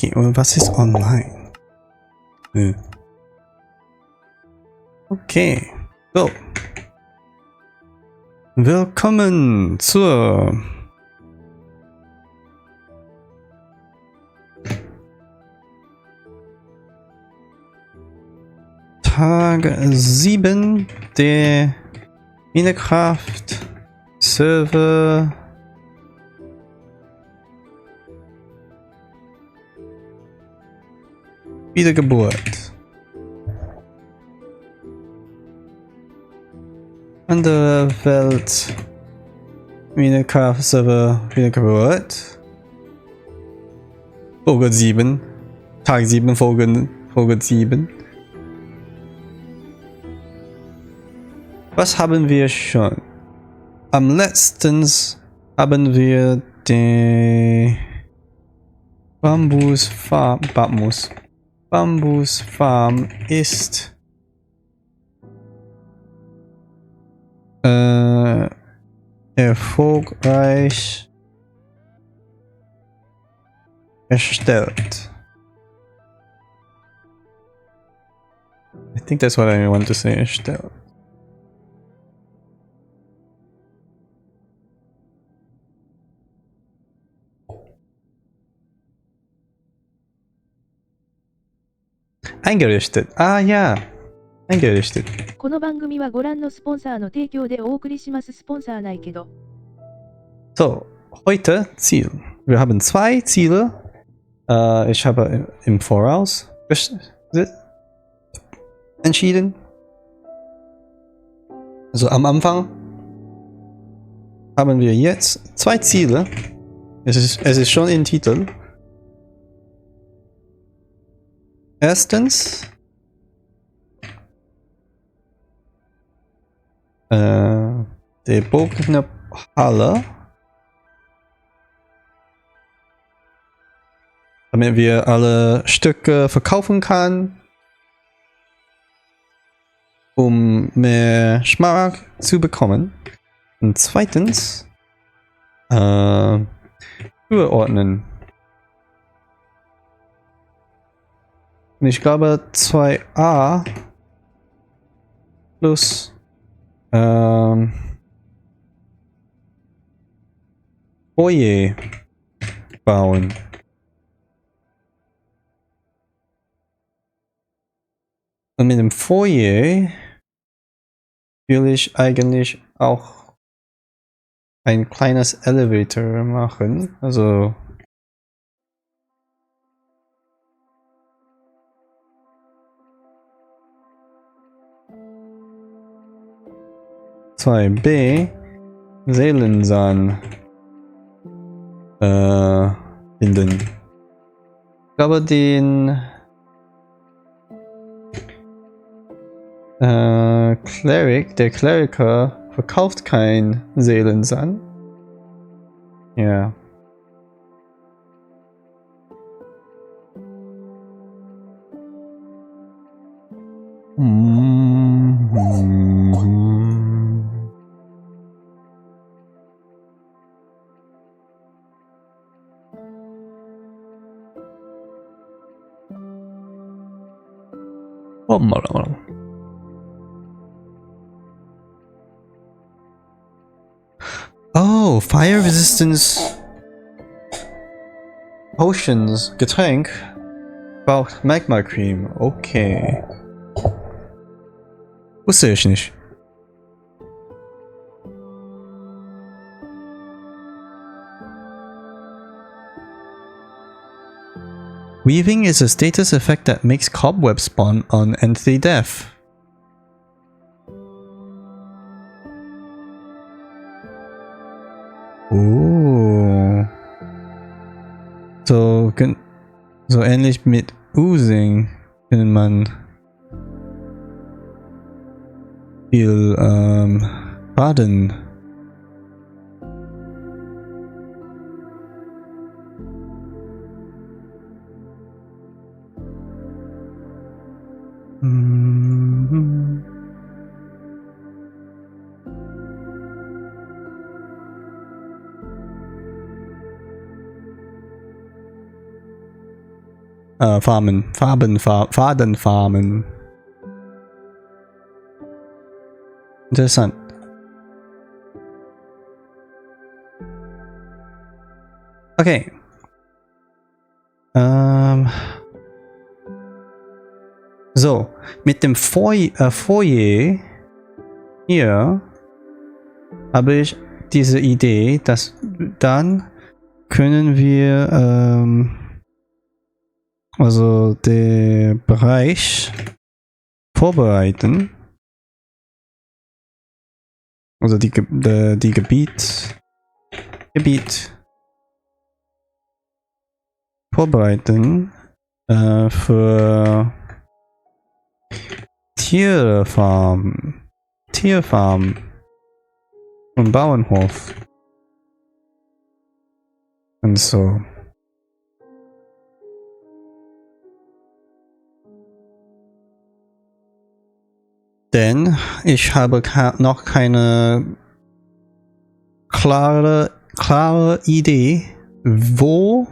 Okay, und was ist online? Okay, so. Willkommen zur Tag 7 der Minnekraft Server Wiedergeburt. Anderewelt Minnekraft Server Wiedergeburt. Folge 7. Tag 7, Folge 7. Was haben wir schon? Am letzten haben wir die Bambusfarm ist erfolgreich erstellt. I think that's what I want to say, erstellt. Eingerichtet. Ah ja. Eingerichtet. この番組はご覧のスポンサーの提供でお送りします。スポンサーないけど。So, heute Ziel. Wir haben 2 Ziele. Ich habe im Voraus entschieden. Also am Anfang haben wir jetzt 2 Ziele. Es ist schon im Titel. Erstens die Bognerhalle, damit wir alle Stücke verkaufen können, um mehr Schmack zu bekommen. Und zweitens Truhe ordnen. Und ich glaube 2a plus Foyer bauen. Und mit dem Foyer will ich eigentlich auch ein kleines Elevator machen. Also B Seelensahn finden. Ich glaube, den der Kleriker verkauft kein Seelensahn. Ja. Oh, Fire Resistance Potions, Getränk braucht Magma Cream. Okay. Wusste ich nicht. Weaving is a status effect that makes cobwebs spawn on entity death. Oh. So ähnlich mit Oozing kann man viel baden. Fadenfarmen. Interessant. Okay. So, mit dem Foyer hier habe ich diese Idee, dass dann können wir also den Bereich vorbereiten. Also die Gebiet vorbereiten für Tierfarm und Bauernhof und so. Denn ich habe noch keine klare Idee, wo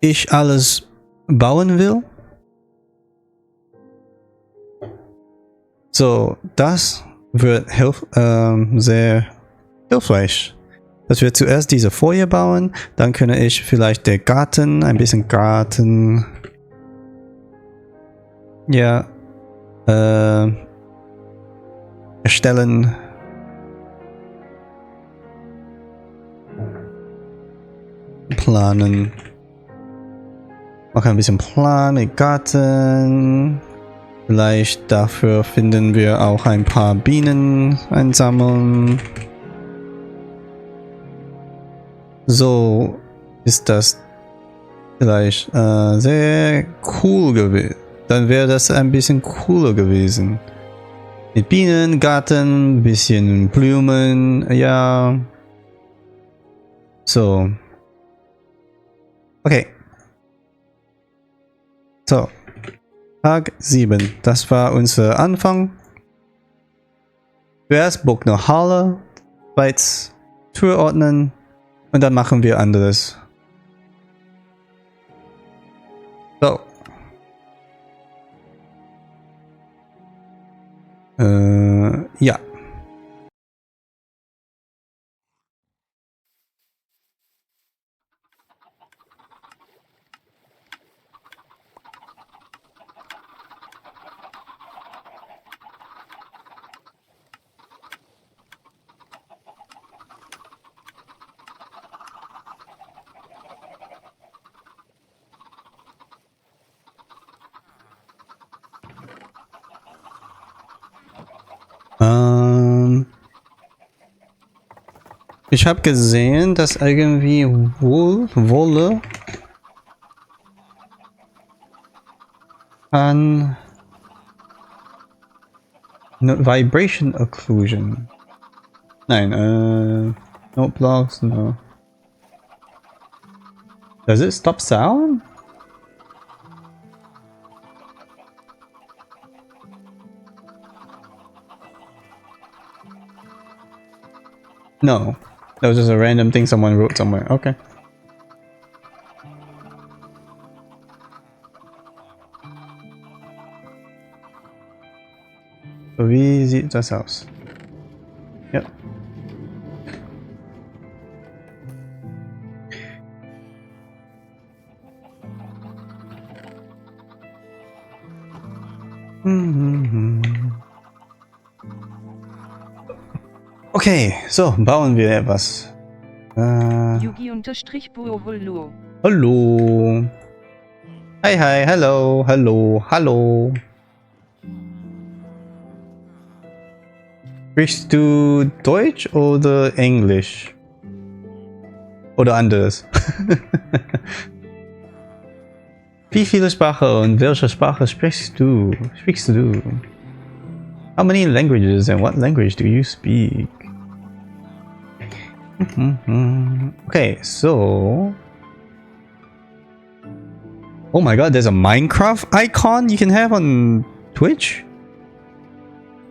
ich alles bauen will. So, das wird sehr hilfreich. Dass wir zuerst diese Folie bauen, dann kann ich vielleicht der Garten, ein bisschen Garten, ja, erstellen. Planen. Auch ein bisschen Plan mit Garten. Vielleicht dafür finden wir auch ein paar Bienen einsammeln. So ist das vielleicht sehr cool gewesen. Dann wäre das ein bisschen cooler gewesen. Mit Bienen, Garten, bisschen Blumen, ja. So. Okay. So. Tag 7. Das war unser Anfang. Zuerst Bognerhalle, zweitens Truhe ordnen und dann machen wir anderes. So. Ja. Ich habe gesehen, dass irgendwie Wolle an Vibration Occlusion. Nein, no blocks, no. Does it stop sound? No. That was just a random thing someone wrote somewhere. Okay. So, wie sieht das aus? Ja. Okay, so, bauen wir etwas. Yugi_Buo, Hallo. Hi, hi, hello, hallo, hallo. Sprichst du Deutsch oder Englisch? Oder anderes? Wie viele Sprachen und welche Sprache sprichst du? How many languages and what language do you speak? Okay, so... Oh my god, there's a Minecraft icon you can have on Twitch?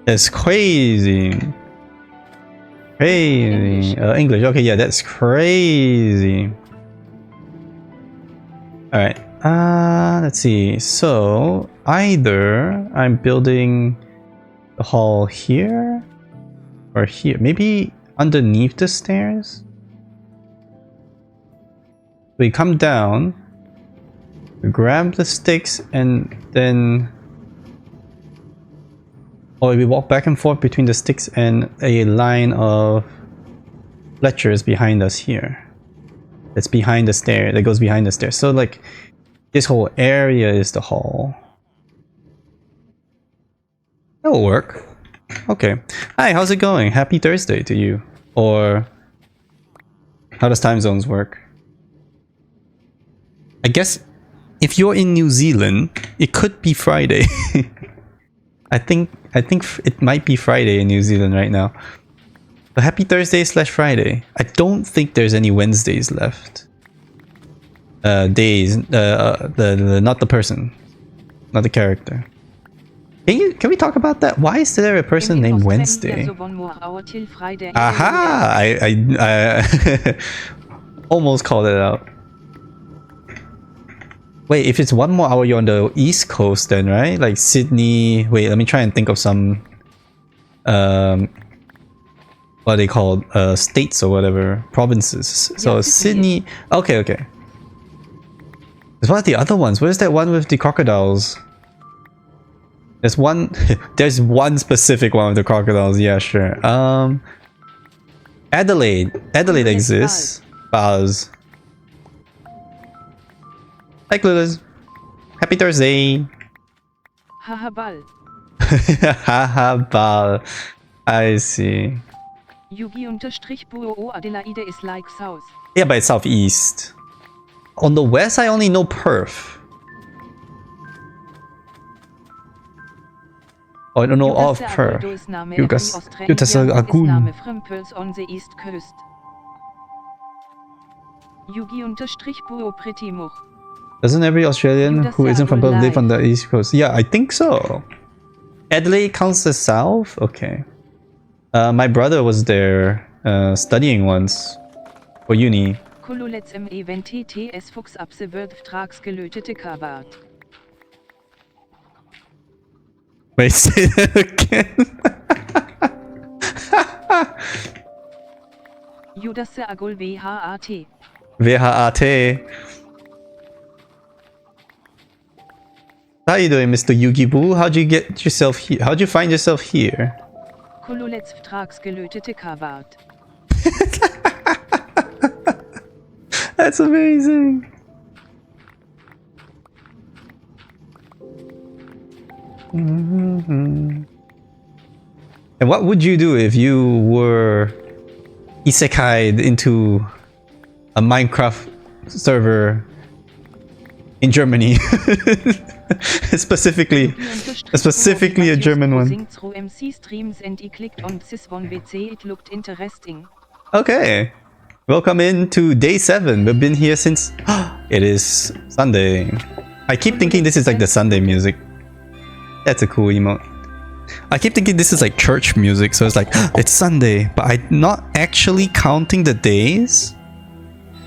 That's crazy. Crazy. English, okay, yeah, that's crazy. Alright, Let's see. So either I'm building the hall here or here. Maybe underneath the stairs. We come down, we grab the sticks, and then we walk back and forth between the sticks and a line of Fletchers behind us here. That's behind the stair. That goes behind the stairs. So like this whole area is the hall. That'll work. Okay. Hi, how's it going? Happy Thursday to you. Or how does time zones work? I guess if you're in New Zealand, it could be Friday. I think it might be Friday in New Zealand right now. But happy Thursday / Friday. I don't think there's any Wednesdays left. Days. Not the person, not the character. Can we talk about that? Why is there a person named Wednesday? Aha! I almost called it out. Wait, if it's 1 more hour, you're on the East Coast then, right? Like Sydney. Wait, let me try and think of some what are they called? States or whatever. Provinces. So yeah, Sydney. Okay. There's one of the other ones. Where's that one with the crocodiles? There's one. There's one specific one with the crocodiles. Yeah, sure. Adelaide exists. Buzz. Hi, Clueless. Happy Thursday. Haha ball. Haha ball. I see. Yugi_Buo Adelaide is like south. Yeah, but it's southeast. On the west, I only know Perth. Oh, I don't know all of Perth. Yutasagagun. Yugi_Buo pretty much. Doesn't every Australian who isn't from Perth live on the East Coast? Yeah, I think so. Adelaide counts as south? Okay. My brother was there studying once for uni. Wait, say that again. Judasse Agul WHAT. WHAT. How you doing, Mr. Yugi-Boo? How'd you get yourself here? How'd you find yourself here? That's amazing. And what would you do if you were isekai'd into a Minecraft server in Germany? specifically a German one. Okay, welcome into day 7. We've been here since it is Sunday. I keep thinking this is like the Sunday music. That's a cool emote. I keep thinking this is like church music, so it's like it's Sunday, but I'm not actually counting the days.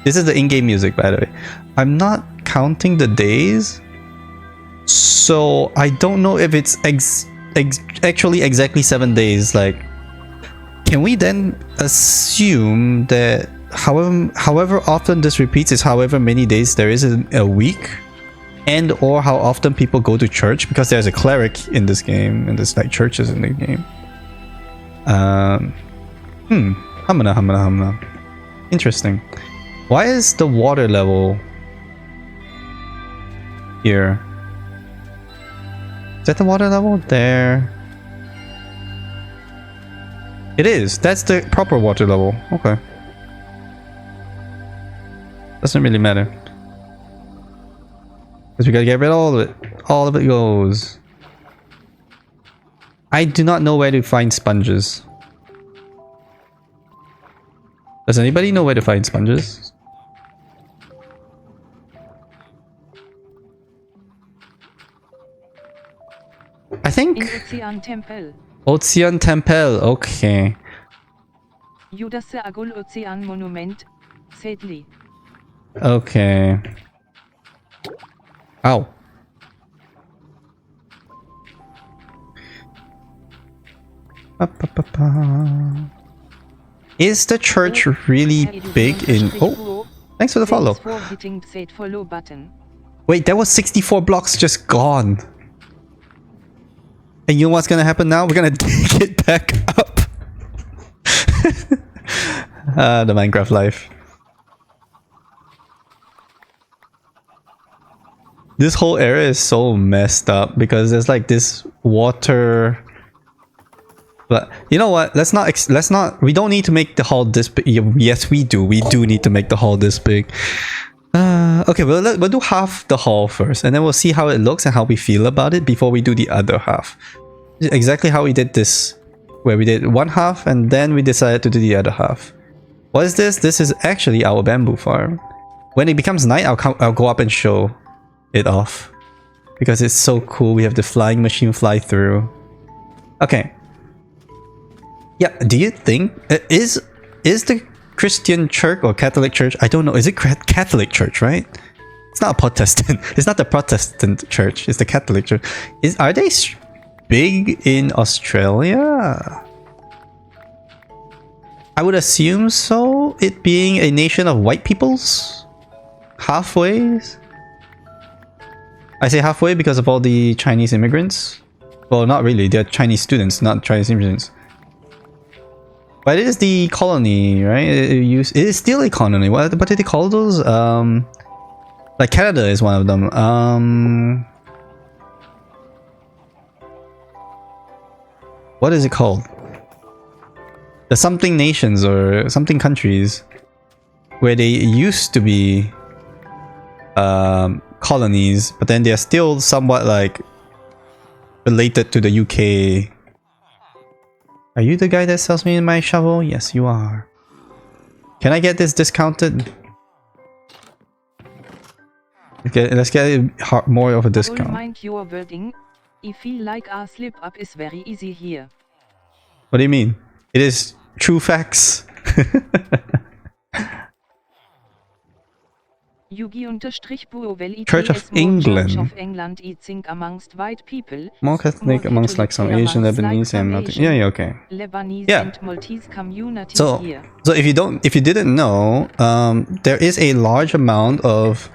This is the in-game music, by the way. I'm not counting the days, so I don't know if it's actually exactly 7 days. Like, can we then assume that however often this repeats is however many days there is in a week, and or how often people go to church, because there's a cleric in this game and there's like churches in the game. Hamana. Interesting. Why is the water level here? Is that the water level? There. It is. That's the proper water level. Okay. Doesn't really matter. Because we gotta get rid of all of it. All of it goes. I do not know where to find sponges. Does anybody know where to find sponges? I think Ozean Temple. Ozean Temple, okay. Judasse Agul Ozean Monument, Sedley. Okay. Ow. Is the church really big in... Oh, thanks for the follow. Wait, that was 64 blocks just gone. And you know what's gonna happen now? We're gonna dig it back up. The Minecraft life. This whole area is so messed up because there's like this water. But you know what? Let's not. We don't need to make the hall this big. Yes, we do. We do need to make the hall this big. Okay, we'll do half the hall first, and then we'll see how it looks and how we feel about it before we do the other half. Exactly how we did this, where we did one half and then we decided to do the other half. What is this? This is actually our bamboo farm. When it becomes night, I'll go up and show it off because it's so cool. We have the flying machine fly through. Okay. Yeah, do you think is the Christian church or Catholic church? I don't know. Is it Catholic church, right? It's not a Protestant. It's not the Protestant church. It's the Catholic church. Are they big in Australia? I would assume so. It being a nation of white peoples, halfway. I say halfway because of all the Chinese immigrants. Well, not really. They're Chinese students, not Chinese immigrants. But it is the colony, right? It is still a colony. What do they call those? Like Canada is one of them. What is it called? The something nations or something countries where they used to be colonies, but then they're still somewhat like related to the UK. Are you the guy that sells me my shovel? Yes, you are. Can I get this discounted? Okay, let's get more of a discount. Mind your wording. I feel like a slip up is very easy here. What do you mean? It is true facts. Church of England. Church of England I think amongst white people. More Catholic amongst like some Asian, Lebanese, and nothing. Yeah, okay. Lebanese Yeah. and Maltese communities So here. if you didn't know, there is a large amount of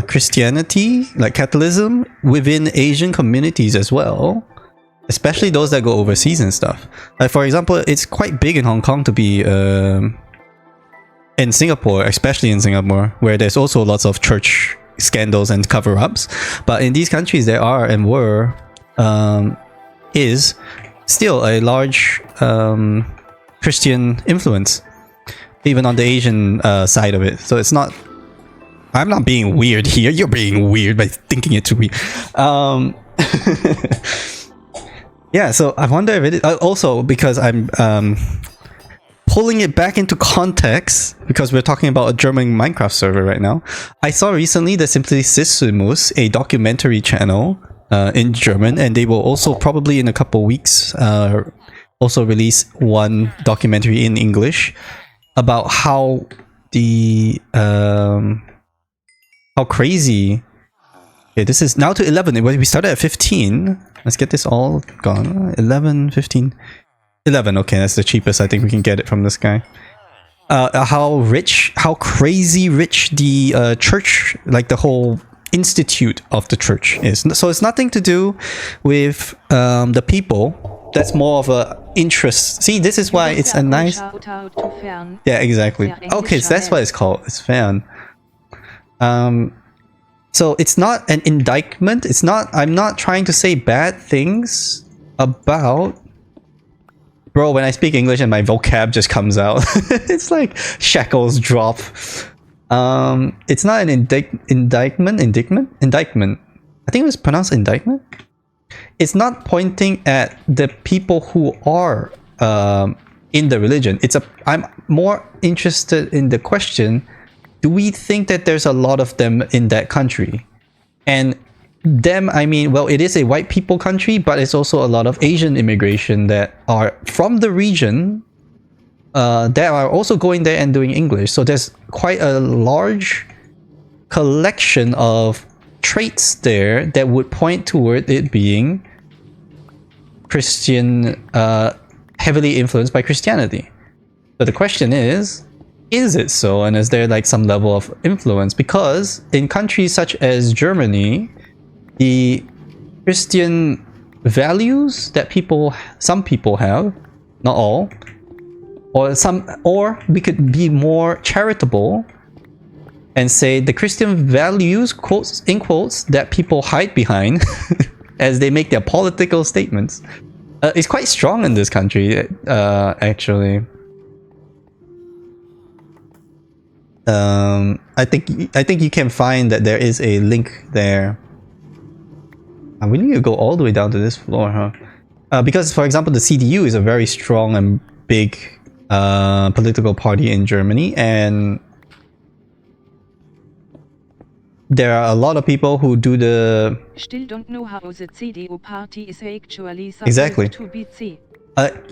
Christianity, like Catholicism, within Asian communities as well. Especially those that go overseas and stuff. Like for example, it's quite big in Hong Kong to be in Singapore, especially in Singapore, where there's also lots of church scandals and cover-ups. But in these countries, there are and were is still a large Christian influence, even on the Asian side of it. So it's not. I'm not being weird here. You're being weird by thinking it to be. Yeah, so I wonder if it is, also because I'm pulling it back into context because we're talking about a German Minecraft server right now. I saw recently the Simplicissimus, a documentary channel in German, and they will also probably in a couple weeks also release one documentary in English about how the how crazy. Okay, this is now to 11. We started at 15. Let's get this all gone. 11, 15, 11. Okay, that's the cheapest I think we can get it from this guy. How crazy rich the church, like the whole institute of the church is. So it's nothing to do with the people. That's more of a interest. See, this is why it's a nice. Yeah, exactly. Okay, so that's what it's called. It's fan. So it's not an indictment. It's not. I'm not trying to say bad things about. Bro, when I speak English and my vocab just comes out, it's like shackles drop. It's not an indictment. I think it was pronounced indictment. It's not pointing at the people who are in the religion. I'm more interested in the question. Do we think that there's a lot of them in that country? And them, I mean, well, it is a white people country, but it's also a lot of Asian immigration that are from the region that are also going there and doing English. So there's quite a large collection of traits there that would point toward it being Christian, heavily influenced by Christianity. But the question is it so? And is there like some level of influence? Because in countries such as Germany, the Christian values that some people have, not all, or we could be more charitable and say the Christian values, quotes in quotes, that people hide behind as they make their political statements, is quite strong in this country, actually. I think you can find that there is a link there. We need to go all the way down to this floor, huh? Because, for example, the CDU is a very strong and big political party in Germany, and there are a lot of people who do the... Still don't know how the CDU party is actually supposed Exactly. to be seen.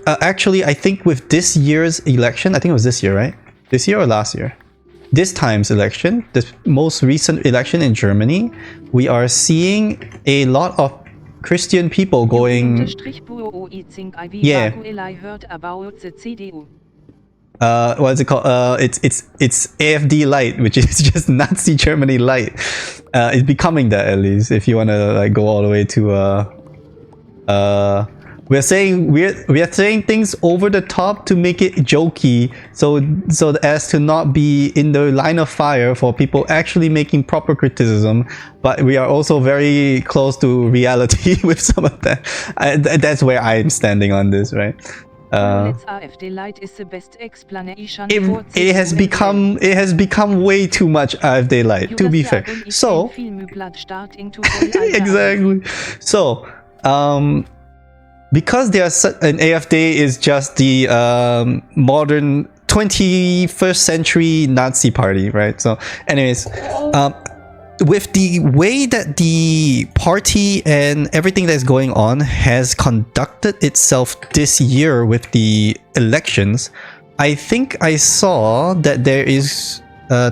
Actually, I think with this year's election, I think it was this year, right? This year or last year? This time's election, the most recent election in Germany, we are seeing a lot of Christian people going... Yeah. I heard about the CDU. What is it called? It's AfD light, which is just Nazi Germany light. It's becoming that, at least, if you want to like go all the way to we're saying things over the top to make it jokey, so as to not be in the line of fire for people actually making proper criticism, but we are also very close to reality with some of that. That's where I'm standing on this, right? AfD light is the best explanation. It has become way too much AfD light, to be fair. So exactly. So because an AfD is just the modern 21st century Nazi party, right? So anyways, with the way that the party and everything that's going on has conducted itself this year with the elections, I think I saw that there is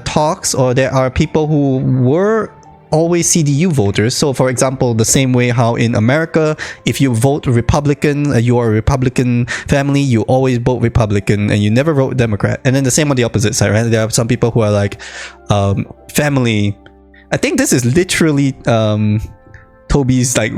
talks, or there are people who were always CDU voters. So for example, the same way how in America, if you vote Republican, you are a Republican family, you always vote Republican and you never vote Democrat. And then the same on the opposite side, right? There are some people who are like family. I think this is literally Toby's like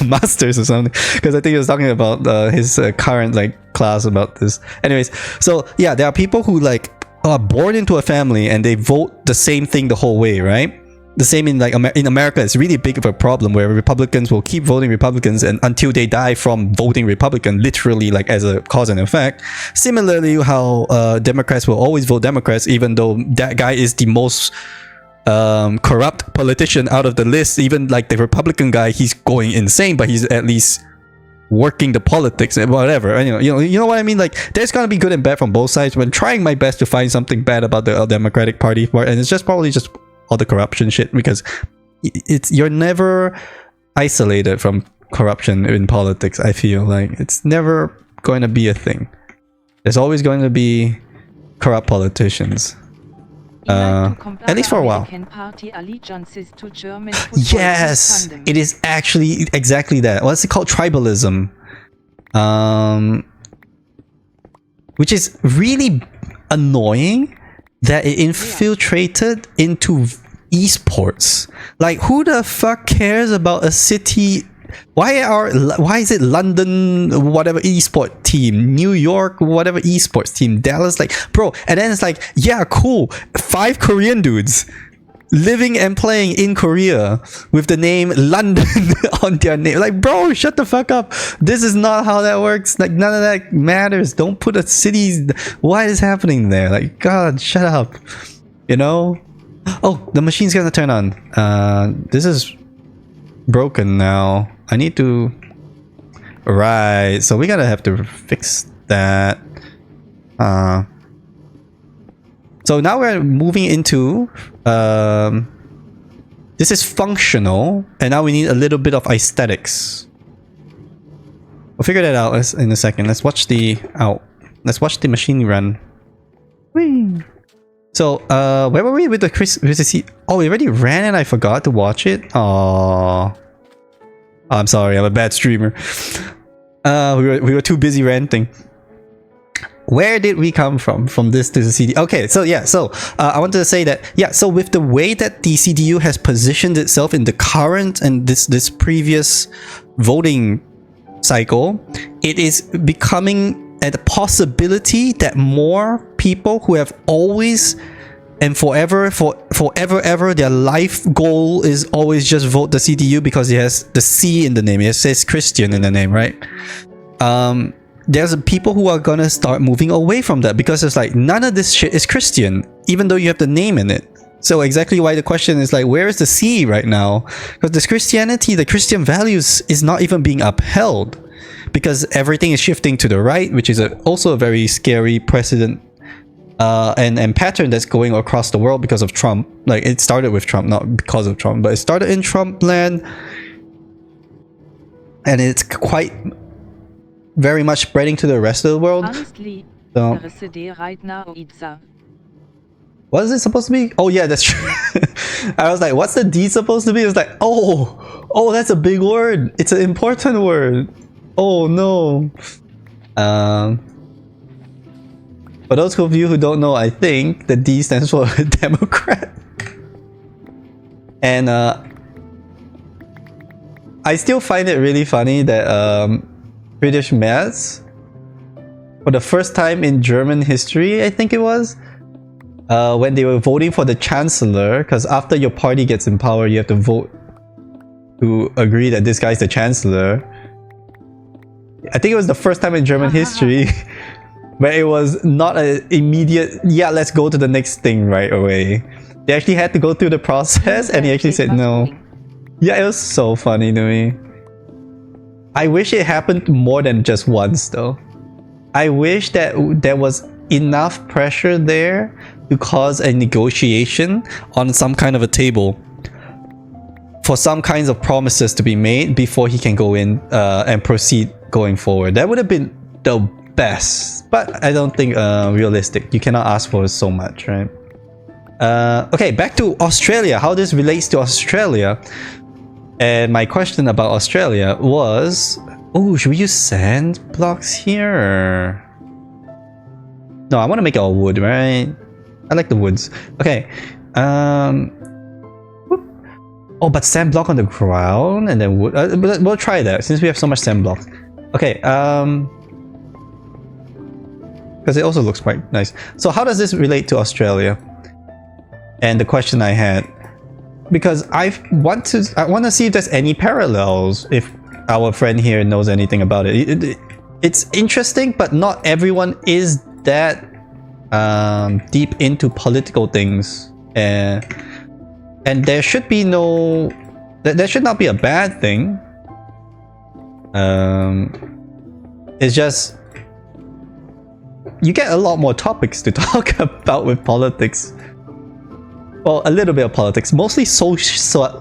masters or something, because I think he was talking about his current like class about this. Anyways, so yeah, there are people who like are born into a family and they vote the same thing the whole way, right? The same in like in America, it's really big of a problem where Republicans will keep voting Republicans and until they die from voting Republican, literally like as a cause and effect. Similarly, how Democrats will always vote Democrats even though that guy is the most corrupt politician out of the list. Even like the Republican guy, he's going insane, but he's at least working the politics and whatever. And you know what I mean? Like there's gonna be good and bad from both sides. But I'm trying my best to find something bad about the Democratic Party, and it's just probably just all the corruption shit, because you're never isolated from corruption in politics. I feel like it's never going to be a thing. There's always going to be corrupt politicians. At least for a while. Yes, it is actually exactly that. What's it called? Tribalism. Which is really annoying that it infiltrated into esports. Like, who the fuck cares about a city? Why is it London whatever esport team, New York whatever esports team, Dallas, like bro? And then it's like, yeah, cool, 5 Korean dudes living and playing in Korea with the name London on their name. Like, bro, shut the fuck up. This is not how that works. Like, none of that matters. Don't put a city. What is happening there? Like, God, shut up. You know? Oh, the machine's gonna turn on. This is broken now. I need to... Right, so we gotta have to fix that. So now we're moving into... this is functional, and now we need a little bit of aesthetics. We'll figure that out in a second. Let's watch the... Let's watch the machine run. Whee! So, where were we with the Oh, we already ran and I forgot to watch it. Oh, I'm sorry. I'm a bad streamer. We were too busy ranting. Where did we come from this to the CD? Okay, so yeah, so I wanted to say that, yeah, so with the way that the CDU has positioned itself in the current and this previous voting cycle, it is becoming a possibility that more people who have always and forever ever their life goal is always just vote the CDU because it has the C in the name, it says Christian in the name, right? There's people who are gonna start moving away from that because it's like none of this shit is Christian, even though you have the name in it. So exactly why the question is like, where is the C right now? Because this Christianity, the Christian values is not even being upheld because everything is shifting to the right, which is also a very scary precedent and pattern that's going across the world because of Trump. Like, it started with Trump, not because of Trump, but it started in Trump land, and it's quite very much spreading to the rest of the world. Honestly, So, right now, what is it supposed to be? Oh yeah, that's true. I was like, what's the D supposed to be? It's like, oh, that's a big word. It's an important word. Oh no. For those of you who don't know, I think the D stands for Democrat. And I still find it really funny that British maths, for the first time in German history, I think it was, when they were voting for the chancellor, because after your party gets in power, you have to vote to agree that this guy's the chancellor. I think it was the first time in German history where it was not an immediate, yeah, let's go to the next thing right away. They actually had to go through the process, and he actually said no. Yeah, it was so funny to me. I wish it happened more than just once though. I wish that there was enough pressure there to cause a negotiation on some kind of a table for some kinds of promises to be made before he can go in and proceed going forward. That would have been the best, but I don't think realistic. You cannot ask for so much, right? Okay, back to Australia. How this relates to Australia. And my question about Australia was, oh, should we use sand blocks here? No, I want to make it all wood, right? I like the woods. Okay. Oh, but sand block on the ground and then wood. But we'll try that since we have so much sand block. Okay. Because it also looks quite nice. So how does this relate to Australia? And the question I had, because I want to see if there's any parallels, if our friend here knows anything about it. It's interesting, but not everyone is that deep into political things, and there should be no, there should not be a bad thing. It's just you get a lot more topics to talk about with politics. Well, a little bit of politics, mostly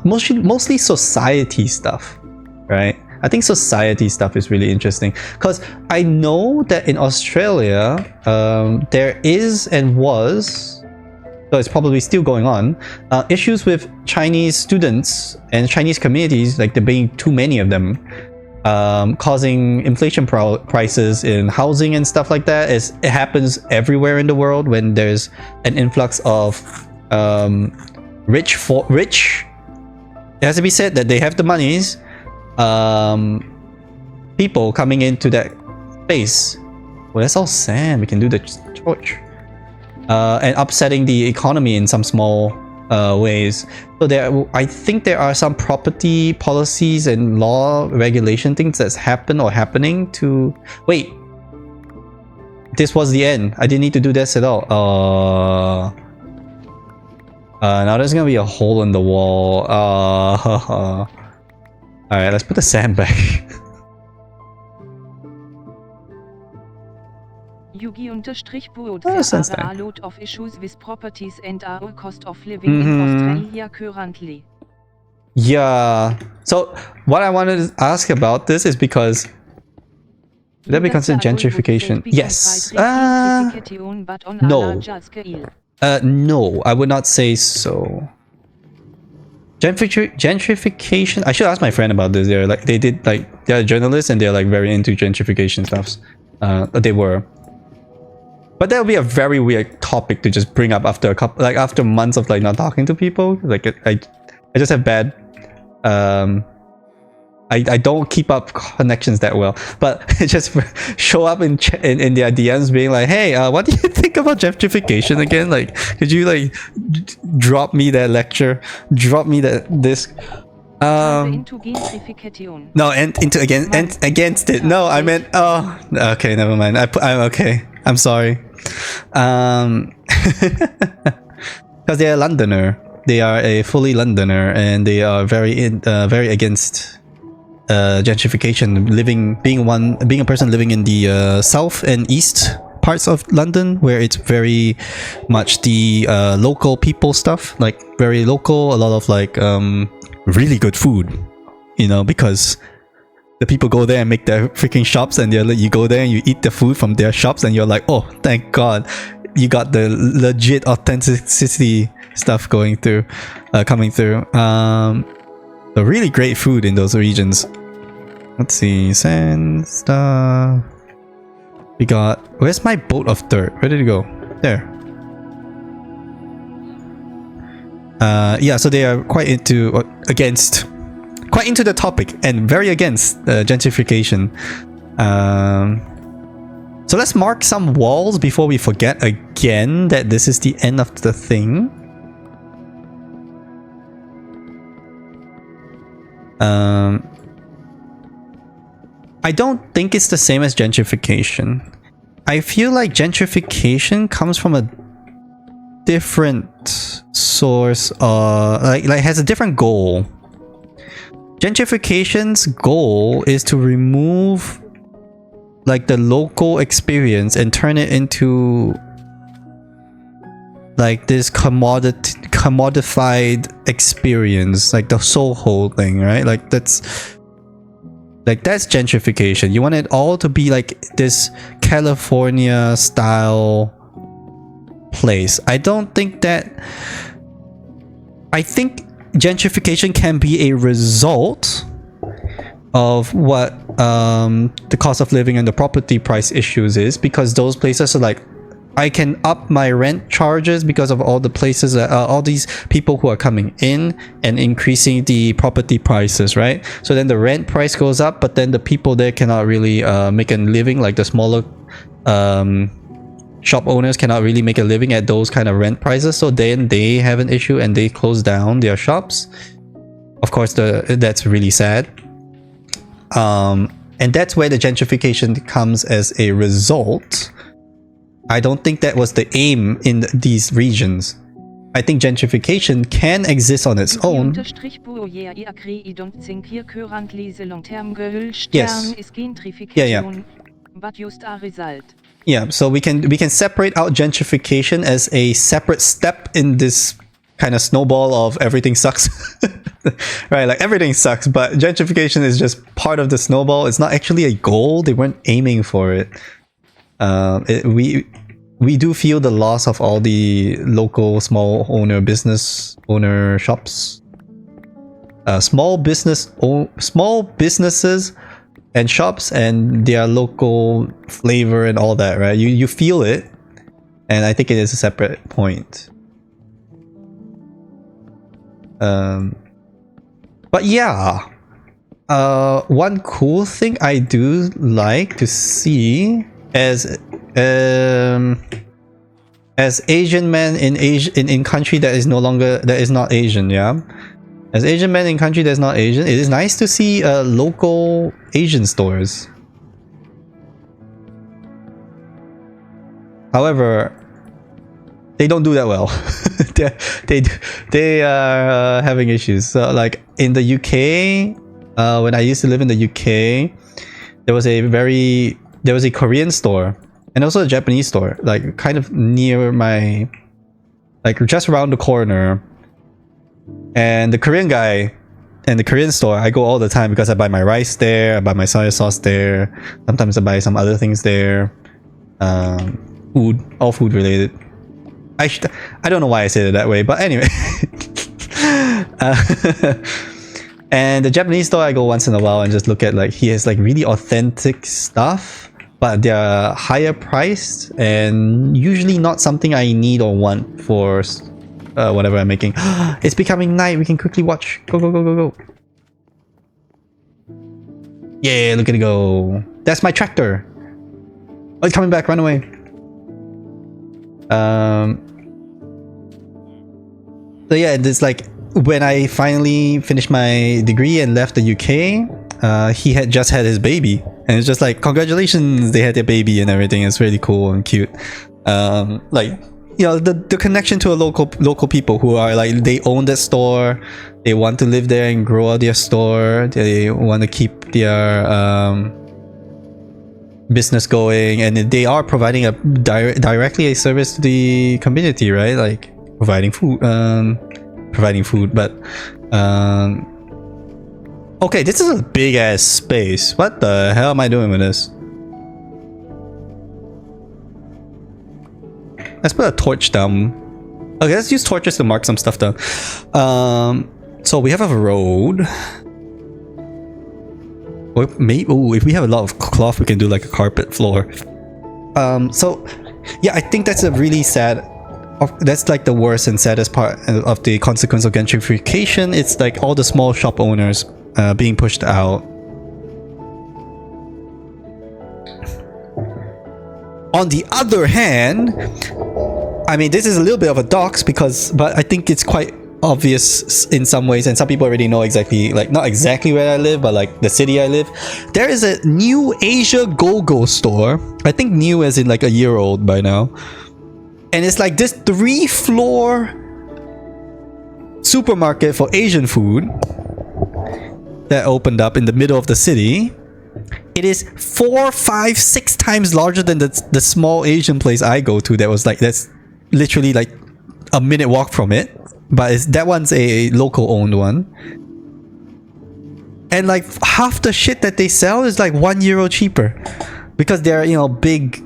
mostly society stuff, right? I think society stuff is really interesting because I know that in Australia there is and was, so it's probably still going on, issues with Chinese students and Chinese communities, like there being too many of them, causing inflation prices in housing and stuff like that. It happens everywhere in the world when there's an influx of rich. It has to be said that they have the monies. People coming into that space. Well, that's all sand. We can do the torch. And upsetting the economy in some small ways. So I think there are some property policies and law regulation things that's happening to. Wait, this was the end. I didn't need to do this at all. Now there's gonna be a hole in the wall. Alright, let's put the sand back. Yugi_Boot there are a lot of issues with properties and our cost of living in Australia currently. Yeah. So what I wanted to ask about this is because that becomes gentrification. Yes. No. No, I would not say so. Gentrification. I should ask my friend about this. They're journalists and they're like very into gentrification stuffs. They were. But that would be a very weird topic to just bring up after a couple, like after months of like not talking to people. Like I just have bad. I don't keep up connections that well, but just show up in their DMs being like, hey, what do you think about gentrification again? Like, could you like drop me that lecture, drop me this? Into gentrification. No, and into against it. No, I meant okay, never mind. I'm okay. I'm sorry. Because they are Londoner. They are a fully Londoner, and they are very against gentrification, being a person living in the south and east parts of London, where it's very much the local people stuff, like very local, a lot of like really good food, you know, because the people go there and make their freaking shops, and you go there and you eat the food from their shops, and you're like, oh, thank God, you got the legit authenticity stuff coming through. So really great food in those regions. Let's see, sand stuff. We got. Where's my boat of dirt? Where did it go? There. Yeah. So they are quite into the topic and very against gentrification. So let's mark some walls before we forget again that this is the end of the thing. I don't think it's the same as gentrification. I feel like gentrification comes from a different source, like has a different goal. Gentrification's goal is to remove like the local experience and turn it into like this commodified experience, like the Soho thing, right? Like that's gentrification. You want it all to be like this California style place. I think gentrification can be a result of what the cost of living and the property price issues is, because those places are like, I can up my rent charges because of all the places that all these people who are coming in and increasing the property prices, right? So then the rent price goes up, but then the people there cannot really make a living, like the smaller shop owners cannot really make a living at those kind of rent prices. So then they have an issue and they close down their shops. Of course, that's really sad. And that's where the gentrification comes as a result. I don't think that was the aim in these regions. I think gentrification can exist on its own. Yes. Yeah. But just a result. Yeah, so we can separate out gentrification as a separate step in this kind of snowball of everything sucks. Right, like everything sucks, but gentrification is just part of the snowball. It's not actually a goal. They weren't aiming for it. We do feel the loss of all the local small business owner shops, small businesses and shops, and their local flavor and all that, right? You feel it, and I think it is a separate point. But yeah, one cool thing I do like to see as Asian men in country that is not Asian, yeah. As Asian men in country that's not Asian, it is nice to see local Asian stores. However, they don't do that well. they are having issues. So like in the UK, when I used to live in the UK, there was a Korean store and also a Japanese store, like kind of near my, like just around the corner. And the Korean guy and the Korean store, I go all the time because I buy my rice there, I buy my soy sauce there, sometimes I buy some other things there. All food related. I don't know why I said it that way, but anyway. And the Japanese store I go once in a while and just look at, like, he has like really authentic stuff, but they're higher priced and usually not something I need or want for whatever I'm making. It's becoming night. We can quickly watch. Go, go, go, go, go. Yeah, look at it go. That's my tractor. Oh, it's coming back. Run away. So yeah, it's like when I finally finished my degree and left the UK, he had just had his baby, and it's just like, congratulations, they had their baby and everything. It's really cool and cute. Like, you know, the connection to a local people who are like, they own that store, they want to live there and grow out their store, they want to keep their business going, and they are providing a directly a service to the community, right? Like providing food, but okay, this is a big ass space. What the hell am I doing with this? Let's put a torch down. Okay, let's use torches to mark some stuff down. So we have a road. Or maybe, ooh, if we have a lot of cloth, we can do like a carpet floor. So yeah, I think that's a really sad, that's like the worst and saddest part of the consequence of gentrification. It's like all the small shop owners being pushed out. On the other hand, I mean, this is a little bit of a dox but I think it's quite obvious in some ways, and some people already know exactly, like, not exactly where I live, but like the city I live. There is a new Asia Go-Go store. I think new as in like a year old by now. And it's like this 3-floor supermarket for Asian food that opened up in the middle of the city. It is 4, 5, 6 times larger than the small Asian place I go to that was like, that's literally like a minute walk from it. But that one's a local owned one. And like half the shit that they sell is like €1 cheaper. Because they're, you know, big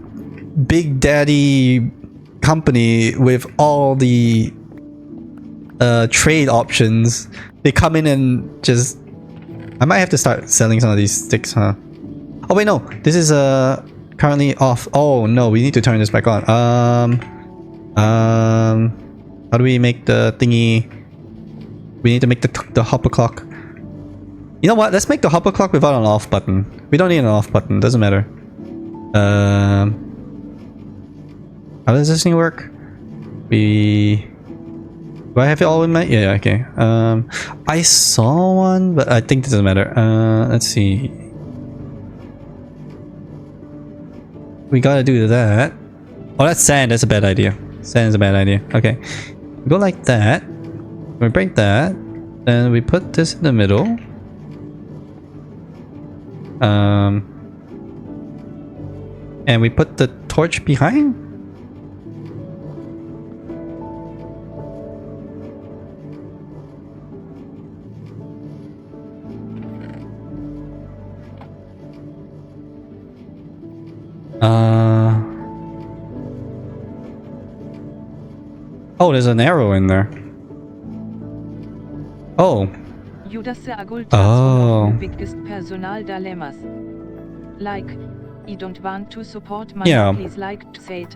daddy company with all the trade options. They come in and just... I might have to start selling some of these sticks, huh? Oh wait, no, this is currently off. Oh no, we need to turn this back on. How do we make the thingy? We need to make the hopper clock. You know what? Let's make the hopper clock without an off button. We don't need an off button. Doesn't matter. How does this thing work? Do I have it all in my... Yeah, okay. I saw one, but I think it doesn't matter. Let's see. We gotta do that. Oh, that's sand. That's a bad idea. Sand is a bad idea. Okay. We go like that. We break that. Then we put this in the middle. And we put the torch behind. Oh, there's an arrow in there. Oh. Oh. Like, I don't want to support monopolies like said,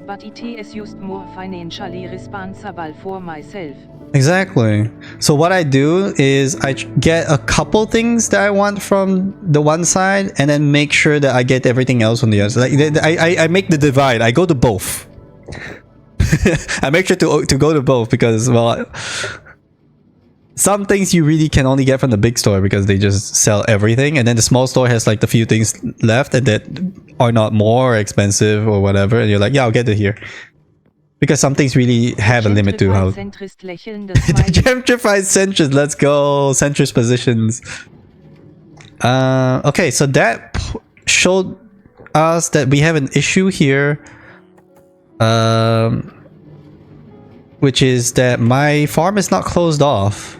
but it is just more financially responsible for myself. Exactly. So what I do is I get a couple things that I want from the one side and then make sure that I get everything else on the other side. Like, I make the divide. I go to both. I make sure to go to both because, well, some things you really can only get from the big store because they just sell everything, and then the small store has like the few things left and that are not more expensive or whatever, and you're like, yeah, I'll get it here. Because some things really have a limit to how... The gentrified centrist, let's go! Centrist positions. Okay, so that showed us that we have an issue here. Which is that my farm is not closed off.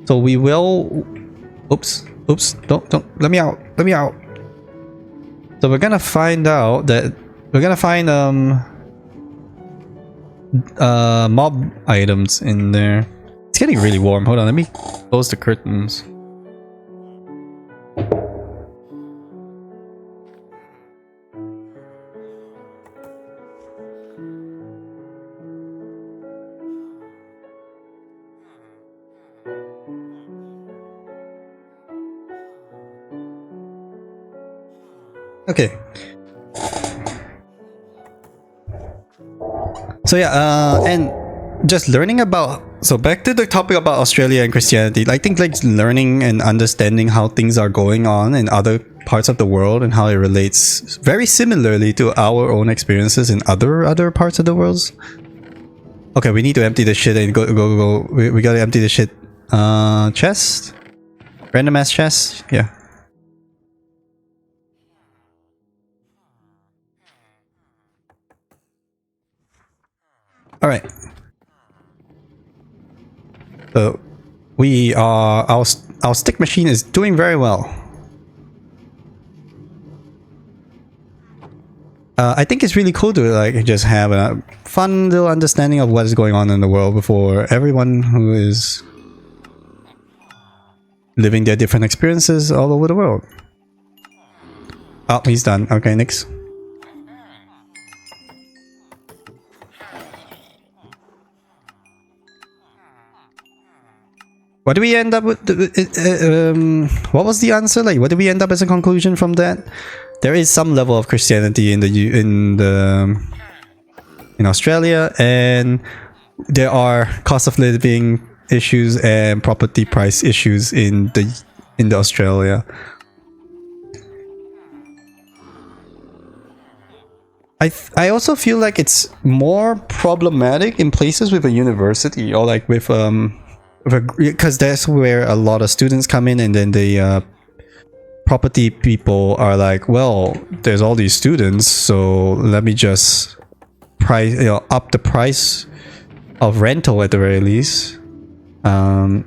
So we will... Oops. Don't. Let me out. So we're gonna find out that... We're gonna find... mob items in there. It's getting really warm. Hold on, let me close the curtains. Okay. So yeah, and just learning about, so back to the topic about Australia and Christianity. I think like learning and understanding how things are going on in other parts of the world and how it relates very similarly to our own experiences in other parts of the world. Okay, we need to empty the shit and go. We gotta empty the shit. Chest? Random ass chest? Yeah. Alright. So we are, our stick machine is doing very well. I think it's really cool to like just have a fun little understanding of what is going on in the world before everyone who is living their different experiences all over the world. Oh, he's done. Okay, next. What do we end up with? What was the answer? Like, what do we end up as a conclusion from that? There is some level of Christianity in Australia, and there are cost of living issues and property price issues in the Australia. I also feel like it's more problematic in places with a university or like with because that's where a lot of students come in, and then the property people are like, well, there's all these students, so let me just up the price of rental at the very least, so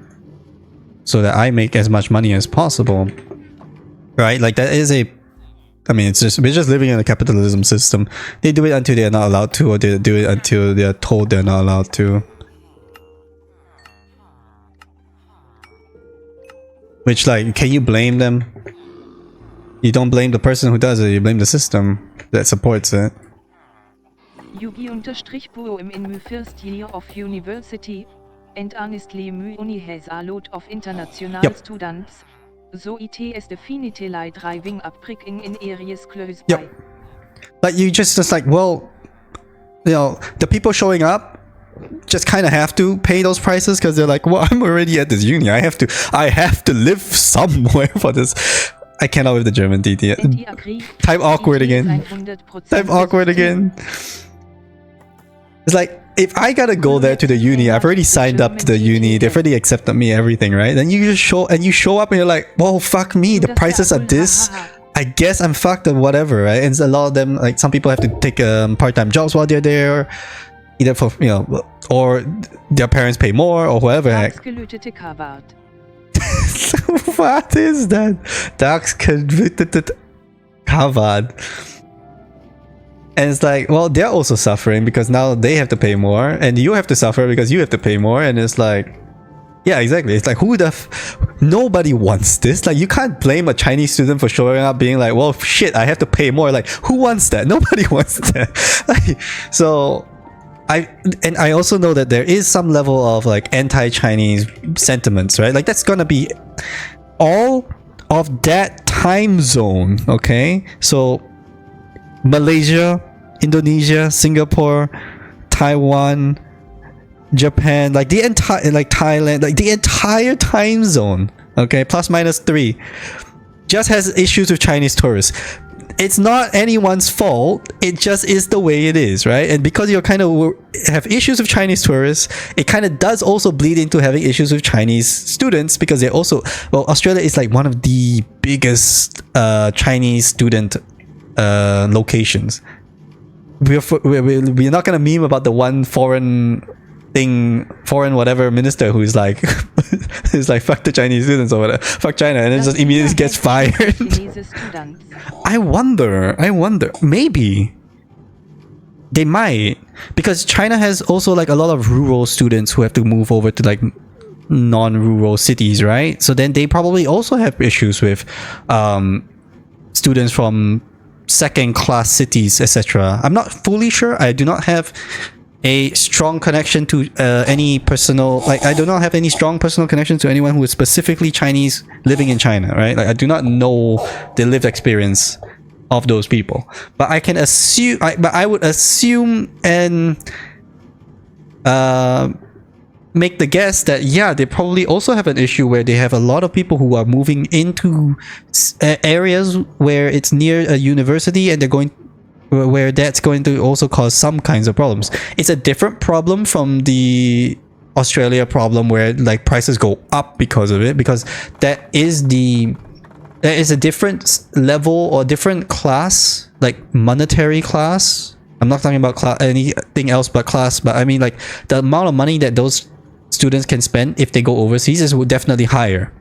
that I make as much money as possible, right? Like that is a, I mean, it's just, we're just living in a capitalism system. They do it until they're not allowed to, or they do it until they're told they're not allowed to. Which, like, can you blame them? You don't blame the person who does it, you blame the system that supports it. Yugi_Buo im Inmu First Year of University, and honestly mu Uni has a lot of international students, so it is definitely driving up pricking in areas close by. Like, you just like, well, you know, the people showing up just kind of have to pay those prices because they're like, well, I'm already at this uni, I have to live somewhere for this. I cannot with the German DT. Type awkward again. Type awkward again. It's like, if I gotta go there to the uni, I've already signed up to the uni, they've already accepted me, everything, right? Then you just show up and you're like, well, fuck me, the prices are this, I guess I'm fucked or whatever, right? And a lot of them, like, some people have to take part-time jobs while they're there, either for, you know, or their parents pay more or whatever heck. What is that? Darks covered. And it's like, well, they're also suffering because now they have to pay more, and you have to suffer because you have to pay more, and it's like, yeah, exactly. It's like, who the nobody wants this. Like, you can't blame a Chinese student for showing up being like, well, shit, I have to pay more. Like, who wants that? Nobody wants that. Like, so I also know that there is some level of like anti-Chinese sentiments, right? Like, that's gonna be all of that time zone, okay? So Malaysia, Indonesia, Singapore, Taiwan, Japan, like the entire, like Thailand, like the entire time zone, okay, plus minus 3, just has issues with Chinese tourists. It's not anyone's fault, it just is the way it is, right? And because you kind of have issues with Chinese tourists, it kind of does also bleed into having issues with Chinese students, because they're also, well, Australia is like one of the biggest Chinese student locations. We're not gonna meme about the one foreign whatever minister who's like who's like, fuck the Chinese students or whatever, fuck China, and then just immediately gets fired. I wonder, maybe They might, because China has also like a lot of rural students who have to move over to like non-rural cities, right? So then they probably also have issues with students from second-class cities, etc. I'm not fully sure. I do not have a strong connection to any personal, like I do not have any strong personal connection to anyone who is specifically Chinese living in China, right? Like I do not know the lived experience of those people, but I can assume, but I would assume and make the guess that yeah, they probably also have an issue where they have a lot of people who are moving into areas where it's near a university, and they're going where that's going to also cause some kinds of problems. It's a different problem from the Australia problem where like prices go up because of it, because there is a different level or different class, like monetary class. I'm not talking about anything else but class, but I mean like the amount of money that those students can spend if they go overseas is definitely higher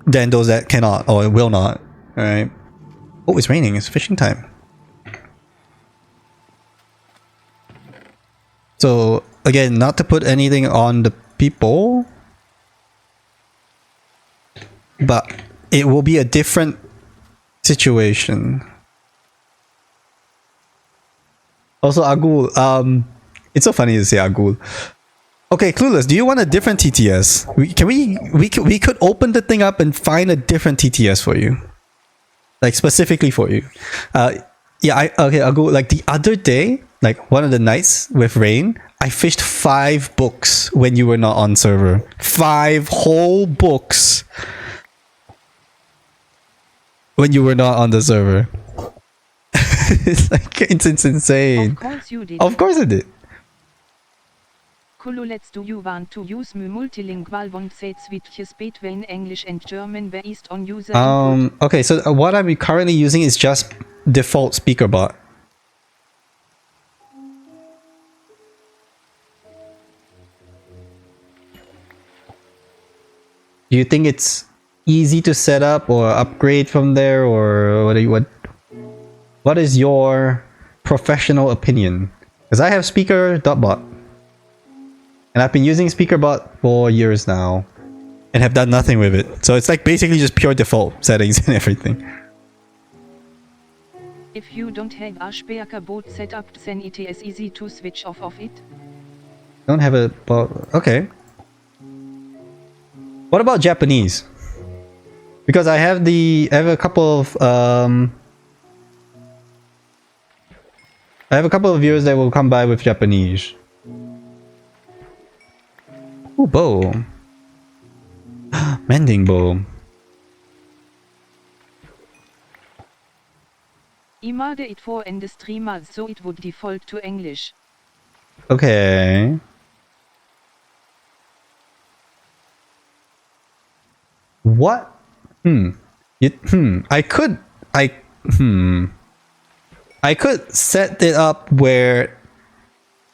than those that cannot or will not. All right. Oh, it's raining. It's fishing time. So again, not to put anything on the people, but it will be a different situation. Also, Agul, it's so funny to say Agul. Okay, Clueless, do you want a different TTS? We could open the thing up and find a different TTS for you. Like specifically for you. Yeah, okay, Agul, like the other day, like one of the nights with rain, I fished 5 books when you were not on server. 5 whole books when you were not on the server. It's insane. Of course you did. Of course I did. Cololets, do you want to use multilingual one set switches between English and German based on user input? Okay, so what I'm currently using is just default speaker bot. Do you think it's easy to set up or upgrade from there, or what is your professional opinion? Because I have speaker.bot. And I've been using SpeakerBot for years now and have done nothing with it. So it's like basically just pure default settings and everything. If you don't have a SpeakerBot set up, then it is easy to switch off of it. Don't have a bot. Okay. What about Japanese? Because I have a couple of viewers that will come by with Japanese. Ooh, bow. Mending bow. I made it for in the streamer so it would default to English. Okay. What? I could set it up where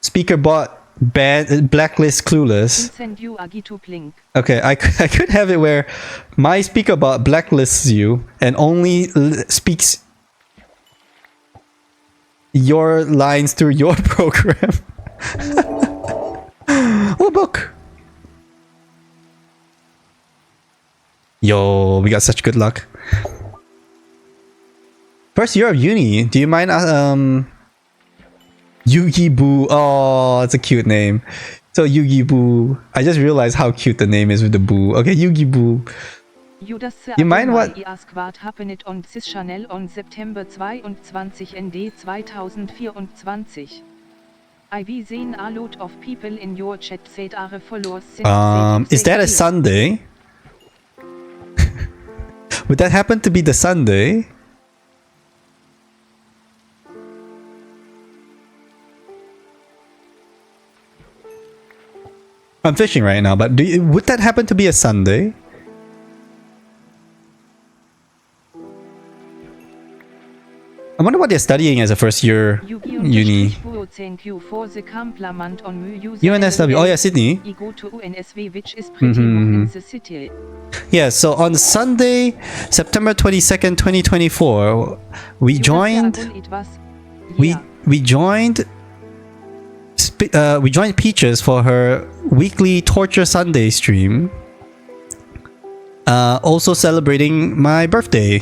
SpeakerBot blacklist Clueless. Send you a GitHub link. Okay, I could have it where my SpeakerBot blacklists you and only speaks your lines through your program. Oh, book. Yo, we got such good luck. First year of uni. Do you mind Yugi Boo? Oh, it's a cute name. So Yugi Boo. I just realized how cute the name is with the Boo. Okay, Yugi Boo. You mind what? Ask what happened on this channel on September 22 ND 2024. I've seen a lot of people in your chat said are followers since is that a Sunday? Would that happen to be the Sunday? I'm fishing right now, but would that happen to be a Sunday? I wonder what they're studying as a first year uni. Also thank you for the compliment on my user. UNSW. Oh yeah, Sydney. I go to UNSW, which is pretty much in the city. Yeah, so on Sunday, September 22nd, 2024, we joined we joined Peaches for her weekly Torture Sunday stream. Also celebrating my birthday.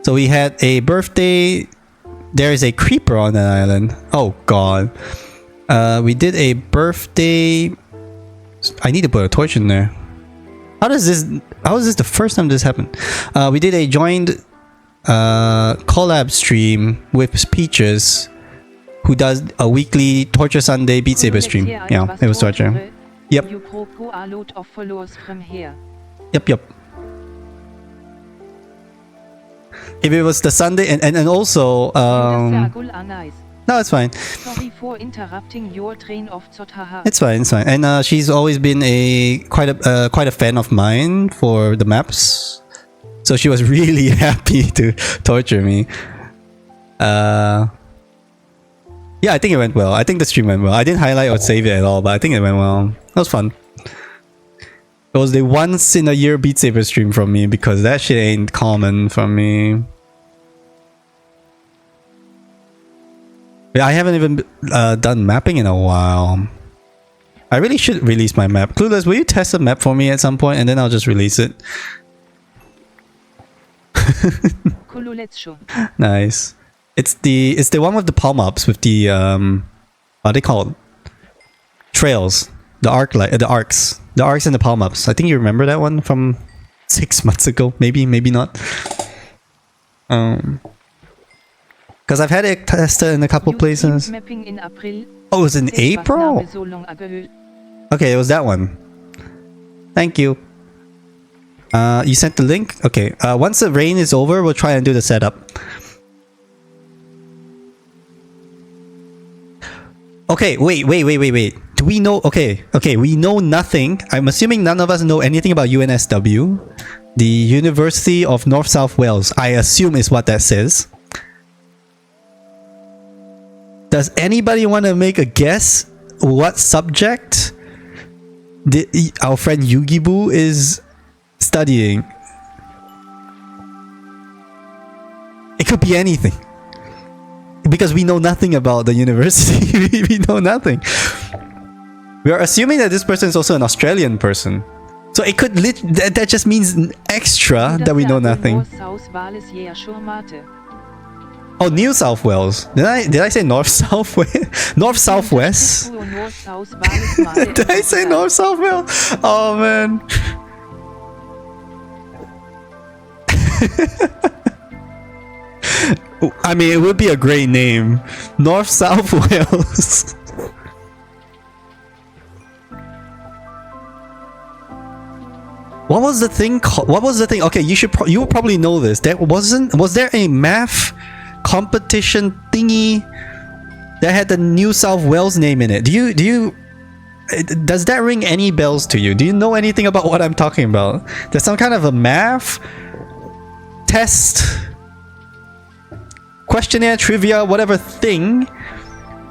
So we had a birthday. There is a creeper on that island. Oh god. We did a birthday. I need to put a torch in there. How is this the first time this happened? We did a joined collab stream with Peaches, who does a weekly Torture Sunday Beat Saber stream. Yeah, it was torture. Yep. You grow a lot of followers from here. Yep. If it was the Sunday and also no, it's fine. Sorry for interrupting your train of thought. It's fine. And she's always been quite a fan of mine for the maps, so she was really happy to torture me. Yeah, I think it went well. I think the stream went well. I didn't highlight or save it at all, but I think it went well. It was fun. It was the once in a year Beat Saber stream from me, because that shit ain't common for me. I haven't even done mapping in a while. I really should release my map. Clueless, will you test a map for me at some point, and then I'll just release it? Nice. It's the one with the palm ups with the what are they called? Trails. The arcs and the palm ups. I think you remember that one from 6 months ago. Maybe not. Because I've had it tested in a couple places. Oh, it was in April? Okay, it was that one. Thank you. You sent the link? Okay. Once the rain is over, we'll try and do the setup. Okay, wait. Do we know? Okay, we know nothing. I'm assuming none of us know anything about UNSW. The University of North South Wales, I assume, is what that says. Does anybody want to make a guess what subject our friend Yugibu is studying? It could be anything. Because we know nothing about the university. We know nothing. We are assuming that this person is also an Australian person. So it could that just means extra that we know nothing. Oh, New South Wales. Did I say North South Wales? North Southwest? Did I say North South Wales? Oh man. I mean, it would be a great name. North South Wales. What was the thing called? What was the thing? Okay, you will probably know this. Was there a math competition thingy that had the New South Wales name in it? Does that ring any bells to you? Do you know anything about what I'm talking about? There's some kind of a math test, questionnaire, trivia, whatever thing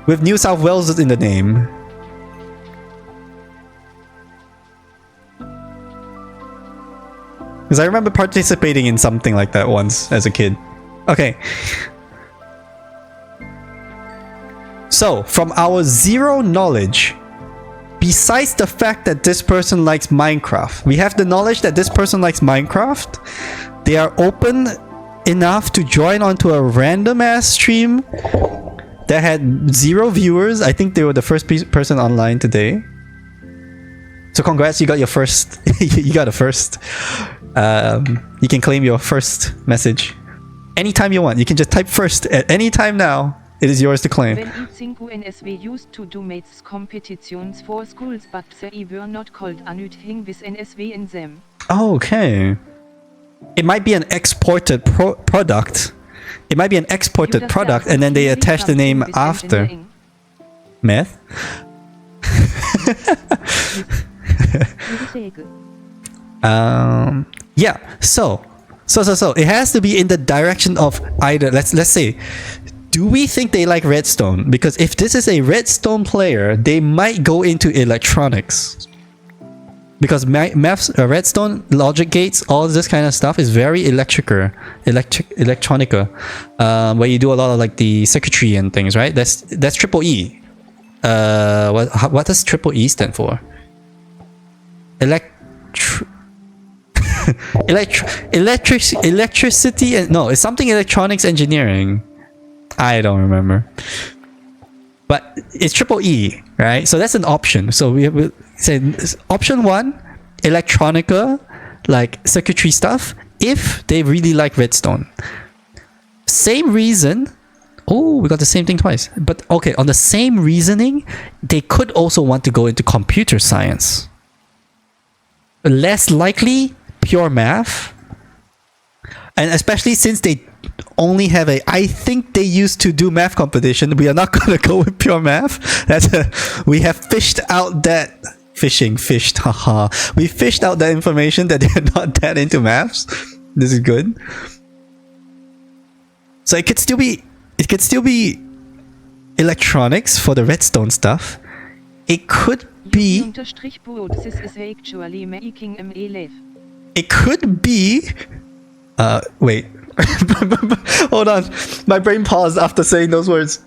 with New South Wales in the name. Because I remember participating in something like that once as a kid. Okay. So, from our zero knowledge, besides the fact that this person likes Minecraft, we have the knowledge that this person likes Minecraft. They are open enough to join onto a random ass stream that had 0 viewers. I think they were the first person online today. So congrats, you got your first. You got a first. You can claim your first message anytime you want. You can just type first at any time now. It is yours to claim. When I think UNSW used to do maths competitions for schools, but they were not called anything with NSW in them. Okay. It might be an exported product. It might be an exported product, and then they attach the name after. Math? Yeah. So it has to be in the direction of either. Let's say, Do we think they like redstone? Because if this is a redstone player, they might go into electronics. Because maths, redstone, logic gates, all this kind of stuff is very electronica. Where you do a lot of like the circuitry and things, right? That's triple E. What does triple E stand for? Electricity and no, it's something electronics engineering. I don't remember. But it's triple E, right? So that's an option. So we say option 1, electronica, like circuitry stuff, if they really like redstone. Same reason. Oh, we got the same thing twice. But okay, on the same reasoning, they could also want to go into computer science. Less likely pure math. And especially since they only have I think they used to do math competition. We are not going to go with pure math. We have fished out that haha. We fished out that information that they're not that into maths. This is good. So it could still be electronics for the redstone stuff. It could be it could be wait. Hold on. My brain paused after saying those words.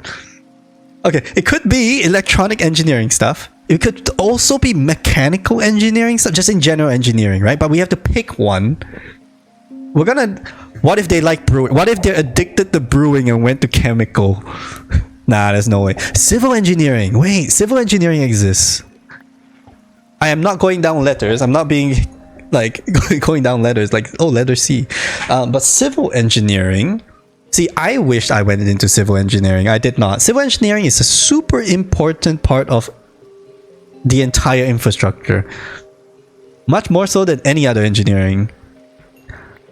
Okay, it could be electronic engineering stuff. It could also be mechanical engineering stuff, just in general engineering, right? But we have to pick one. What if they like brewing? What if they're addicted to brewing and went to chemical? Nah, there's no way. Civil engineering. Wait, civil engineering exists. I am not going down letters. I'm not being like going down letters like, oh, letter C. But civil engineering. See, I wished I went into civil engineering. I did not. Civil engineering is a super important part of the entire infrastructure. Much more so than any other engineering.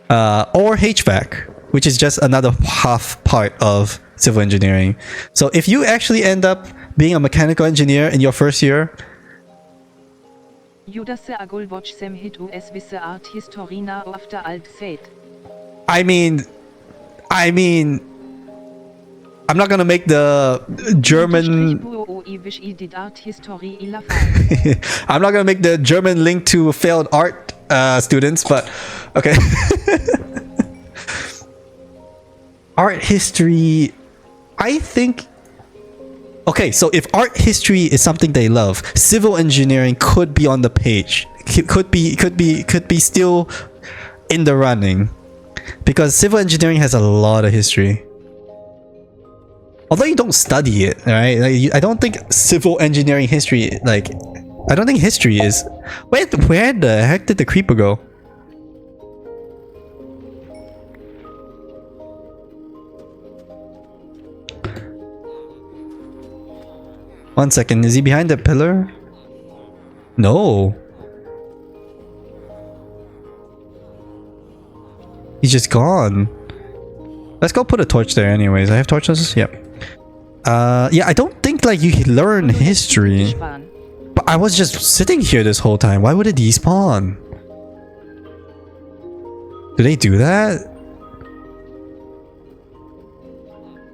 Or HVAC, which is just another half part of civil engineering. So if you actually end up being a mechanical engineer in your first year, I mean, I'm not gonna make the German. I'm not gonna make the German link to failed art students, but okay. Art history, I think. Okay, so if art history is something they love, civil engineering could be on the page. Could be still in the running, because civil engineering has a lot of history. Although you don't study it, right? Like, I don't think civil engineering history, like, I don't think history is. Where the heck did the creeper go? One second, is he behind that pillar? No. He's just gone. Let's go put a torch there anyways. I have torches? Yep. Yeah, I don't think like you learn history. But I was just sitting here this whole time. Why would it despawn? Do they do that?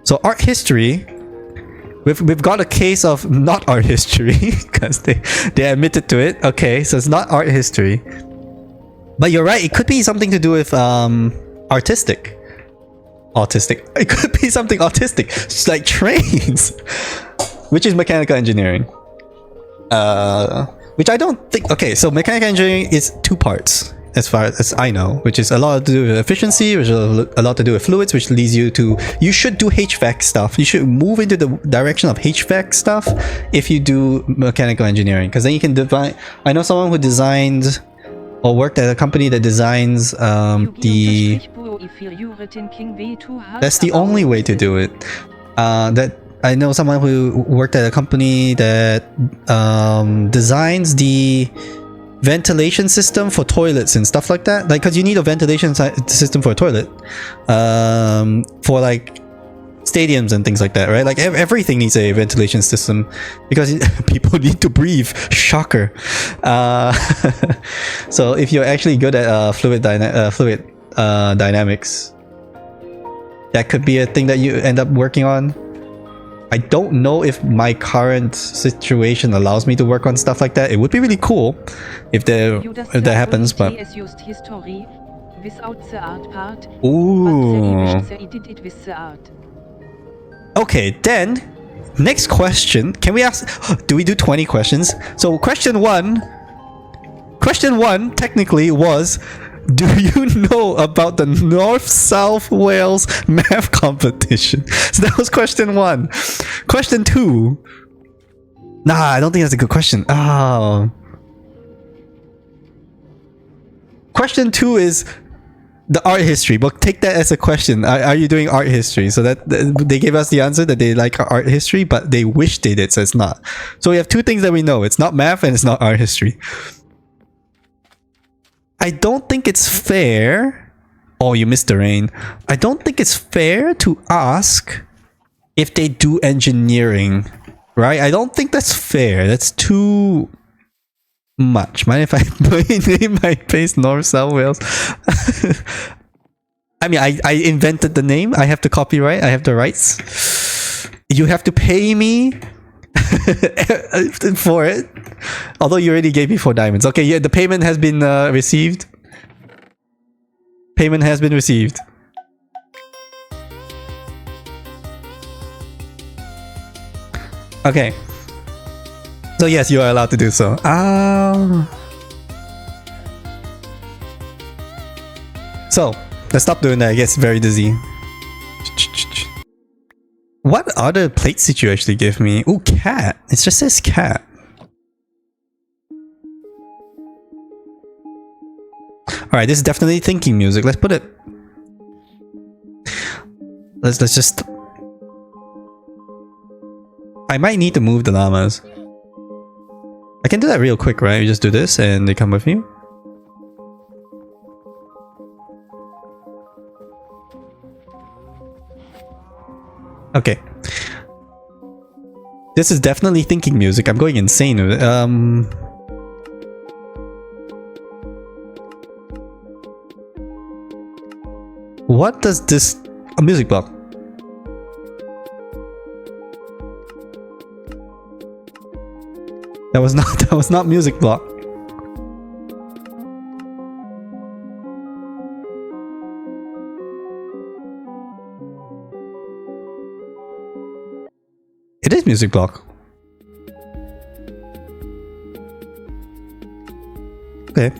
So art history. We've got a case of not art history because they admitted to it. Okay, so it's not art history. But you're right, it could be something to do with autistic. It could be something autistic. It's like trains. Which is mechanical engineering. Which I don't think. Okay, so mechanical engineering is two parts as far as I know, which is a lot to do with efficiency, which is a lot to do with fluids, which leads you to, you should do HVAC stuff. You should move into the direction of HVAC stuff if you do mechanical engineering, because then you can define. I know someone who designed or worked at a company that designs the. That's the only way to do it. That I know someone who worked at a company that designs the ventilation system for toilets and stuff like that, like, because you need a ventilation system for a toilet for like stadiums and things like that, right? Like everything needs a ventilation system because people need to breathe. Shocker. So if you're actually good at fluid dynamics, That could be a thing that you end up working on. I don't know if my current situation allows me to work on stuff like that. It would be really cool if that happens, but... Without the art part, Ooh. but they did it with the art. Okay, then, next question. Can we ask... Do we do 20 questions? So question one technically was... Do you know about the North South Wales math competition? So that was question 1. Question 2. Nah, I don't think that's a good question. Oh. Question 2 is the art history. But take that as a question. Are you doing art history? So that they gave us the answer that they like art history, but they wish they did, so it's not. So we have 2 things that we know. It's not math and it's not art history. I don't think it's fair. Oh, you missed the rain. I don't think it's fair to ask if they do engineering, right? I don't think that's fair. That's too much. Mind if I name my place North South Wales? I mean, I invented the name. I have the copyright. I have the rights. You have to pay me for it. Although you already gave me 4 diamonds. Okay, yeah, the payment has been received. Payment has been received. Okay. So yes, you are allowed to do so. So, let's stop doing that. It gets very dizzy. What other plates did you actually give me? Ooh, cat. It just says cat. Alright, this is definitely thinking music. Let's put it... Let's just... I might need to move the llamas. I can do that real quick, right? You just do this and they come with you. Okay. This is definitely thinking music. I'm going insane with it. What does this... A music block. That was not music block. It is music block. Okay.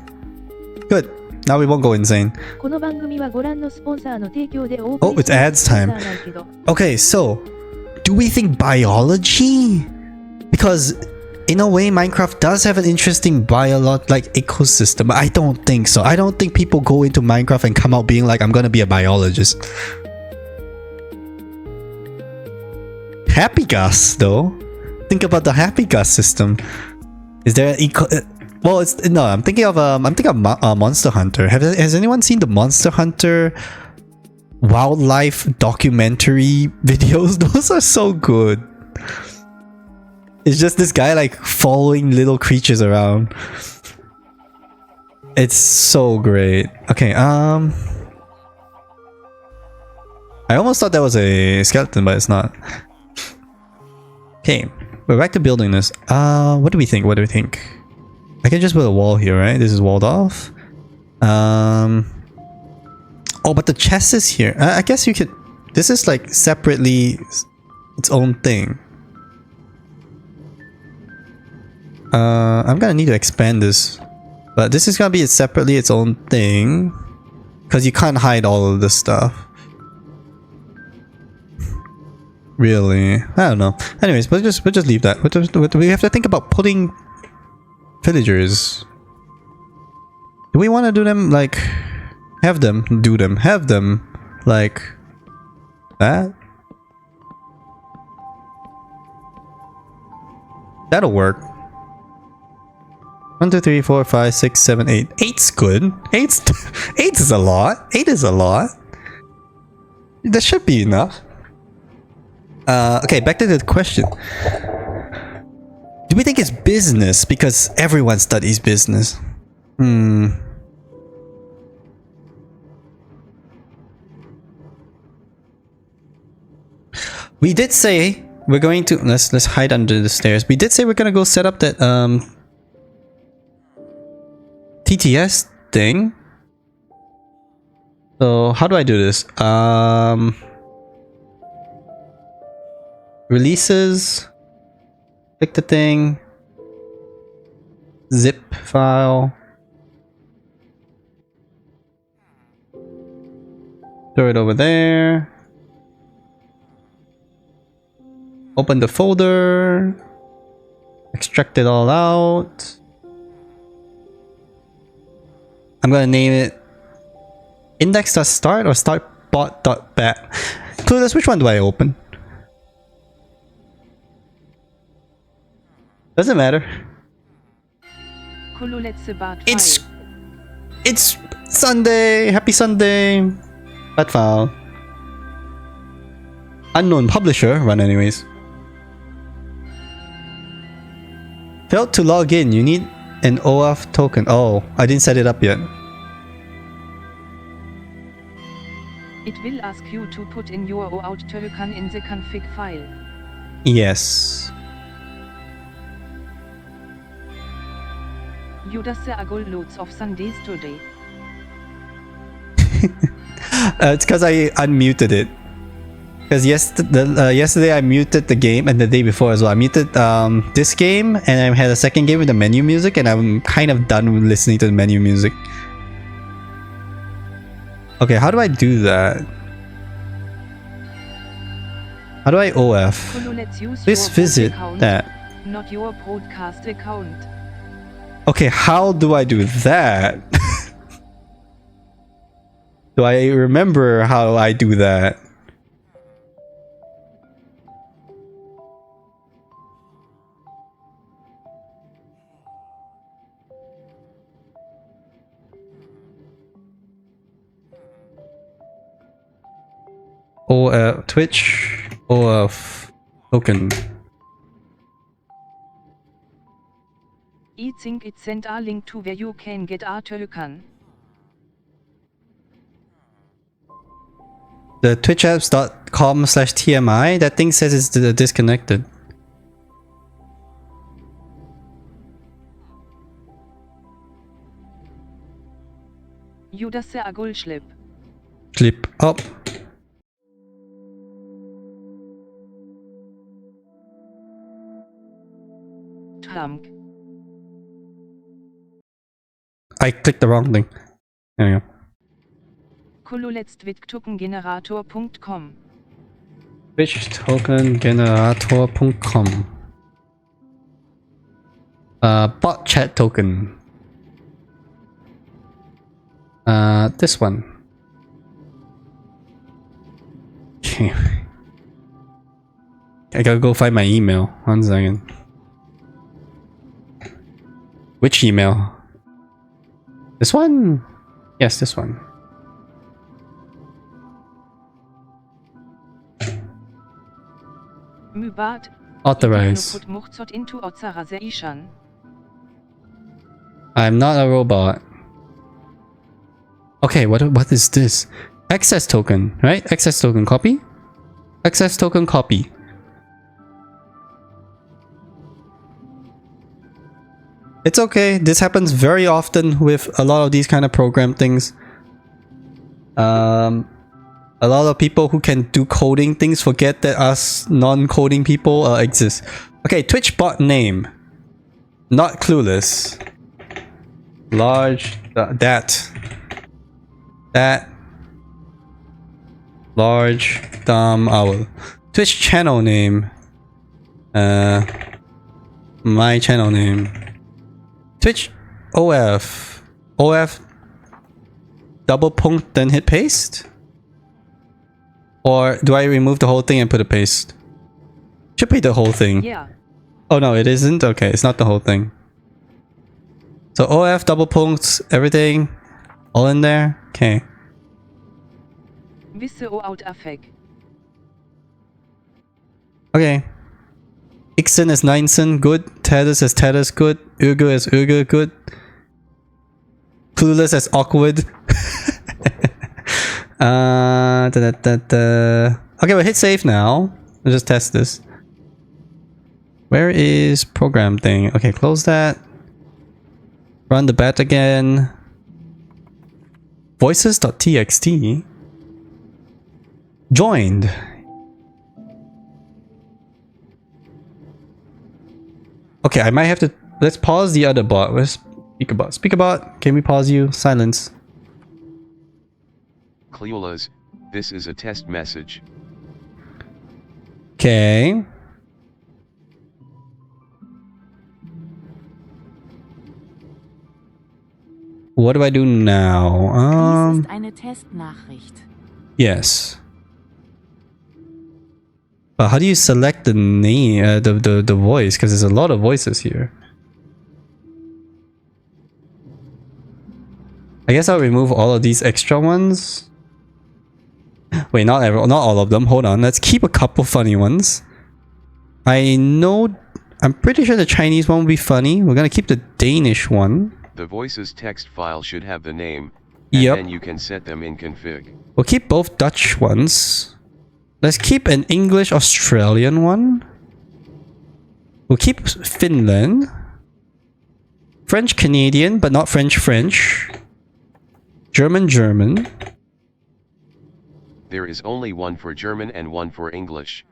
Good. Now we won't go insane. Oh, it's ads time. Okay, so do we think biology? Because in a way, Minecraft does have an interesting ecosystem. I don't think so. I don't think people go into Minecraft and come out being like, I'm gonna be a biologist. Happy gas, though. Think about the happy gas system. Is there an eco? Well, it's no. I'm thinking of Monster Hunter. Has anyone seen the Monster Hunter wildlife documentary videos? Those are so good. It's just this guy like following little creatures around. It's so great. Okay, I almost thought that was a skeleton, but it's not. Okay, we're back to building this. What do we think? What do we think? I can just put a wall here, right? This is walled off. Oh, but the chest is here. I guess you could... This is like separately its own thing. I'm gonna need to expand this. But this is gonna be separately its own thing. Because you can't hide all of this stuff. Really? I don't know. Anyways, we'll just leave that. We have to think about putting villagers. Do we want to do them like... Have them do them. Have them like... that? That'll work. 1, 2, 3, 4, 5, 6, 7, 8. 8's good. 8 is a lot. 8 is a lot. That should be enough. Okay, back to the question. Do we think it's business? Because everyone studies business. I We did say we're going to let's hide under the stairs. We did say we're gonna go set up that TTS thing. So how do I do this? Releases. Click the thing. Zip file. Throw it over there. Open the folder. Extract it all out. I'm gonna name it index.start or startbot.bat. Clueless, which one do I open? Doesn't matter. It's Sunday. Happy Sunday. That file. Unknown publisher. Run anyways. Failed to log in. You need an OAuth token. Oh, I didn't set it up yet. It will ask you to put in your OAuth token in the config file. Yes. You does the agul loads of Sundays today. It's because I unmuted it. Because yesterday I muted the game, and the day before as well. I muted this game, and I had a second game with the menu music, and I'm kind of done with listening to the menu music. Okay, how do I do that? How do I OF? Please visit that. Not your broadcast account. Okay, how do I do that? Do I remember how I do that? OF Twitch OF token. I think it sent a link to where you can get a token. The twitchapps.com/TMI, that thing says it's disconnected. You does the agul schlip. Clip up. Trump. I clicked the wrong thing. There we go. Kololetztwittokengenerator.com. Twitchtokengenerator.com. Bot chat token. This one. Okay. I gotta go find my email. 1 second. Which email? This one? Yes, this one. Authorize. I'm not a robot. Okay, what is this? Access token, right? Access token copy? Access token copy. It's okay. This happens very often with a lot of these kind of program things. A lot of people who can do coding things forget that us non-coding people exist. Okay, Twitch bot name. Not clueless. Large that large dumb owl. Twitch channel name. My channel name. Twitch OF double punct then hit paste? Or do I remove the whole thing and put a paste? Should be the whole thing. Yeah. Oh no, it isn't? Okay, it's not the whole thing. So OF double puncts, everything all in there? Okay. Okay. Ixen is 9sen, good. Tatus is Tatus, good. Urgu is Urgu, good. Clueless is awkward. Okay, we'll hit save now. Let's just test this. Where is program thing? Okay, close that. Run the bat again. Voices.txt. Joined. Okay, I might have to... Let's pause the other bot. Where's Speakerbot? Speakerbot, can we pause you? Silence. Cleolas, this is a test message. Okay. What do I do now? Dies ist eine Testnachricht. Yes. But how do you select the name, the voice? Because there's a lot of voices here. I guess I'll remove all of these extra ones. Wait, not all of them. Hold on. Let's keep a couple funny ones. I'm pretty sure the Chinese one will be funny. We're gonna keep the Danish one. The voices text file should have the name, and Yep. then you can set them in config. We'll keep both Dutch ones. Let's keep an English Australian one. We'll keep Finland. French Canadian, but not French French. German German. There is only one for German and one for English.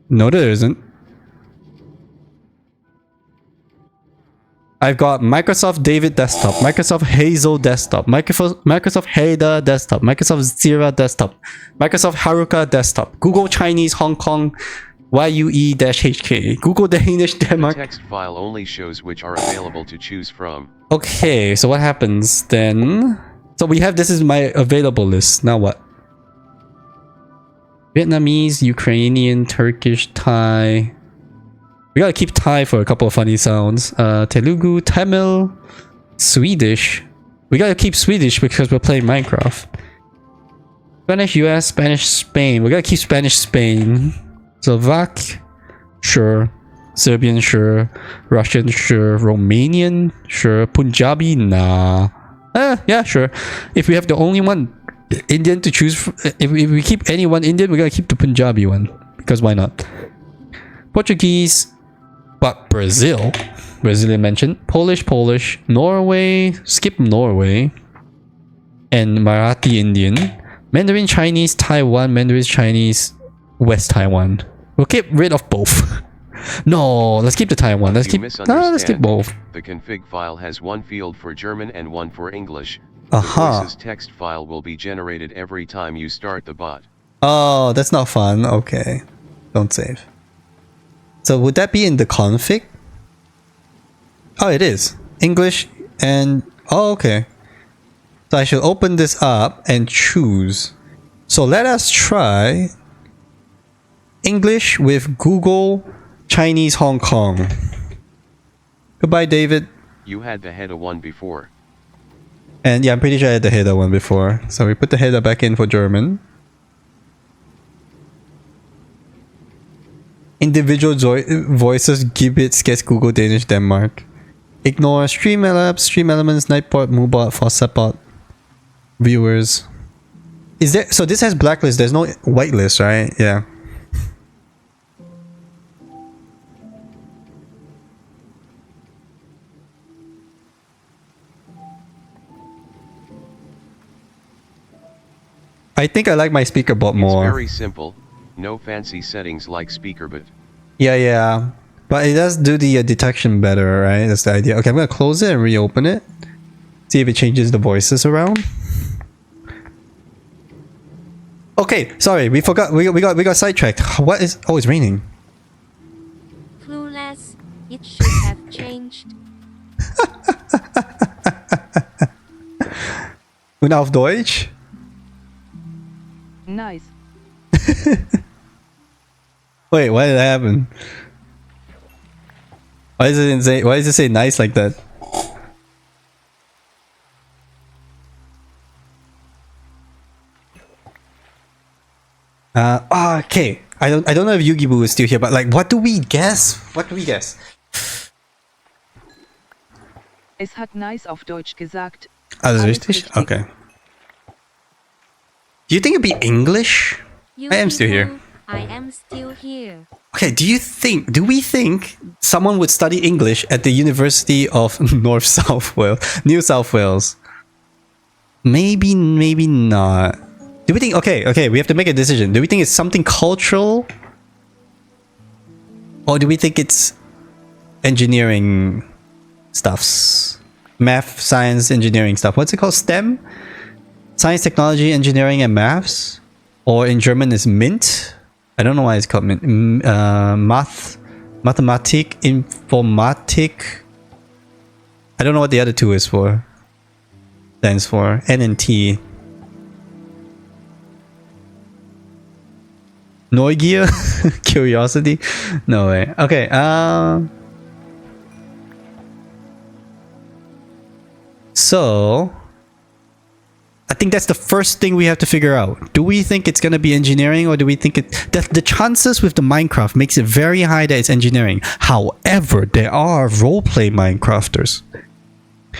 No, there isn't. I've got Microsoft David Desktop, Microsoft Hazel Desktop, Microsoft Haida Desktop, Microsoft Zira Desktop, Microsoft Haruka Desktop, Google Chinese Hong Kong YUE-HK, Google Danish The Denmark. text file only shows which are available to choose from. Okay, so what happens then? So we have, this is my available list. Now what? Vietnamese, Ukrainian, Turkish, Thai. We gotta keep Thai for a couple of funny sounds. Telugu, Tamil, Swedish. We gotta keep Swedish because we're playing Minecraft. Spanish, US, Spanish, Spain. We gotta keep Spanish, Spain. Slovak, sure. Serbian, sure. Russian, sure. Romanian, sure. Punjabi, nah. Yeah, sure. If we have the only one Indian to choose, if we keep any one Indian, we gotta keep the Punjabi one. Because why not? Portuguese, but Brazilian mentioned. Polish, Norway, skip Norway. And Marathi Indian. Mandarin Chinese, Taiwan, Mandarin Chinese, West Taiwan. We'll get rid of both. No, let's keep the Taiwan. Let's keep both. The config file has one field for German and one for English. Aha. The voices text file will be generated every time you start the bot. Oh, that's not fun. Okay. Don't save. So would that be in the config? Oh, it is. English and... Oh, okay. So I should open this up and choose. So let us try English with Google Chinese Hong Kong. Goodbye, David. You had the header one before. And yeah, I'm pretty sure I had the header one before. So we put the header back in for German. Individual voices, Gibbets, gets Google Danish Denmark. Ignore Stream Elements, Nightbot, Moobot, Faucetbot, viewers. Is there, so this has blacklist, there's no whitelist, right? Yeah. I think I like my speaker bot more. It's very simple. No fancy settings like SpeakerBot. Yeah. But it does do the detection better, right? That's the idea. Okay, I'm gonna close it and reopen it. See if it changes the voices around. Okay, sorry, we forgot. We got sidetracked. What is? Oh, it's raining. Clueless. It should have changed. Und auf Deutsch? Nice. Wait, why did that happen? Why does it say nice like that? Okay. I don't know if Yugibu is still here, but like, what do we guess? Es hat nice auf Deutsch gesagt. Also Alles richtig? richtig. Okay. Do you think it'd be English? I am still here. I am still here. Okay, do we think someone would study English at the University of New South Wales? Maybe not. Do we think, okay, we have to make a decision. Do we think it's something cultural? Or do we think it's engineering stuffs? Math, science, engineering stuff. What's it called? STEM? Science, technology, engineering, and maths? Or in German is MINT? I don't know why it's called MINT. Mathematik, Informatik. I don't know what the other two stands for. N and T. Neugier? Curiosity? No way. Okay, so I think that's the first thing we have to figure out. Do we think it's gonna be engineering, or do we think the chances with the Minecraft makes it very high that it's engineering. However, there are roleplay Minecrafters,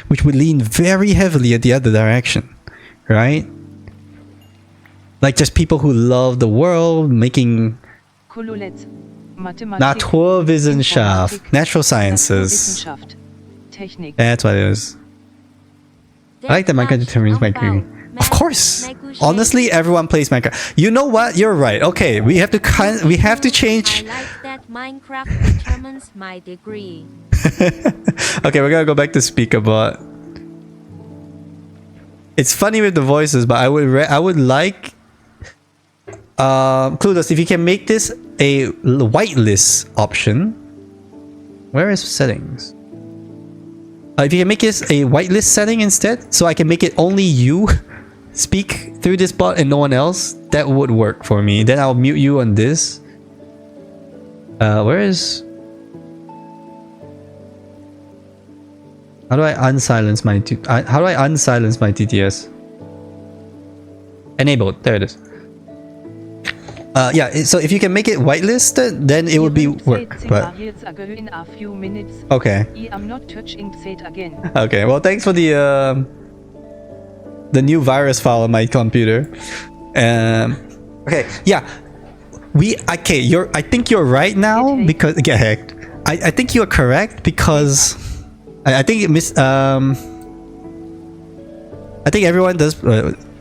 which would lean very heavily at the other direction, right? Like just people who love the world, making Naturwissenschaft, natural sciences. That's what it is. I like that Minecraft determines my career. Of course. Honestly, everyone plays Minecraft. You know what? You're right. Okay, we have to change. I like that Minecraft determines my degree. Okay, we're gonna go back to speakerbot. It's funny with the voices, but I would like Clueless, if you can make this a whitelist option. Where is settings? If you can make this a whitelist setting instead, so I can make it only you speak through this bot and no one else, that would work for me. Then I'll mute you on this. Where is... How do I unsilence my TTS? Enabled. There it is. Yeah, so if you can make it whitelisted, then it would be work. But okay. I'm not touching Z again. Okay. Well, thanks for the new virus file on my computer. Okay. Yeah. I think you're right now because get hacked. I think you're correct because I think it I think everyone does.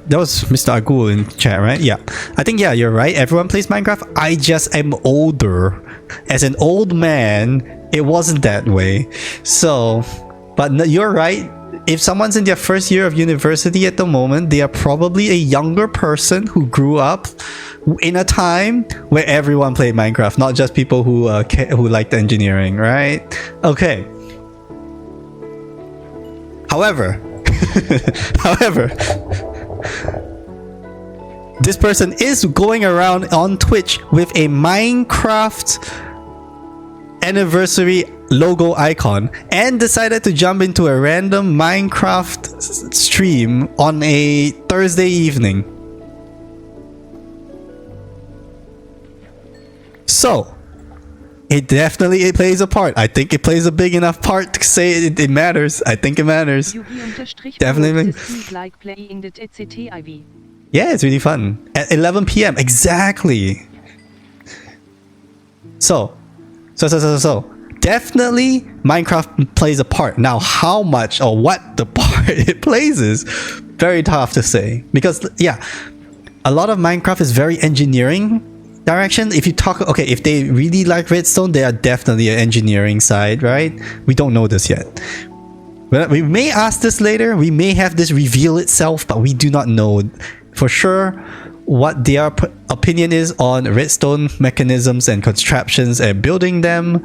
That was Mr. Agul in chat, right? Yeah. I think, yeah, you're right. Everyone plays Minecraft. I just am older. As an old man, it wasn't that way. So, but you're right. If someone's in their first year of university at the moment, they are probably a younger person who grew up in a time where everyone played Minecraft, not just people who liked engineering, right? Okay. However, this person is going around on Twitch with a Minecraft anniversary logo icon and decided to jump into a random Minecraft stream on a Thursday evening. So, it definitely plays a part. I think it plays a big enough part to say it matters. I think it matters. Definitely. Like playing the TCT-IV. Yeah, it's really fun. At 11 p.m. Exactly. So. Definitely Minecraft plays a part. Now, how much or what the part it plays is very tough to say. Because, yeah, a lot of Minecraft is very engineering direction. If you talk, okay, if they really like redstone, they are definitely an engineering side, right? We don't know this yet. But we may ask this later. We may have this reveal itself, but we do not know for sure what their opinion is on redstone mechanisms and contraptions and building them.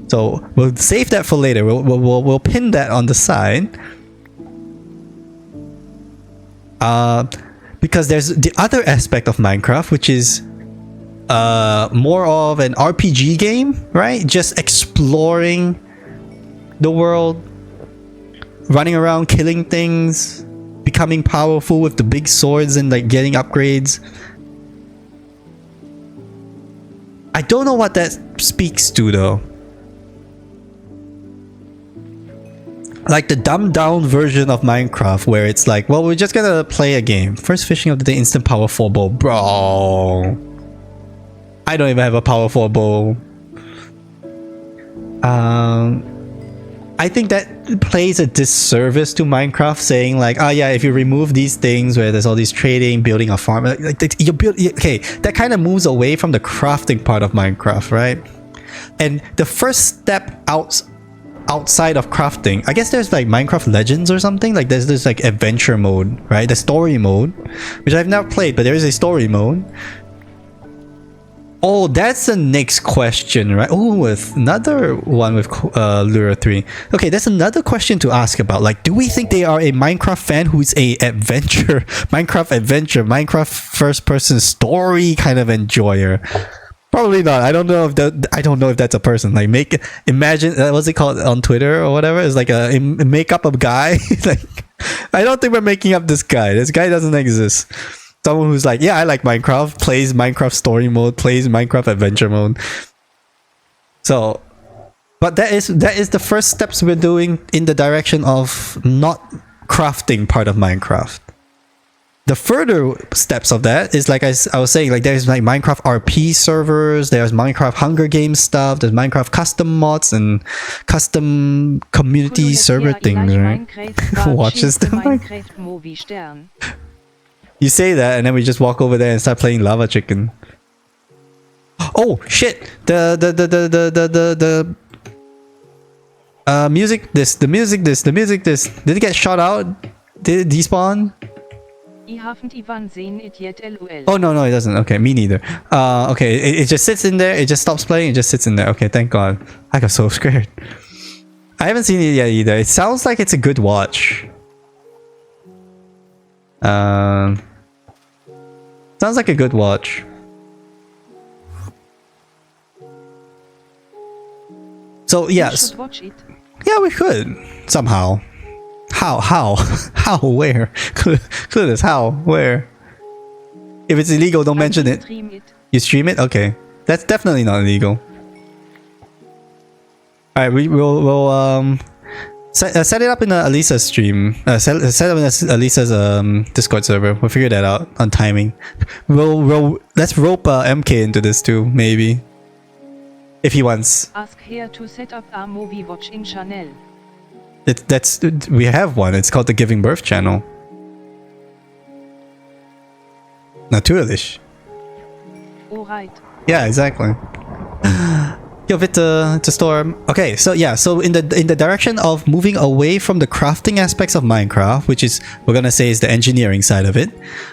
So we'll save that for later. We'll pin that on the side. Because there's the other aspect of Minecraft, which is more of an RPG game, right? Just exploring the world, running around, killing things, becoming powerful with the big swords and like getting upgrades. I don't know what that speaks to though. like the dumbed down version of Minecraft where it's like, well, we're just gonna play a game. First fishing of the day, instant power 4 bow. Bro. I don't even have a power 4 bow. I think that plays a disservice to Minecraft, saying like, oh yeah, if you remove these things where there's all these trading, building a farm, like you build, okay, that kind of moves away from the crafting part of Minecraft, right? And the first step outside of crafting, I guess there's like Minecraft Legends or something, like there's this like adventure mode, right? The story mode, which I've never played, but there is a story mode. Oh, that's the next question, right? Oh, with another one with Lura 3. Okay, that's another question to ask about. Like, do we think they are a Minecraft fan who's a Minecraft first-person story kind of enjoyer? Probably not. I don't know if that's a person. Like, imagine what's it called on Twitter or whatever? It's like make up a guy. Like, I don't think we're making up this guy. This guy doesn't exist. Someone who's like, yeah, I like Minecraft, plays Minecraft story mode, plays Minecraft adventure mode. So, but that is the first steps we're doing in the direction of not crafting part of Minecraft. The further steps of that is like I was saying, like there's like Minecraft RP servers, there's Minecraft Hunger Games stuff, there's Minecraft custom mods and custom community server things, right? Watches the Minecraft movie Stern. You say that, and then we just walk over there and start playing Lava Chicken. Oh shit! The music this. The music this. Did it get shot out? Did it despawn? I haven't even seen it yet, lol. Oh no, it doesn't. Okay, me neither. Okay, it just sits in there. It just stops playing. It just sits in there. Okay, thank God. I got so scared. I haven't seen it yet either. It sounds like it's a good watch. Sounds like a good watch. So yes, We should watch it. yeah, we could somehow. How? Where? Clueless. How? Where? If it's illegal, don't mention it. Stream it. You stream it? Okay, that's definitely not illegal. All right, we'll set it up in Alisa's stream. Set up in Alisa's Discord server. We'll figure that out on timing. Let's rope MK into this too, maybe, if he wants. Ask here to set up a movie watch in channel. We have one. It's called the Giving Birth channel. Natürlich. Alright. Yeah, exactly. Yo, bitte to storm. Okay, so yeah, so in the direction of moving away from the crafting aspects of Minecraft, which is we're gonna say is the engineering side of it,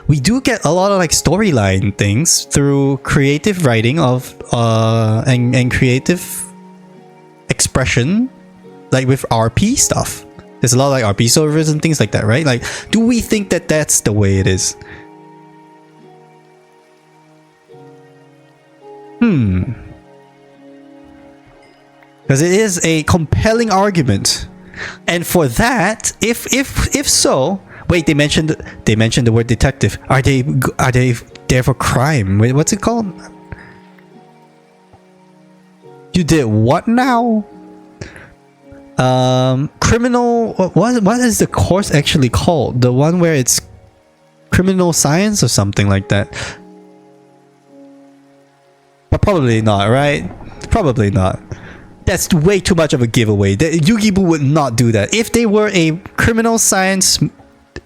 we do get a lot of like storyline things through creative writing of and creative expression, like with RP stuff. There's a lot of like RP servers and things like that, right? Like, do we think that that's the way it is? Because it is a compelling argument, and for that, if so, wait, they mentioned the word detective. Are they there for crime? Wait, what's it called? You did what now? Criminal. What is the course actually called? The one where it's criminal science or something like that. But probably not, right? Probably not. That's way too much of a giveaway. Yugibu would not do that. If they were a criminal science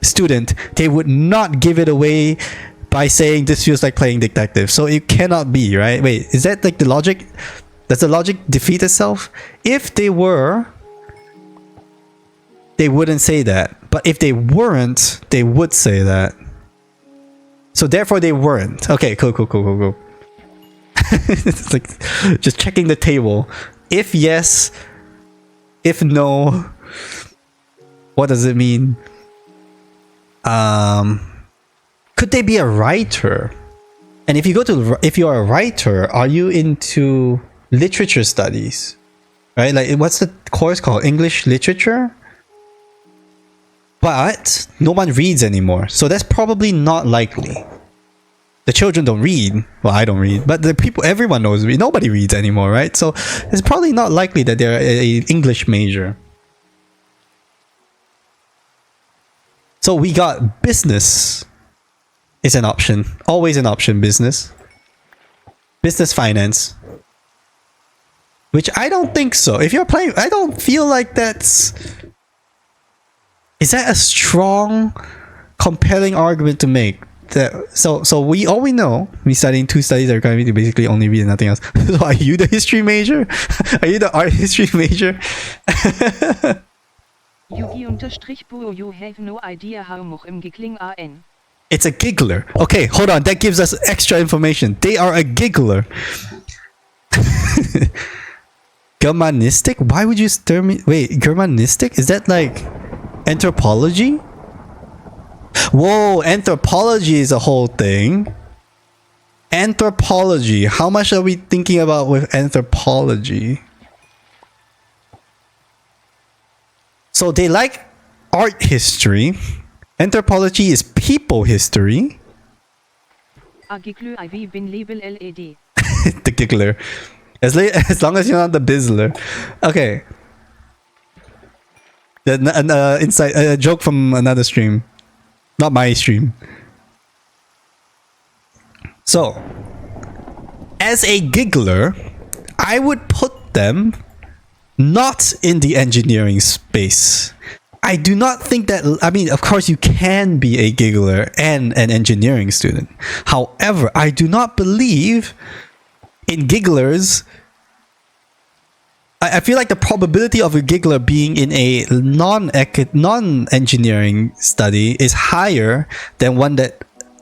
student, they would not give it away by saying this feels like playing detective. So it cannot be, right? Wait, is that like the logic? Does the logic defeat itself? If they were, they wouldn't say that. But if they weren't, they would say that. So therefore they weren't. Okay, cool. It's like just checking the table. If yes, if no, what does it mean? Could they be a writer? And if you're a writer, are you into literature studies? Right? Like, what's the course called? English literature? But no one reads anymore, so that's probably not likely. The children don't read. Well, I don't read, but the people, everyone knows read. Nobody reads anymore, right? So it's probably not likely that they're a English major. So we got business is an option. Always an option, business. Business finance. Which I don't think so. If you're playing, I don't feel like that's... Is that a strong, compelling argument to make? So we all we know, we studying 2 studies that require me to basically only read and nothing else. So are you the history major? Are you the art history major? Yugi_Bo, you have no idea how much im Giggling an. It's a giggler. Okay, hold on. That gives us extra information. They are a giggler. Germanistic? Why would you stir me? Wait, Germanistic? Is that like anthropology? Whoa, anthropology is a whole thing. Anthropology. How much are we thinking about with anthropology? So they like art history. Anthropology is people history. The giggler. As long as you're not the bizzler. Okay. A joke from another stream. Not my stream. So, as a giggler, I would put them not in the engineering space. I do not think that... I mean, of course, you can be a giggler and an engineering student. However, I do not believe in gigglers... I feel like the probability of a giggler being in a non-engineering study is higher than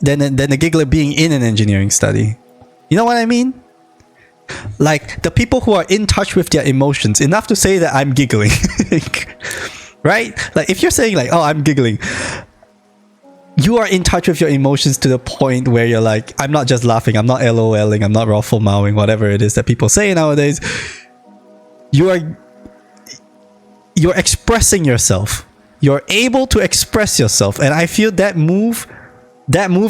than a giggler being in an engineering study. You know what I mean? Like the people who are in touch with their emotions enough to say that I'm giggling. Right? Like if you're saying like, oh, I'm giggling, you are in touch with your emotions to the point where you're like, I'm not just laughing, I'm not LOLing, I'm not ruffle mouthing, whatever it is that people say nowadays. You're expressing yourself. You're able to express yourself, and I feel that move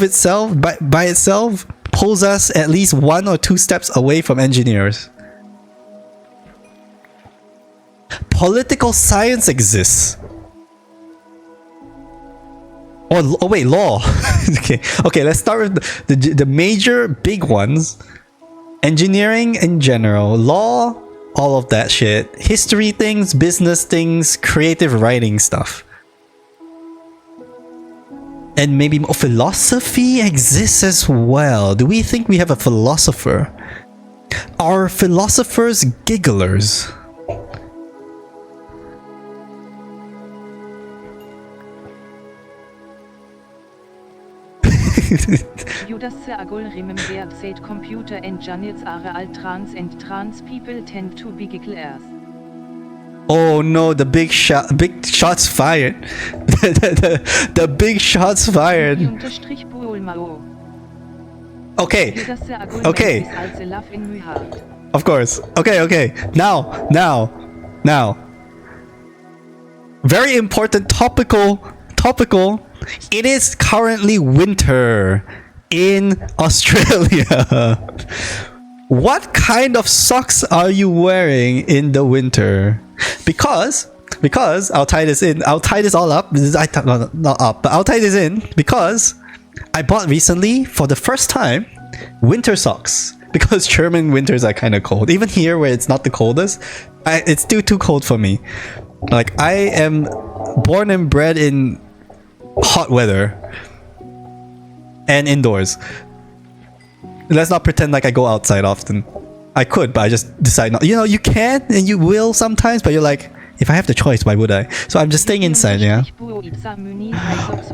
itself by itself pulls us at least 1 or 2 steps away from engineers. Political science exists. Oh wait, law. Okay. Let's start with the major big ones. Engineering in general, law. All of that shit. History things, business things, creative writing stuff. And maybe more philosophy exists as well. Do we think we have a philosopher? Are philosophers gigglers? Computer engineers are all trans and trans people tend to be gigglers. Oh no, the big shots fired. the big shots fired. Okay. Of course. Okay. Now. Very important topical. It is currently winter in Australia. What kind of socks are you wearing in the winter? Because I'll tie this in. I'll tie this all up. Not up, but I'll tie this in because I bought recently for the first time winter socks. Because German winters are kind of cold. Even here where it's not the coldest, it's still too cold for me. Like I am born and bred in hot weather and indoors. Let's not pretend like I go outside often. I could, but I just decide not. You know, you can and you will sometimes, but you're like, if I have the choice, why would I? So I'm just staying inside, yeah.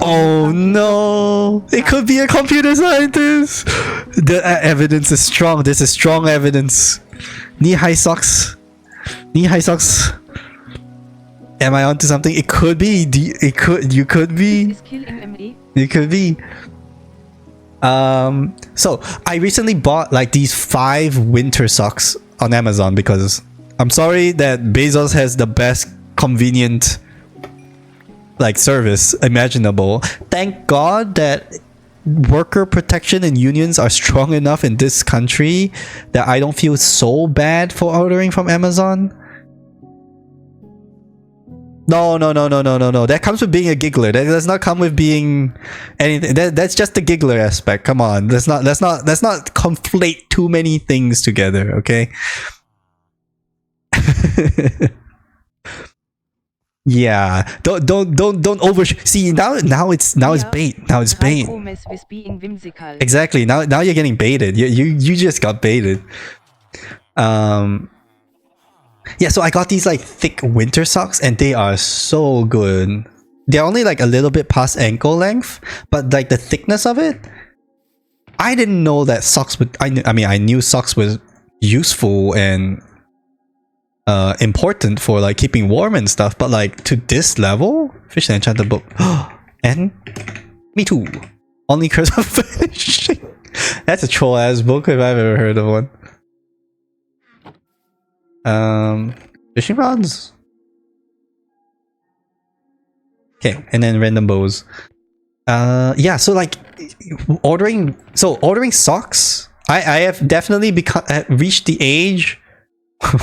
Oh no! It could be a computer scientist! The evidence is strong. This is strong evidence. Knee-high socks. Knee-high socks. Am I onto something? It could be. You could be. You could be. So I recently bought like these 5 winter socks on Amazon because I'm sorry that Bezos has the best convenient like service imaginable. Thank God that worker protection and unions are strong enough in this country that I don't feel so bad for ordering from Amazon. No, no, no, no, no, no, no. That comes with being a giggler. That does not come with being anything. That's just the giggler aspect. Come on. Let's not conflate too many things together, okay? Yeah. Don't over see now it's bait. Now it's bait. Mess with being whimsical. Exactly. Now you're getting baited. You just got baited. Yeah, so I got these like thick winter socks and they are so good. They're only like a little bit past ankle length, but like the thickness of it, I didn't know that socks would. I mean, I knew socks was useful and important for like keeping warm and stuff, but like to this level, Fish and Enchanted Book, and me too. Only Curse of Finishing. That's a troll ass book if I've ever heard of one. Fishing rods. Okay, and then random bows. Yeah, so like ordering socks. I have definitely reached the age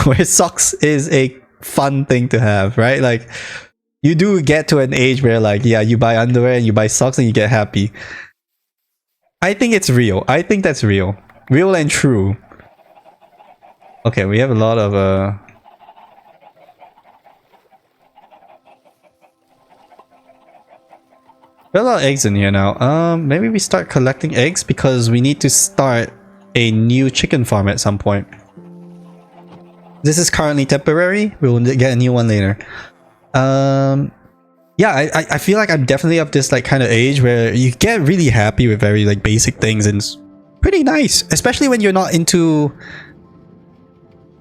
where socks is a fun thing to have, right? Like you do get to an age where like, yeah, you buy underwear and you buy socks and you get happy. I think it's real. I think that's real. Real and true. Okay, we have a lot of we have a lot of eggs in here now. Maybe we start collecting eggs because we need to start a new chicken farm at some point. This is currently temporary. We will get a new one later. Yeah, I feel like I'm definitely of this like kind of age where you get really happy with very like basic things and it's pretty nice, especially when you're not into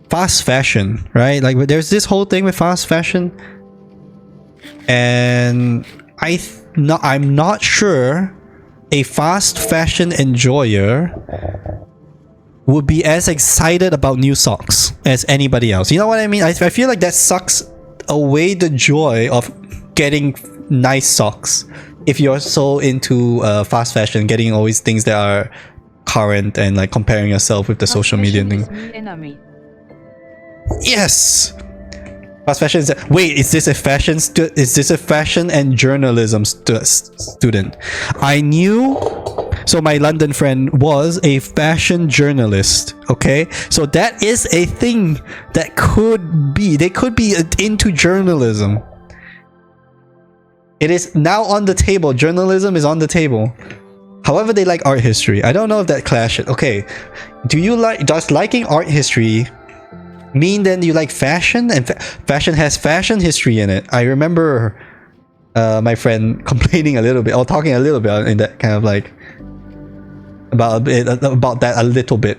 fast fashion, right? Like there's this whole thing with fast fashion, and I'm not sure a fast fashion enjoyer would be as excited about new socks as anybody else. You know what I mean? I feel like that sucks away the joy of getting nice socks if you're so into fast fashion, getting always things that are current and like comparing yourself with the social media thing. Yes. Fast fashion is wait, is this a fashion and journalism student? I knew. So my London friend was a fashion journalist. Okay, so that is a thing that could be. They could be into journalism. It is now on the table. Journalism is on the table. However, they like art history. I don't know if that clashes. Okay, do you like? Does liking art history mean then you like fashion? And fashion has fashion history in it. I remember my friend complaining a little bit, or talking a little bit in that kind of like about that a little bit.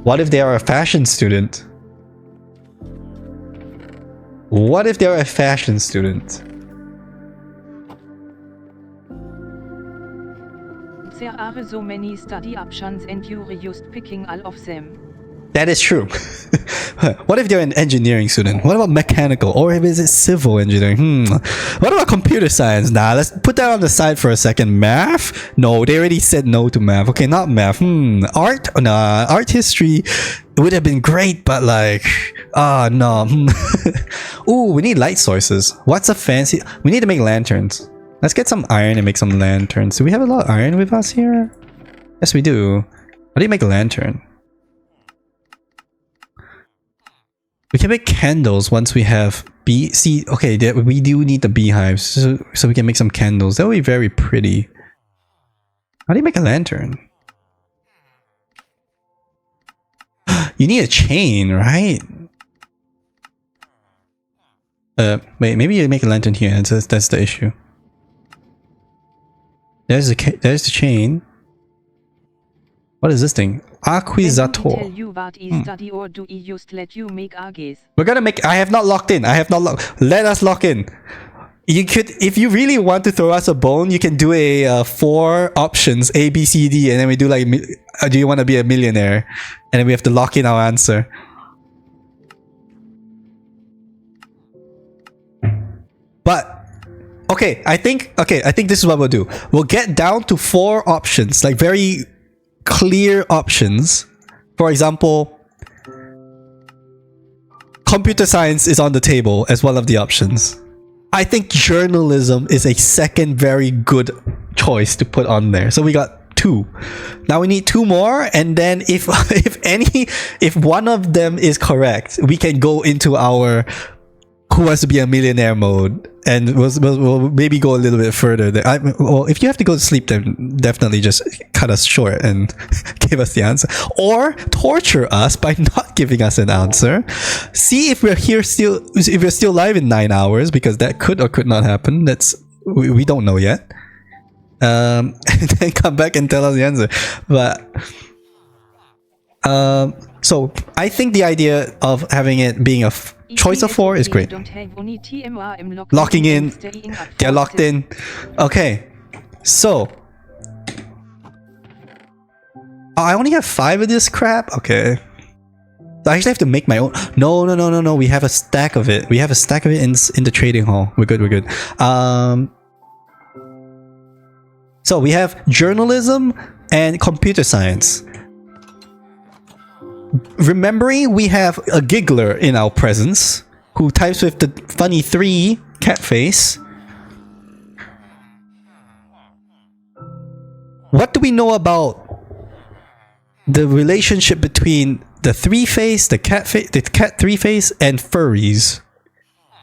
What if they are a fashion student? What if they're a fashion student? There are so many study options and you're just picking all of them. That is true. What if they're an engineering student? What about mechanical? Or if it's civil engineering? What about computer science? Nah, let's put that on the side for a second. Math? No, they already said no to math. Okay, not math. Art? Nah, art history would have been great, but like, no. Ooh, we need light sources. What's a fancy? We need to make lanterns. Let's get some iron and make some lanterns. Do we have a lot of iron with us here? Yes, we do. How do you make a lantern? We can make candles once we have see, okay, we do need the beehives, so we can make some candles. That would be very pretty. How do you make a lantern? You need a chain, right? Wait, maybe you make a lantern here. That's the issue. There's the chain. What is this thing? Acquisator. Tell you what is study, or do I just let you make argues? We're gonna make. I have not locked in. Let us lock in. You could, if you really want to throw us a bone, you can do a 4 options A, B, C, D, and then we do like, do you want to be a millionaire? And then we have to lock in our answer. But okay, I think this is what we'll do. We'll get down to 4 options, like very clear options. For example, computer science is on the table as one of the options. I think journalism is a second very good choice to put on there. So we got 2. Now we need 2 more, and then if one of them is correct, we can go into our Who Wants to Be a Millionaire mode, and we'll maybe go a little bit further there. Well, if you have to go to sleep, then definitely just cut us short and give us the answer, or torture us by not giving us an answer. See if we're still live in 9 hours, because that could or could not happen. We don't know yet. And then come back and tell us the answer. But so I think the idea of having it being a choice of 4 is great. Locking in. They're locked in. Okay. So. Oh, I only have 5 of this crap? Okay. So I actually have to make my own. No. We have a stack of it. We have a stack of it in the trading hall. We're good. So we have journalism and computer science. Remembering we have a giggler in our presence who types with the funny 3 cat face. What do we know about the relationship between the 3 face, the cat 3 face, and furries?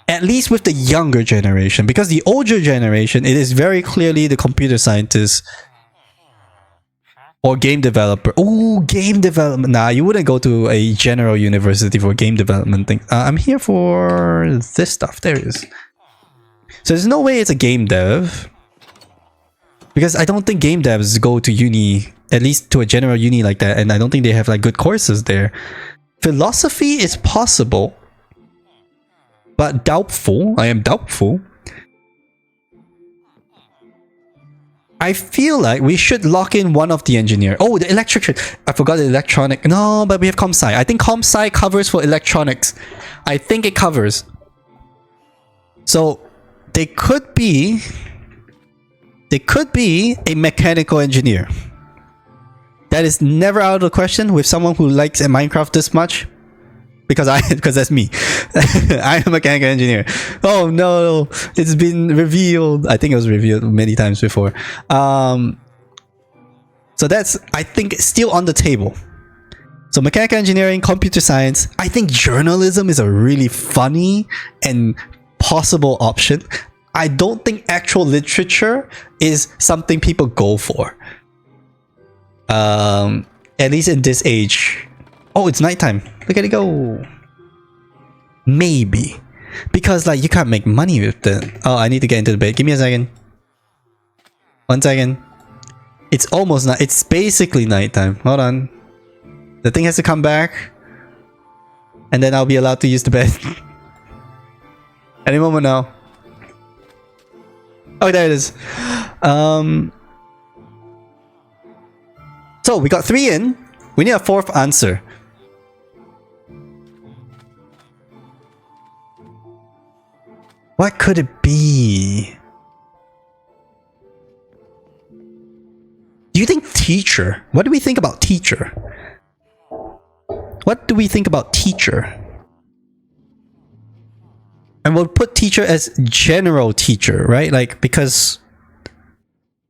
At least with the younger generation, because the older generation, it is very clearly the computer scientist or game developer. Oh, game development. Nah, you wouldn't go to a general university for game development thing. I'm here for this stuff. There it is. So there's no way it's a game dev, because I don't think game devs go to uni, at least to a general uni like that, and I don't think they have like good courses there. Philosophy is possible, but doubtful. I am doubtful. I feel like we should lock in one of the engineer. Oh, the electric. I forgot the electronic. No, but we have comp sci. I think comp sci covers for electronics. I think it covers. So they could be a mechanical engineer. That is never out of the question with someone who likes Minecraft this much. Because that's me. I'm a mechanical engineer. Oh no, it's been revealed. I think it was revealed many times before. So that's, I think, still on the table. So mechanical engineering, computer science. I think journalism is a really funny and possible option. I don't think actual literature is something people go for. At least in this age. Oh, it's nighttime. Look at it go. Maybe. Because like you can't make money with it. Oh, I need to get into the bed. Give me a second. 1 second. It's almost night. It's basically nighttime. Hold on. The thing has to come back. And then I'll be allowed to use the bed. Any moment now. Oh, there it is. So we got 3 in. We need a 4th answer. What could it be? Do you think teacher? What do we think about teacher? What do we think about teacher? And we'll put teacher as general teacher, right? Like, because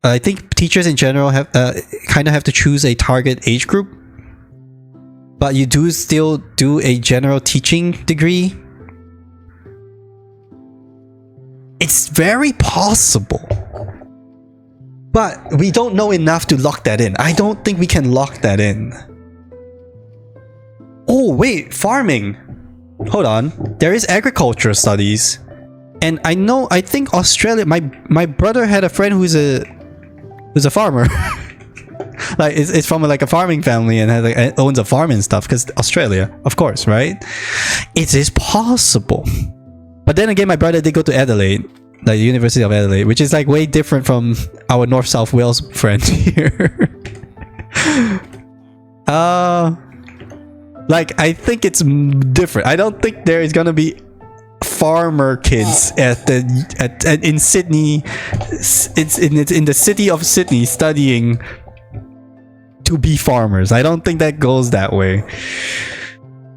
I think teachers in general have kind of have to choose a target age group, but you do still do a general teaching degree. It's very possible, but we don't know enough to lock that in. I don't think we can lock that in. Oh wait, farming. Hold on, there is agriculture studies, and I think Australia. My brother had a friend who's a farmer. Like it's from like a farming family and has like owns a farm and stuff. Because Australia, of course, right? It is possible. But then again, my brother did go to Adelaide, like the University of Adelaide, which is like way different from our North South Wales friend here. Like I think it's different. I don't think there is gonna be farmer kids in Sydney. It's in the city of Sydney studying to be farmers. I don't think that goes that way.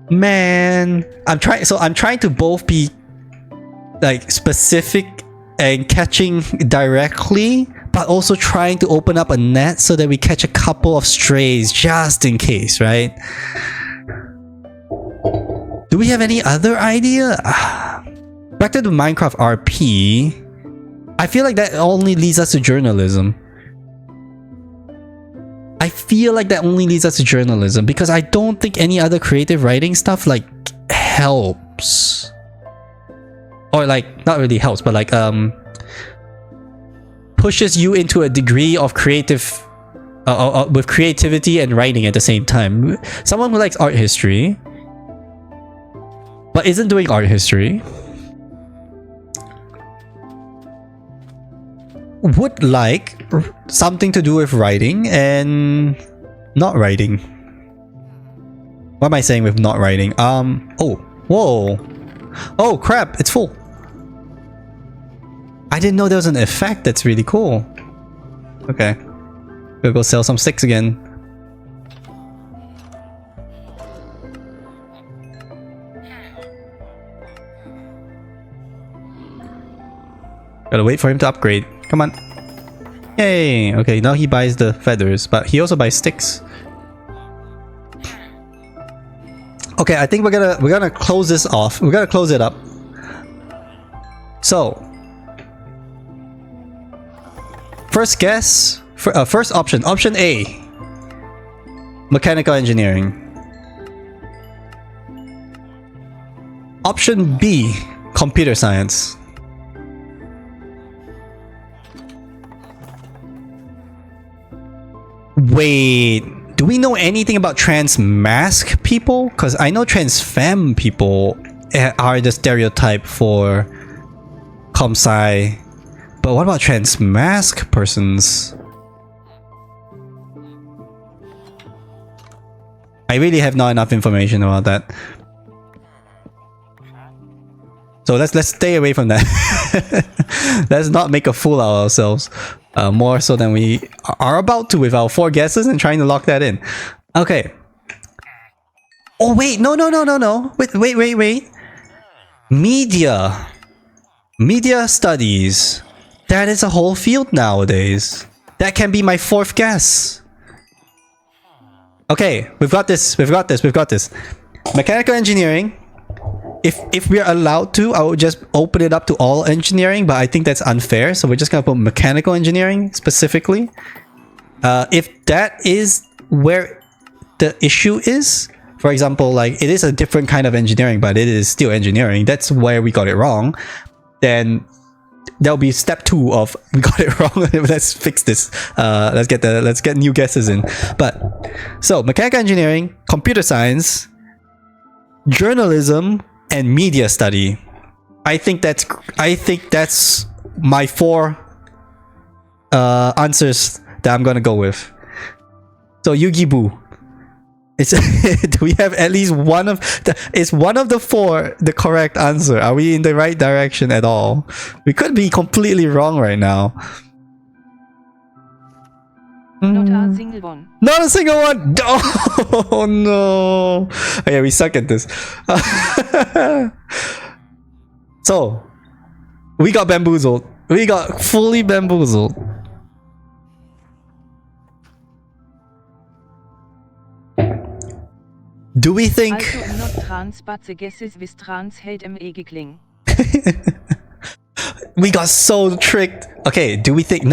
Man, I'm trying to both be like specific and catching directly, but also trying to open up a net so that we catch a couple of strays just in case, right? Do we have any other idea? Back to the Minecraft RP. I feel like that only leads us to journalism. Because I don't think any other creative writing stuff like helps. Or like, not really helps, but like pushes you into a degree of creative with creativity and writing at the same time. Someone who likes art history but isn't doing art history would like something to do with writing and not writing. What am I saying with not writing? Oh, whoa. Oh crap, it's full. I didn't know there was an effect. That's really cool. Okay. We'll go sell some sticks again. Gotta wait for him to upgrade. Come on. Yay! Okay, now he buys the feathers, but he also buys sticks. Okay, I think we're gonna close this off. We're gonna close it up. So, first guess, first option, option A, mechanical engineering. Option B, computer science. Wait, do we know anything about trans-mask people? Because I know trans-femme people are the stereotype for comp-sci. But what about trans-mask persons? I really have not enough information about that. So let's stay away from that. Let's not make a fool out of ourselves. More so than we are about to with our 4 guesses and trying to lock that in. Okay. Oh wait, no. Wait. Media studies. That is a whole field nowadays. That can be my 4th guess. Okay, we've got this. Mechanical engineering. If we're allowed to, I would just open it up to all engineering, but I think that's unfair, so we're just gonna put mechanical engineering specifically. If that is where the issue is, for example, like it is a different kind of engineering, but it is still engineering, that's where we got it wrong, then that'll be step 2 of we got it wrong. Let's fix this. Let's get new guesses in. But so mechanical engineering, computer science, journalism, and media study. I think that's my 4 answers that I'm gonna go with. So Yugi Boo. Do we have at least one of is one of the 4 the correct answer? Are we in the right direction at all? We could be completely wrong right now. Not a single one. Not a single one! Oh no! Okay, we suck at this. So, we got bamboozled. We got fully bamboozled. Do we think... Also not trans, but the guesses with trans hält gekling. We got so tricked. Okay, do we think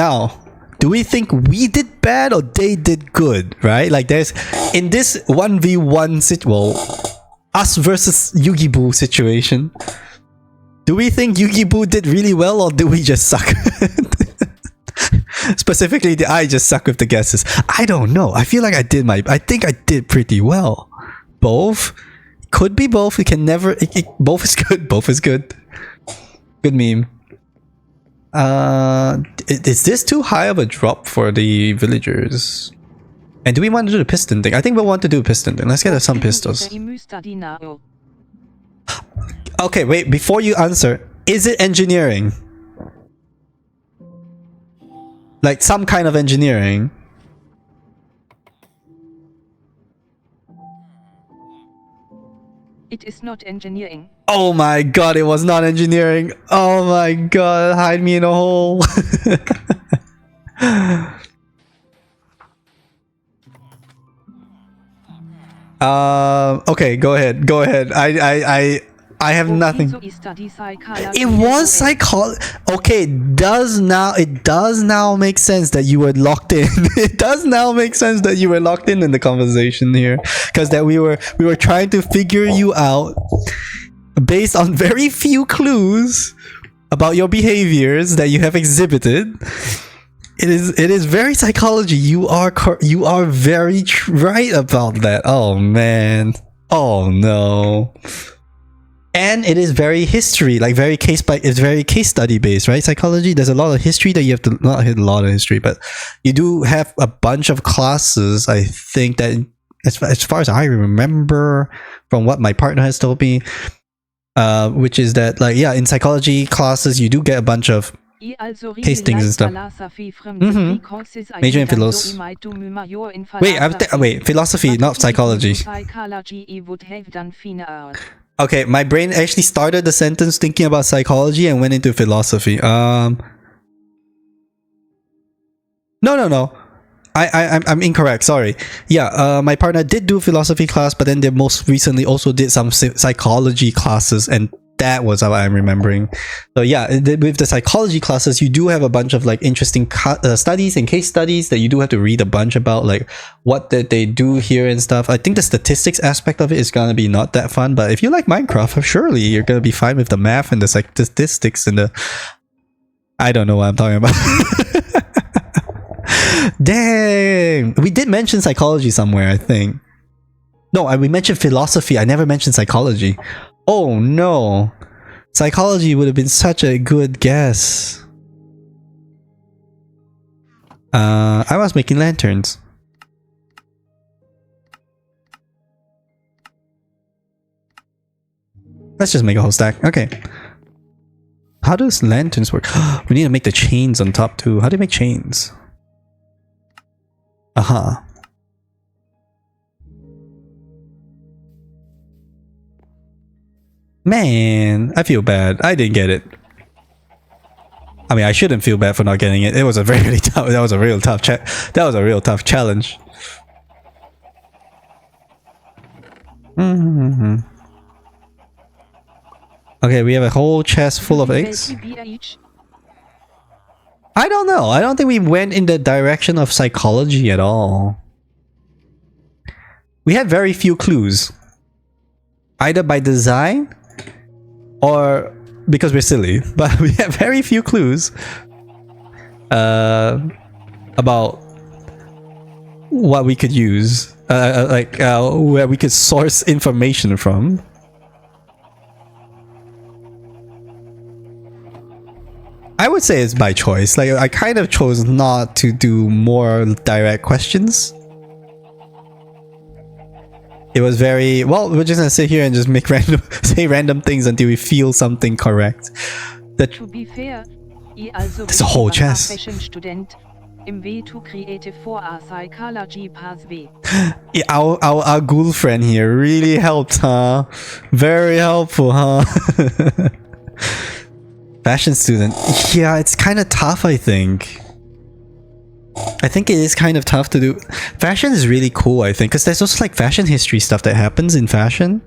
we did bad or they did good, right? Like there's in this 1v1 us versus Yugi Boo situation. Do we think Yugi Boo did really well or do we just suck? Specifically, did I just suck with the guesses? I don't know. I feel like I think I did pretty well. Both? Could be both. We can never... both is good. Both is good. Good meme. Is this too high of a drop for the villagers? And do we want to do the piston thing? I think we'll want to do a piston thing. Let's get some pistols. Okay, wait. Before you answer, is it engineering? Like some kind of engineering? It is not engineering. Oh my god, it was not engineering. Oh my god, hide me in a hole. Okay, go ahead. Go ahead. I have nothing. It was psychology. Okay, it does now make sense that you were locked in. It does now make sense that you were locked in the conversation here, because that we were trying to figure you out based on very few clues about your behaviors that you have exhibited. It is very psychology. You are very right about that. Oh man. Oh no. And it is very history, like it's very case study based, right? Psychology, there's a lot of history that you have to, not a lot of history, but you do have a bunch of classes, I think, that as far as I remember from what my partner has told me, which is that, like, yeah, in psychology classes, you do get a bunch of tastings and stuff. Major in philosophy. Wait, philosophy, not psychology. Okay, my brain actually started the sentence thinking about psychology and went into philosophy. No. I'm incorrect. Sorry. Yeah, my partner did do philosophy class, but then they most recently also did some psychology classes, and that was how I'm remembering. So yeah, with the psychology classes, you do have a bunch of like interesting studies and case studies that you do have to read a bunch about, like what did they do here and stuff. I think the statistics aspect of it is gonna be not that fun, but if you like Minecraft, surely you're gonna be fine with the math and the statistics and the... I don't know what I'm talking about. Dang! We did mention psychology somewhere, I think. No, we mentioned philosophy. I never mentioned psychology. Oh no. Psychology would have been such a good guess. I was making lanterns. Let's just make a whole stack. Okay. How does lanterns work? We need to make the chains on top too. How do you make chains? Aha. Man, I feel bad. I didn't get it. I mean, I shouldn't feel bad for not getting it. It was a very tough. That was a real tough that was a real tough challenge. Okay, we have a whole chest full of eggs. I don't know. I don't think we went in the direction of psychology at all. We had very few clues. Either by design or because we're silly, but we have very few clues about what we could use, where we could source information from. I would say it's by choice. Like, I kind of chose not to do more direct questions. It was very, well, we're just gonna sit here and just make say random things until we feel something correct. To be fair, that's a whole chest. Yeah, our ghoul friend here really helped, huh? Very helpful, huh? Fashion student. Yeah, it's kind of tough, I think. I think it is kind of tough to do. Fashion is really cool, I think, because there's also like fashion history stuff that happens in fashion.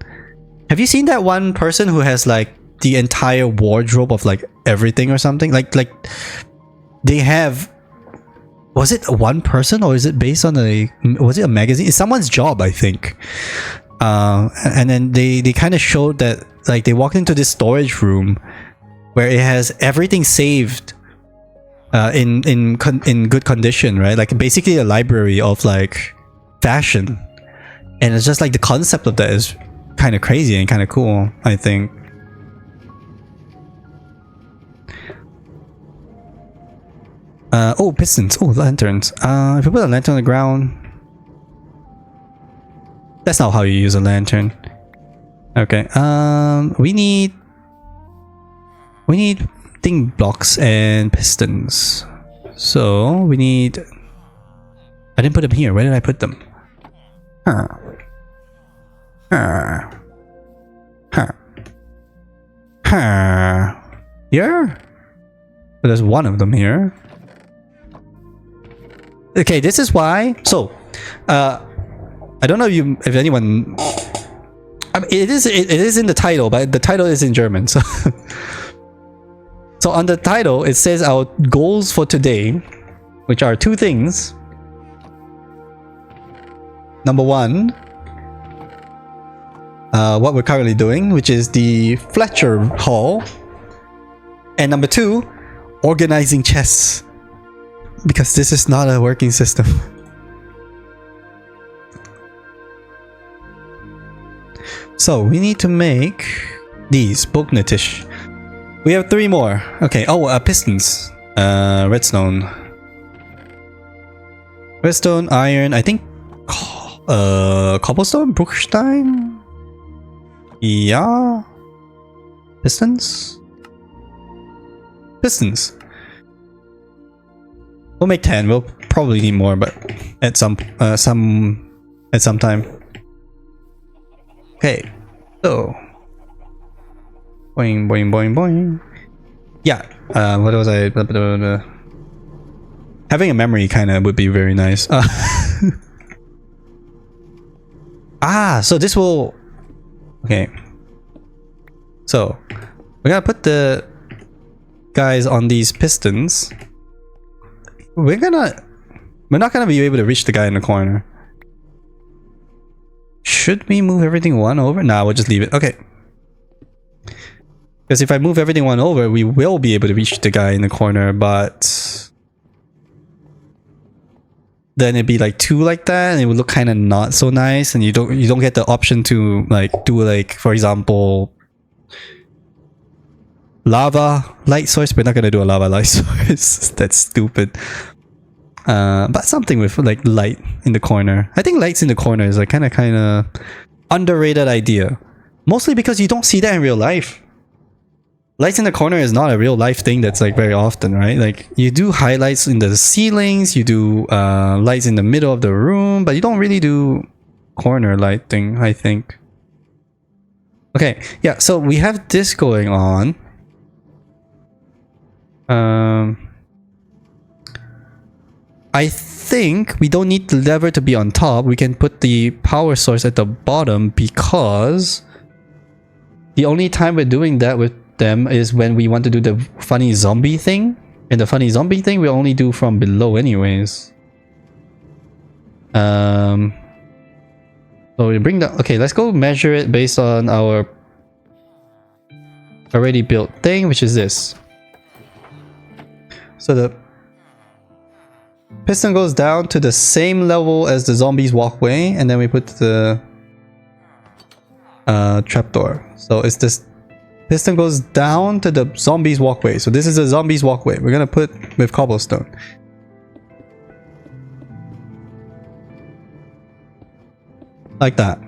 Have you seen that one person who has like the entire wardrobe of like everything or something? Like they have... Was it one person or is it based on a... Was it a magazine? It's someone's job, I think. And then they kind of showed that, like, they walked into this storage room where it has everything saved in good condition, right? Like basically a library of like fashion, and it's just like the concept of that is kind of crazy and kind of cool, I think. Oh, pistons. Oh, lanterns. If you put a lantern on the ground, that's not how you use a lantern. Okay. We need thing blocks and pistons. So we need... I didn't put them here. Where did I put them? Here? But there's one of them here. Okay, this is why. So, I don't know if anyone. I mean, it is in the title, but the title is in German. So, so on the title it says our goals for today, which are two things. Number one, what we're currently doing, which is the Fletcher Hall, and number two, organizing chests, because this is not a working system. So we need to make these Bognetish. We have 3 more. Okay. Oh, pistons. Redstone, iron. I think. Cobblestone, Bruchstein. Yeah. Pistons. We'll make 10. We'll probably need more, but at some time. Okay, so boing boing boing boing. Yeah. What was I? Having a memory kind of would be very nice. So this will. Okay. So we're gonna put the guys on these pistons. We're not gonna be able to reach the guy in the corner. Should we move everything one over? Nah, we'll just leave it. Okay. Because if I move everything one over, we will be able to reach the guy in the corner, but then it'd be like 2 like that, and it would look kind of not so nice, and you don't get the option to like do, like, for example, lava light source. We're not gonna do a lava light source. That's stupid. But something with like light in the corner. I think lights in the corner is like kind of underrated idea. Mostly because you don't see that in real life. Lights in the corner is not a real life thing that's like very often, right? Like you do highlights in the ceilings, you do lights in the middle of the room, but you don't really do corner lighting, I think. Okay, yeah, so we have this going on. I think we don't need the lever to be on top. We can put the power source at the bottom, because the only time we're doing that with them is when we want to do the funny zombie thing. And the funny zombie thing we only do from below anyways. So we bring the... Okay, let's go measure it based on our already built thing, which is this. So the piston goes down to the same level as the zombie's walkway, and then we put the trapdoor. So it's this piston goes down to the zombie's walkway. So this is a zombie's walkway. We're gonna put with cobblestone. Like that.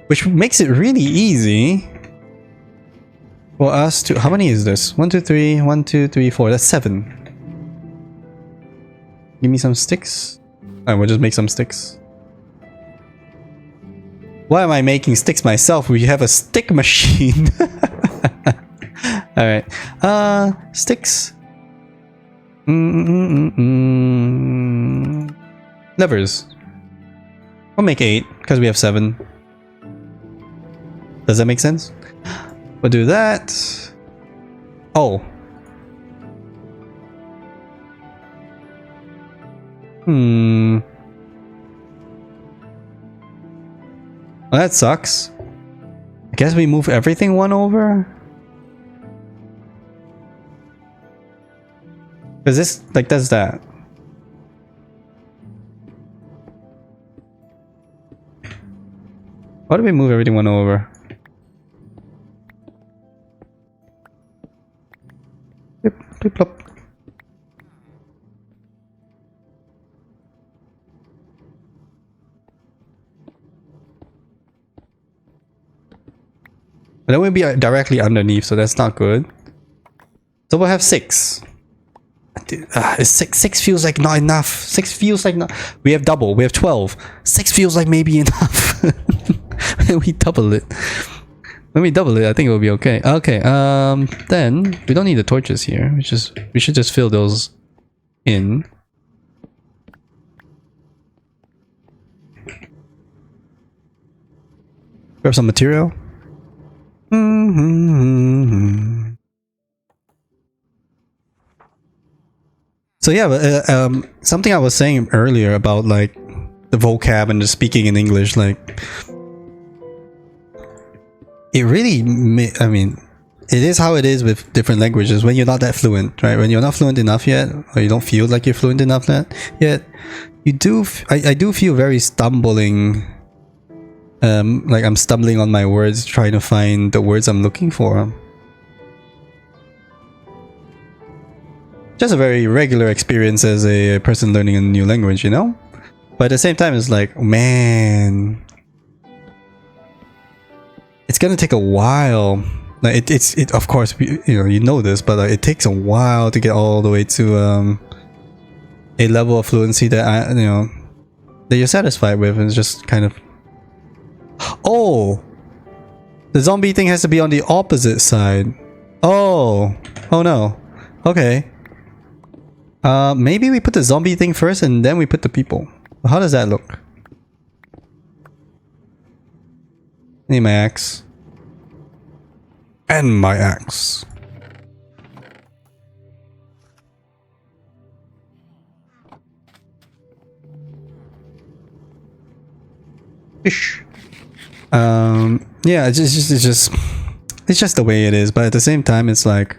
Which makes it really easy for us to... How many is this? 1, 2, 3, 1, 2, 3, 4. That's 7. Give me some sticks. Alright, we'll just make some sticks. Why am I making sticks myself? We have a stick machine. Alright. Sticks. Levers. We'll make 8 because we have 7. Does that make sense? We'll do that. Oh. Well, that sucks. I guess we move everything 1 over. Because this, like, does that. Why do we move everything 1 over? Blip, blip, blop. But then we'll be directly underneath, so that's not good. So we'll have 6. 6 feels like not enough. 6 feels like not... We have double. We have 12. 6 feels like maybe enough. We double it. When we double it, I think it will be okay. Okay, then we don't need the torches here. We should just fill those in. Grab some material. So yeah, but, something I was saying earlier about like the vocab and the speaking in English, like it really, I mean, it is how it is with different languages when you're not that fluent, right? When you're not fluent enough yet, or you don't feel like you're fluent enough yet, you do, I do feel very stumbling, like I'm stumbling on my words, trying to find the words I'm looking for. Just a very regular experience as a person learning a new language, you know? But at the same time, it's like, man, it's gonna take a while. Like it of course, you know this, but it takes a while to get all the way to a level of fluency that that you're satisfied with, and it's just kind of, oh, the zombie thing has to be on the opposite side. Oh no. Okay. Maybe we put the zombie thing first and then we put the people. How does that look? I need my axe. And my axe. Fish. Yeah, it's just the way it is, but at the same time it's like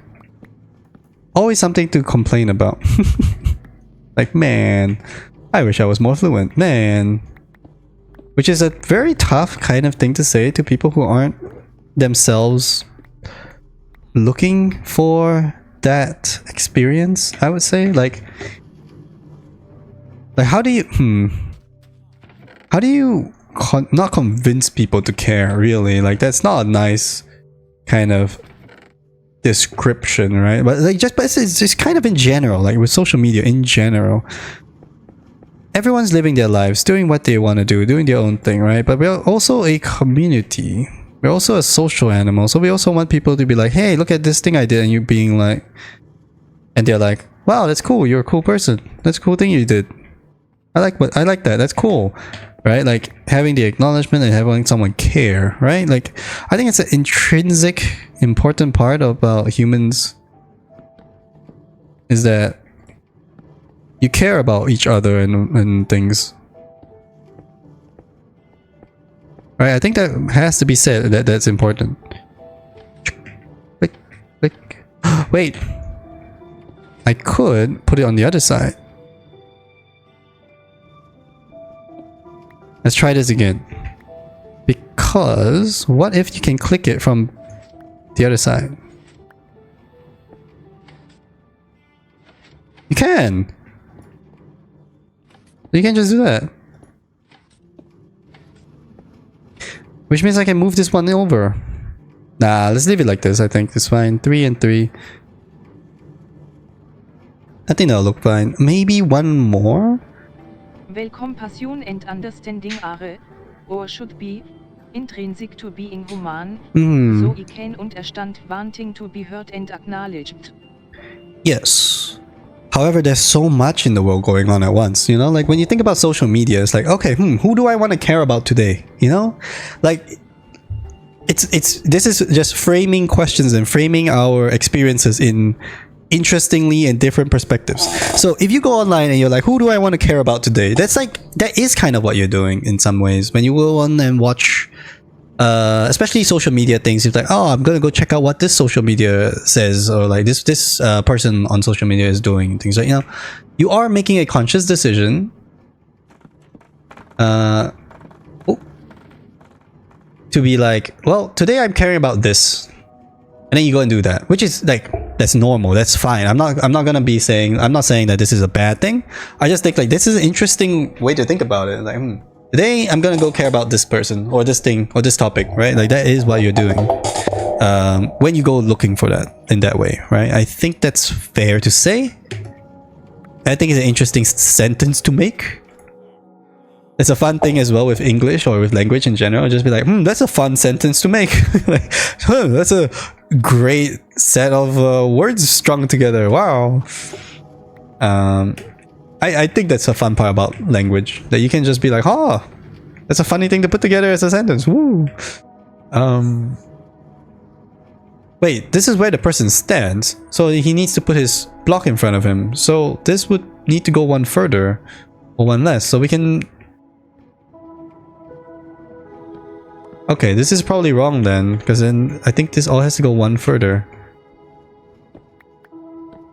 always something to complain about. Like, man, I wish I was more fluent, man. Which is a very tough kind of thing to say to people who aren't themselves looking for that experience, I would say. Like how do you not convince people to care, really? Like, that's not a nice kind of description, right? But like, but it's just kind of in general, like with social media in general, everyone's living their lives, doing what they want to do, doing their own thing, right? But we're also a community, we're also a social animal, so we also want people to be like, hey, look at this thing I did, and you being like, and they're like, wow, that's cool, you're a cool person, that's a cool thing you did, I like that, that's cool, right? Like having the acknowledgement and having someone care, right? Like, I think it's an intrinsic important part about humans, is that you care about each other and things, right? I think that has to be said, that's important. Click, click. Wait, I could put it on the other side. Let's try this again. Because what if you can click it from the other side? You can! You can just do that. Which means I can move this one over. Nah, let's leave it like this. I think it's fine. 3 and 3. I think that'll look fine. Maybe one more? Well, compassion and understanding are, or should be, intrinsic to being human, so I can understand wanting to be heard and acknowledged. Yes. However, there's so much in the world going on at once, you know? Like, when you think about social media, it's like, okay, who do I want to care about today? You know? Like, this is just framing questions and framing our experiences in interestingly and different perspectives. So if you go online and you're like, who do I want to care about today? That's like, that is kind of what you're doing in some ways. When you go on and watch, especially social media things, you're like, oh, I'm gonna go check out what this social media says, or like this person on social media is doing, things like, you know, you are making a conscious decision to be like, well, today I'm caring about this, and then you go and do that, which is like, that's normal, that's fine. I'm not gonna be saying, I'm not saying that this is a bad thing. I just think like this is an interesting way to think about it. Like, today I'm gonna go care about this person or this thing or this topic, right? Like, that is what you're doing when you go looking for that in that way, right? I think that's fair to say. I think it's an interesting sentence to make. It's a fun thing as well with English or with language in general. Just be like, that's a fun sentence to make. Like, that's a great set of words strung together. Wow. I think that's a fun part about language, that you can just be like, oh, that's a funny thing to put together as a sentence. Woo. Wait, this is where the person stands, so he needs to put his block in front of him. So this would need to go one further or one less. So we can... Okay, this is probably wrong then, because then I think this all has to go one further.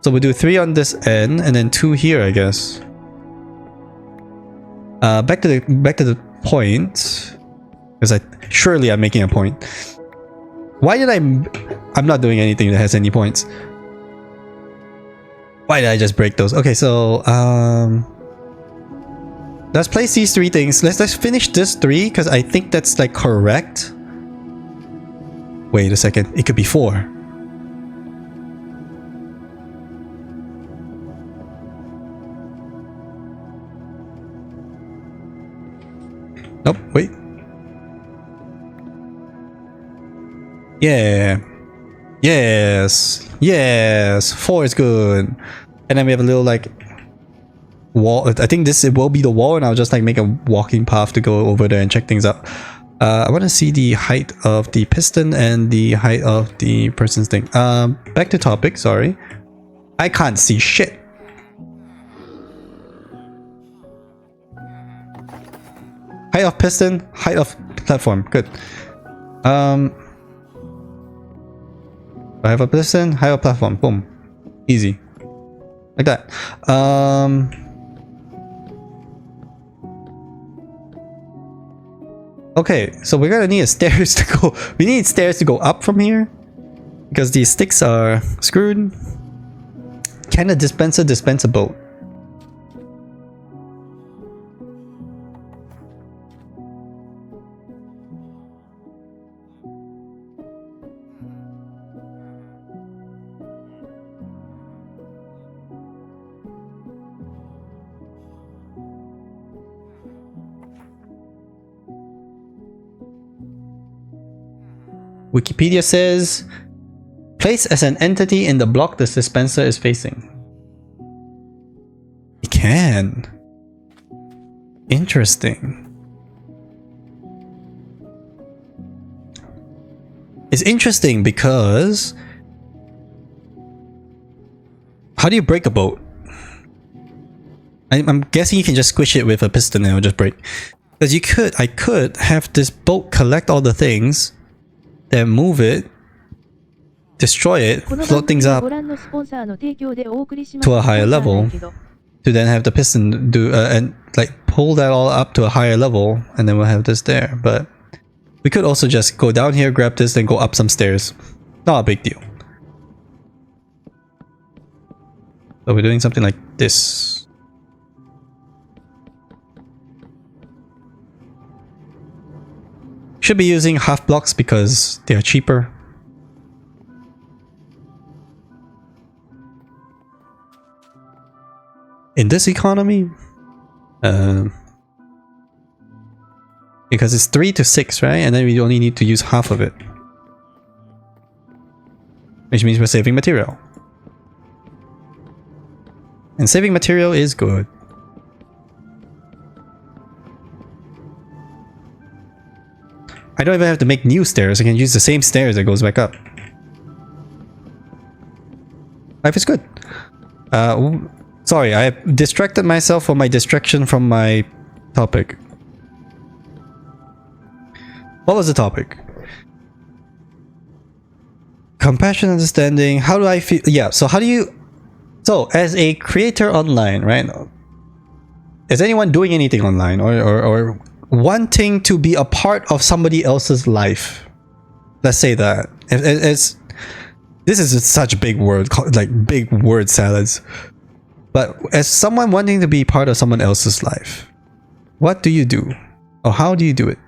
So we'll do 3 on this end and then 2 here, I guess. Back to the point, because surely I'm making a point. Why did I'm not doing anything that has any points. Why did I just break those? Okay, so let's place these 3 things. Let's finish this 3 because I think that's like correct. Wait a second, it could be 4. Nope, wait. Yeah. Yes. Yes. 4 is good. And then we have a little like wall. I think it will be the wall, and I'll just like make a walking path to go over there and check things out. I want to see the height of the piston and the height of the person's thing. Back to topic, sorry. I can't see shit. Height of piston, height of platform. Good. I have a piston, height of platform. Boom. Easy. Like that. Okay, so we're gonna need stairs to go. We need stairs to go up from here because these sticks are screwed. Can a dispenser dispense a boat? Wikipedia says, place as an entity in the block the dispenser is facing. It can. Interesting. It's interesting because how do you break a boat? I'm guessing you can just squish it with a piston and it'll just break. Because I could have this boat collect all the things, then move it, destroy it, float things up to a higher level, to then have the piston do and like pull that all up to a higher level, and then we'll have this there. But we could also just go down here, grab this, then go up some stairs. Not a big deal. So we're doing something like this. Should be using half blocks because they are cheaper. In this economy, because it's 3 to 6, right? And then we only need to use half of it, which means we're saving material. And saving material is good. I don't even have to make new stairs. I can use the same stairs that goes back up. Life is good. Sorry, I distracted myself from my distraction from my topic. What was the topic? Compassion, understanding. How do I feel? Yeah, so how do you... So, as a creator online, right? Is anyone doing anything online or wanting to be a part of somebody else's life? Let's say that. This is such a big word, like big word salads. But as someone wanting to be part of someone else's life, what do you do? Or how do you do it?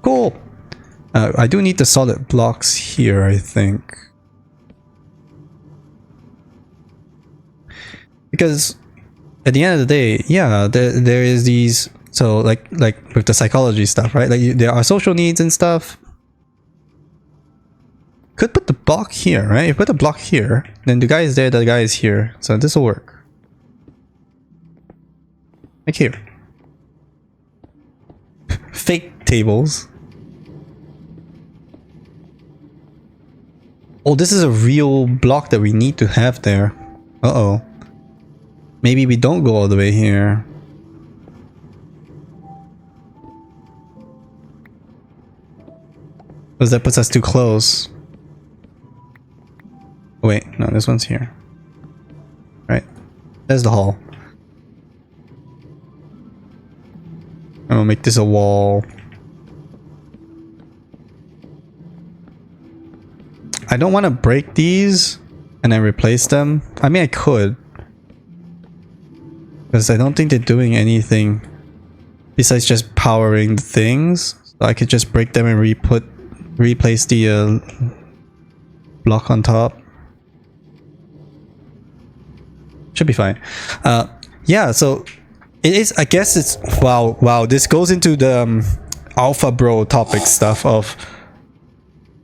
Cool. I do need the solid blocks here, I think. Because at the end of the day, yeah, there is these. So like with the psychology stuff, right? Like there are social needs and stuff. Could put the block here, right? If you put the block here, then the guy is there, the guy is here. So this will work. Like here. Fake tables. Oh, this is a real block that we need to have there. Uh-oh. Maybe we don't go all the way here. Because that puts us too close. Wait, no, this one's here. Right. There's the hall. I'm gonna make this a wall. I don't want to break these and then replace them. I mean, I could. Because I don't think they're doing anything besides just powering the things. So I could just break them and replace the block on top. Should be fine. Yeah, so it is. I guess it's wow. This goes into the alpha bro topic stuff of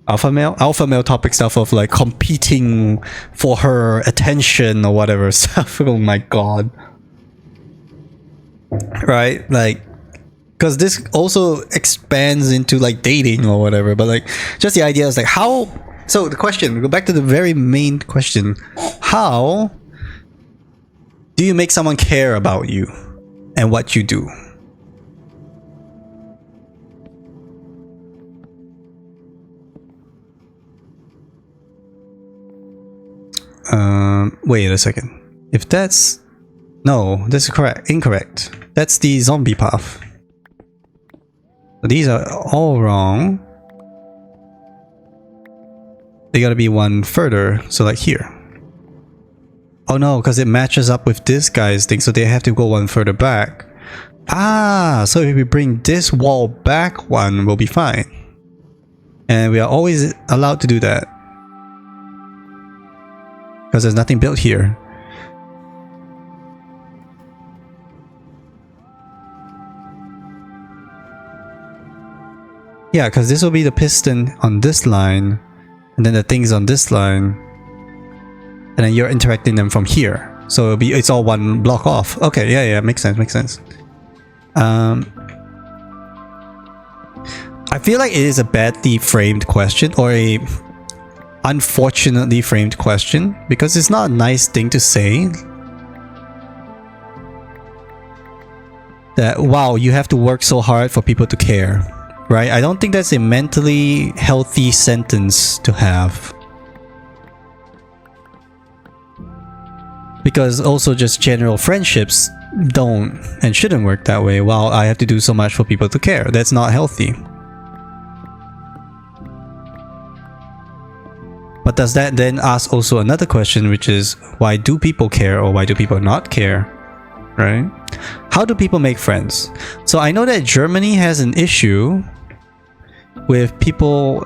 alpha male topic stuff of like competing for her attention or whatever stuff. Oh my god. Right, like, because this also expands into like dating or whatever, but like just the idea is like how. So the question, we go back to the very main question: how do you make someone care about you and what you do? Wait a second. If that's no, this is correct. Incorrect. That's the zombie path. So these are all wrong. They gotta be one further. So like here. Oh no, because it matches up with this guy's thing, so they have to go one further back. Ah, so if we bring this wall back one, we'll be fine. And we are always allowed to do that. Because there's nothing built here. Yeah, because this will be the piston on this line, and then the things on this line. And then you're interacting them from here, so it's all one block off. Okay, yeah, makes sense. I feel like it is a badly framed question, or a unfortunately framed question, because it's not a nice thing to say. That wow, you have to work so hard for people to care, right? I don't think that's a mentally healthy sentence to have. Because also just general friendships don't and shouldn't work that way. Wow, I have to do so much for people to care. That's not healthy. But does that then ask also another question, which is why do people care or why do people not care? Right? How do people make friends? So I know that Germany has an issue with people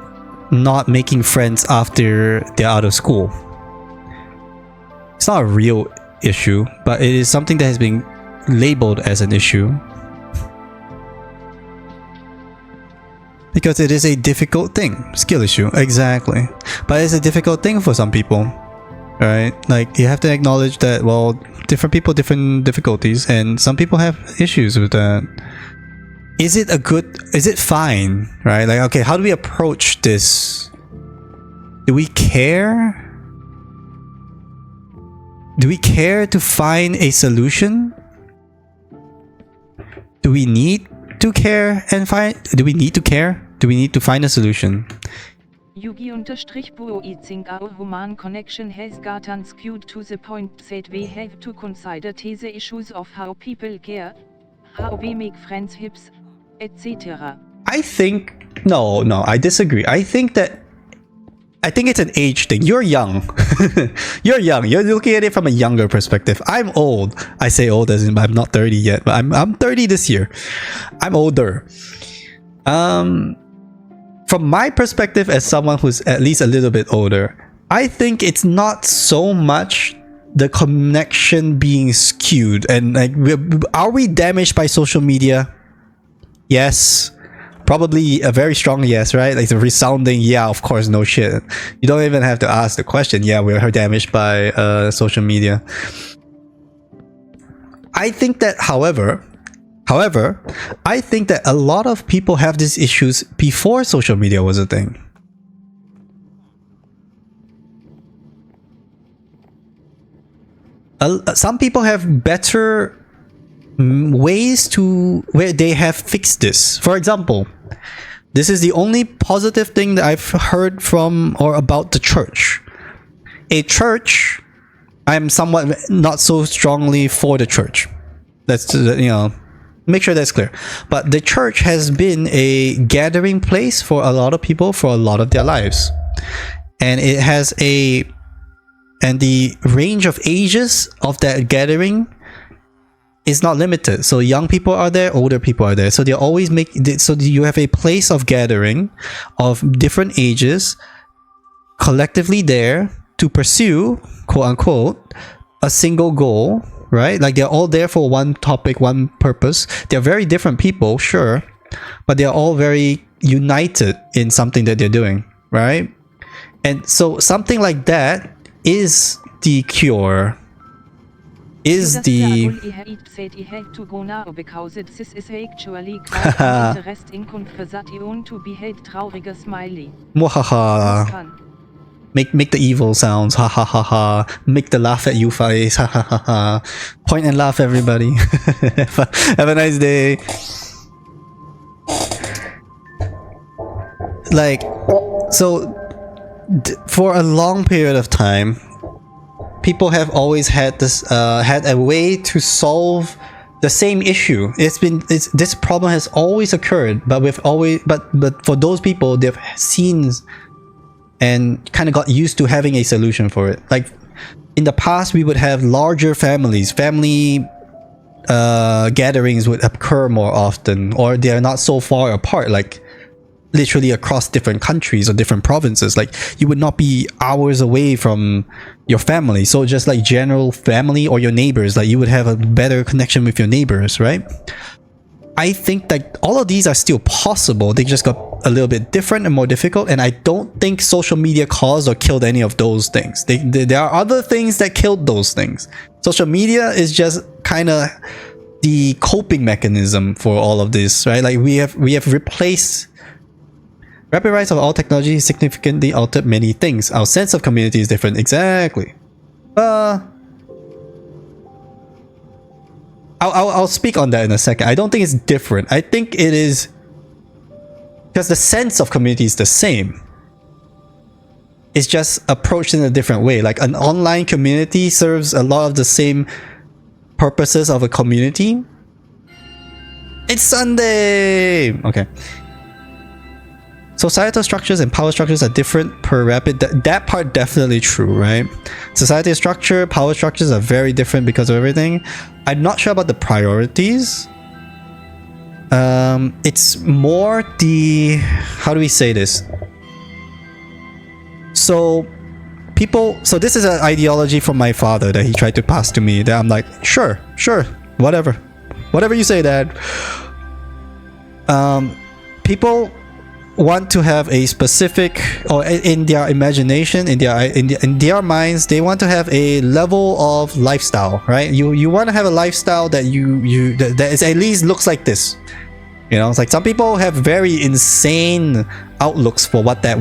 not making friends after they're out of school. It's not a real issue, but it is something that has been labeled as an issue. Because it is a difficult thing. Skill issue, exactly. But it's a difficult thing for some people, right? Like, you have to acknowledge that, well, different people, different difficulties, and some people have issues with that. Is it fine, right? Like, okay, how do we approach this? Do we care? Do we care to find a solution? Do we need to care and find? Do we need to care? Do we need to find a solution? Yugi_Boizing our human connection has gotten skewed to the point that we have to consider the issues of how people care, how we make friendships, etc. I think no, I disagree. I think it's an age thing. You're young. You're young. You're looking at it from a younger perspective. I'm old. I say old as in I'm not 30 yet, but I'm 30 this year. I'm older. From my perspective as someone who's at least a little bit older, I think it's not so much the connection being skewed, and like, are we damaged by social media? Yes, probably a very strong yes, right? Like a resounding yeah, of course, no shit. You don't even have to ask the question. Yeah, we're damaged by social media. I think that, however, I think that a lot of people have these issues before social media was a thing. Some people have better ways to where they have fixed this. For example, this is the only positive thing that I've heard from or about the church. A church, I'm somewhat not so strongly for the church. That's, you know, make sure that's clear. But the church has been a gathering place for a lot of people for a lot of their lives. And it has and the range of ages of that gathering is not limited. So young people are there, older people are there. So they always so you have a place of gathering of different ages collectively there to pursue, quote unquote, a single goal, right? Like they're all there for one topic, one purpose. They're very different people, sure, but they're all very united in something that they're doing, right? And so something like that is the cure. Is the Mwahaha. Make the evil sounds, ha ha ha ha. Make the laugh at you face, ha ha ha ha. Point and laugh, everybody. Have a nice day. Like, so for a long period of time, people have always had this had a way to solve the same issue. This problem has always occurred, but but for those people, they've seen and kind of got used to having a solution for it. Like in the past, we would have larger families. Family gatherings would occur more often, or they are not so far apart, like literally across different countries or different provinces. Like you would not be hours away from your family. So just like general family or your neighbors, like you would have a better connection with your neighbors, right? I think that all of these are still possible. They just got a little bit different and more difficult. And I don't think social media caused or killed any of those things. There are other things that killed those things. Social media is just kind of the coping mechanism for all of this, right? Like we have replaced. Rapid rise of all technology significantly altered many things. Our sense of community is different. Exactly. I'll speak on that in a second. I don't think it's different. I think it is because the sense of community is the same. It's just approached in a different way. Like an online community serves a lot of the same purposes of a community. It's Sunday! Okay. Societal structures and power structures are different per rapid. That part definitely true, right? Society structure, power structures are very different because of everything. I'm not sure about the priorities. It's more the, how do we say this? So this is an ideology from my father that he tried to pass to me, that I'm like, sure, whatever you say, Dad. People want to have a specific, or in their imagination, in their minds, they want to have a level of lifestyle, right? You want to have a lifestyle that that is at least looks like this. You know, it's like some people have very insane outlooks for what that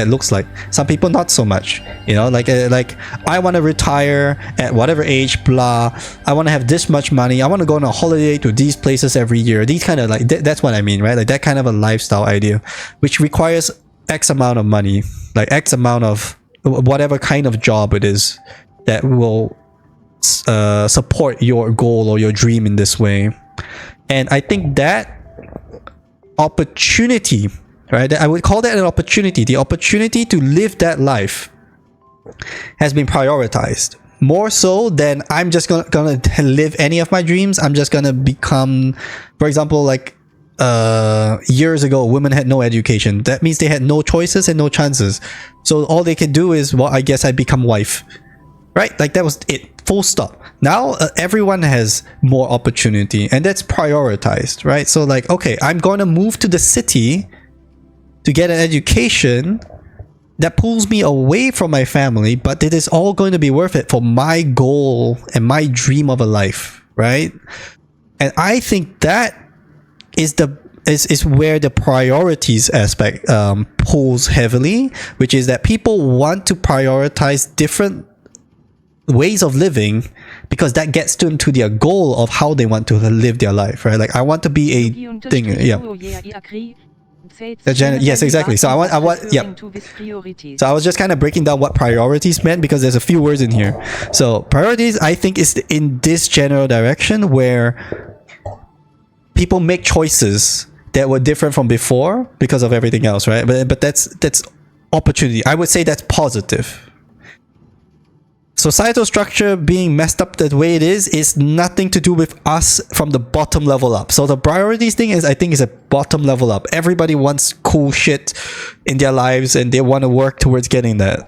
looks like. Some people not so much. You know, like I want to retire at whatever age, blah. I want to have this much money. I want to go on a holiday to these places every year. These kind of like that's what I mean, right? Like that kind of a lifestyle idea, which requires X amount of money, like X amount of whatever kind of job it is that will support your goal or your dream in this way. And I think that opportunity, right? I would call that an opportunity. The opportunity to live that life has been prioritized more so than I'm just gonna live any of my dreams. I'm just gonna become, for example, like years ago, women had no education. That means they had no choices and no chances. So all they can do is, well, I guess I become wife. right? Like that was it, full stop. Now everyone has more opportunity, and that's prioritized, right? So like, okay, I'm going to move to the city to get an education that pulls me away from my family, but it is all going to be worth it for my goal and my dream of a life, right? And I think that is where the priorities aspect pulls heavily, which is that people want to prioritize different ways of living because that gets them to their goal of how they want to live their life, right? Like I want to be a thing, yeah. Yes, exactly. So I want, yeah. So I was just kind of breaking down what priorities meant because there's a few words in here. So priorities, I think, is in this general direction where people make choices that were different from before because of everything else, right? But that's opportunity. I would say that's positive. Societal structure being messed up the way it is nothing to do with us from the bottom level up. So the priorities thing is, I think, is a bottom level up. Everybody wants cool shit in their lives and they want to work towards getting that.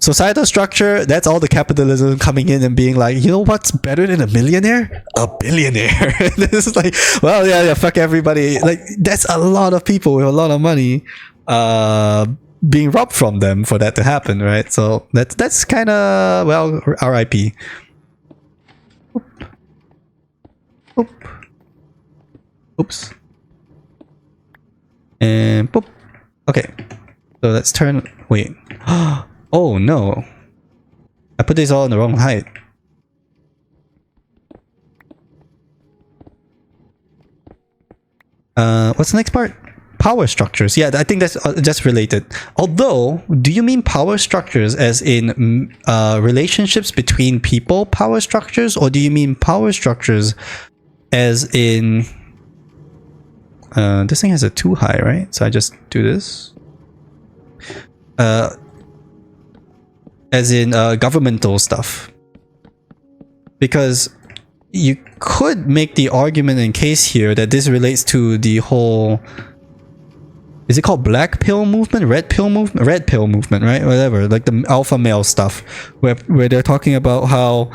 Societal structure, that's all the capitalism coming in and being like, you know what's better than a millionaire? A billionaire. This is like, well, yeah, fuck everybody. Like, that's a lot of people with a lot of money being robbed from them for that to happen, right? So that's kind of, well, RIP. Oop. Oops. And boop. Okay. So let's turn. Wait. Oh no. I put this all in the wrong height. What's the next part? Power structures. Yeah, I think that's just related. Although, do you mean power structures as in relationships between people power structures, or do you mean power structures as in this thing has a 2 high, right? So I just do this. As in governmental stuff. Because you could make the argument in case here that this relates to the whole, is it called black pill movement, red pill movement, right? Whatever, like the alpha male stuff, where they're talking about how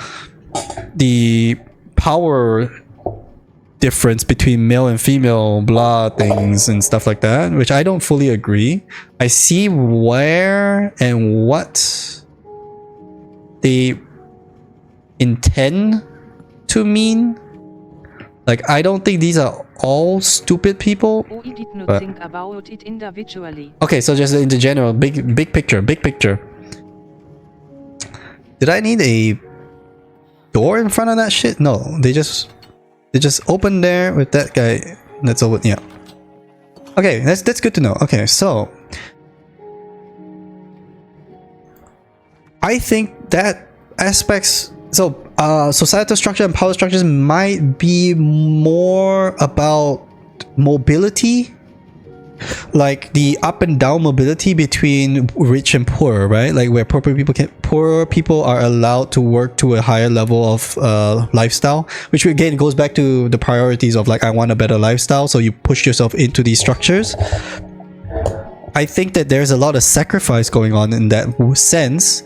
the power difference between male and female blah things and stuff like that, which I don't fully agree. I see where and what they intend to mean. Like, I don't think these are all stupid people. We did not but... think about it individually. Okay, so just in the general, big picture. Did I need a door in front of that shit? No, they just open there with that guy. That's all. Yeah. Okay, that's good to know. Okay, so I think that aspects. So societal structure and power structures might be more about mobility, like the up and down mobility between rich and poor, right? Like where poor people are allowed to work to a higher level of lifestyle, which again goes back to the priorities of like, I want a better lifestyle, so you push yourself into these structures. I think that there's a lot of sacrifice going on in that sense.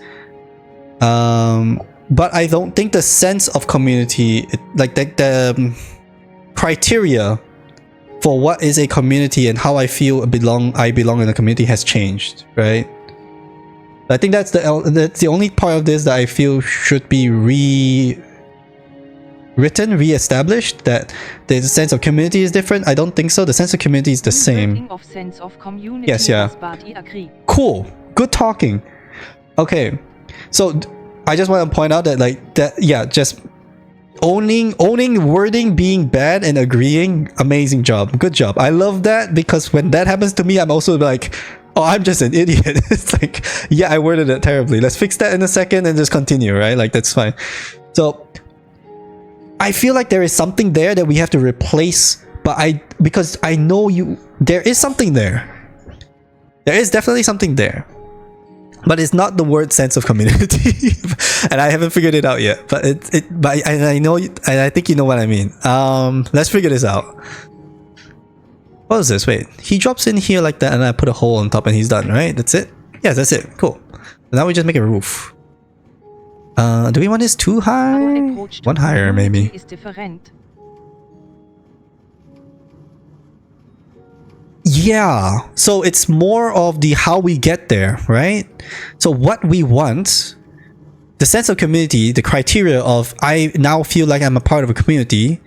But I don't think the sense of community, like the criteria for what is a community and how I feel I belong in a community has changed, right? I think that's the only part of this that I feel should be re-established, that the sense of community is different. I don't think so. The sense of community is the same. Yes, yeah. Cool. Good talking. Okay. So I just want to point out that like that, yeah, just owning wording being bad and agreeing, amazing job, good job. I love that, because when that happens to me, I'm also like, oh, I'm just an idiot. It's like, yeah, I worded it terribly. Let's fix that in a second and just continue, right? Like, that's fine. So I feel like there is something there that we have to replace, because I know there is something there. There is definitely something there. But it's not the word sense of community, and I haven't figured it out yet. But I know, and I think you know what I mean. Let's figure this out. What is this? Wait, he drops in here like that, and I put a hole on top, and he's done. Right? That's it. Yeah, that's it. Cool. Now we just make a roof. Do we want this too high? Our approach to One higher, community maybe. is different. Yeah, so it's more of the how we get there, right? So what we want, the sense of community, the criteria of I now feel like I'm a part of a community,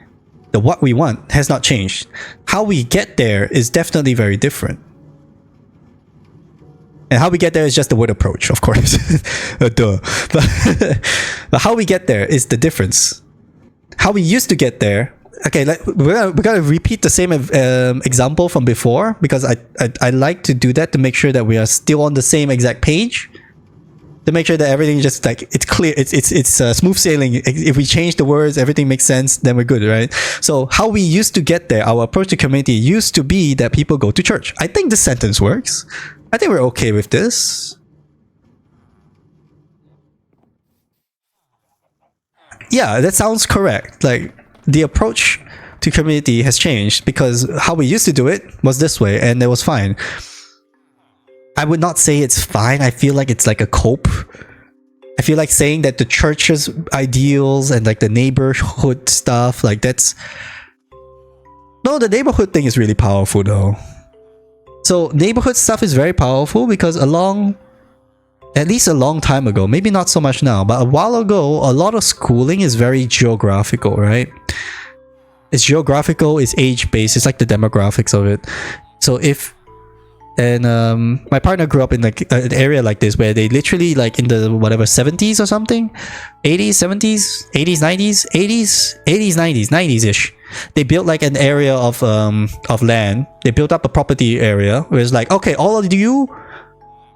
the what we want has not changed. How we get there is definitely very different. And how we get there is just the word approach, of course. Duh. But how we get there is the difference. How we used to get there. Okay, we're gonna repeat the same example from before, because I like to do that to make sure that we are still on the same exact page. To make sure that everything just like it's clear, it's smooth sailing. If we change the words, everything makes sense, then we're good, right? So how we used to get there, our approach to community used to be that people go to church. I think this sentence works. I think we're okay with this. Yeah, that sounds correct. Like the approach to community has changed because how we used to do it was this way, and it was fine. I would not say it's fine. I feel like it's like a cope. I feel like saying that the church's ideals and like the neighborhood stuff, like that's... No, the neighborhood thing is really powerful though. So neighborhood stuff is very powerful because at least a long time ago, maybe not so much now, but a while ago, a lot of schooling is very geographical, right? It's geographical, it's age-based, it's like the demographics of it. So my partner grew up in like an area like this where they literally like in the whatever 70s or something, 80s, 70s, 80s, 90s, 80s, 90s, 90s-ish. They built like an area of land. They built up a property area where it's like, okay, all of you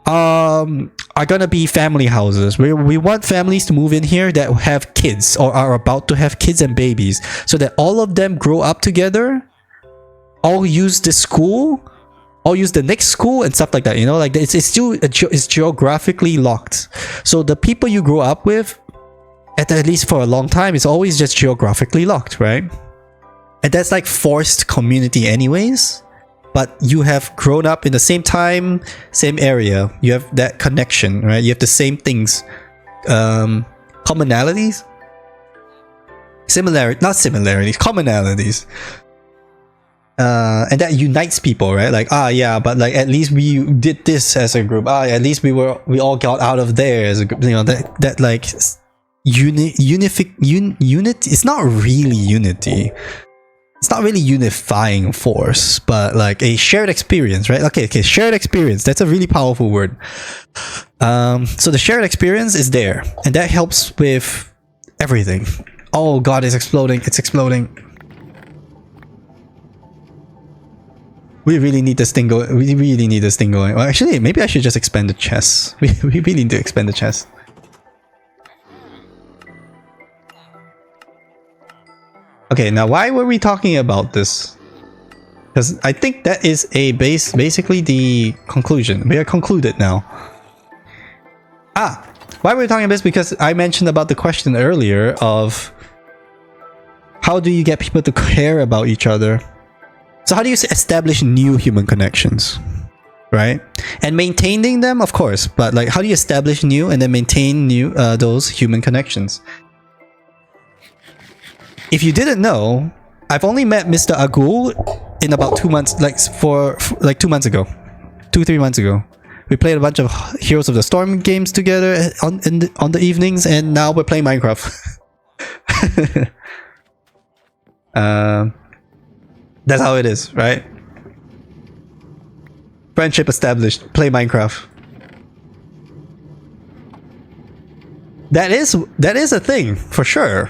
are gonna be family houses. We want families to move in here that have kids or are about to have kids and babies, so that all of them grow up together, all use this school, all use the next school and stuff like that, you know, like it's still it's geographically locked. So the people you grew up with, at least for a long time, is always just geographically locked, right? And that's like forced community anyways, but you have grown up in the same time, same area, you have that connection, right? You have the same things, commonalities, commonalities. And that unites people, right? Like, yeah, but like at least we did this as a group. At least we all got out of there as a group. You know, that like unity. It's not really unity. It's not really unifying force, but like a shared experience, right? Okay, shared experience. That's a really powerful word. So the shared experience is there, and that helps with everything. Oh God, it's exploding! It's exploding. We really need this thing going. We really need this thing going. Well, actually, maybe I should just expand the chest. We really need to expand the chest. Okay, now why were we talking about this? Because I think that is basically the conclusion. We are concluded now. Why were we talking about this? Because I mentioned about the question earlier of how do you get people to care about each other? So how do you establish new human connections, right? And maintaining them, of course, but like how do you establish new and then maintain new those human connections? If you didn't know, I've only met Mr. Agul in about 2 months, like for like 2 months ago, 2-3 months ago. We played a bunch of Heroes of the Storm games together on the evenings, and now we're playing Minecraft. That's how it is, right? Friendship established. Play Minecraft. That is a thing for sure.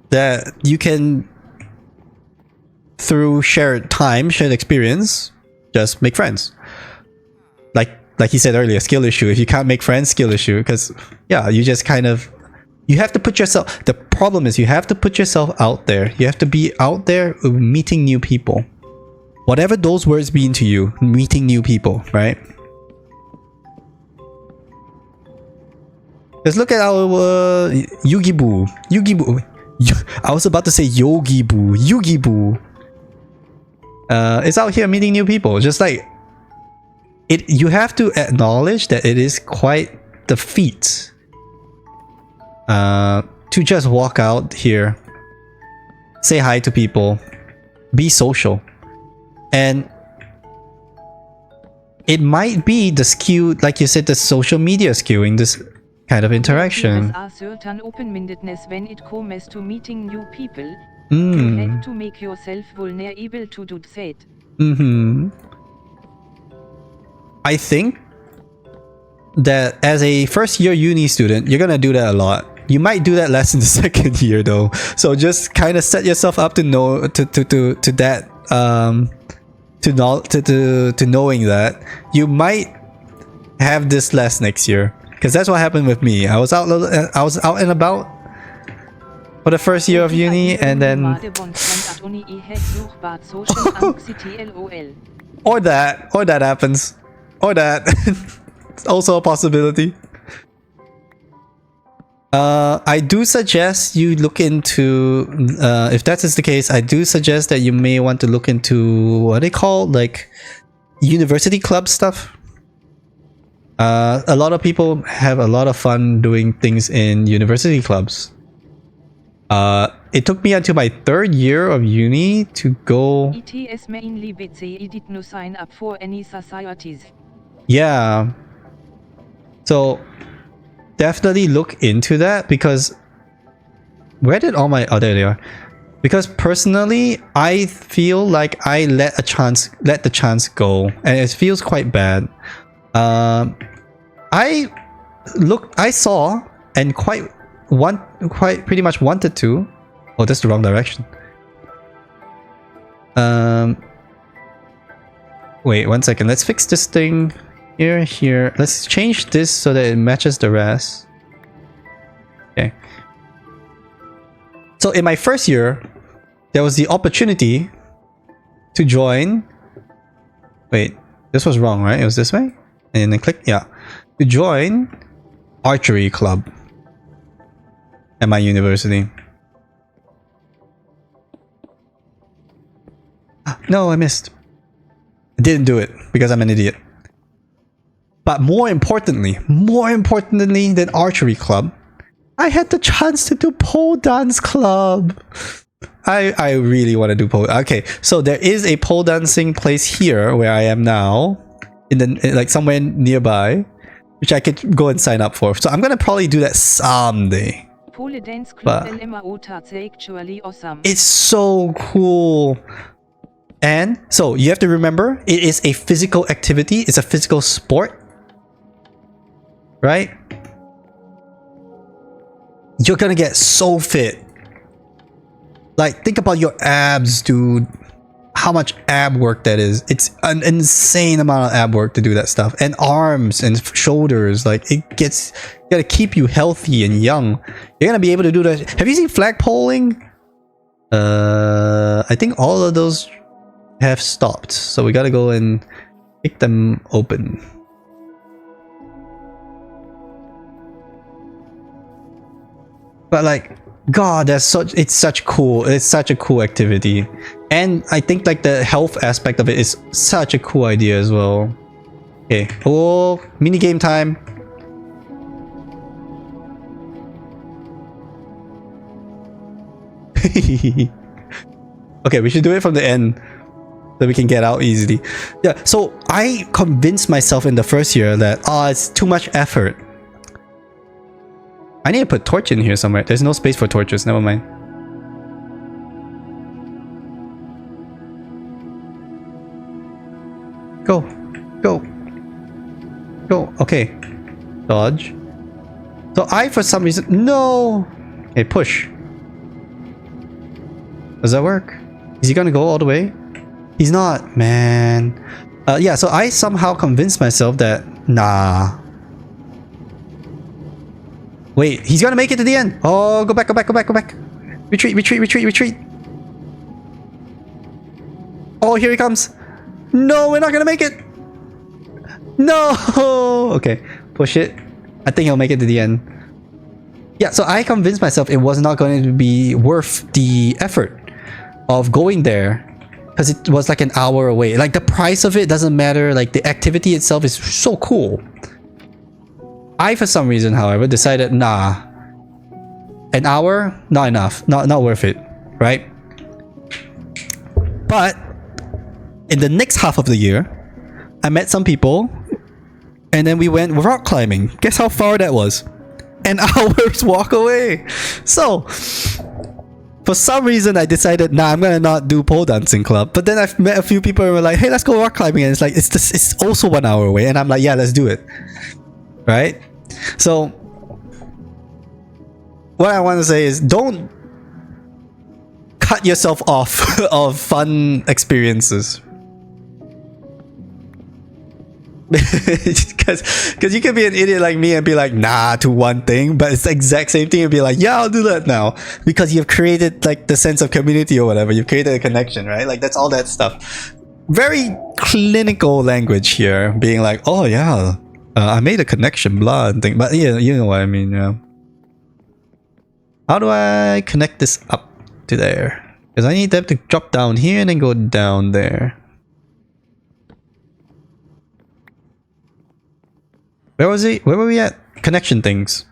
That you can, through shared time, shared experience, just make friends. Like he said earlier, skill issue. If you can't make friends, skill issue. Because yeah, you just kind of, you have to put yourself. The problem is you have to put yourself out there. You have to be out there meeting new people. Whatever those words mean to you, meeting new people, right? Let's look at our Yugi Boo. I was about to say Yogi Boo. Yugi Boo. It's out here meeting new people. Just like you have to acknowledge that it is quite the feat to just walk out here, say hi to people, be social. And it might be the skew, like you said, the social media skewing this kind of interaction. There are certain open-mindedness when it comes to meeting new people. You have to make yourself vulnerable to do that. I think that as a first year uni student, you're gonna do that a lot. You might do that less in the second year though. So just kind of set yourself up to know to that to knowing that you might have this less next year, because that's what happened with me. I was out and about for the first year of uni, and then or that happens, or that it's also a possibility. I do suggest you look into, if that is the case, I do suggest that you may want to look into what they call like university club stuff. A lot of people have a lot of fun doing things in university clubs. It took me until my 3rd year of uni to go. ETS mainly BCE did not sign up for any societies. Yeah. So definitely look into that, because where did all my, oh there they are. Because personally, I feel like I let the chance go, and it feels quite bad. I saw and pretty much wanted to. Oh, that's the wrong direction. Wait 1 second. Let's fix this thing. Here. Let's change this so that it matches the rest. Okay. So in my first year, there was the opportunity to join. Wait, this was wrong, right? It was this way? And then click, yeah. To join archery club at my university. No, I missed. I didn't do it because I'm an idiot. But more importantly than archery club, I had the chance to do pole dance club. I really want to do pole. Okay, so there is a pole dancing place here where I am now, like somewhere nearby, which I could go and sign up for. So I'm gonna probably do that someday. Pole dance club actually awesome. It's so cool. And so you have to remember, it is a physical activity. It's a physical sport. Right? You're gonna get so fit. Like, think about your abs, dude. How much ab work that is. It's an insane amount of ab work to do that stuff. And arms and shoulders. Like, you gotta keep you healthy and young. You're gonna be able to do that. Have you seen flagpoling? I think all of those have stopped. So we gotta go and pick them open. But like, God, it's such a cool activity. And I think like the health aspect of it is such a cool idea as well. Okay, oh, mini game time. Okay, we should do it from the end so we can get out easily. Yeah, so I convinced myself in the first year that it's too much effort. I need to put torch in here somewhere. There's no space for torches. Never mind. Go. Go. Go. Okay. Dodge. So I, for some reason... No! Okay, push. Does that work? Is he gonna go all the way? He's not, man. Yeah, so I somehow convinced myself that... Nah. Wait, he's gonna make it to the end. Oh, go back. Retreat. Oh, here he comes. No, we're not gonna make it. No. Okay, push it. I think he'll make it to the end. Yeah, so I convinced myself it was not going to be worth the effort of going there, because it was like an hour away. Like, the price of it doesn't matter. Like, the activity itself is so cool. I, for some reason, however, decided, nah, An hour, not enough, not worth it, right? But in the next half of the year, I met some people, and then we went rock climbing. Guess how far that was? An hour's walk away. So for some reason I decided, nah, I'm gonna not do pole dancing club. But then I've met a few people who were like, hey, let's go rock climbing, and it's like it's also 1 hour away, and I'm like, yeah, let's do it, right? So what I want to say is, don't cut yourself off of fun experiences. Because you can be an idiot like me and be like, nah, to one thing, but it's the exact same thing and be like, yeah, I'll do that now, because you've created like the sense of community or whatever. You've created a connection, right? Like, that's all that stuff. Very clinical language here, being like, oh yeah, I made a connection, blah, and thing. But yeah, you know what I mean. Yeah. How do I connect this up to there? Because I need them to drop down here and then go down there. Where was he? Where were we at? Connection things.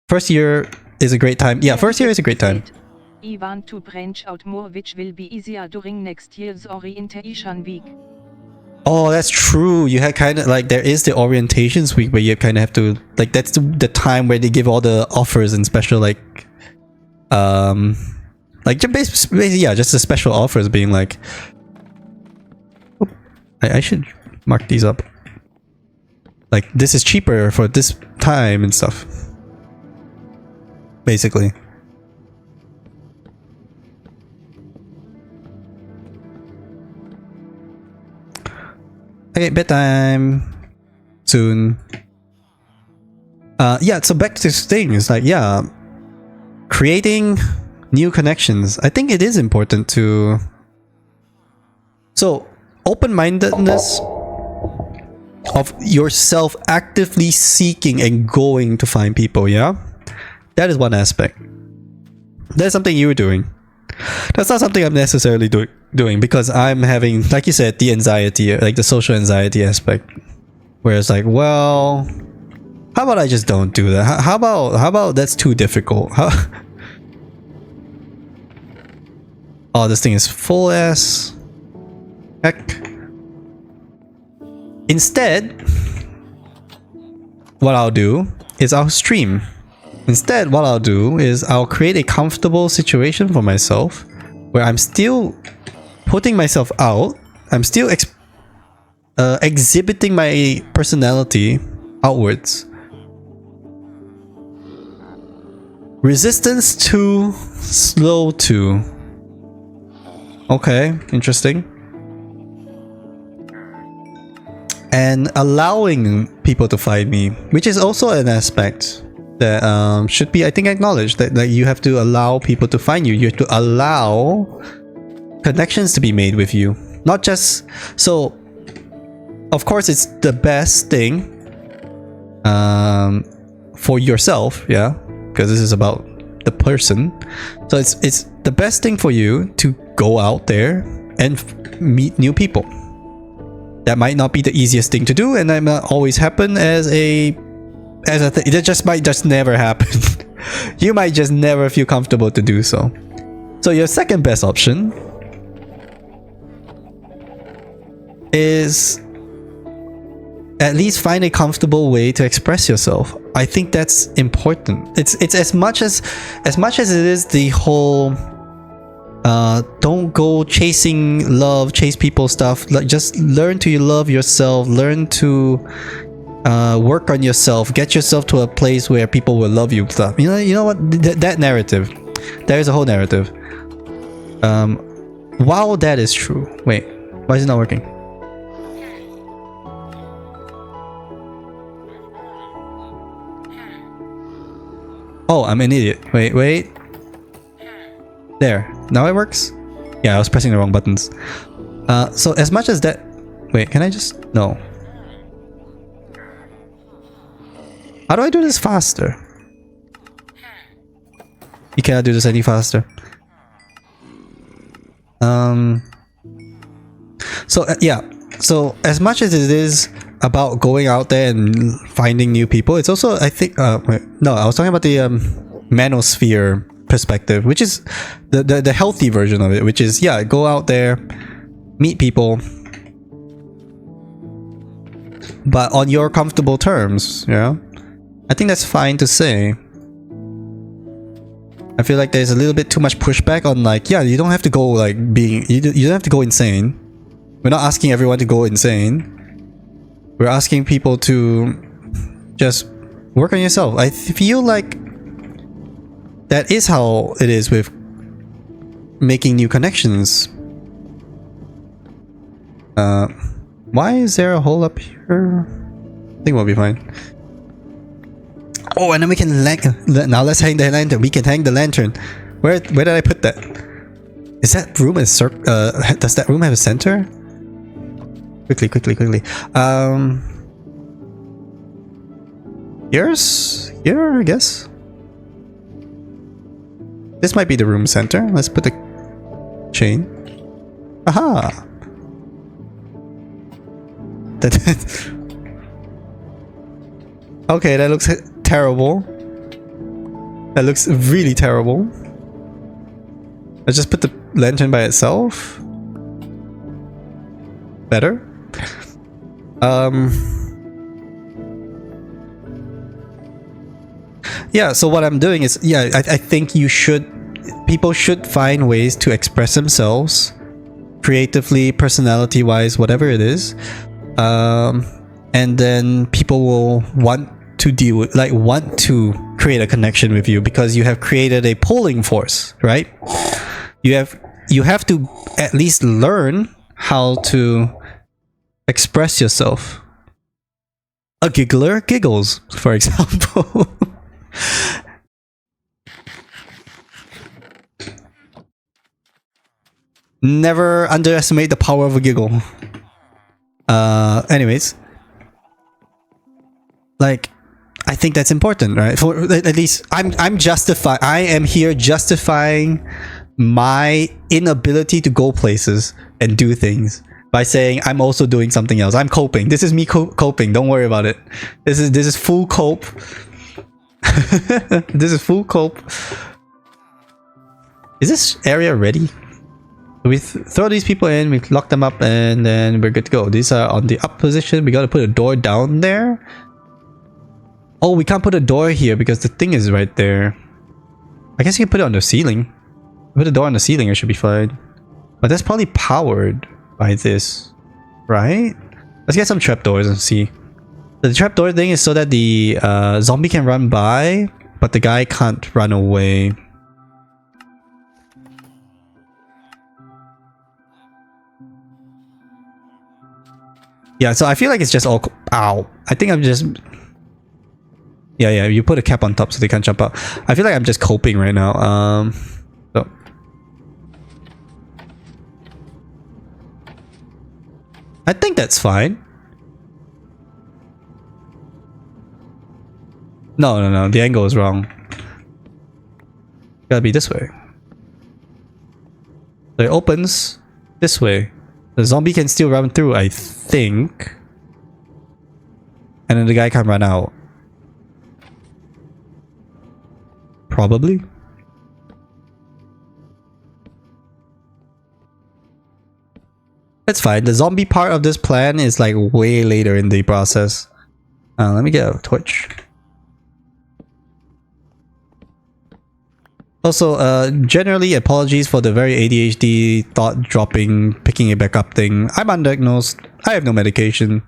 First year is a great time. Yeah, first year is a great time. I want to branch out more, which will be easier during next year's orientation week. Oh, that's true. You had kind of like, there is the orientations week where you kind of have to, like, that's the time where they give all the offers and special like just basically, yeah, just the special offers, being like, oh, I should mark these up. Like, this is cheaper for this time and stuff. Basically. Okay, bedtime. Soon. Yeah, so back to this thing. It's like, yeah, creating new connections. I think it is important to... So, open-mindedness of yourself actively seeking and going to find people, yeah? That is one aspect. That's something you were doing. That's not something I'm necessarily doing because I'm having, like you said, the anxiety, like the social anxiety aspect. Where it's like, well, how about I just don't do that? How about that's too difficult? Oh, this thing is full ass. Heck. Instead, what I'll do is I'll stream. Instead, what I'll do is I'll create a comfortable situation for myself where I'm still putting myself out. I'm still exhibiting my personality outwards. Resistance to, slow to. Okay, interesting. And allowing people to find me, which is also an aspect that should be, I think, acknowledged. That you have to allow people to find you. You have to allow connections to be made with you. Not just... So, of course, it's the best thing for yourself, yeah? Because this is about the person. So it's the best thing for you to go out there and meet new people. That might not be the easiest thing to do, and that might always happen as a thing. It just might just never happen. You might just never feel comfortable to do so. So your second best option is at least find a comfortable way to express yourself. I think that's important. It's as much as it is the whole don't go chasing love, chase people stuff. Like, just learn to love yourself, learn to work on yourself, get yourself to a place where people will love you stuff. You know what, that narrative, there is a whole narrative. While that is true, wait, why is it not working? Oh, I'm an idiot. Wait. There. Now it works? Yeah, I was pressing the wrong buttons. So as much as that... Wait, can I just... No. How do I do this faster? You cannot do this any faster. So, yeah. So, as much as it is about going out there and finding new people, it's also, I think... wait, no, I was talking about the... manosphere perspective, which is the healthy version of it, which is, yeah, go out there, meet people, but on your comfortable terms. Yeah, I think that's fine to say. I feel like there's a little bit too much pushback on, like, yeah, you don't have to go like you don't have to go insane. We're not asking everyone to go insane. We're asking people to just work on yourself. I feel like that is how it is with making new connections. Why is there a hole up here? I think we'll be fine. Oh, and then we can now let's hang the lantern. We can hang the lantern. Where did I put that? Is that room a does that room have a center? Quickly. Here, I guess. This might be the room center. Let's put the chain. Aha! Okay, that looks terrible. That looks really terrible. Let's just put the lantern by itself. Better. Yeah, so what I'm doing is, yeah, I think people should find ways to express themselves creatively, personality wise, whatever it is, and then people will want to create a connection with you because you have created a pulling force, right? You have to at least learn how to express yourself. A giggler giggles, for example. Never underestimate the power of a giggle. Anyways, like, I think that's important, right? For at least I am here justifying my inability to go places and do things by saying I'm also doing something else. I'm coping. This is me coping. Don't worry about it. This is full cope. This is full cope. Is this area ready? We throw these people in, we lock them up, and then we're good to go. These are on the up position. We gotta put a door down there. Oh, we can't put a door here because the thing is right there. I guess you can put it on the ceiling. Put a door on the ceiling, it should be fine. But that's probably powered by this, right? Let's get some trapdoors and see. The trapdoor thing is so that the zombie can run by, but the guy can't run away. Yeah, so I feel like it's just all... Ow. I think I'm just... Yeah, you put a cap on top so they can't jump out. I feel like I'm just coping right now. So. I think that's fine. No. The angle is wrong. Gotta be this way. So it opens this way. The zombie can still run through, I think. And then the guy can run out. Probably. That's fine. The zombie part of this plan is like way later in the process. Let me get a torch. Also, generally apologies for the very ADHD thought dropping, picking it back up thing. I'm undiagnosed. I have no medication.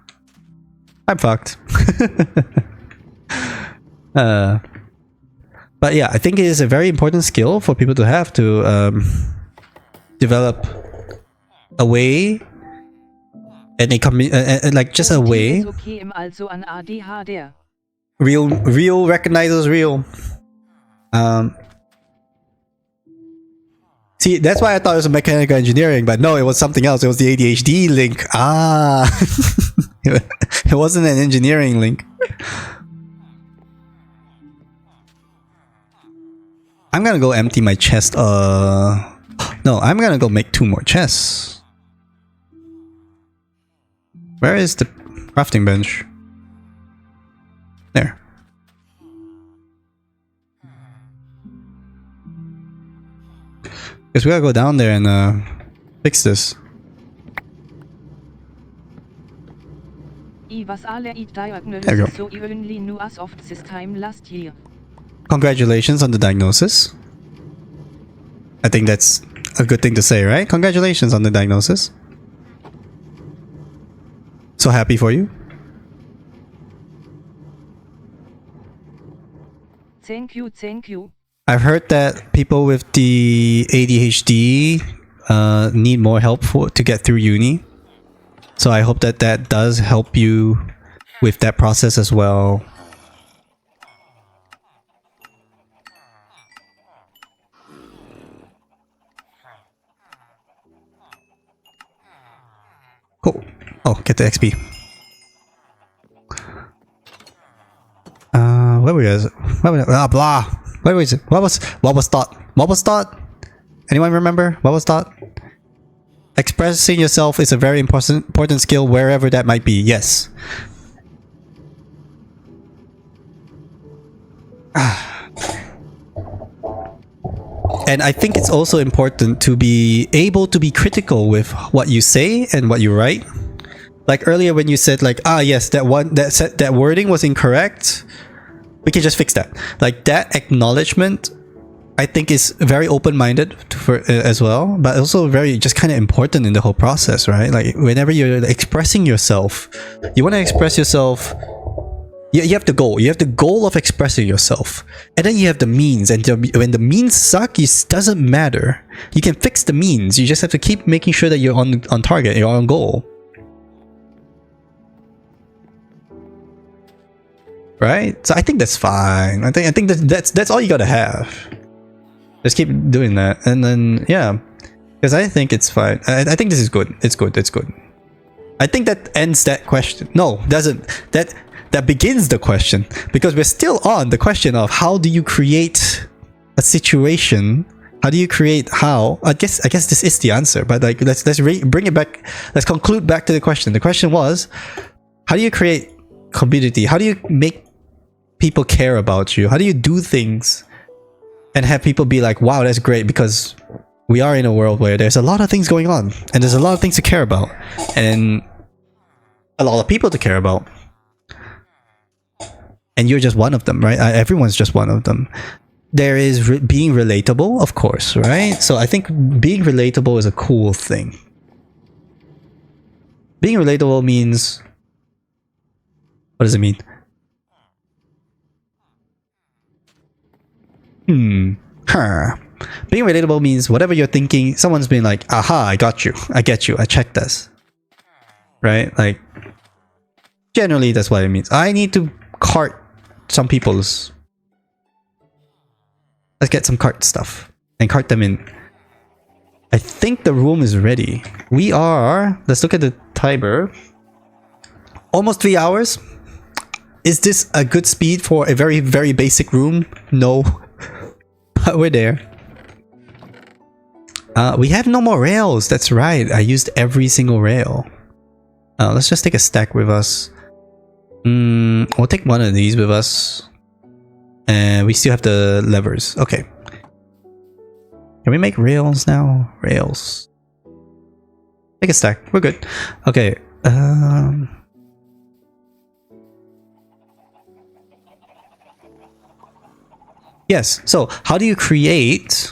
I'm fucked. But yeah, I think it is a very important skill for people to have to develop a way and like just a way. Real recognizes real. See, that's why I thought it was a mechanical engineering, but no, it was something else. It was the ADHD link. Ah, it wasn't an engineering link. I'm gonna go empty my chest. No, I'm gonna go make 2 more chests. Where is the crafting bench? There. Because we gotta go down there and fix this. I was alle I There we go. diagnosis so only knew as of this time last year. Congratulations on the diagnosis. I think that's a good thing to say, right? Congratulations on the diagnosis. So happy for you. Thank you, thank you. I've heard that people with the ADHD need more help to get through uni. So I hope that that does help you with that process as well. Cool. Oh, get the XP. Where was it? Blah. Where was it? What was thought? What was thought? Anyone remember? What was thought? Expressing yourself is a very important skill wherever that might be. Yes. And I think it's also important to be able to be critical with what you say and what you write. Like earlier when you said like, yes, that wording was incorrect. We can just fix that. Like that acknowledgement, I think is very open-minded for as well, but also very just kind of important in the whole process, right? Like whenever you're expressing yourself, you want to express yourself. You have the goal. You have the goal of expressing yourself, and then you have the means. And when the means suck, it doesn't matter. You can fix the means. You just have to keep making sure that you're on target. You're on goal. Right? So I think that's fine. I think that's all you gotta have. Just keep doing that, and then yeah, because I think it's fine. I think this is good. It's good. It's good. I think that ends that question. No, doesn't. That begins the question, because we're still on the question of how do you create a situation? How do you create how? I guess this is the answer, but like let's bring it back. Let's conclude back to the question. The question was, how do you create community? How do you make people care about you? How do you do things and have people be like, wow, that's great, because we are in a world where there's a lot of things going on and there's a lot of things to care about and a lot of people to care about, and you're just one of them, right? Everyone's just one of them. There is being relatable, of course, right? So I think being relatable is a cool thing. Being relatable means, what does it mean? Being relatable means whatever you're thinking, someone's been like, aha, I got you, I get you, I checked this. Right? Like, generally that's what it means. I need to cart some people's... Let's get some cart stuff and cart them in. I think the room is ready. We are... Let's look at the timer. Almost 3 hours. Is this a good speed for a very, very basic room? No. But we're there. We have no more rails. That's right. I used every single rail. Let's just take a stack with us. We'll take one of these with us. And we still have the levers. Okay. Can we make rails now? Rails. Take a stack. We're good. Okay. Yes. So how do you create...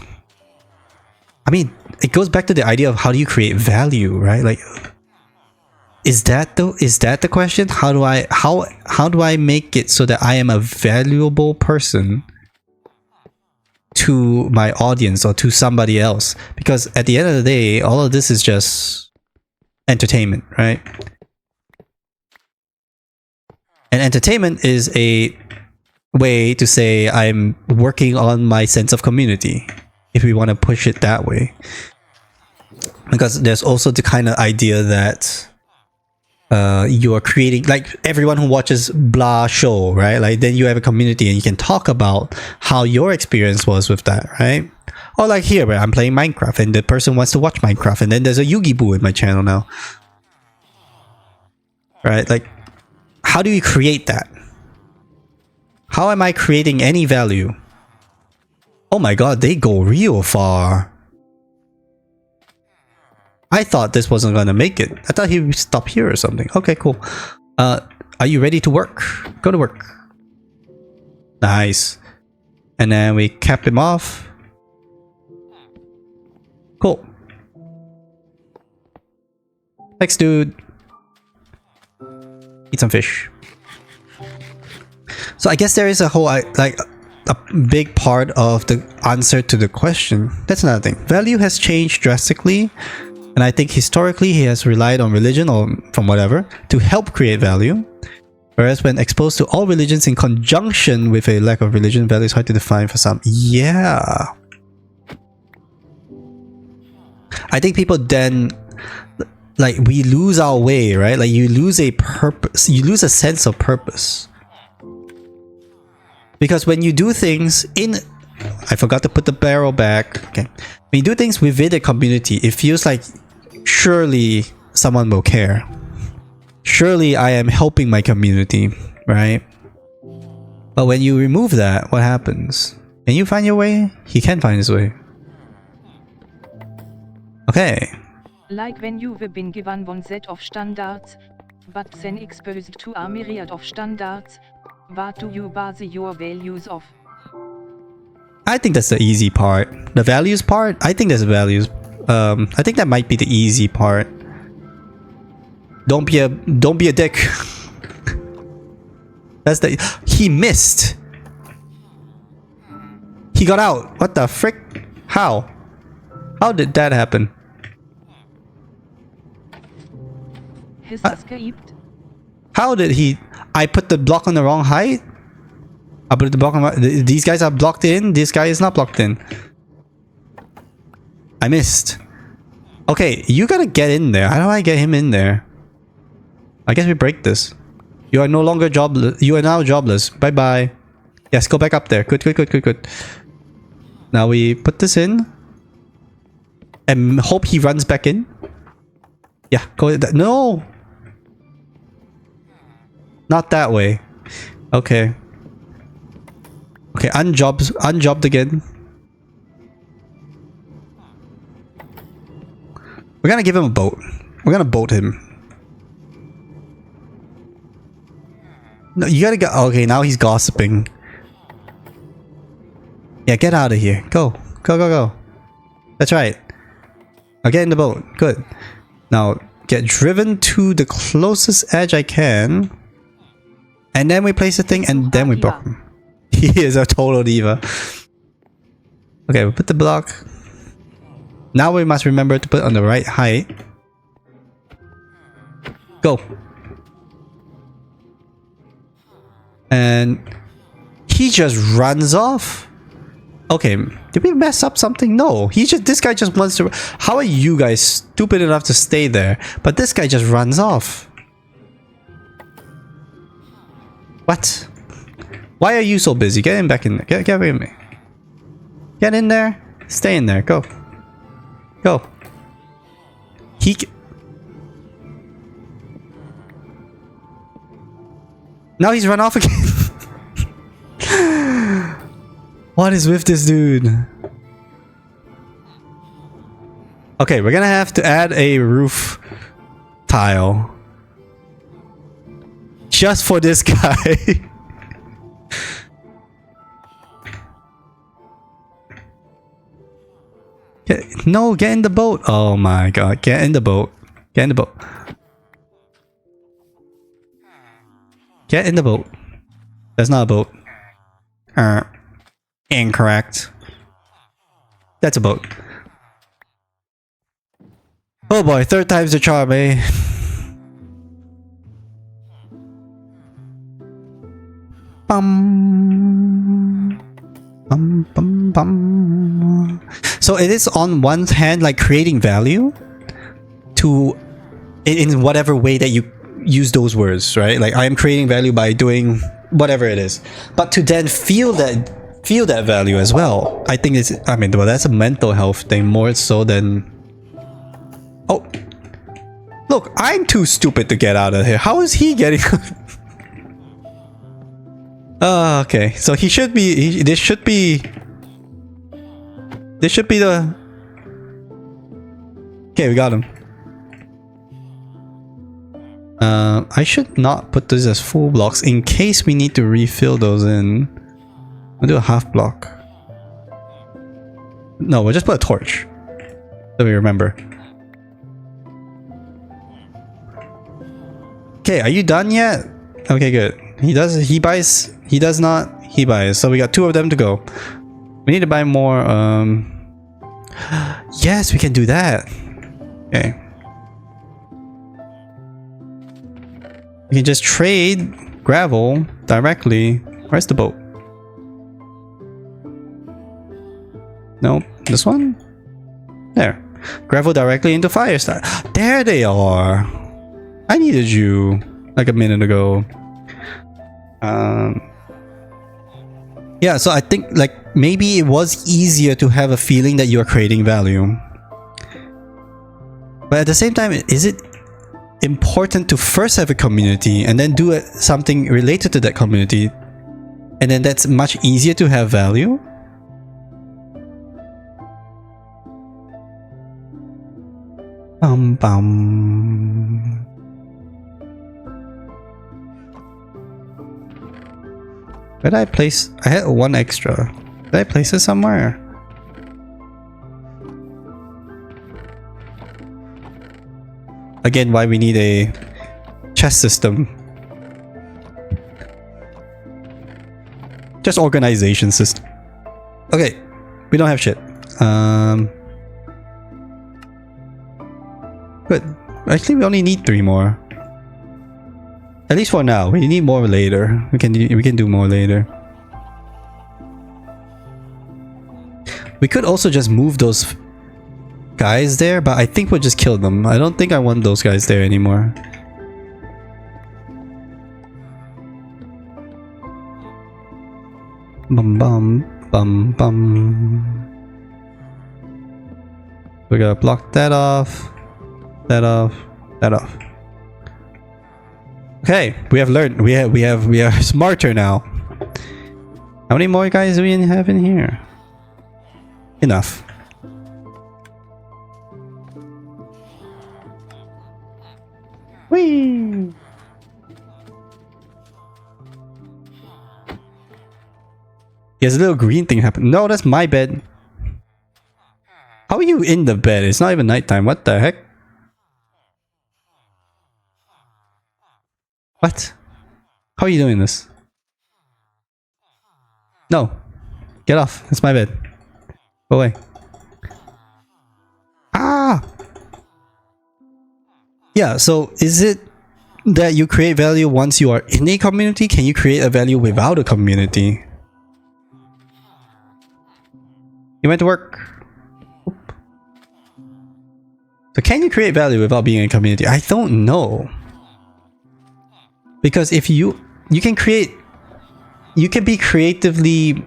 I mean, it goes back to the idea of how do you create value, right? Like, is that the question? How do I make it so that I am a valuable person to my audience or to somebody else? Because at the end of the day, all of this is just entertainment, right? And entertainment is a way to say I'm working on my sense of community, if we want to push it that way. Because there's also the kind of idea that you're creating, like everyone who watches blah show, right? Like then you have a community and you can talk about how your experience was with that, right? Or like here where I'm playing Minecraft and the person wants to watch Minecraft, and then there's a Yugi Boo in my channel now, right? Like, how do you create that? How am I creating any value? Oh my god, they go real far. I thought this wasn't gonna make it. I thought he would stop here or something. Okay, cool. Are you ready to work? Go to work. Nice. And then we cap him off. Cool. Thanks, dude. Eat some fish. So I guess there is a whole like a big part of the answer to the question. That's another thing. Value has changed drastically, and I think historically he has relied on religion or from whatever to help create value. Whereas when exposed to all religions in conjunction with a lack of religion, value is hard to define for some. Yeah. I think people then, like, we lose our way, right? Like, you lose a purpose, you lose a sense of purpose. Because when you do things in... I forgot to put the barrel back. Okay. When you do things within a community, it feels like surely someone will care. Surely I am helping my community, right? But when you remove that, what happens? Can you find your way? He can find his way. Okay. Like when you've been given one set of standards, but then exposed to a myriad of standards, what do you base your values off? I think that's the easy part. The values part? I think that's values. I think that might be the easy part. Don't be a dick. That's the... He missed. He got out. What the frick? How? How did that happen? Has escaped. How did he... I put the block on the wrong height? I put the block on... These guys are blocked in. This guy is not blocked in. I missed. Okay, you gotta get in there. How do I get him in there? I guess we break this. You are no longer jobless. You are now jobless. Bye bye. Yes, go back up there. Good, good, good, good, good. Now we put this in. And hope he runs back in. Yeah, go... No! Not that way. Okay. Okay, unjobbed again. We're gonna give him a boat. We're gonna boat him. No, you gotta go. Okay, now he's gossiping. Yeah, get out of here. Go. Go, go, go. That's right. Now get in the boat. Good. Now get driven to the closest edge I can. And then we place the thing and then we block him. He is a total diva. Okay, we put the block. Now we must remember to put on the right height. Go. And he just runs off. Okay, did we mess up something? No, this guy just wants to... How are you guys stupid enough to stay there? But this guy just runs off. What? Why are you so busy? Get him back in there. Get with me. Get in there. Stay in there. Go. Go. Now he's run off again. What is with this dude? Okay, we're gonna have to add a roof tile. Just for this guy. No, get in the boat. Oh my god, get in the boat. Get in the boat. Get in the boat. That's not a boat. Incorrect. That's a boat. Oh boy, third time's the charm, eh? Bum. Bum, bum, bum. So it is on one hand like creating value to in whatever way that you use those words, right? Like I am creating value by doing whatever it is, but to then feel that value as well. I think it's, I mean, well, that's a mental health thing more so than... Oh, look, I'm too stupid to get out of here. How is he getting... Okay, so he should be... This should be the... Okay, we got him. I should not put this as full blocks in case we need to refill those in. We'll do a half block. No, we'll just put a torch. So we remember. Okay, are you done yet? Okay, good. He buys. He does not. He buys. So we got 2 of them to go. We need to buy more. Yes, we can do that. Okay. We can just trade gravel directly. Where's the boat? Nope. This one? There. Gravel directly into fire start. There they are. I needed you like a minute ago. Yeah, so I think like maybe it was easier to have a feeling that you are creating value. But at the same time, is it important to first have a community and then do something related to that community, and then that's much easier to have value? Bum. Where did I place? I had 1 extra. Did I place it somewhere? Again, why we need a chest system. Just organization system. Okay, we don't have shit. Good. Actually, we only need 3 more. At least for now. We need more later. We can do more later. We could also just move those guys there, but I think we'll just kill them. I don't think I want those guys there anymore. Bum. We gotta block that off. That off. Okay, we have learned. We are smarter now. How many more guys do we have in here? Enough. Whee! There's a little green thing happen. No, that's my bed. How are you in the bed? It's not even nighttime. What the heck? What? How are you doing this? No. Get off. It's my bed. Go away. Ah! Yeah, so is it that you create value once you are in a community? Can you create a value without a community? You went to work. Oop. So can you create value without being in a community? I don't know. Because if you can create, you can be creatively,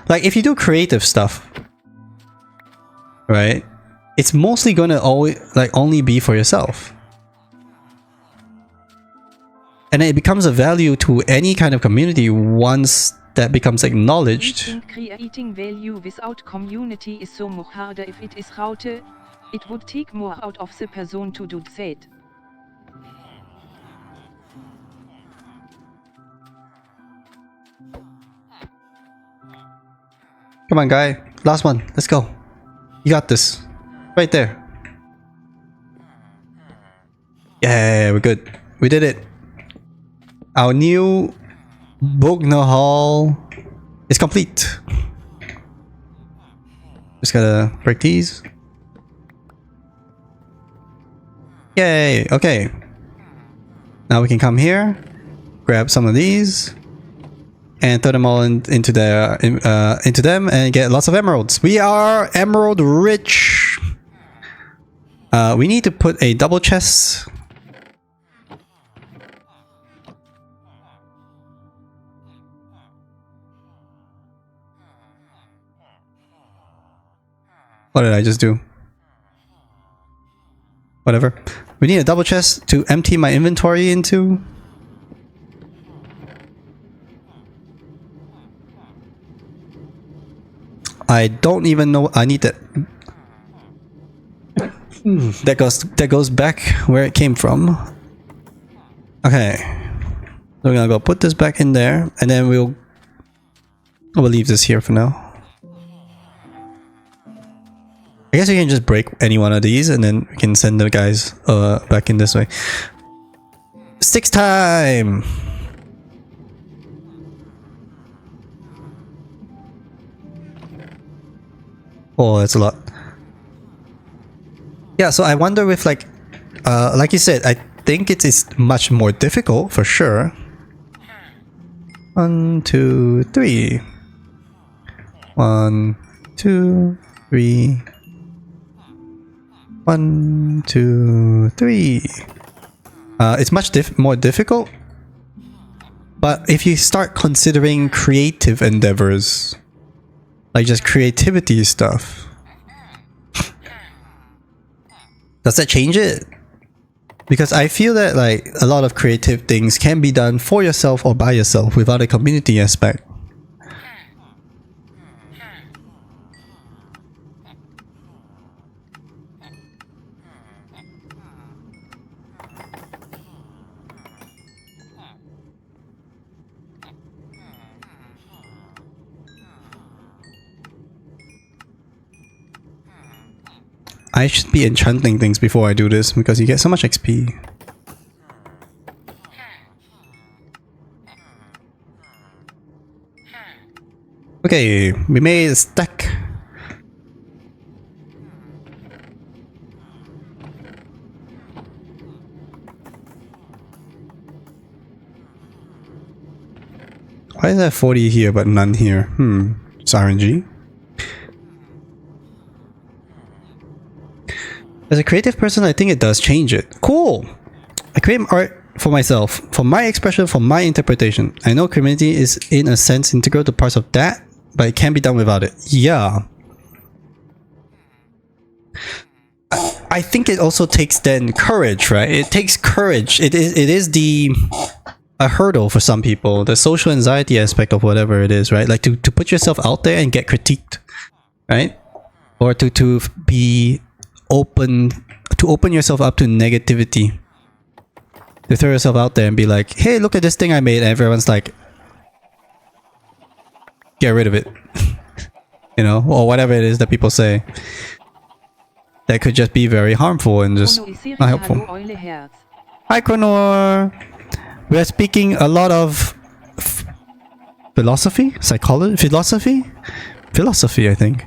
like if you do creative stuff, right? It's mostly gonna always like only be for yourself. And then it becomes a value to any kind of community once that becomes acknowledged. Creating value without community is so much harder. If it is route, it would take more out of the person to do that. Come on, guy. Last one. Let's go. You got this. Right there. Yeah, we're good. We did it. Our new Bognerhalle is complete. Just gotta break these. Yay. Okay. Now we can come here, grab some of these, and throw them all into them and get lots of emeralds. We are emerald rich. We need to put a double chest. What did I just do? Whatever. We need a double chest to empty my inventory into. I don't even know. I need that. That goes back where it came from. Okay. So we're gonna go put this back in there, and then we'll leave this here for now. I guess we can just break any one of these, and then we can send the guys back in this way. 6 time! Oh, that's a lot. Yeah, so I wonder if like you said, I think it is much more difficult for sure. 1, 2, 3. 1, 2, 3. 1, 2, 3. It's much more difficult. But if you start considering creative endeavors, like just creativity stuff, does that change it? Because I feel that like a lot of creative things can be done for yourself or by yourself without a community aspect. I should be enchanting things before I do this because you get so much XP. Okay, we made a stack. Why is there 40 here but none here? It's RNG. As a creative person, I think it does change it. Cool! I create art for myself, for my expression, for my interpretation. I know community is in a sense integral to parts of that, but it can't be done without it. Yeah. I think it also takes then courage, right? It takes courage. It is a hurdle for some people, the social anxiety aspect of whatever it is, right? Like to put yourself out there and get critiqued, right? Or to be open yourself up to negativity, to throw yourself out there and be like, hey, look at this thing I made, and everyone's like, get rid of it. You know, or whatever it is that people say that could just be very harmful and just not helpful. Hi Chronor! We are speaking a lot of philosophy, psychology, philosophy I think,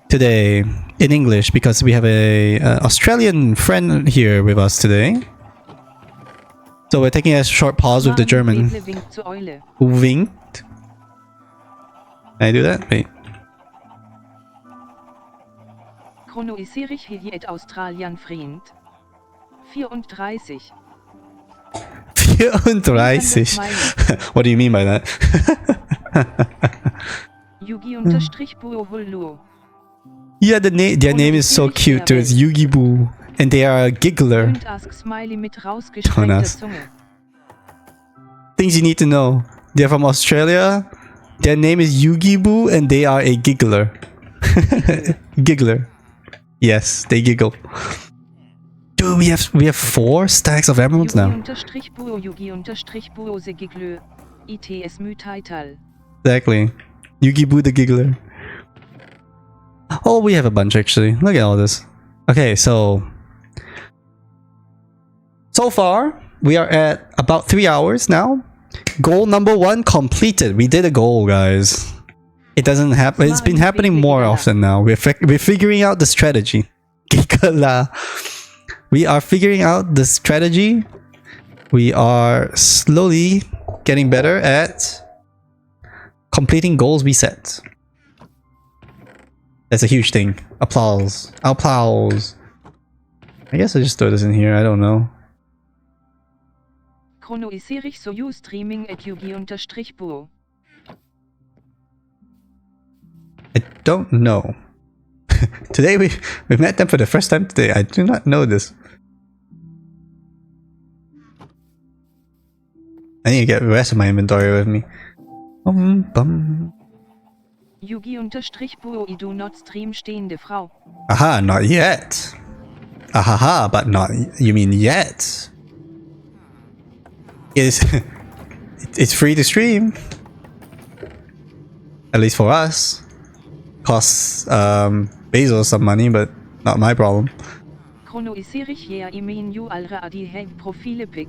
today in English because we have a Australian friend here with us today. So we're taking a short pause with the German. Winkt. Can I do that? Wait. Chronoisiere ich hier et Australian Friend. 34. 34. What do you mean by that? Yugi_Buo. Yeah, their name is so cute too. It's Yugi Boo, and they are a giggler. Don't ask. Things you need to know. They're from Australia. Their name is Yugi Boo, and they are a giggler. Giggler. Yes, they giggle. Dude, we have 4 stacks of emeralds now. Exactly. Yugi Boo the giggler. Oh, we have a bunch actually. Look at all this. Okay, so far we are at about 3 hours now. Goal number 1 completed. We did a goal, guys. It doesn't happen. It's been happening more often now. We're figuring out the strategy. We are figuring out the strategy. We are slowly getting better at completing goals we set. That's a huge thing. Applause. Applause. I guess I just throw this in here. I don't know. Chronoisiere so you streaming at Yugi_Buo. I don't know. Today we met them for the first time today. I do not know this. I need to get the rest of my inventory with me. Yugi_Buo, I do not stream stehende Frau. Aha, not yet. Ahaha, but not. You mean yet? is it's free to stream. At least for us. Costs Bezos some money, but not my problem. Chronoiserig je imenu alre adi heg profile pic.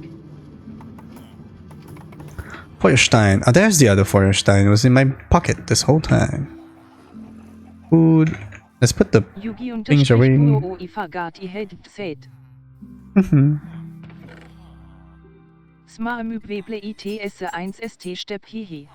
Feuerstein. Oh, there's the other Feuerstein. It was in my pocket this whole time. Food. Let's put the things away. Smar weble its 1 st step hihi.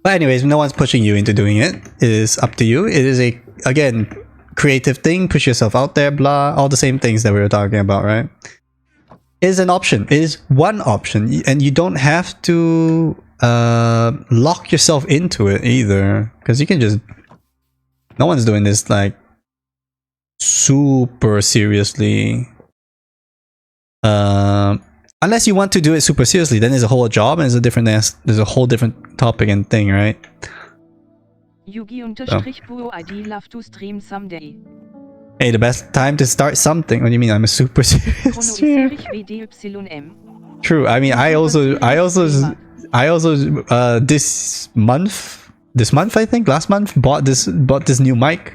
But anyways, no one's pushing you into doing it. It is up to you. It is a, again, creative thing. Push yourself out there, blah. All the same things that we were talking about, right? It is an option. It is one option. And you don't have to lock yourself into it either. Because you can just... No one's doing this like super seriously. Unless you want to do it super seriously, then there's a whole job and there's a whole different topic and thing, right? Yugi_Buo ID love to stream someday. Hey, the best time to start something. What do you mean? I'm a super serious streamer. True. I mean, I also this month I think last month bought this new mic.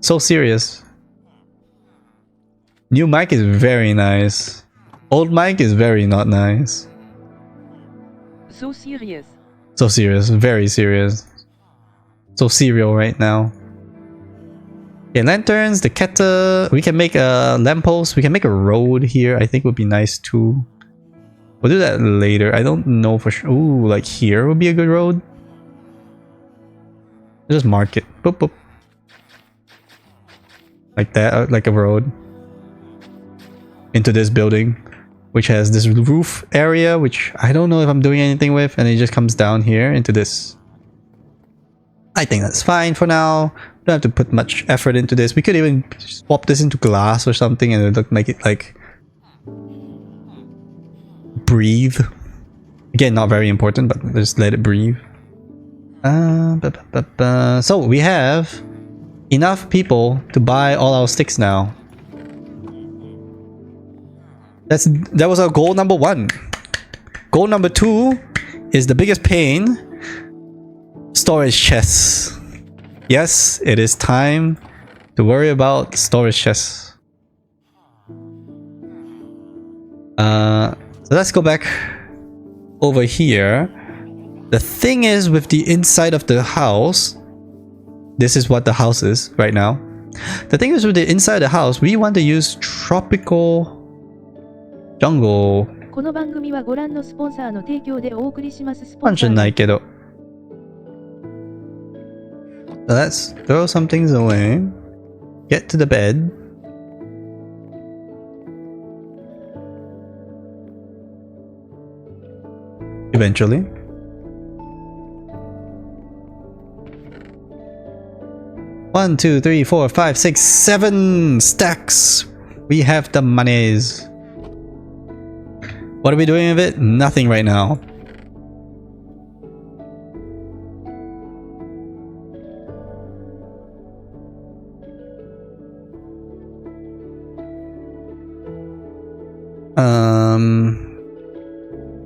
So serious. New mic is very nice. Old mic is very not nice. So serious. So serious. Very serious. So serial right now. Okay, lanterns, the keta. We can make a lamppost. We can make a road here. I think would be nice too. We'll do that later. I don't know for sure. Ooh, like here would be a good road. Just mark it. Boop, boop. Like that, like a road. Into this building. Which has this roof area, which I don't know if I'm doing anything with, and it just comes down here into this. I think that's fine for now. Don't have to put much effort into this. We could even swap this into glass or something and it would make it like breathe. Again, not very important, but just let it breathe. So we have enough people to buy all our sticks now. That was our goal number 1. Goal number 2 is the biggest pain. Storage chests. Yes, it is time to worry about storage chests. So let's go back over here. The thing is with the inside of the house, this is what the house is right now. The thing is with the inside of the house, we want to use tropical jungle. この番組はご覧のスポンサーの提供でお送りします。スポかもしンサーれないけど。So let's throw some things away. Get to the bed. Eventually. One, two, three, four, five, six, 7 stacks. We have the monies. What are we doing with it? Nothing right now.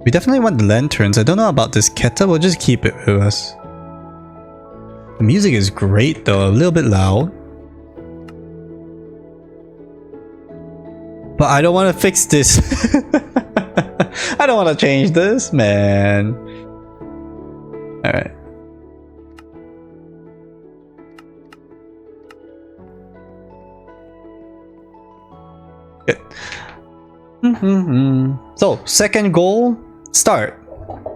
We definitely want lanterns. I don't know about this keta. We'll just keep it with us. The music is great though, a little bit loud. But I don't want to fix this. I don't want to change this, man. Alright. Good. So, second goal, start.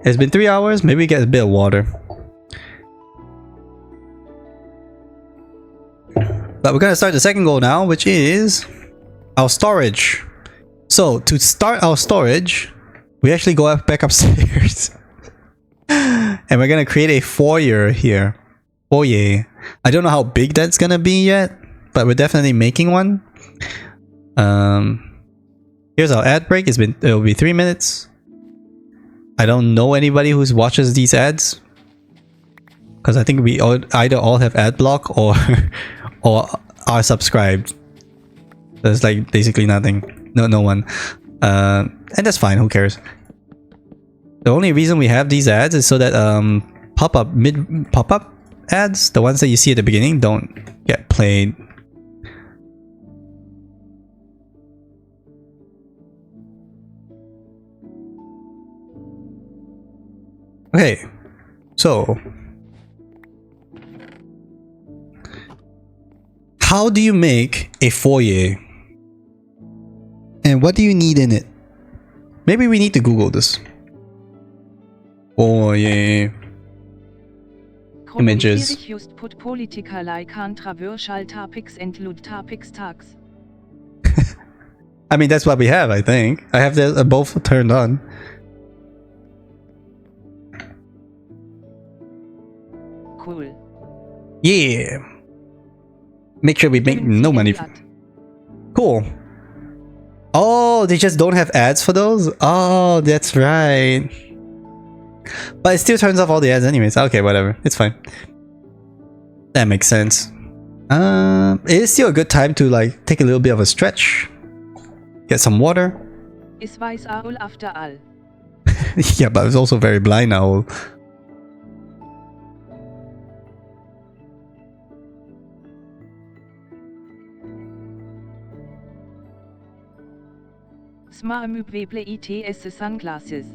It's been 3 hours, maybe we get a bit of water. But we're gonna start the second goal now, which is our storage. So to start our storage, we actually go back upstairs. And we're gonna create a foyer here. Foyer. I don't know how big that's gonna be yet, but we're definitely making one. Here's our ad break. It'll be 3 minutes. I don't know anybody who watches these ads, because I think we either all have ad block or or are subscribed. There's like basically nothing. No one. And that's fine, who cares? The only reason we have these ads is so that pop-up ads, the ones that you see at the beginning, don't get played. Okay, so how do you make a foyer? And what do you need in it? Maybe we need to Google this. Foyer. Images. Just put Politiker like controversial topics and lewd topics tags. I mean, that's what we have, I think. I have the both turned on. Cool. Yeah. Make sure we make no money. Cool. Oh, they just don't have ads for those? Oh, that's right. But it still turns off all the ads anyways. Okay, whatever. It's fine. That makes sense. It is still a good time to like take a little bit of a stretch. Get some water. Is weiß Owl after all. Yeah, but it's also very blind owl. Smaamübweble ITS the sunglasses.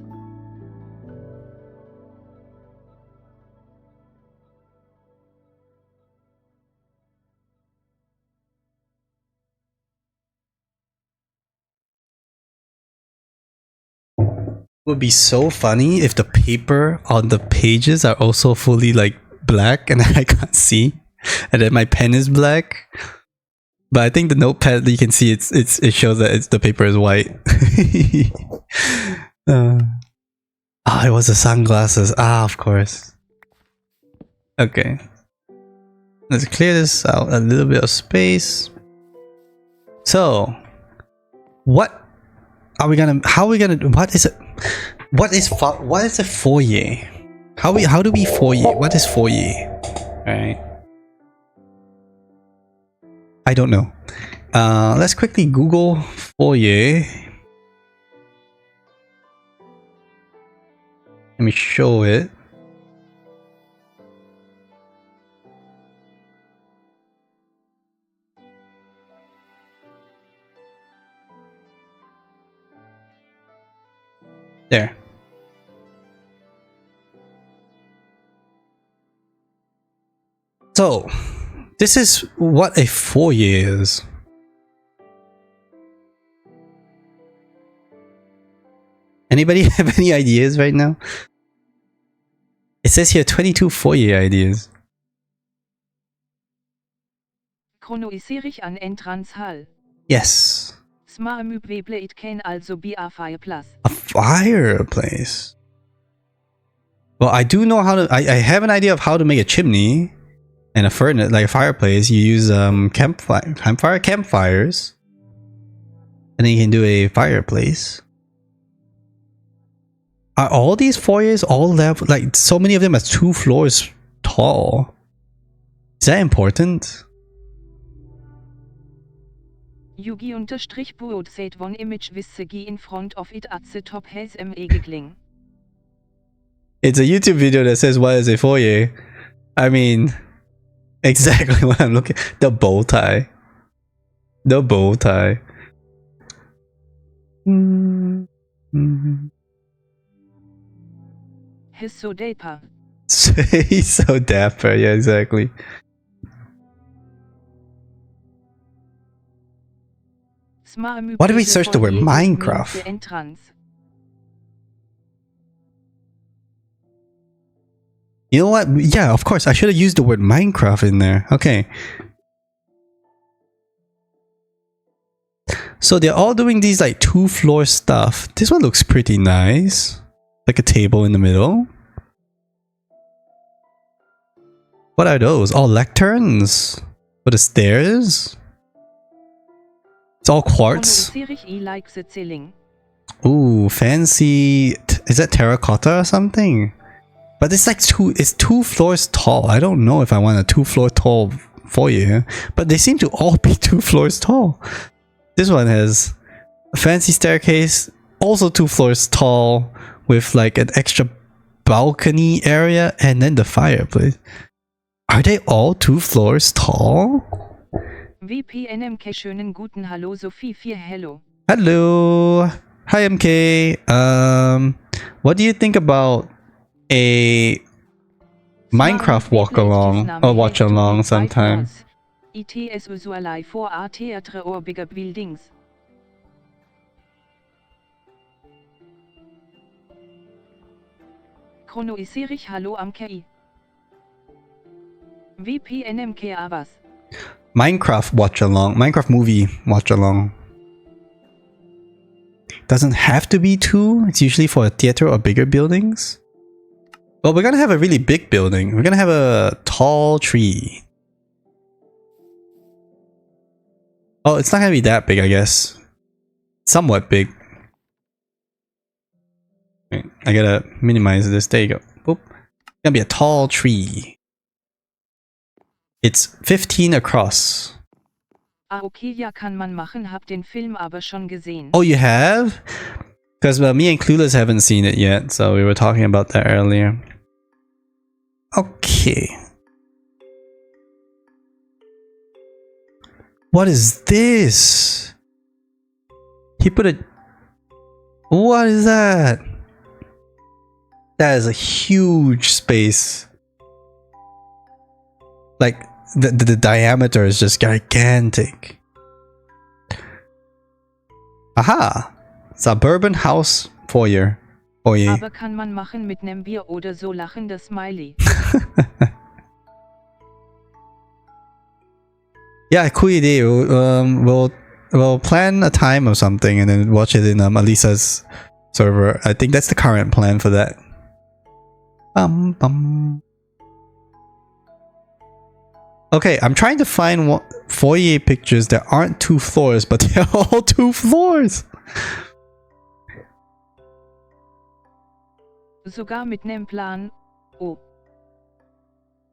It would be so funny if the paper on the pages are also fully like black and I can't see, and then my pen is black. But I think the notepad, you can see it shows that the paper is white. It was the sunglasses. Of course. Okay. Let's clear this out, a little bit of space. So, what are we gonna? How are we gonna? What is it? What is a foyer? How do we foyer? What is foyer? All right. I don't know. Let's quickly Google foyer. Let me show it. There. So, this is what a foyer is. Anybody have any ideas right now? It says here 22 foyer ideas. Chronoisiere ich an Entrance-Hall. Yes. Smaamübweble it can also be a fireplace. A fireplace. Well, I do know how to. I have an idea of how to make a chimney and a furnace, like a fireplace. You use campfires, and then you can do a fireplace. Are all these foyers all level? Like so many of them are 2 floors tall. Is that important? Yugi_Boot said one image with Segi in front of it at the top has giggling. It's a YouTube video that says what is a foyer. I mean, exactly what I'm looking. The bow tie. The bow tie. He's so dapper. He's so dapper. Yeah, exactly. Why do we search the word Minecraft? You know what? Yeah, of course. I should have used the word Minecraft in there. Okay. So they're all doing these like 2-floor stuff. This one looks pretty nice. Like a table in the middle. What are those? Oh, lecterns for the stairs. It's all quartz. Ooh, fancy. Is that terracotta or something? But it's like it's 2 floors tall. I don't know if I want a 2-floor tall foyer, but they seem to all be 2 floors tall. This one has a fancy staircase, also 2 floors tall, with like an extra balcony area, and then the fireplace. Are they all 2 floors tall? VPNMK schönen guten Hallo Sophie 4 Hello. Hello. Hi MK. What do you think about a Minecraft walk along or watch along sometime? ITS usually for our theatre or bigger buildings. Chronoisierich Hallo am KI. VPNMK Avas. Minecraft watch along, Minecraft movie watch along. Doesn't have to be 2. It's usually for a theater or bigger buildings. Well, we're gonna have a really big building. We're gonna have a tall tree. Oh, it's not gonna be that big, I guess. Somewhat big. Wait, I gotta minimize this. There you go. Boop. It's gonna be a tall tree. It's 15 across. Ah okay, ja kann man machen, hab den Film aber schon gesehen. Oh, you have? Because me and Clueless haven't seen it yet, so we were talking about that earlier. Okay. What is this? He put a... What is that? That is a huge space. Like, the diameter is just gigantic. Aha! Suburban house foyer. Foyer. Aber kann man machen mit nem Bier oder so lachende Smiley. Yeah, cool idea. We'll plan a time or something and then watch it in Alisa's server. I think that's the current plan for that. Okay, I'm trying to find foyer pictures that aren't 2 floors, but they're all 2 floors. Sogar mit nem Plan. Oh.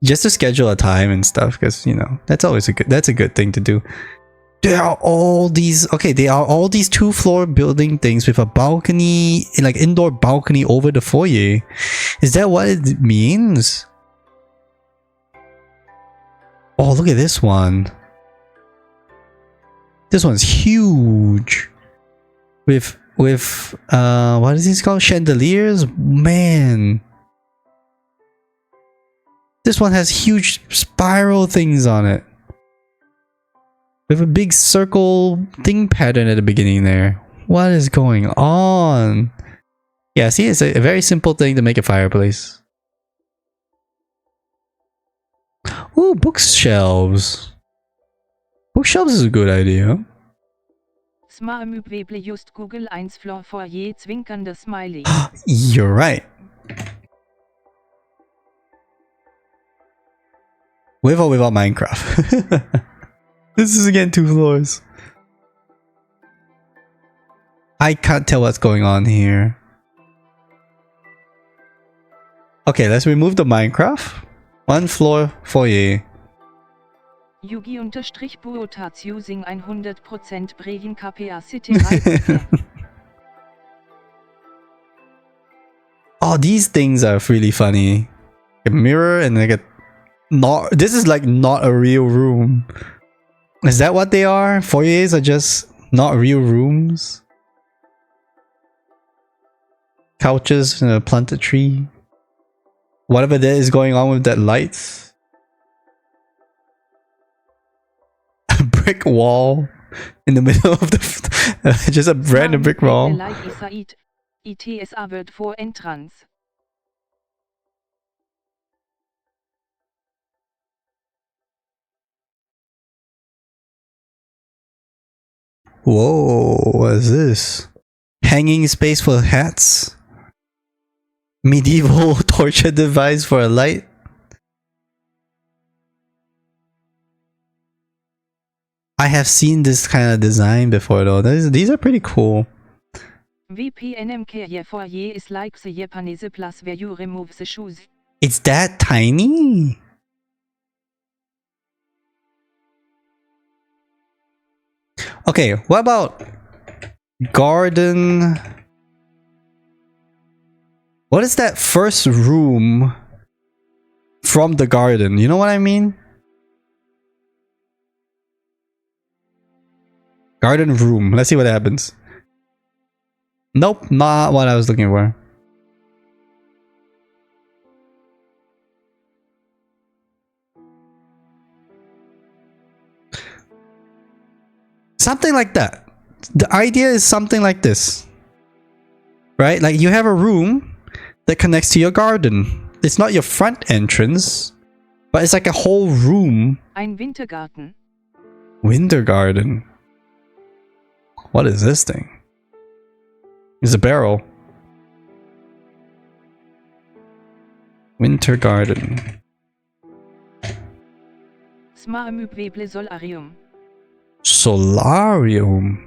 Just to schedule a time and stuff, because you know that's a good thing to do. There are all these they are all these 2-floor building things with a balcony, like indoor balcony over the foyer. Is that what it means? Oh, look at this one. This one's huge. With what is this called? Chandeliers? Man. This one has huge spiral things on it. With a big circle thing pattern at the beginning there. What is going on? Yeah, see, it's a very simple thing to make a fireplace. Ooh, bookshelves. Bookshelves is a good idea. Smaamuweble just Google 1 Floor Foyer zwinkernde Smiley. You're right. With or without Minecraft? This is again 2 floors. I can't tell what's going on here. Okay, let's remove the Minecraft. 1 floor foyer. Yugi-Buotats using 100% breathing capacity. Oh, these things are really funny. A mirror and like a... This is like not a real room. Is that what they are? Foyers are just not real rooms? Couches and a planted tree. Whatever that is going on with that lights. A brick wall in the middle of the... just a random brick wall. ITS word for entrance. Whoa, what is this? Hanging space for hats? Medieval torture device for a light? I have seen this kind of design before though. These are pretty cool. VPNMK foyer is like the Japanese place where you remove the shoes. It's that tiny? Okay, what about garden? What is that first room from the garden? You know what I mean? Garden room. Let's see what happens. Nope, not what I was looking for. Something like that. The idea is something like this. Right? Like you have a room that connects to your garden. It's not your front entrance, but it's like a whole room. Ein Wintergarten. Winter garden. What is this thing? It's a barrel. Winter garden. Smaemübweble solarium. Solarium.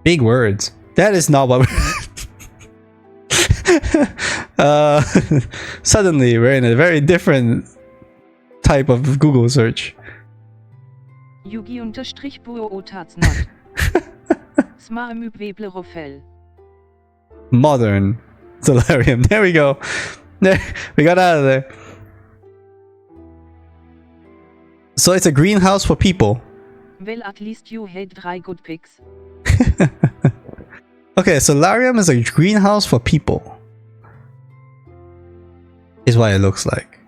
Big words. That is not what suddenly we're in a very different type of Google search. Yugi_Buo-Otats-Not. Smaemübweble Roffel. Modern solarium. There we go. There, we got out of there. So it's a greenhouse for people. Well, at least you had 3 good picks. Okay, solarium is a greenhouse for people. Is what it looks like.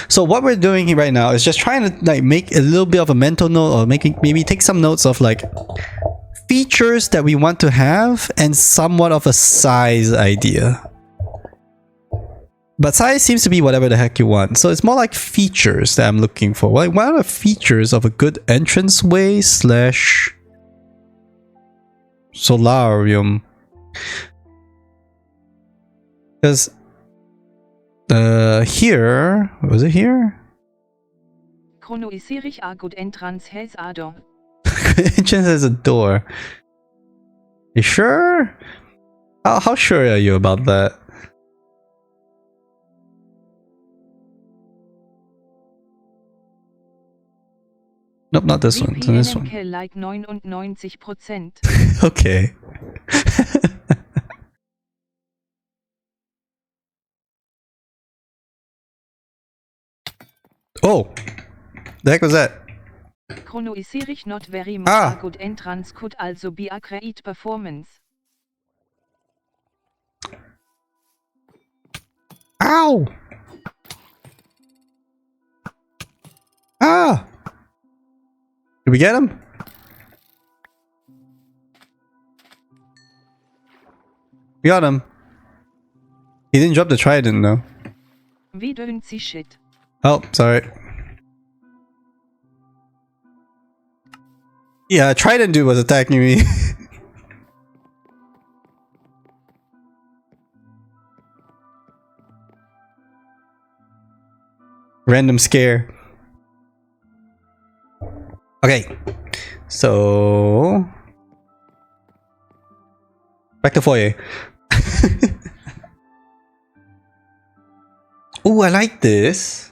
So what we're doing here right now is just trying to like make a little bit of a mental note, or maybe take some notes of like features that we want to have and somewhat of a size idea. But size seems to be whatever the heck you want. So it's more like features that I'm looking for. Like, what are the features of a good entranceway slash solarium? Because here, was it here? Chronoiserisch a good entrance has a door. Entrance has a door. You sure? How sure are you about that? Nope, not this one. It's this one. Like 99%. Okay. Oh! The heck was that? Chronoiserisch not very much a good entrance could also be a great performance. Ow! Ah! Did we get him? We got him. He didn't drop the trident though. We don't see shit. Oh, sorry. Yeah, trident dude was attacking me. Random scare. Okay, so back to foyer. Oh, I like this.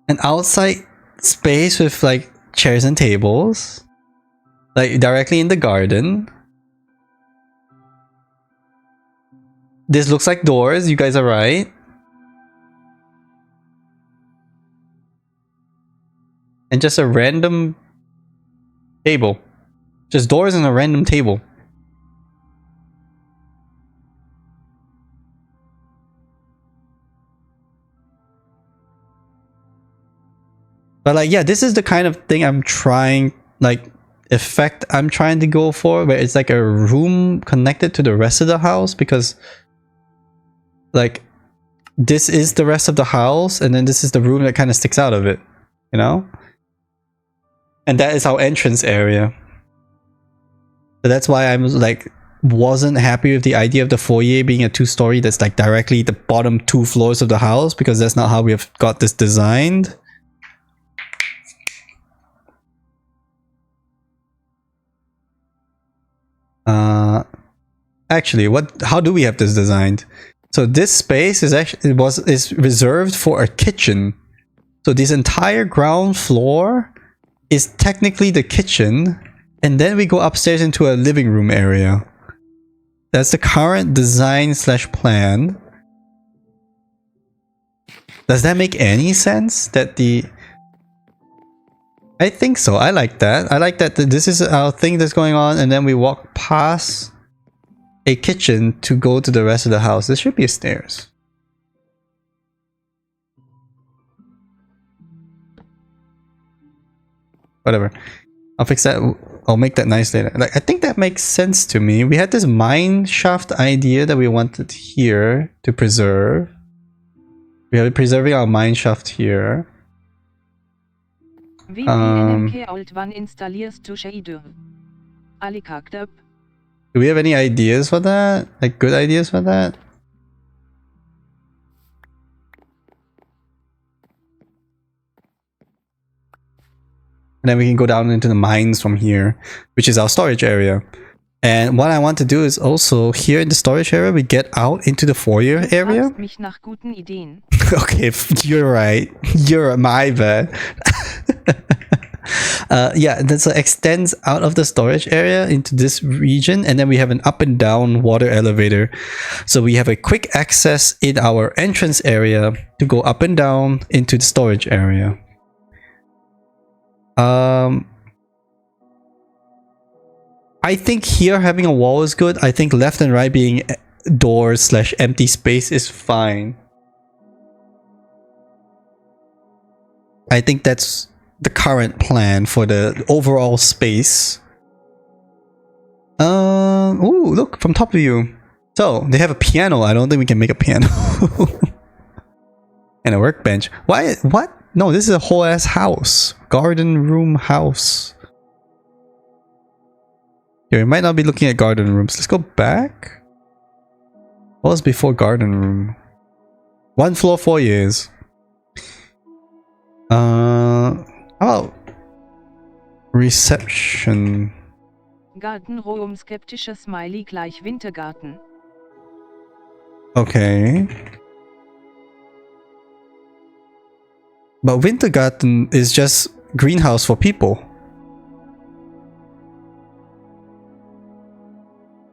An outside space with like chairs and tables, like directly in the garden. This looks like doors. You guys are right. And just a random table. Just doors and a random table. But like, yeah, this is the kind of thing I'm trying, like, effect I'm trying to go for, where it's like a room connected to the rest of the house, because like this is the rest of the house and then this is the room that kind of sticks out of it, you know? And that is our entrance area. So that's why I'm like wasn't happy with the idea of the foyer being a 2-story that's like directly the bottom 2 floors of the house, because that's not how we have got this designed. actually, how do we have this designed? So this space is actually is reserved for a kitchen. So this entire ground floor is technically the kitchen, and then we go upstairs into a living room area. That's the current design / plan. Does that make any sense? I think so. I like that. I like that this is our thing that's going on, and then we walk past a kitchen to go to the rest of the house. There should be stairs. Whatever. I'll fix that. I'll make that nice later. Like, I think that makes sense to me. We had this mine shaft idea that we wanted here to preserve. We are preserving our mine shaft here. Wie NMK alt wann installierst du Shader? Alikaktab. Do we have any ideas for that? Like good ideas for that? And then we can go down into the mines from here, which is our storage area. And what I want to do is also here in the storage area, we get out into the foyer area. Du fragst mich nach guten Ideen. Okay, you're right. You're my bad. Yeah, that extends out of the storage area into this region, and then we have an up and down water elevator. So we have a quick access in our entrance area to go up and down into the storage area. I think here having a wall is good. I think left and right being doors / empty space is fine. I think that's the current plan for the overall space. Ooh, look, from top view. So, they have a piano. I don't think we can make a piano. And a workbench. Why? What? No, this is a whole ass house. Garden room house. Yeah, we might not be looking at garden rooms. Let's go back. What was before garden room? 1 floor, 4 years. How about reception? Gartenraum skeptischer Smiley gleich Wintergarten. Okay. But Wintergarten is just greenhouse for people.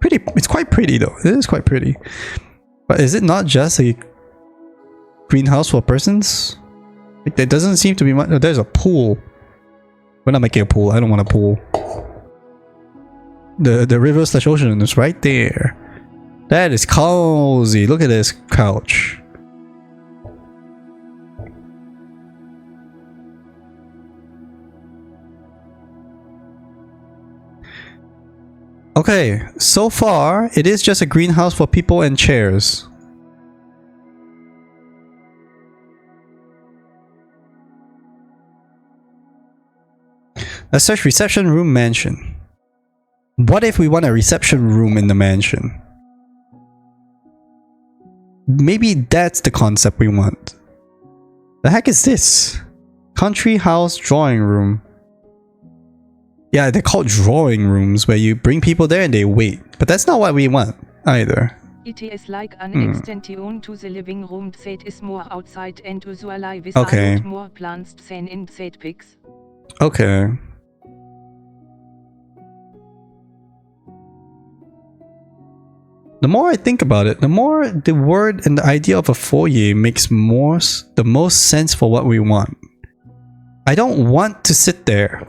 Pretty, it's quite pretty though. It is quite pretty. But is it not just a greenhouse for persons? Like, there doesn't seem to be much. Oh, there's a pool. We're not making a pool. I don't want a pool. The river / ocean is right there. That is cozy. Look at this couch. Okay, so far it is just a greenhouse for people and chairs. Let's search reception room mansion. What if we want a reception room in the mansion? Maybe that's the concept we want. The heck is this? Country house drawing room. Yeah, they're called drawing rooms where you bring people there and they wait. But that's not what we want either. It is like an extension to the living room that is more outside and usually with Okay. more plants than inside pigs. Okay. The more I think about it, the more the word and the idea of a foyer makes the most sense for what we want. I don't want to sit there.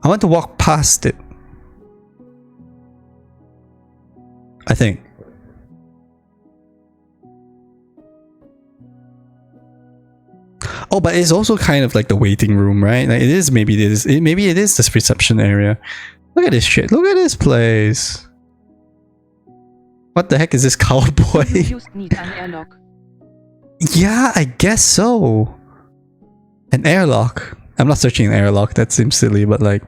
I want to walk past it. I think. Oh, but it's also kind of like the waiting room, right? Like maybe it is this reception area. Look at this shit. Look at this place. What the heck is this cowboy? You just need an airlock. Yeah, I guess so. An airlock. I'm not searching an airlock. That seems silly, but like.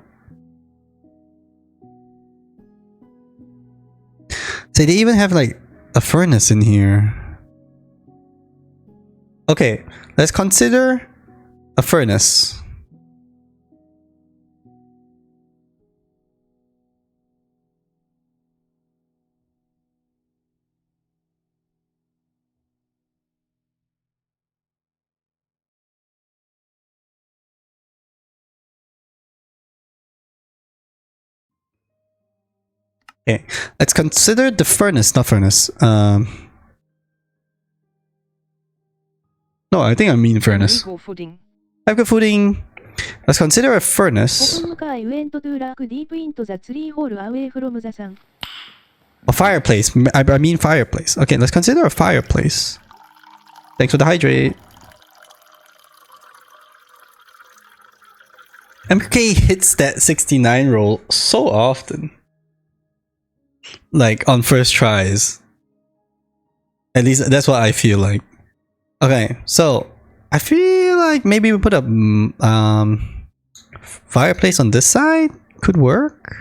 So they even have like a furnace in here. Okay, let's consider a furnace. Okay, let's consider the furnace, not furnace. No, I think I mean furnace. Lego Fooding. Agri footing. Let's consider a furnace. 5分向かい went to rock deep into the tree hole away from the sun. A fireplace. I mean fireplace. Okay, let's consider a fireplace. Thanks for the hydrate. MK hits that 69 roll so often. Like on first tries. At least that's what I feel like. Okay, so I feel like maybe we put a fireplace on this side. Could work.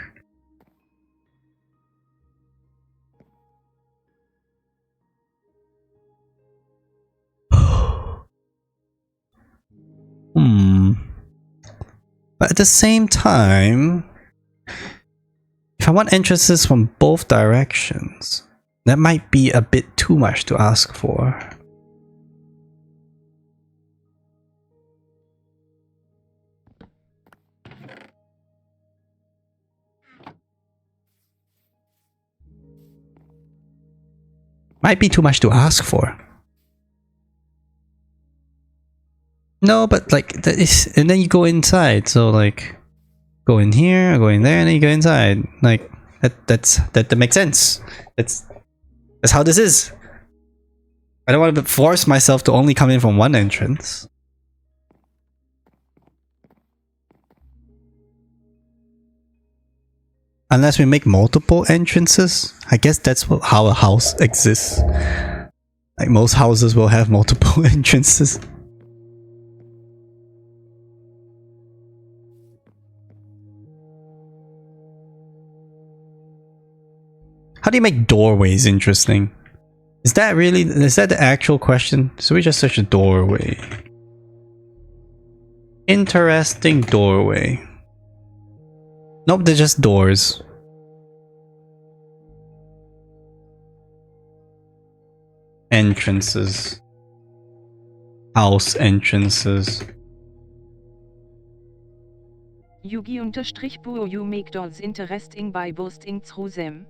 But at the same time, if I want entrances from both directions, that might be a bit too much to ask for. Might be too much to ask for. No, but like that is, and then you go inside. So like, go in here, go in there, and then you go inside. Like that makes sense. That's how this is. I don't want to force myself to only come in from one entrance. Unless we make multiple entrances. I guess that's how a house exists. Like most houses will have multiple entrances. How do you make doorways interesting? Is that the actual question? So we just search a doorway. Interesting doorway. Nope, they're just doors. Entrances. House entrances. Yugi-Buo, you make doors interesting by boosting through them.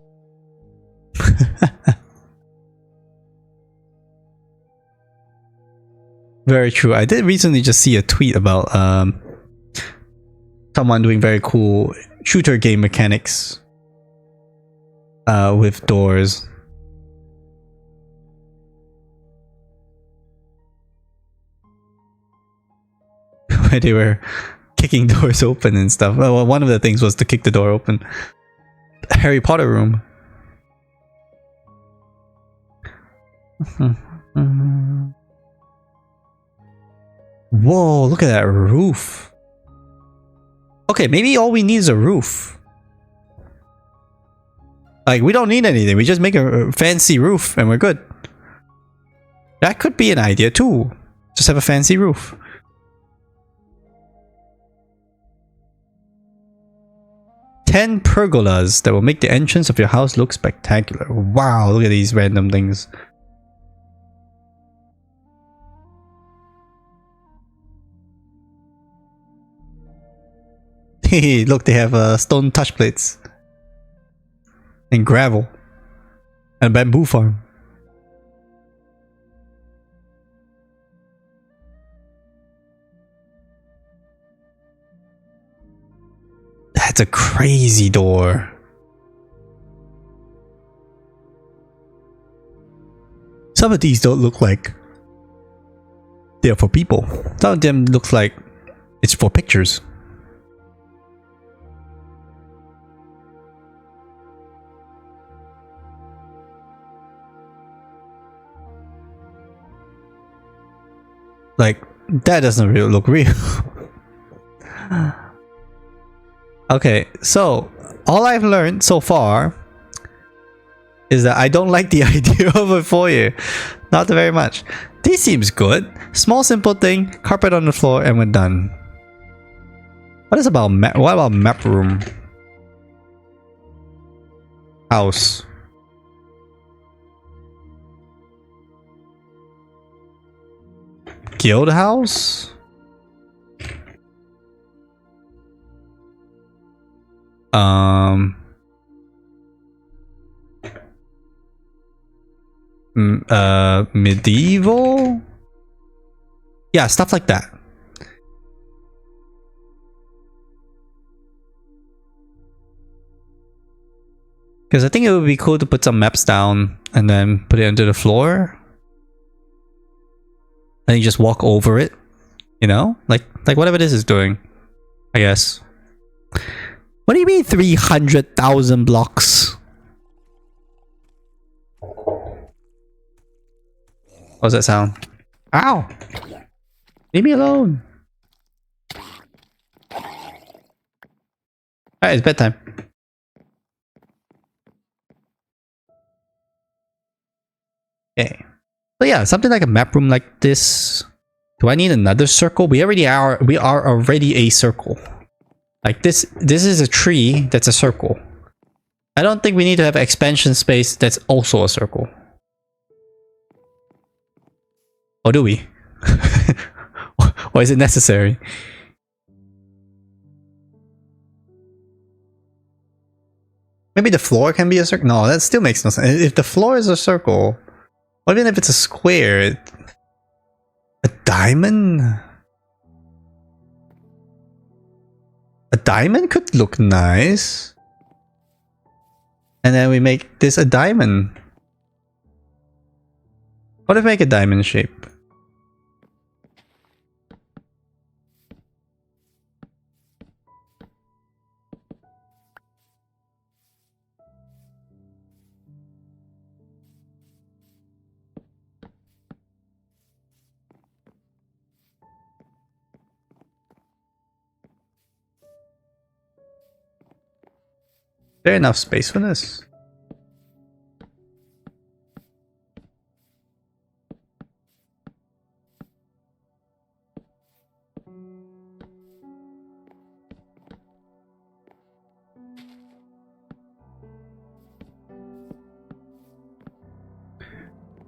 Very true. I did recently just see a tweet about someone doing very cool shooter game mechanics with doors. Where they were kicking doors open and stuff. Well, one of the things was to kick the door open. Harry Potter room. Whoa, look at that roof. Okay, maybe all we need is a roof. Like, we don't need anything. We just make a fancy roof and we're good. That could be an idea too. Just have a fancy roof. Ten pergolas that will make the entrance of your house look spectacular. Wow, look at these random things. Hey, look, they have stone touch plates. And gravel. And a bamboo farm. That's a crazy door. Some of these don't look like they're for people. Some of them looks like it's for pictures. Like, that doesn't really look real. Okay, so all I've learned so far is that I don't like the idea of a foyer. Not very much. This seems good. Small simple thing, carpet on the floor, and we're done. What about map room? House. Guild house? medieval? Yeah, stuff like that. Because I think it would be cool to put some maps down and then put it onto the floor. And you just walk over it. You know? Like whatever this is doing. I guess. What do you mean 300,000 blocks? What does that sound? Ow! Leave me alone! Alright, it's bedtime. Okay. So yeah, something like a map room like this. Do I need another circle? We are already a circle. Like this is a tree that's a circle. I don't think we need to have expansion space that's also a circle. Or do we? Or is it necessary? Maybe the floor can be a circle? No, that still makes no sense. If the floor is a circle, or even if it's a square, a diamond? A diamond could look nice. And then we make this a diamond. What if we make a diamond shape? Is there enough space for this?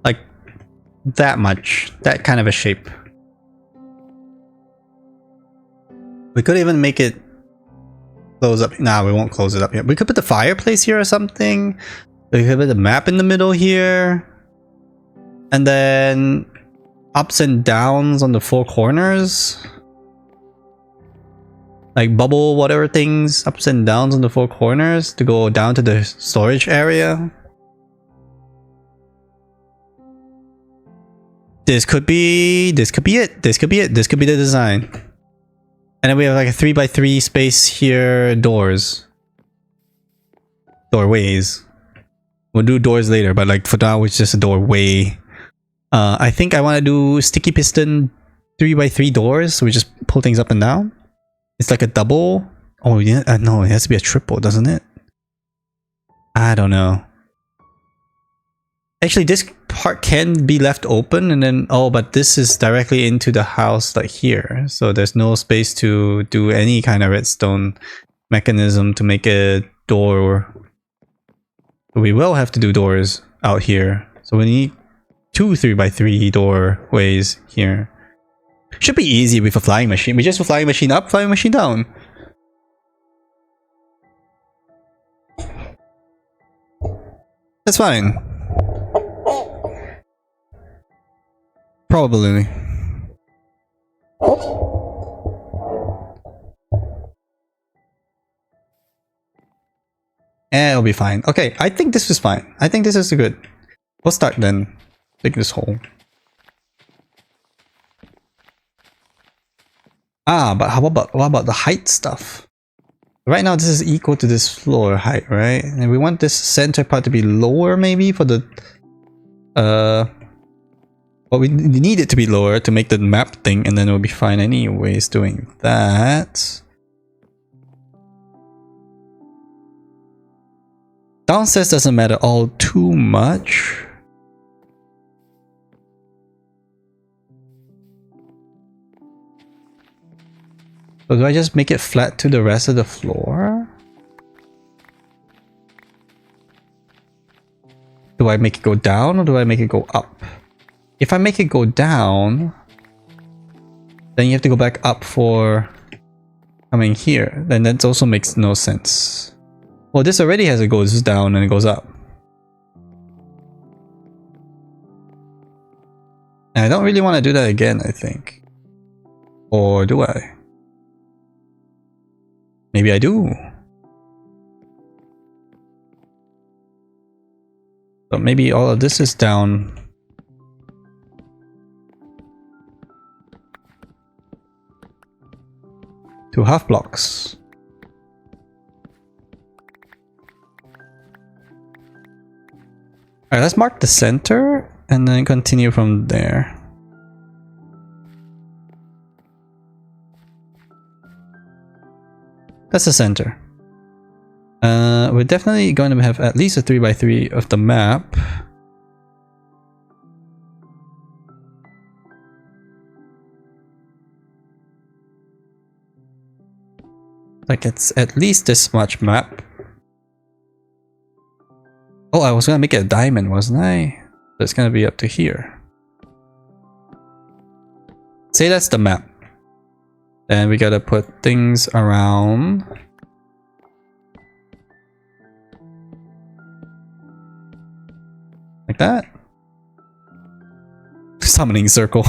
Like that much, that kind of a shape. We could even make it close up. Nah, we won't close it up yet. We could put the fireplace here or something. We could put the map in the middle here. And then ups and downs on the four corners. Like bubble whatever things, ups and downs on the four corners to go down to the storage area. This could be it. This could be it. This could be the design. And then we have like a 3x3 space here, doors. Doorways. We'll do doors later, but like for now it's just a doorway. I think I want to do sticky piston 3x3 doors, so we just pull things up and down. It's like a double. Oh yeah, no, it has to be a triple, doesn't it? I don't know. Actually, this part can be left open and then, oh, but this is directly into the house like here. So there's no space to do any kind of redstone mechanism to make a door. We will have to do doors out here. So we need 2 3x3 doorways here. Should be easy with a flying machine. We just flying machine up, flying machine down. That's fine. Probably. It'll be fine. Okay, I think this is fine. I think this is good. We'll start then. Dig this hole. But what about the height stuff? Right now this is equal to this floor height, right? And we want this center part to be lower maybe for the well, we need it to be lower to make the map thing, and then it'll be fine anyways doing that. Downstairs doesn't matter all too much. So do I just make it flat to the rest of the floor? Do I make it go down or do I make it go up? If I make it go down, then you have to go back up for coming here. Then that also makes no sense. Well, this already has it goes down and it goes up. And I don't really want to do that again, I think. Or do I? Maybe I do. But maybe all of this is down. To half blocks. Alright, let's mark the center and then continue from there. That's the center. We're definitely going to have at least a 3x3 of the map. Like it's at least this much map. Oh, I was gonna make it a diamond, wasn't I? So it's gonna be up to here. Say that's the map. Then we gotta put things around. Like that. Summoning circle.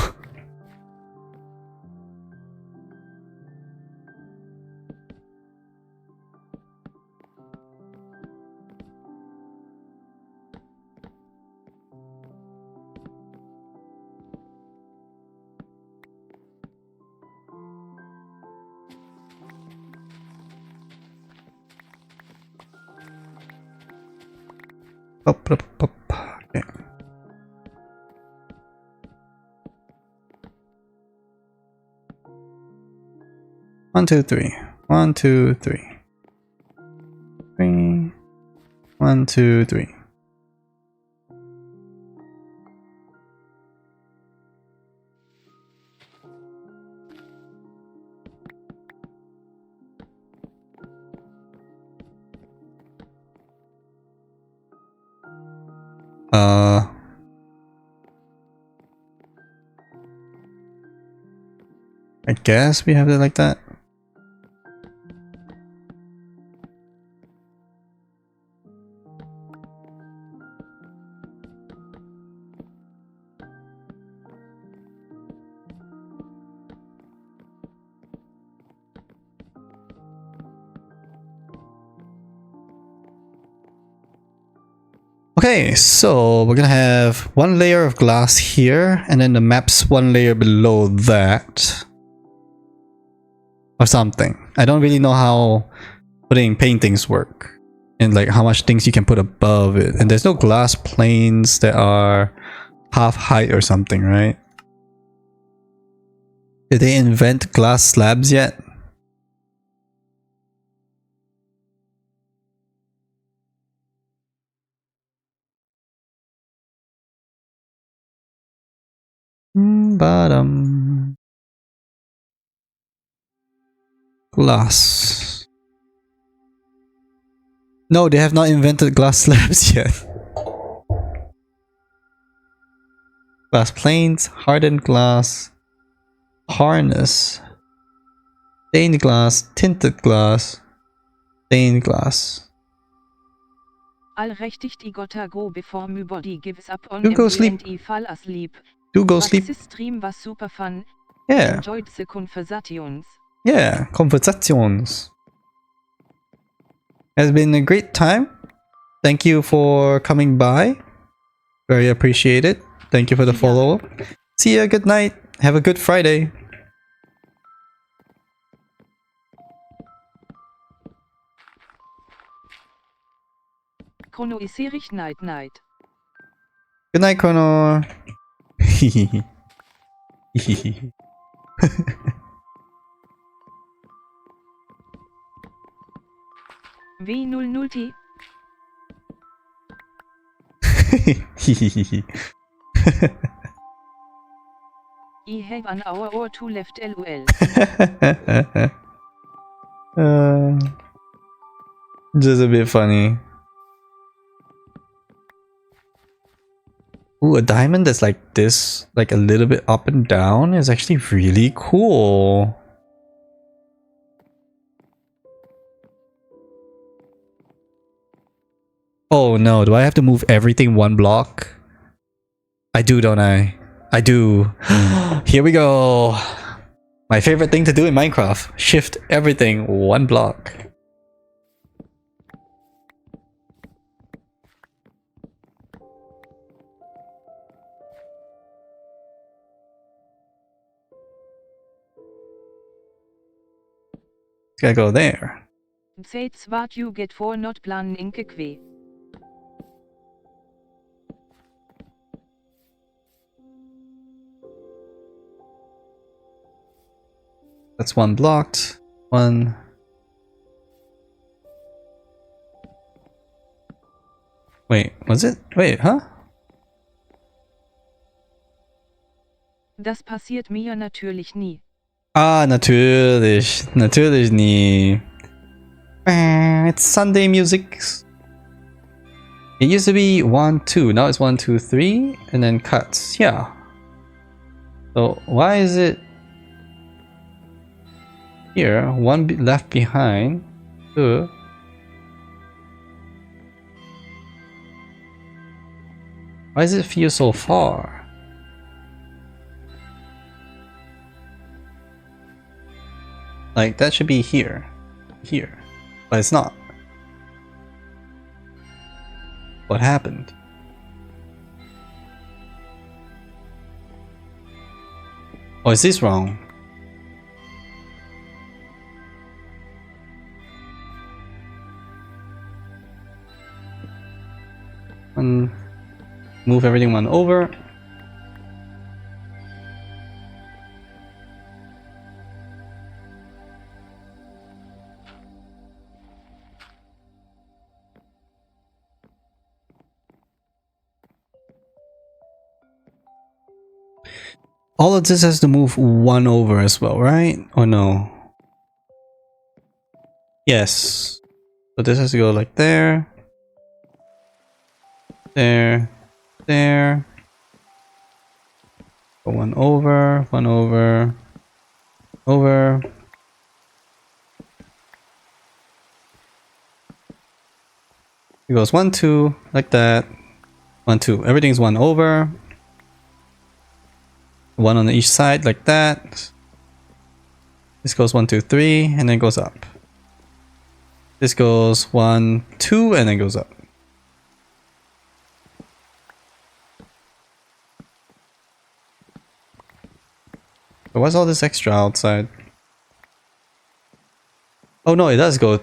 Up, up, up. Okay. One, two, three. 1, 2, 3. 3. 1, 2, 3. I guess we have it like that. Okay, so we're gonna have one layer of glass here, and then the map's one layer below that. Or something. I don't really know how putting paintings work. And like how much things you can put above it. And there's no glass planes that are half height or something, right? Did they invent glass slabs yet? Bottom. Glass. No, they have not invented glass slabs yet. Glass planes, hardened glass, harness, stained glass, tinted glass, stained glass. Allrechtig die Gotta go before my body gives up on You go sleep. and I fall asleep. Do go sleep. This stream was super fun. Yeah. Enjoyed the conversations. Yeah, conversations. Has been a great time. Thank you for coming by. Very appreciated. Thank you for the follow. See ya, good night. Have a good Friday. Chrono is erich night night. Good night, Chrono. W00T. I have an hour or two left LOL. Just a bit funny. Ooh, a diamond that's like this, like a little bit up and down, is actually really cool. Oh no, do I have to move everything one block? I do, don't I? I do. Here we go. My favorite thing to do in Minecraft. Shift everything one block. Gotta go there. That's what you get for not planning quickly. That's one blocked. One. Wait, was it? Wait, huh? Das passiert mir natürlich nie. Ah, natürlich. Natürlich nie. It's Sunday music. It used to be 1, 2. Now it's 1, 2, 3. And then cuts. Yeah. So why is it here? One left behind. Two. Why does it feel so far? Like, that should be here. Here. But it's not. What happened? Oh, is this wrong? Move everything one over. All of this has to move one over as well, right? Or no? Yes. So this has to go like there. There. There. Go one over. One over. Over. It goes 1, 2. Like that. 1, 2. Everything's one over. One on each side like that. This goes 1, 2, 3, and then goes up. This goes 1, 2, and then goes up. So what's all this extra outside? Oh no, it does go.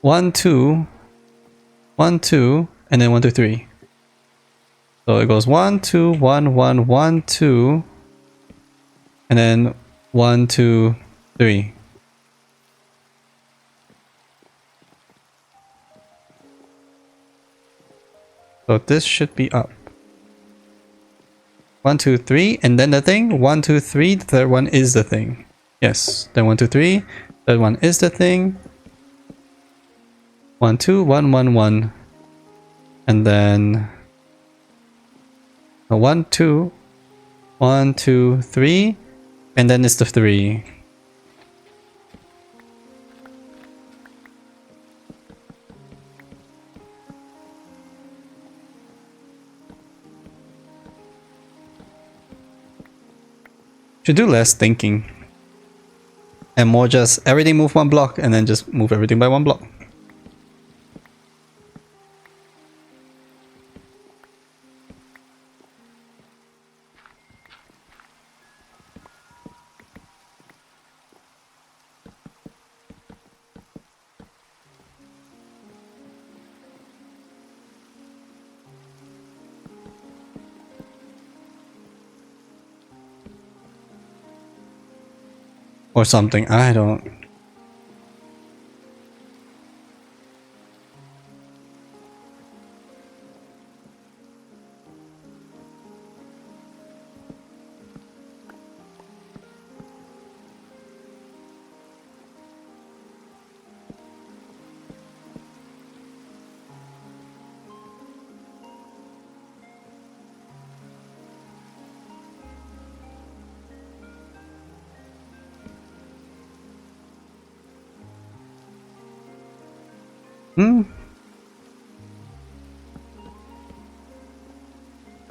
1, 2, 1, 2, and then 1, 2, 3. So it goes 1, 2, 1, 1, 1, 2, and then 1, 2, 3. So this should be up. 1, 2, 3, and then the thing. 1, 2, 3. The third one is the thing. Yes. Then 1, 2, 3. Third one is the thing. 1, 2, 1, 1, 1, and then 1, 2, 1, 2, 3, and then it's the 3. Should do less thinking and more just everything move one block and then just move everything by one block. Or something, I don't.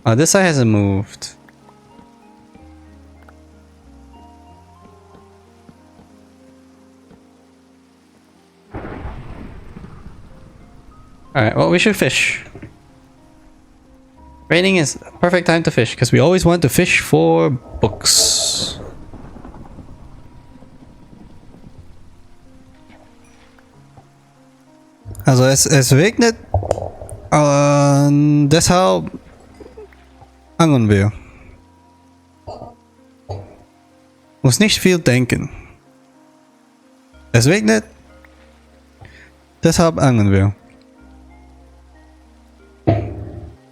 This side hasn't moved. Alright, well, we should fish. Raining is a perfect time to fish, because we always want to fish for books. Also es regnet, deshalb angeln wir. Muss nicht viel denken. Es regnet, deshalb angeln wir.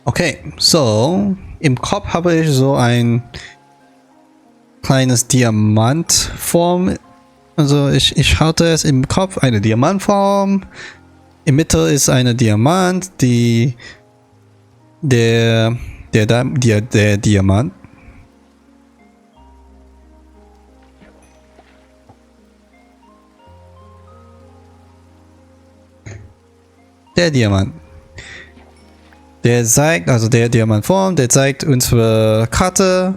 Okay, so im Kopf habe ich so ein kleines Diamantform. Also ich hatte es im Kopf, eine Diamantform. Im Mitte ist eine Diamant, der Diamant. Der Diamant. Der zeigt, also der Diamantform, der zeigt unsere Karte.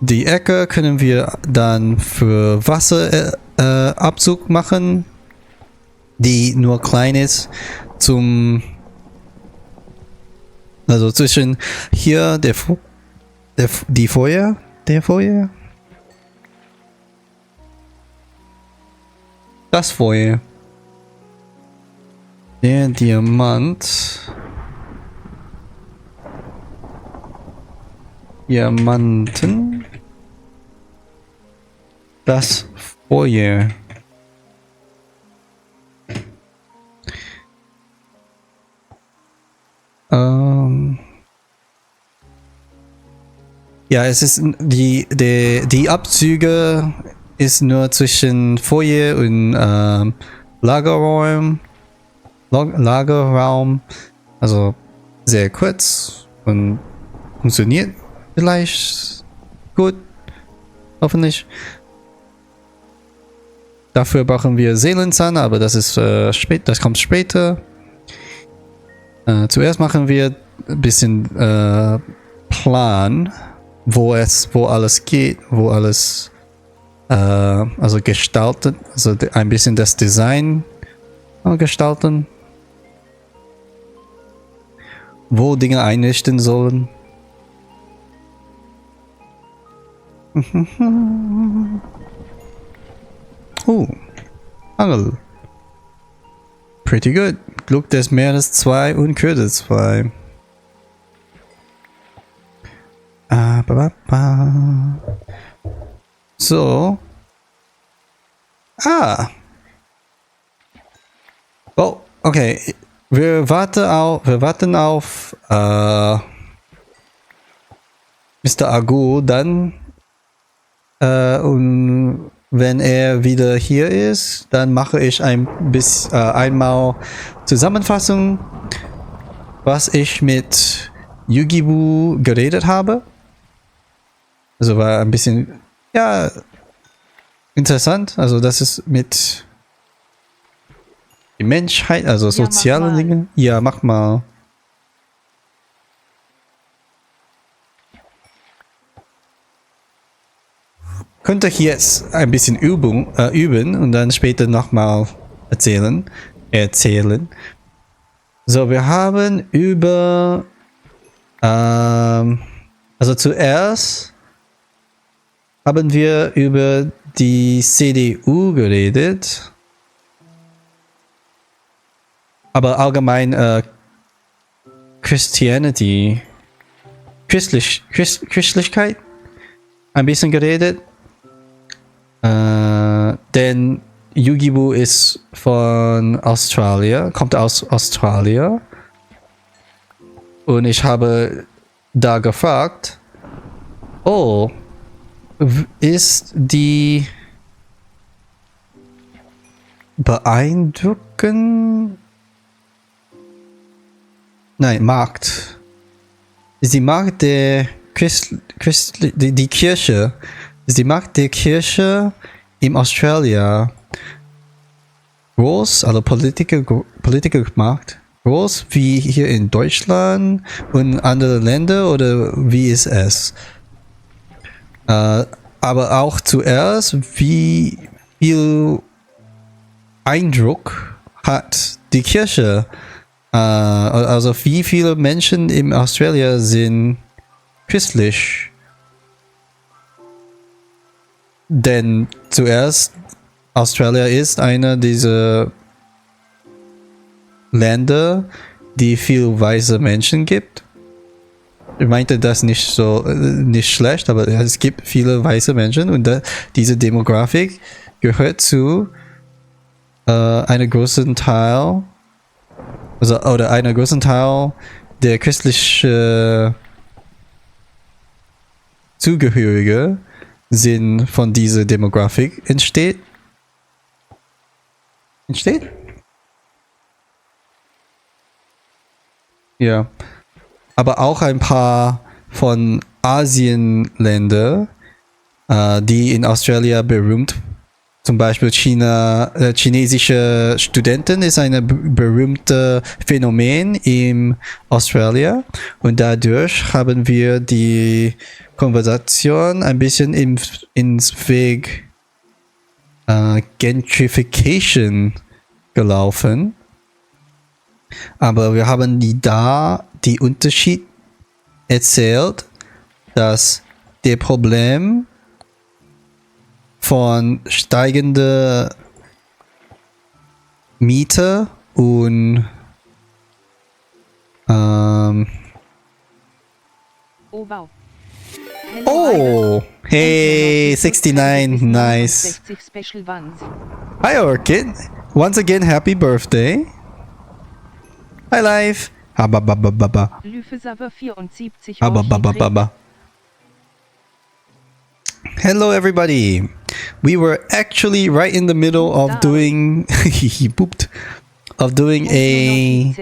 Die Ecke können wir dann für Wasserabzug machen, die nur klein ist also zwischen hier die Feuer, das Feuer, der Diamanten, das Feuer. Ja, es ist die Abzüge ist nur zwischen Feuer und Lagerraum, also sehr kurz und funktioniert vielleicht gut, hoffentlich. Dafür brauchen wir Seelenzahn, aber das ist das kommt später. Zuerst machen wir ein bisschen Plan, wo alles geht, wo alles also gestalten, also ein bisschen das Design gestalten, wo Dinge einrichten sollen. Angel. Pretty good. Glück des Meeres 2 und Kürze 2. So. Oh, okay. Wir warten auf Mr. Agu dann. Und wenn er wieder hier ist, dann mache ich einmal Zusammenfassung, was ich mit Wiedergeburt geredet habe. Also war ein bisschen, ja, interessant. Also das ist mit die Menschheit, also soziale Dinge. Ja, mach mal. Könnte ich jetzt ein bisschen üben und dann später nochmal erzählen. So, wir haben über also zuerst haben wir über die CDU geredet, aber allgemein Christlichkeit ein bisschen geredet. Denn Wiedergeburt ist von Australien, kommt aus Australien. Und ich habe da gefragt, ist die beeindruckend? Nein, Markt. Ist die Markt der die Kirche? Ist die Markt der Kirche in Australien groß, also Politiker gemacht? Groß wie hier in Deutschland und andere Länder oder wie ist es? Aber auch zuerst, wie viel Eindruck hat die Kirche? Also wie viele Menschen in Australien sind christlich? Denn zuerst, Australien ist einer dieser Länder, die viel weiße Menschen gibt. Ich meinte das nicht so, nicht schlecht, aber es gibt viele weiße Menschen und diese Demografik gehört zu einem großen Teil, also oder einer großen Teil der christlichen Zugehörige sind von dieser Demografik entsteht. Ja. Aber auch ein paar von Asienländern, die in Australien berühmt. Zum Beispiel chinesische Studenten ist ein berühmtes Phänomen in Australien. Und dadurch haben wir die Konversation ein bisschen ins Weg Gentrification gelaufen. Aber wir haben die Unterschied erzählt, dass der Problem von steigender Miete und Oh wow. oh, hey, 69, nice. 60 Special Ones. Hi Orchid, once again happy birthday. Hi Life. Hababababa. Lüfesaver 74 Hababababa. Hello everybody. We were actually right in the middle of doing he pooped of doing a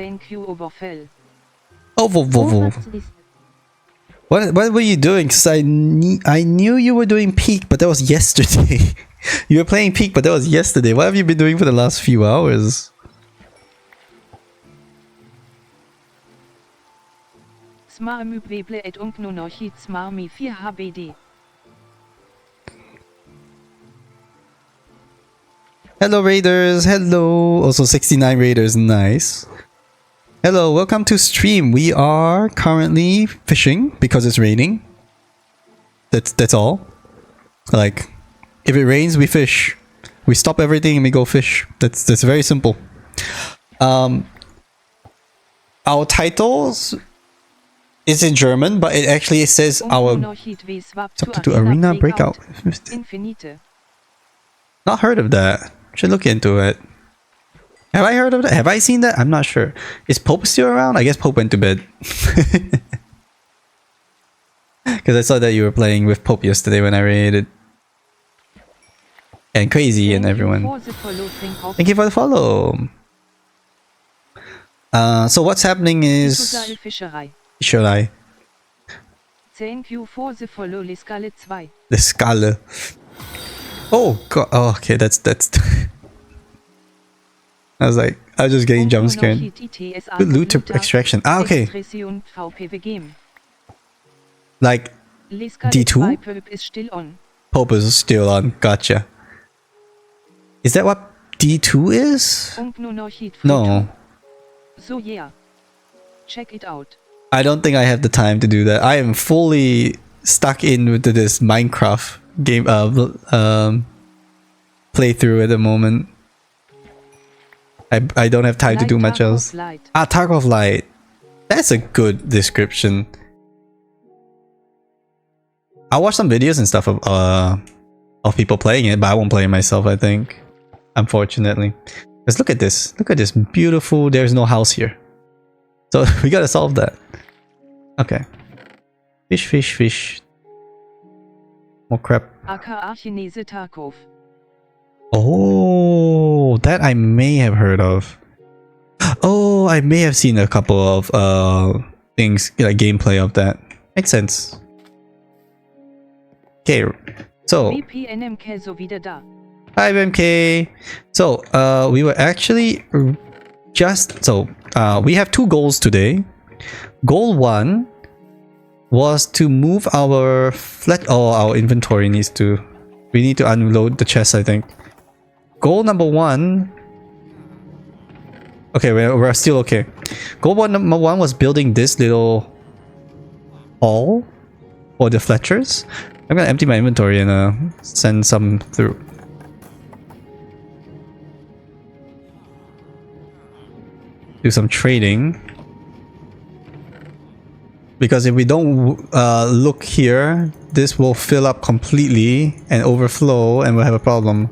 oh what were you doing? Because I knew you were doing Peak, but that was yesterday. You were playing Peak, but that was yesterday. What have you been doing for the last few hours? Smarmübweble et unknonochit smarmi 4 HBD. Hello Raiders, hello. Also 69 Raiders, nice. Hello, welcome to stream. We are currently fishing because it's raining. That's all. Like, if it rains, we fish. We stop everything and we go fish. That's very simple. Our titles is in German, but it actually says our to arena breakout. Not heard of that. Should look into it. Have I heard of that? Have I seen that? I'm not sure. Is Pope still around? I guess Pope went to bed. Because I saw that you were playing with Pope yesterday when I raided. And Crazy and everyone. Thank you for the follow. So what's happening is... Fischerei. Thank you for the follow, Liscale 2. The Skalle. Oh god. Oh, okay, that's I was like, I was just getting jump scared. Good loot to extraction. Ah, okay. Like D2? Pope is still on. Gotcha. Is that what D2 is? No. So yeah. Check it out. I don't think I have the time to do that. I am fully stuck in with this Minecraft game playthrough at the moment. I don't have time to do much else. Ah, Tarkov Light. That's a good description. I'll watch some videos and stuff of people playing it, but I won't play it myself, I think. Unfortunately. Let's look at this. Look at this beautiful... There's no house here. So we gotta solve that. Okay. Fish, fish, fish. More crap. Oh, that I may have heard of. Oh, I may have seen a couple of things, like gameplay of that. Makes sense. Okay, so Hi, MK. So, we were actually we have two goals today. Goal 1 was to move our our inventory needs to. We need to unload the chest, I think. Goal number 1. Okay, we're still okay. Goal number 1 was building this little hall for the Fletchers. I'm gonna empty my inventory and send some through. Do some trading. Because if we don't look here, this will fill up completely and overflow and we'll have a problem.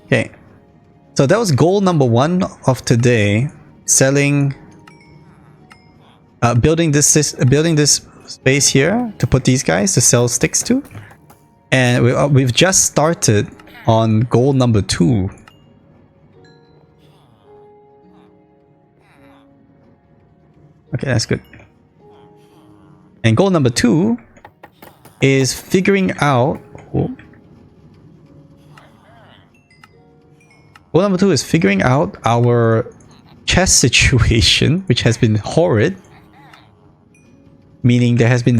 Okay. So that was goal number 1 of today. Selling... building this space here to put these guys to sell sticks to. And we've just started on goal number 2. Okay, that's good. And goal number 2 is figuring out... Goal number 2 is figuring out our chest situation, which has been horrid. Meaning there has been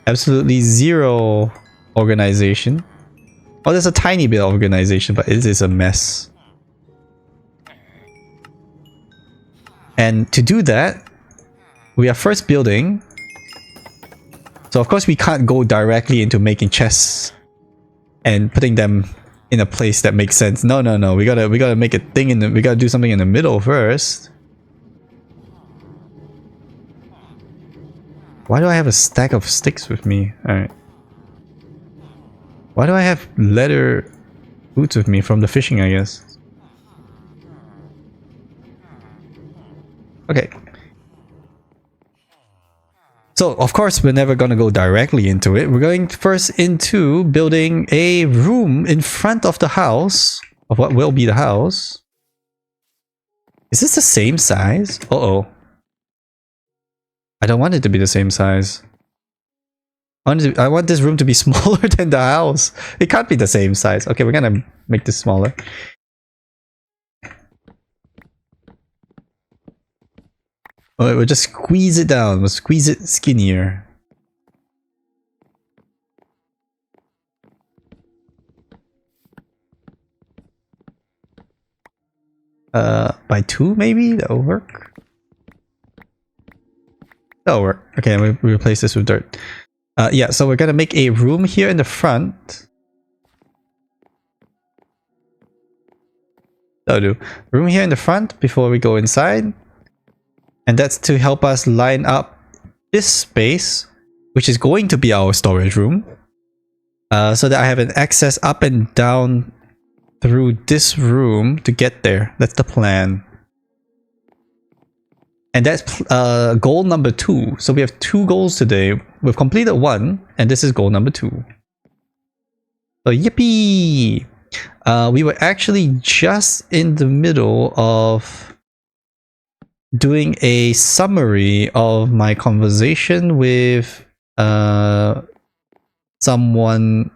absolutely zero organization. Oh, there's a tiny bit of organization, but it is a mess. And to do that, we are first building. So of course we can't go directly into making chests and putting them in a place that makes sense. No. We gotta make a thing we gotta do something in the middle first. Why do I have a stack of sticks with me? Alright. Why do I have leather boots with me from the fishing, I guess? Okay. So, of course, we're never gonna go directly into it. We're going first into building a room in front of the house. Of what will be the house. Is this the same size? Uh-oh. I don't want it to be the same size. I want this room to be smaller than the house. It can't be the same size. Okay, we're gonna make this smaller. Alright, we'll just squeeze it down. We'll squeeze it skinnier. By 2 maybe? That'll work. That'll work. Okay, we replace this with dirt. Yeah, so we're gonna make a room here in the front. That'll do. Room here in the front before we go inside. And that's to help us line up this space, which is going to be our storage room. So that I have an access up and down through this room to get there. That's the plan. And that's goal number 2. So we have 2 goals today. We've completed 1, and this is goal number 2. So yippee! We were actually just in the middle of doing a summary of my conversation with someone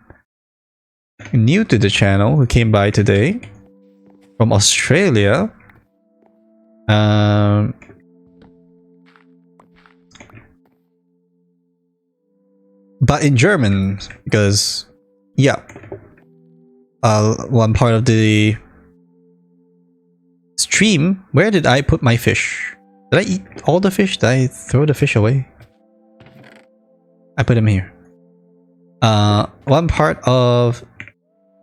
new to the channel who came by today from Australia. But in German, because yeah, one part of the stream, where did I put my fish? Did I eat all the fish? Did I throw the fish away? I put them here. One part of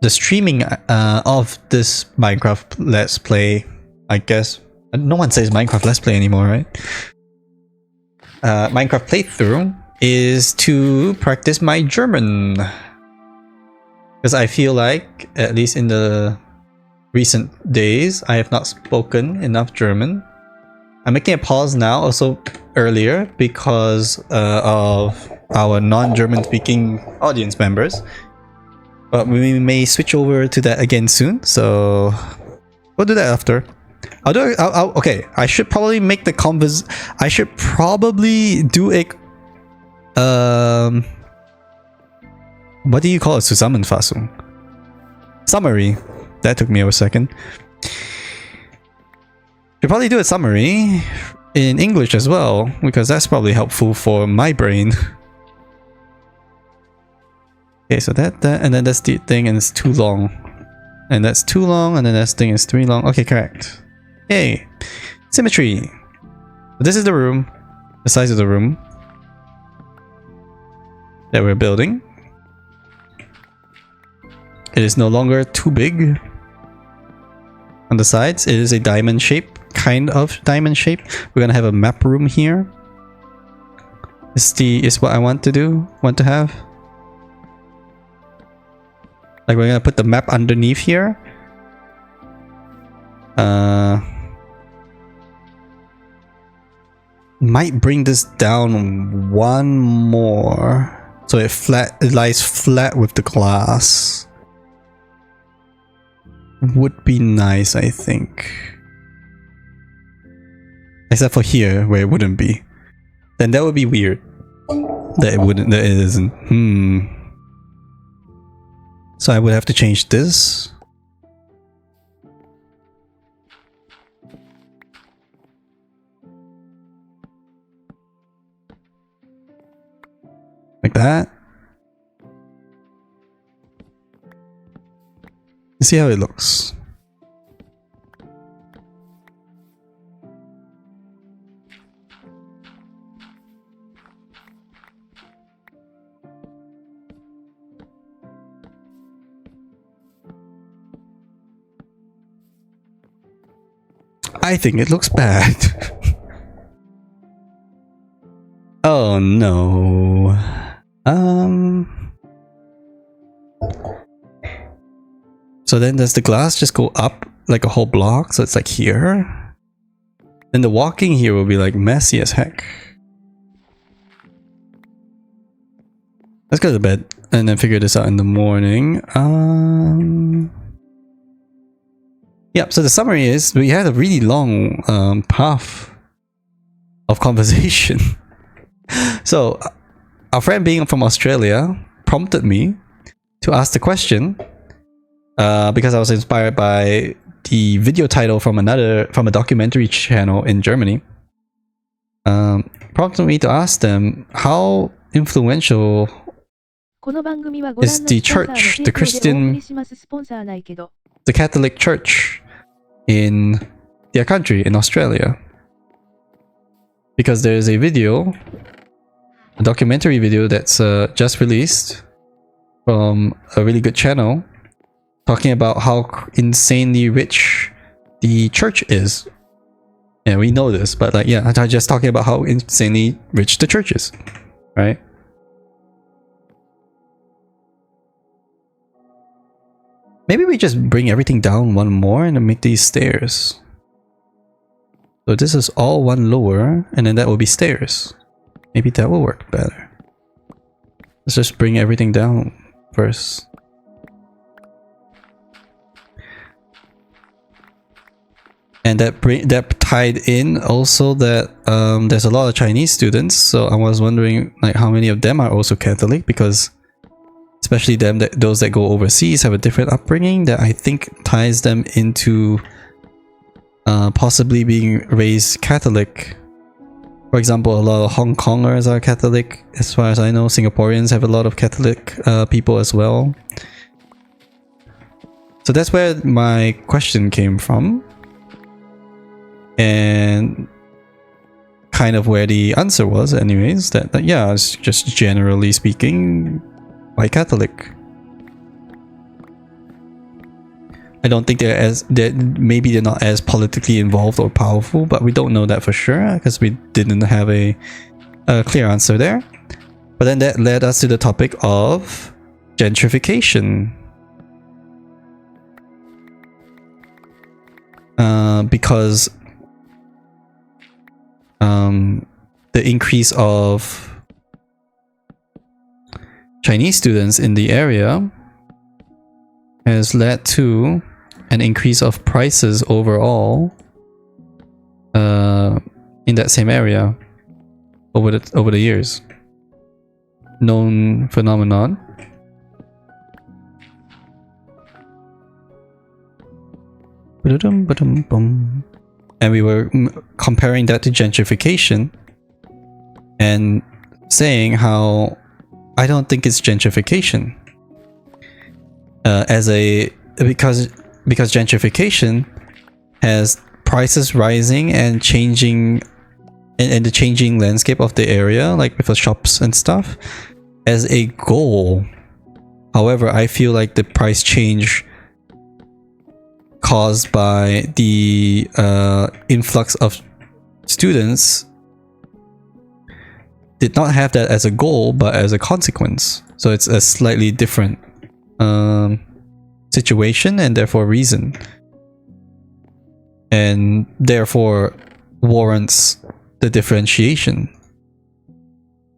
the streaming of this Minecraft Let's Play, I guess. No one says Minecraft Let's Play anymore, right? Minecraft playthrough is to practice my German. Because I feel like, at least in the recent days, I have not spoken enough German. I'm making a pause now, also earlier, because of our non-German speaking audience members. But we may switch over to that again soon, so we'll do that after. Okay, I should probably make the I should probably do a what do you call it? Zusammenfassung. Summary. That took me a second. Should probably do a summary in English as well, because that's probably helpful for my brain. Okay, so that, and then that's the thing, and it's too long. And that's too long, and then that thing is 3 long. Okay, correct. Yay. Symmetry. This is the room. The size of the room that we're building. It is no longer too big. On the sides, it is a diamond shape. Kind of diamond shape. We're gonna have a map room here. Is what I want to do. Want to have. Like we're gonna put the map underneath here. Might bring this down one more, so it lies flat with the glass. Would be nice, I think. Except for here, where it wouldn't be. Then that would be weird. That it wouldn't. That it isn't. So I would have to change this. Like that. Let's see how it looks. I think it looks bad. Oh no. So then does the glass just go up like a whole block? So it's like here. Then the walking here will be like messy as heck. Let's go to bed and then figure this out in the morning. Yeah, so the summary is we had a really long path of conversation. So our friend being from Australia prompted me to ask the question because I was inspired by the video title from a documentary channel in Germany. Prompted me to ask them how influential is the church, the Catholic Church in their country, in Australia. Because there is a video, a documentary video that's just released from a really good channel talking about how insanely rich the church is. And we know this, but like, yeah, I'm just talking about how insanely rich the church is, right? Maybe we just bring everything down one more and then make these stairs. So this is all one lower, and then that will be stairs. Maybe that will work better. Let's just bring everything down first. And that tied in also that there's a lot of Chinese students, so I was wondering like how many of them are also Catholic, because especially those that go overseas have a different upbringing that I think ties them into possibly being raised Catholic. For example, a lot of Hong Kongers are Catholic, as far as I know. Singaporeans have a lot of Catholic people as well. So that's where my question came from. And kind of where the answer was anyways, that yeah, it's just generally speaking, white Catholic. I don't think maybe they're not as politically involved or powerful, but we don't know that for sure because we didn't have a clear answer there. But then that led us to the topic of gentrification. Because the increase of Chinese students in the area has led to an increase of prices overall in that same area over the years. known phenomenon. And we were comparing that to gentrification and saying how I don't think it's gentrification. Because gentrification has prices rising and changing and the changing landscape of the area, like with the shops and stuff, as a goal. However, I feel like the price change caused by the influx of students did not have that as a goal, but as a consequence. So it's a slightly different situation and therefore reason, and therefore warrants the differentiation,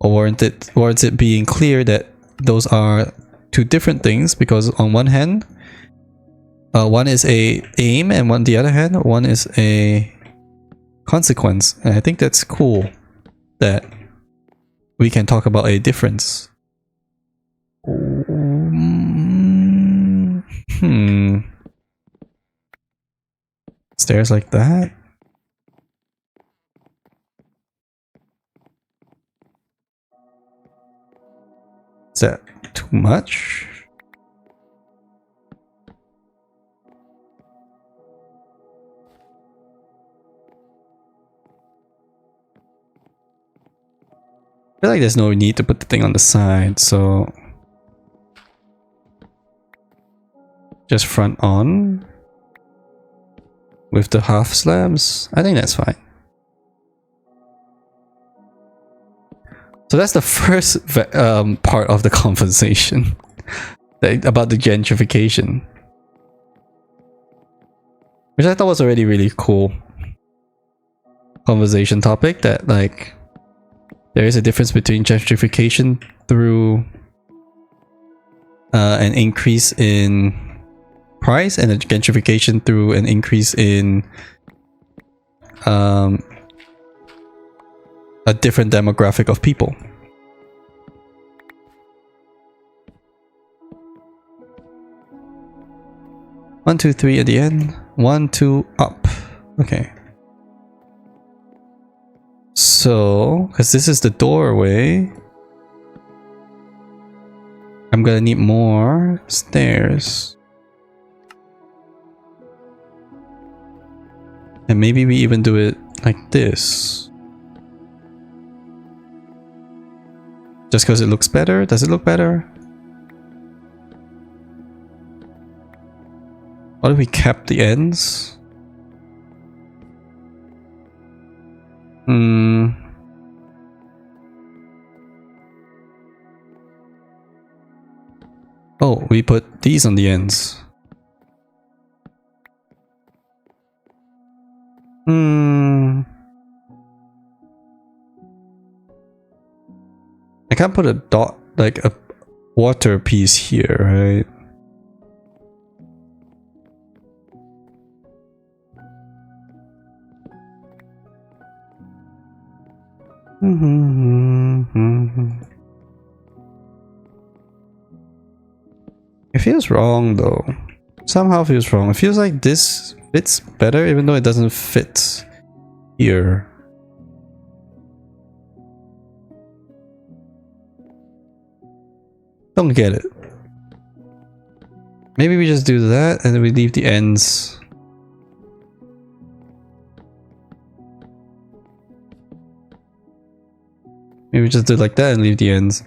or warrants it being clear that those are two different things, because on one hand, one is a aim, and on the other hand, one is a consequence. And I think that's cool that we can talk about a difference. Stairs like that? Is that too much? I feel like there's no need to put the thing on the side, so just front on with the half slabs. I think that's fine. So that's the first part of the conversation about the gentrification, which I thought was already really cool conversation topic, that like there is a difference between gentrification through an increase in price and a gentrification through an increase in a different demographic of people. One, two, three at the end. 1, 2, up. Okay. So, because this is the doorway, I'm gonna need more stairs. And maybe we even do it like this. Just because it looks better? Does it look better? What if we cap the ends? Oh, we put these on the ends. I can't put a dot, like a water piece here, right? It feels wrong though. Somehow feels wrong. It feels like this fits better even though it doesn't fit here. Don't get it. Maybe we just do that and then we leave the ends. Maybe we just do it like that and leave the ends.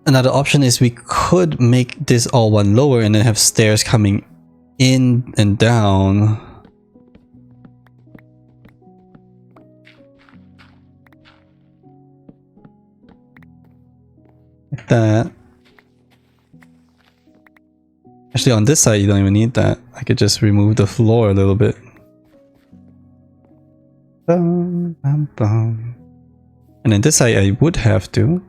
Another option is we could make this all one lower and then have stairs coming in and down. Like that. Actually, on this side, you don't even need that. I could just remove the floor a little bit. And then this side, I would have to.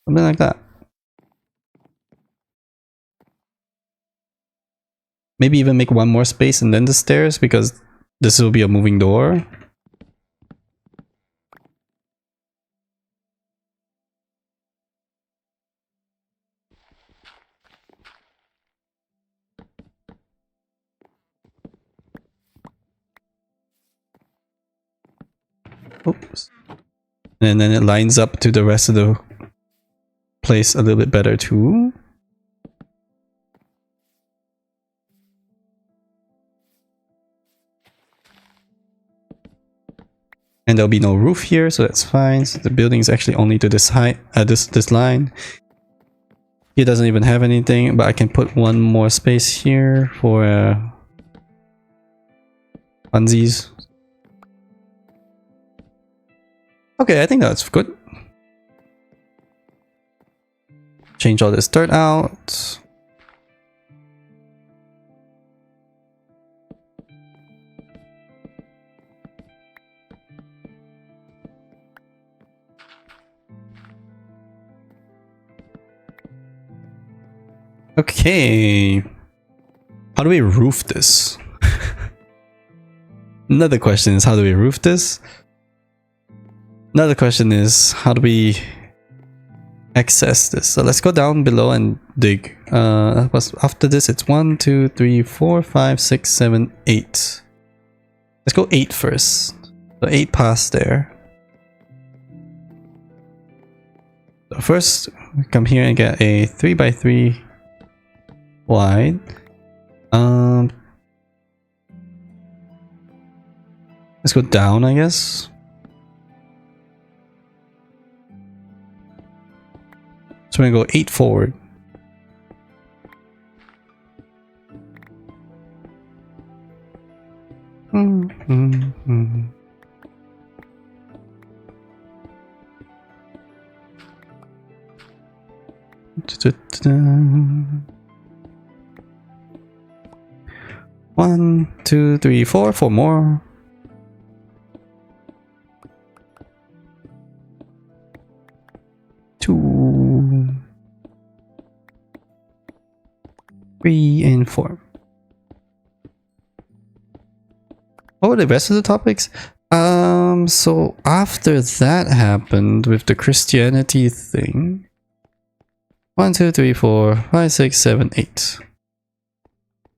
Something like that. Maybe even make one more space and then the stairs, because this will be a moving door. Oops. And then it lines up to the rest of the place a little bit better too. And there'll be no roof here, so that's fine. So the building is actually only to this height, this line. It doesn't even have anything, but I can put one more space here for funsies. Okay, I think that's good. Change all this dirt out. Okay. How do we roof this? Another question is, how do we roof this? Another question is, how do we access this? So let's go down below and dig. After this, it's 1, 2, 3, 4, 5, 6, 7, 8. Let's go 8 first. So 8 past there. So first, we come here and get a 3x3 wide. Let's go down, I guess. So we're gonna go 8 forward. One, two, three, four. 4 more. Two, 3, and 4. What were the rest of the topics? So after that happened with the Christianity thing. 1, 2, 3, 4, 5, 6, 7, 8.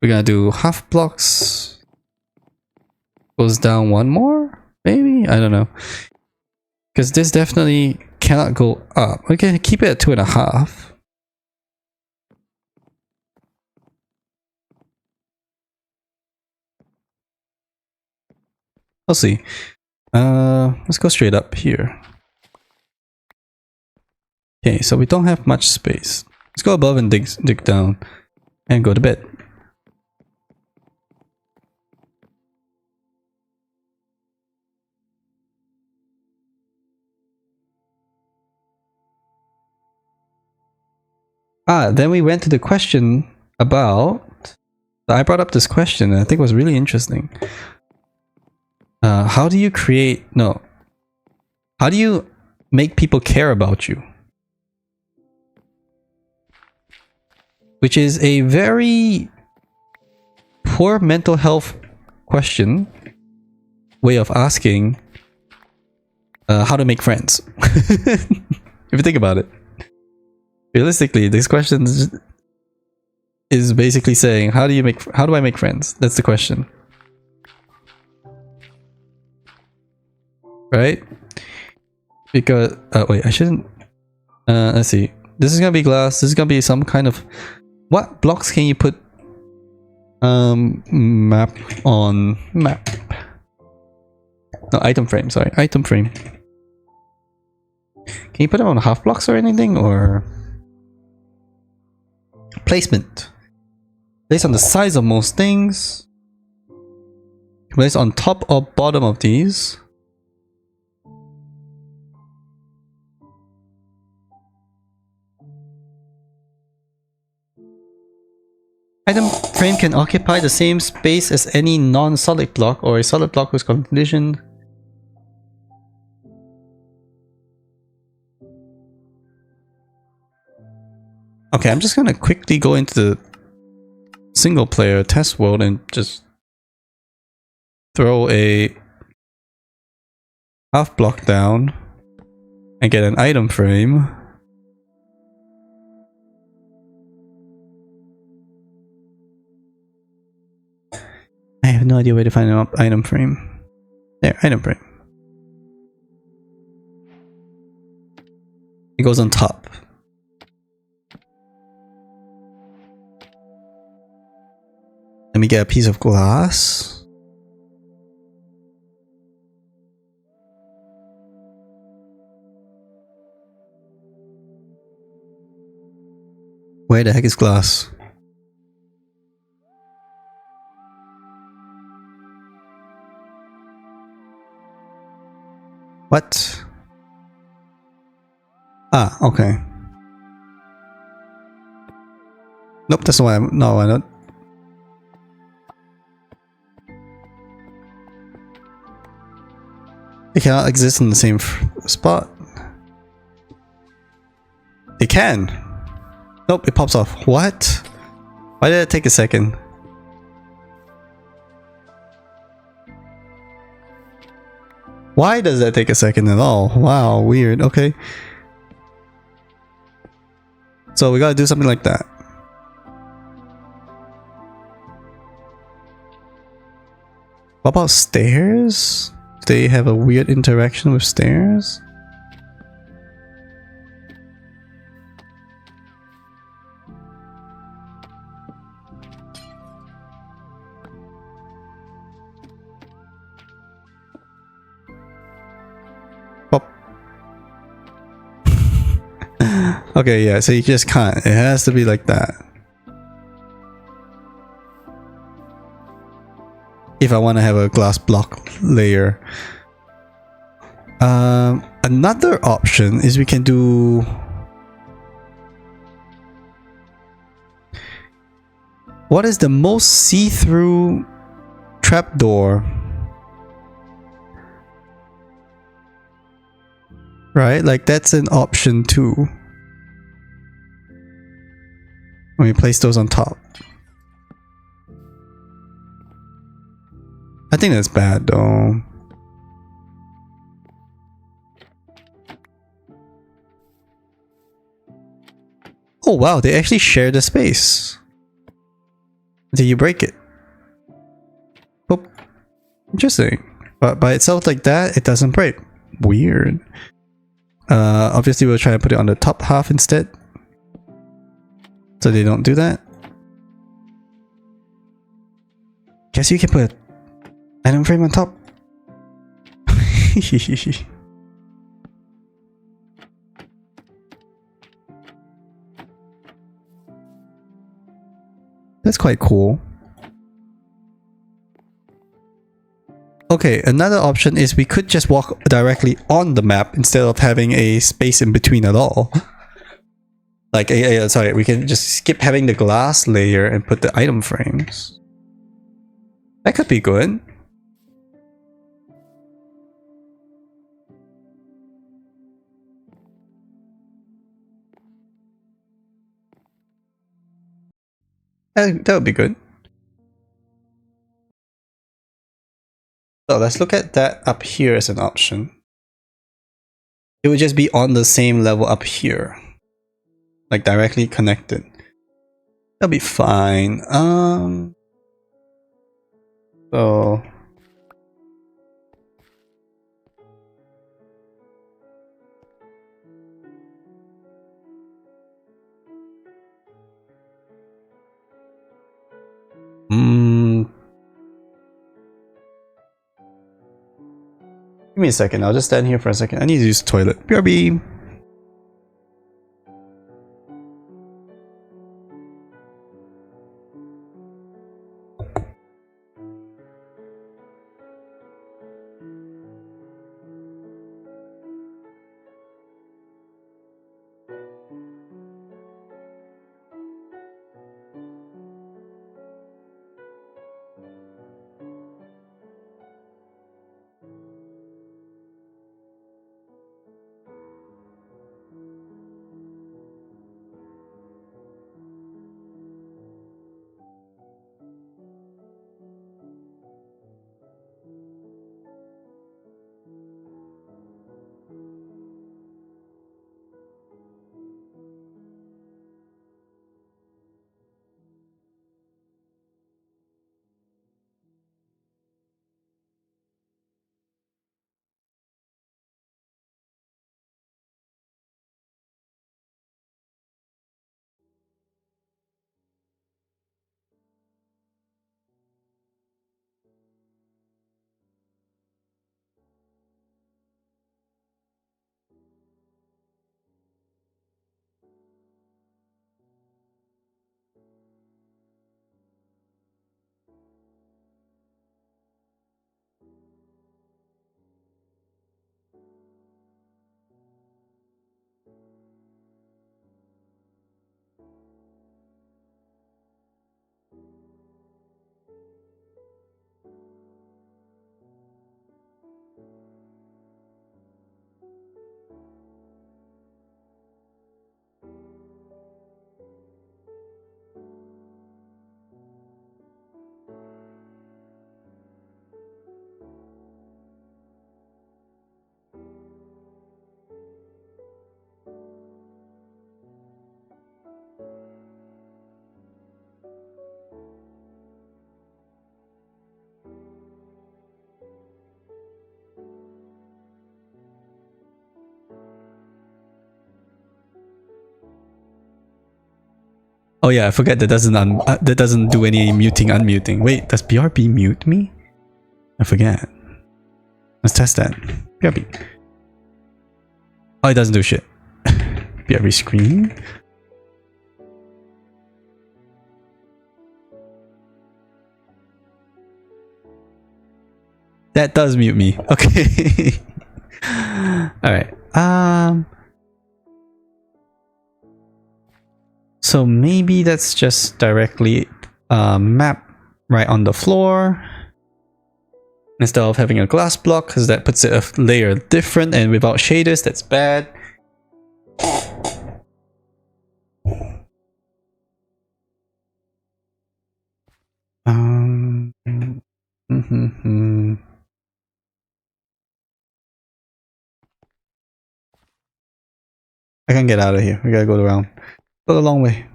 We're gonna do half blocks. Goes down 1 more? Maybe? I don't know. Because this definitely cannot go up. We can keep it at 2.5. We'll see. Let's go straight up here. Okay, so we don't have much space. Let's go above and dig down and go to bed. Then we went to the question about... I brought up this question and I think it was really interesting. How do you create... No. How do you make people care about you? Which is a very poor mental health question. Way of asking how to make friends. If you think about it. Realistically, this question is basically saying, how do I make friends? That's the question. Right? Because wait, I shouldn't let's see. This is gonna be glass, this is gonna be some kind of... What blocks can you put map on map? No, item frame, sorry. Item frame. Can you put them on half blocks or anything? Or placement. Based on the size of most things. Based on top or bottom of these. Item frame can occupy the same space as any non-solid block or a solid block whose condition. Okay, I'm just gonna quickly go into the single player test world and just throw a half block down and get an item frame. I have no idea where to find an item frame. There, item frame. It goes on top. Let me get a piece of glass. Where the heck is glass? What? Ah, okay. Nope, that's why I'm... No, I don't. They cannot exist in the same spot. They can. Nope, it pops off. What? Why did it take a second? Why does that take a second at all? Wow, weird. Okay. So we gotta do something like that. What about stairs? Do they have a weird interaction with stairs? Pop. Okay, yeah, so you just can't. It has to be like that. If I want to have a glass block layer. Another option is we can do... What is the most see-through trapdoor? Right? Like that's an option too. When we place those on top. I think that's bad though. Oh wow, they actually share the space. Until you break it. Oh, interesting. But by itself like that, it doesn't break. Weird. Obviously we'll try to put it on the top half instead. So they don't do that. Guess you can put an item frame on top. That's quite cool. Okay, another option is we could just walk directly on the map instead of having a space in between at all. Like, sorry, we can just skip having the glass layer and put the item frames. That could be good. That would be good. So let's look at that up here as an option. It would just be on the same level up here. Like directly connected. That'll be fine. So give me a second, I'll just stand here for a second. I need to use the toilet. BRB. Oh yeah, I forget that doesn't do any muting, unmuting. Wait, does BRB mute me? I forget. Let's test that. BRB. Oh, it doesn't do shit. BRB screen. That does mute me. Okay. Alright. So maybe that's just directly map right on the floor instead of having a glass block, because that puts it a layer different, and without shaders that's bad. I can get out of here. We gotta go around. Go the long way.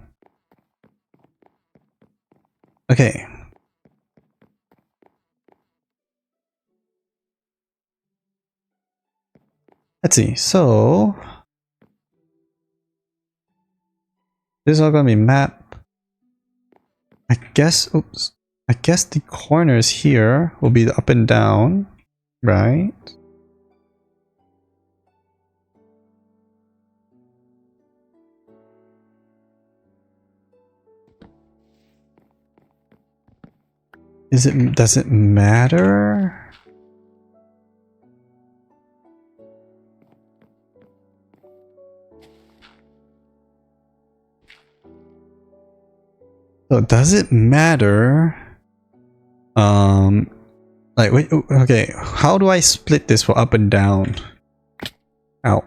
Okay. Let's see. So this is all gonna be map. I guess. Oops. I guess the corners here will be the up and down, right? Does it matter? So does it matter? Like wait, okay, how do I split this for up and down? Ow.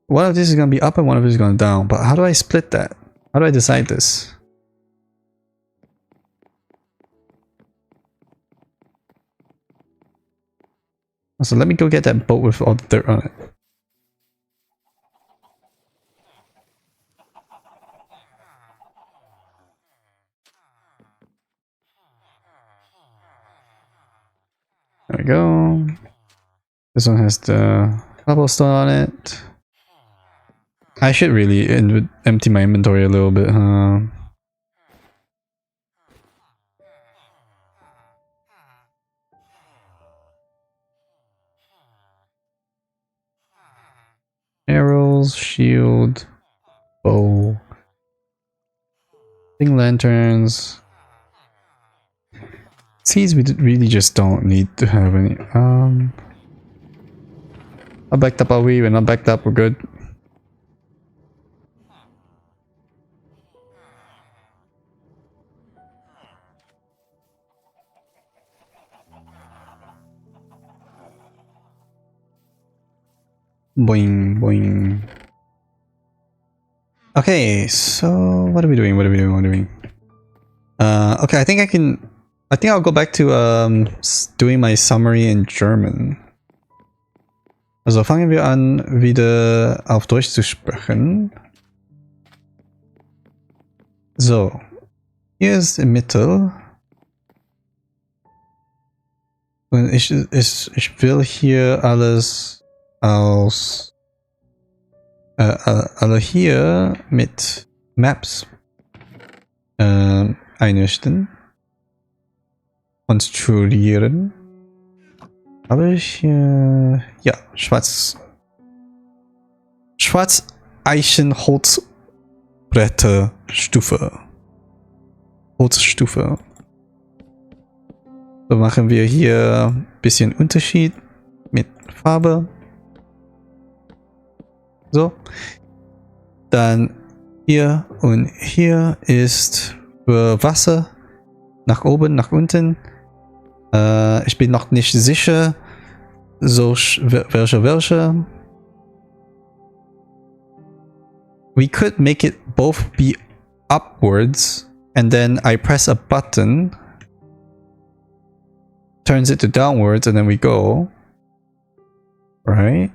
One of this is gonna be up and one of this is gonna down, but how do I split that? How do I decide this? So let me go get that boat with all the dirt on it. There we go. This one has the cobblestone on it. I should really empty my inventory a little bit, huh? Arrows, shield, bow, lanterns. Seeds we really just don't need to have any. How backed up are we? We're not backed up, we're good. Boing, boing. Okay, so what are we doing? Okay, I think I'll go back to doing my summary in German. Also fangen wir an, wieder auf Deutsch zu sprechen. So, hier ist im Mittel. Und ich will hier alles aus alle hier mit Maps einrichten, konstruieren. Habe ich hier ja Schwarz-Eichenholzbretter Holzstufe. So machen wir hier ein bisschen Unterschied mit Farbe. So. Dann hier und hier ist für Wasser nach oben, nach unten. Ich bin noch nicht sicher, so welche. We could make it both be upwards and then I press a button, turns it to downwards, and then we go. Right?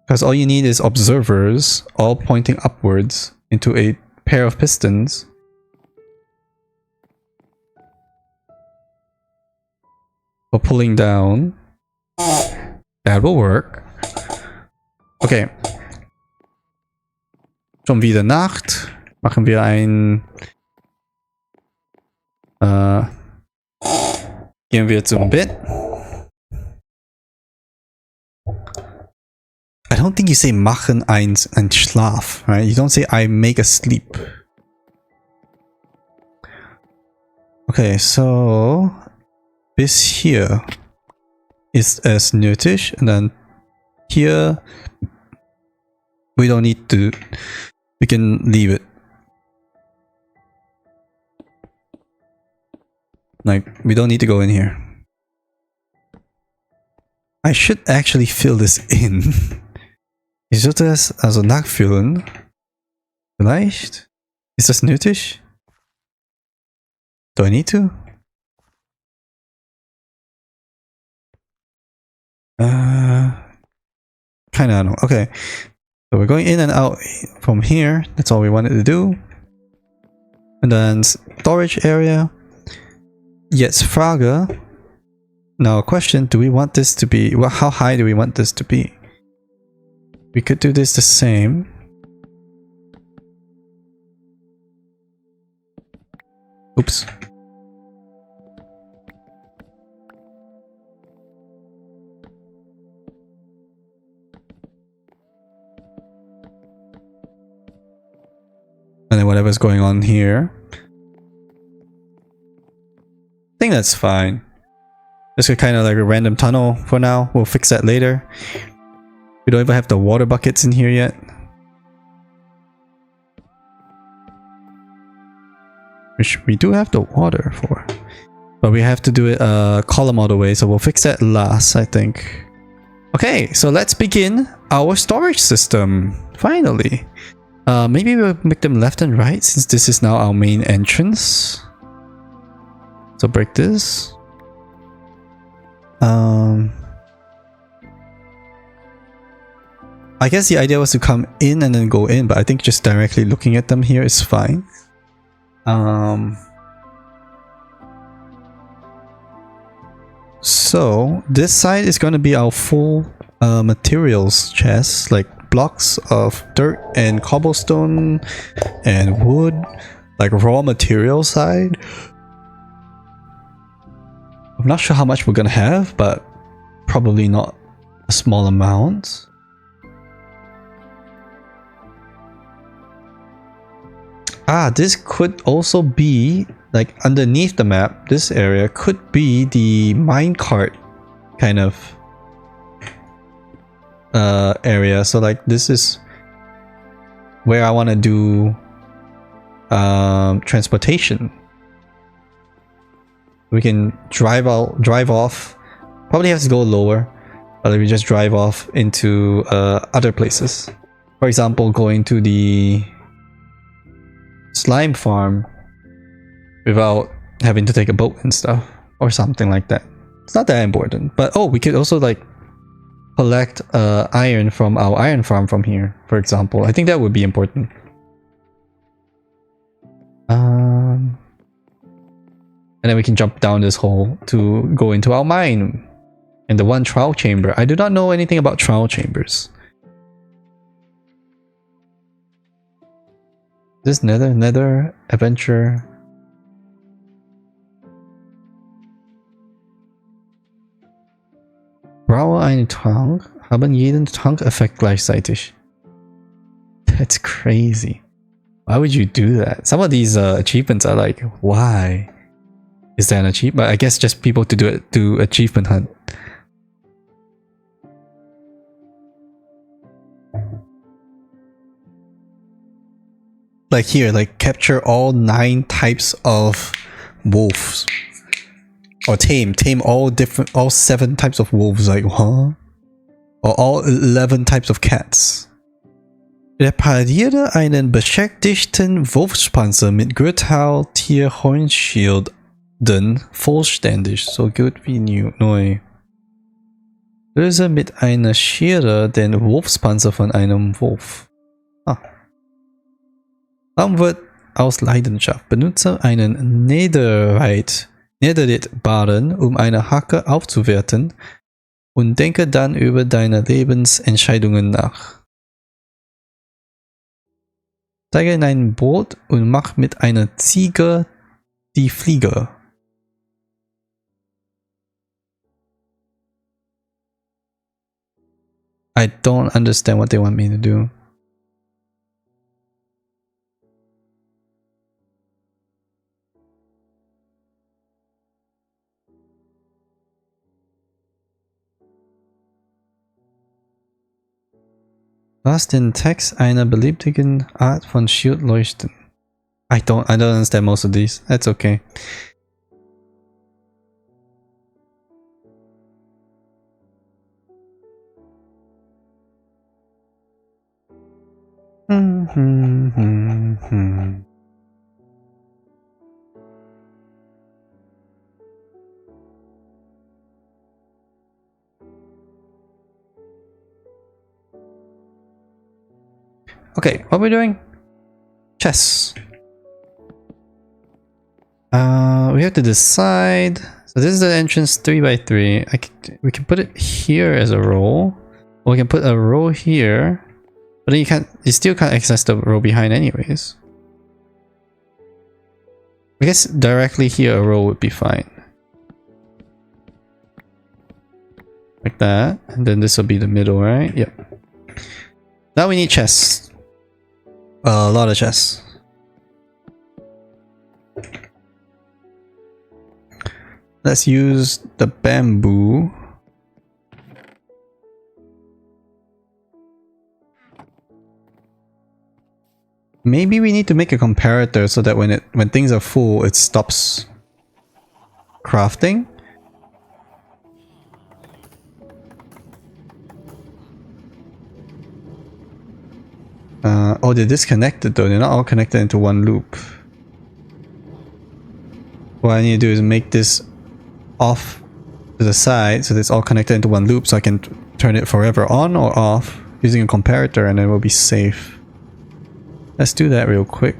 Because all you need is observers all pointing upwards into a pair of pistons. or pulling down. That will work. Okay. Schon wieder Nacht. Machen wir ein... gehen wir zum Bett. I don't think you say machen ein Schlaf, right? You don't say I make a sleep. Okay, so bis hier ist es nötig, und dann hier we don't need to, we can leave it. Like, we don't need to go in here. I should actually fill this in. Ich sollte es also nachfüllen. Vielleicht? Ist das nötig? Do I need to? Keine Ahnung. Okay. So we're going in and out from here. That's all we wanted to do. And then storage area. Jetzt Frage. Now a question, do we want this to be... Well, how high do we want this to be? We could do this the same. Oops. And then whatever's going on here. I think that's fine. This is kind of like a random tunnel for now. We'll fix that later. We don't even have the water buckets in here yet. Which we do have the water for. But we have to do it column all the way, so we'll fix that last, I think. Okay, so let's begin our storage system. Finally. Maybe we'll make them left and right, since this is now our main entrance. So break this. I guess the idea was to come in and then go in, but I think just directly looking at them here is fine. So this side is going to be our full materials chest, like blocks of dirt and cobblestone and wood, like raw material side. I'm not sure how much we're gonna have, but probably not a small amount. Ah, this could also be, like underneath the map, this area could be the minecart kind of area. So like this is where I want to do transportation. We can drive off. Probably have to go lower, but we just drive off into other places. For example, going to the slime farm without having to take a boat and stuff, or something like that. It's not that important. But oh, we could also like collect iron from our iron farm from here, for example. I think that would be important. And then we can jump down this hole to go into our mine. And the one trial chamber. I do not know anything about trial chambers. This nether adventure. Braue einen Trank, haben jeden Trank-Effekt gleichzeitig. That's crazy. Why would you do that? Some of these achievements are like, why? Is that an achievement? I guess just people to do achievement hunt. Like here, like capture all 9 types of wolves. Or tame all 7 types of wolves, like huh? Or all 11 types of cats. Repariere einen beschädigten Wolfspanzer mit Gürtel, Tier, Hornschilden vollständig, so gut wie neu. Löse mit einer Schere den Wolfspanzer von einem Wolf. Ah. Raum wird aus Leidenschaft. Benutze einen Netherite Anderewelt baren, um eine Hacke aufzuwerten und denke dann über deine Lebensentscheidungen nach. Steige in ein Boot und mach mit einer Ziege die Fliege. I don't understand what they want me to do. Was den Text einer beliebigen Art von Schild leuchten. I don't understand most of these. That's okay. Okay, what are we doing? Chess. We have to decide. So this is the entrance 3x3. We can put it here as a row, or we can put a row here. But then you still can't access the row behind anyways. I guess directly here a row would be fine. Like that. And then this will be the middle, right? Yep. Now we need chess. A lot of chess. Let's use the bamboo. Maybe we need to make a comparator so that when things are full, it stops crafting. Oh, they're disconnected though. They're not all connected into one loop. What I need to do is make this off to the side so that it's all connected into one loop so I can turn it forever on or off using a comparator, and then we'll be safe. Let's do that real quick.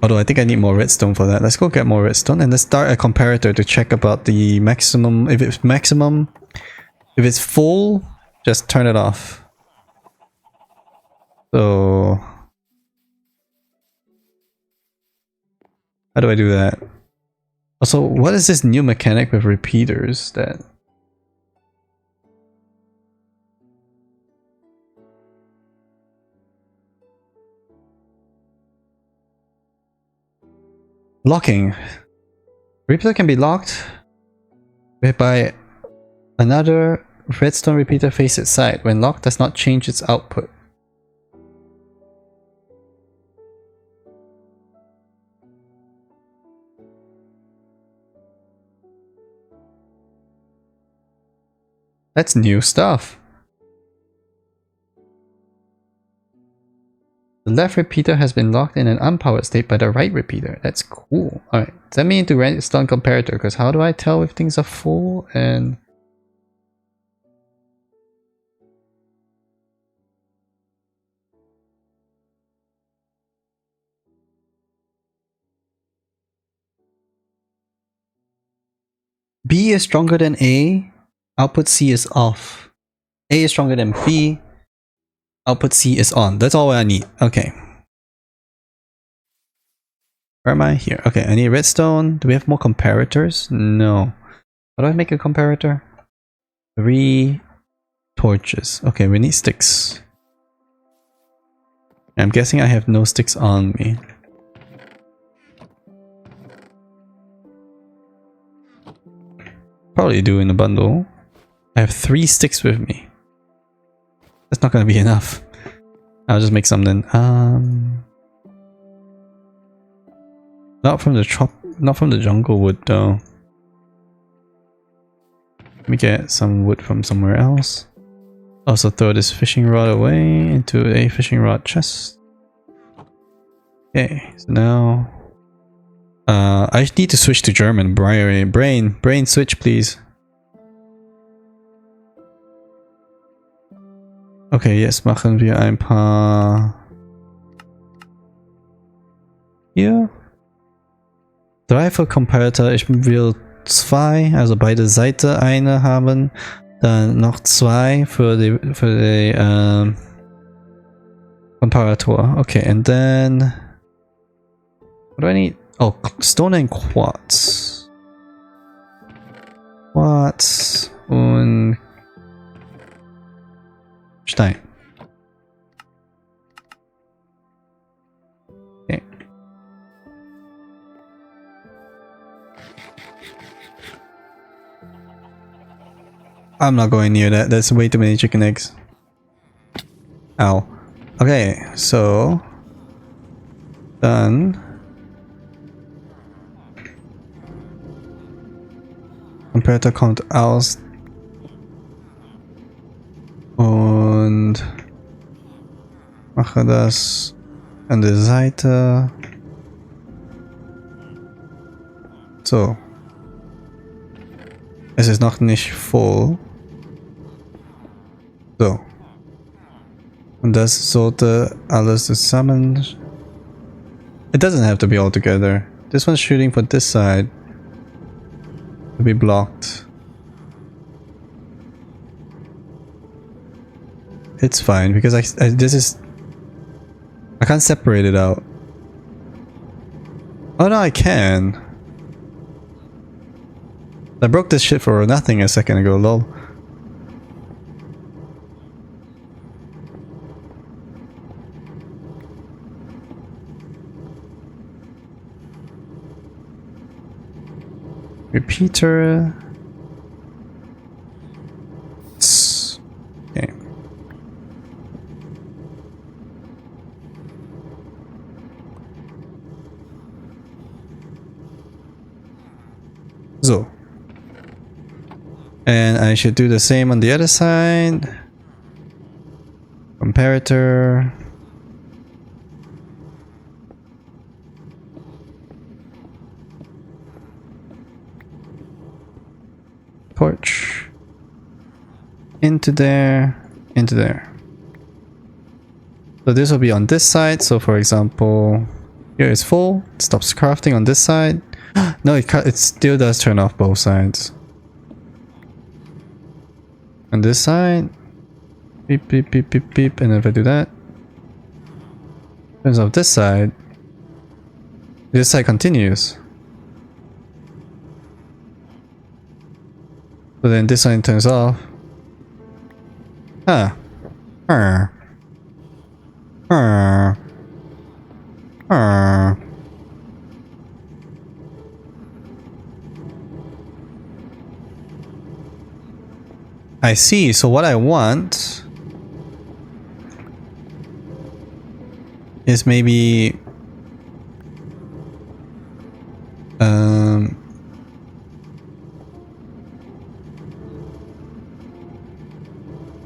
Although I think I need more redstone for that. Let's go get more redstone and let's start a comparator to check about the maximum. If it's full, just turn it off. So how do I do that? Also, what is this new mechanic with repeaters that... Locking. Repeater can be locked by another redstone repeater face its side. When locked, does not change its output. That's new stuff. The left repeater has been locked in an unpowered state by the right repeater. That's cool. Alright, send me into redstone comparator, because how do I tell if things are full and... B is stronger than A. Output C is off. A is stronger than B. Output C is on. That's all I need. Okay. Where am I? Here. Okay, I need redstone. Do we have more comparators? No. How do I make a comparator? 3 torches. Okay, we need sticks. I'm guessing I have no sticks on me. Probably do in a bundle. I have 3 sticks with me. That's not gonna be enough. I'll just make some then. Not from the jungle wood though. Let me get some wood from somewhere else. Also throw this fishing rod away into a fishing rod chest. Okay, so now I need to switch to German. Brain switch please. Okay, jetzt machen wir ein paar hier. 3 für Comparator. Ich will 2, also beide Seite eine haben. Dann noch 2 für die Comparator. Okay, and then what do I need? Oh, Stone and Quartz. Quartz und Stein. Okay. I'm not going near that. That's way too many chicken eggs. Ow. Okay, so done. Comparator kommt aus. Und mache das an der Seite. So. Es ist noch nicht voll. So. Und das sollte alles zusammen. It doesn't have to be all together. This one's shooting for this side to be blocked. It's fine because I can't separate it out. Oh no, I can. I broke this shit for nothing a second ago, lol. Repeater. Okay. So. And I should do the same on the other side. Comparator. Torch. Into there. Into there. So this will be on this side. So for example, here is full. It stops crafting on this side. No, it still does turn off both sides. On this side, beep beep beep beep beep, and if I do that, turns off this side continues. So then this side turns off. Ah. I see. So what I want is maybe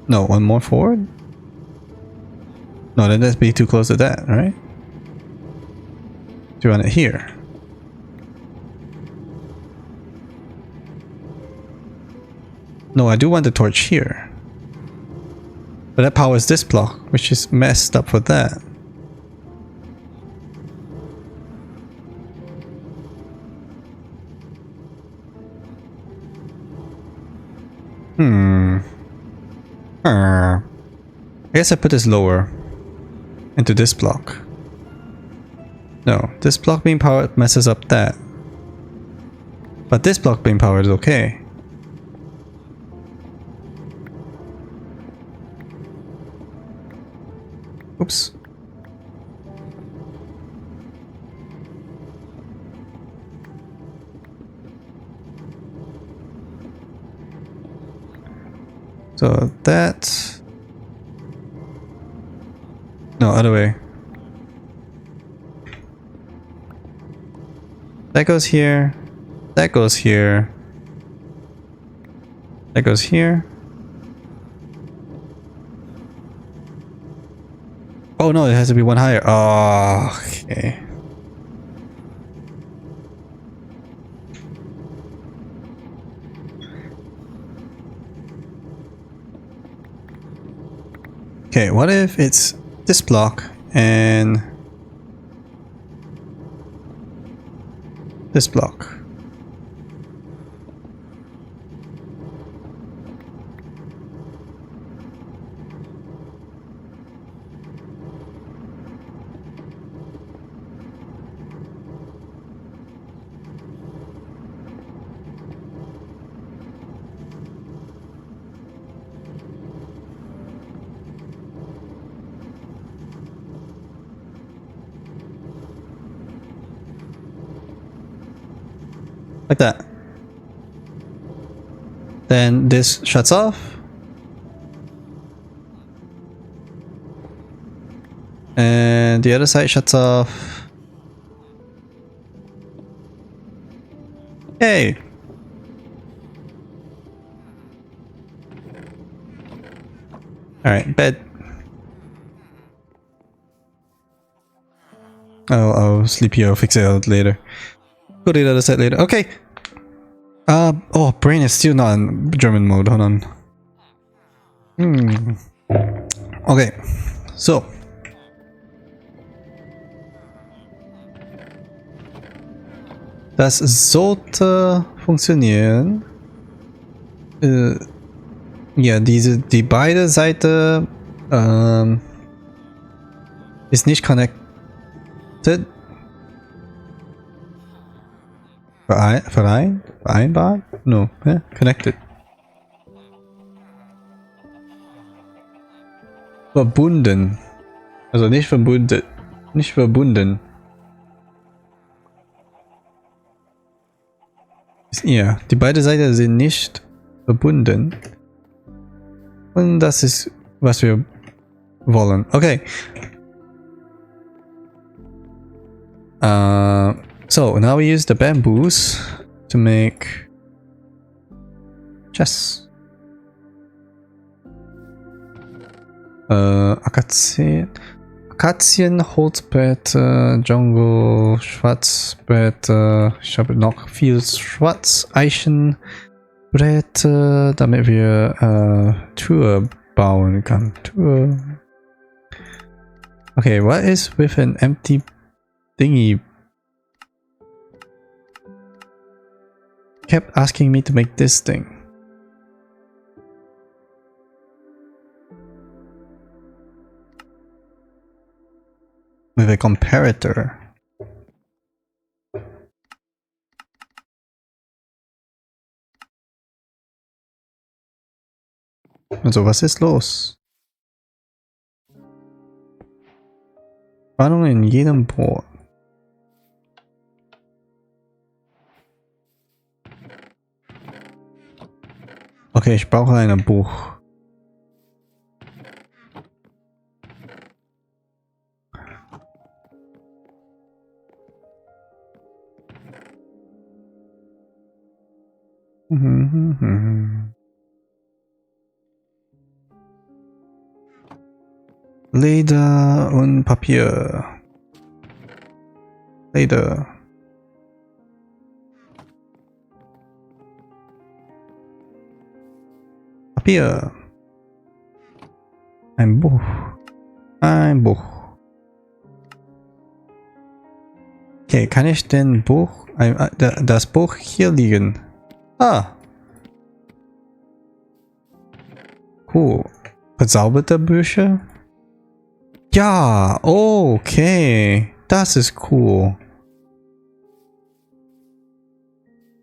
no, one more forward? No, then that'd be too close to that, right? Do you want it here? No, I do want the torch here. But that powers this block, which is messed up for that. I guess I put this lower into this block. No, this block being powered messes up that. But this block being powered is okay. Oops. So that... No, other way. That goes here. That goes here. That goes here. Oh no, it has to be one higher. Oh, okay. Okay, what if it's this block and this block. Like that. Then this shuts off. And the other side shuts off. Hey! Alright, bed. I'll sleep here, I'll fix it out later. Go to the other side later. Okay. Oh, brain is still not in German mode. Hold on. Okay. So. Das sollte funktionieren. Ja, die beide Seite ist nicht connected. Vereinbart? No, yeah, connected. Verbunden. Also nicht verbunden. Nicht verbunden. Ja, die beiden Seiten sind nicht verbunden. Und das ist, was wir wollen. Okay. So now we use the bamboos to make chests. Akazien, Holzbretter, Jungle, Schwarzbretter. Ich habe noch viel Schwarz, Eichenbretter, damit wir Truhe bauen können. Truhe. Okay, what is with an empty thingy? Kept asking me to make this thing. With a comparator. Also, was ist los? Spannung in jedem Board. Okay, ich brauche ein Buch. Leder und Papier. Leder. Papier. Ein Buch. Ein Buch. Okay, kann ich den Buch, das Buch hier liegen? Ah. Cool. Verzauberte Bücher? Ja, okay. Das ist cool.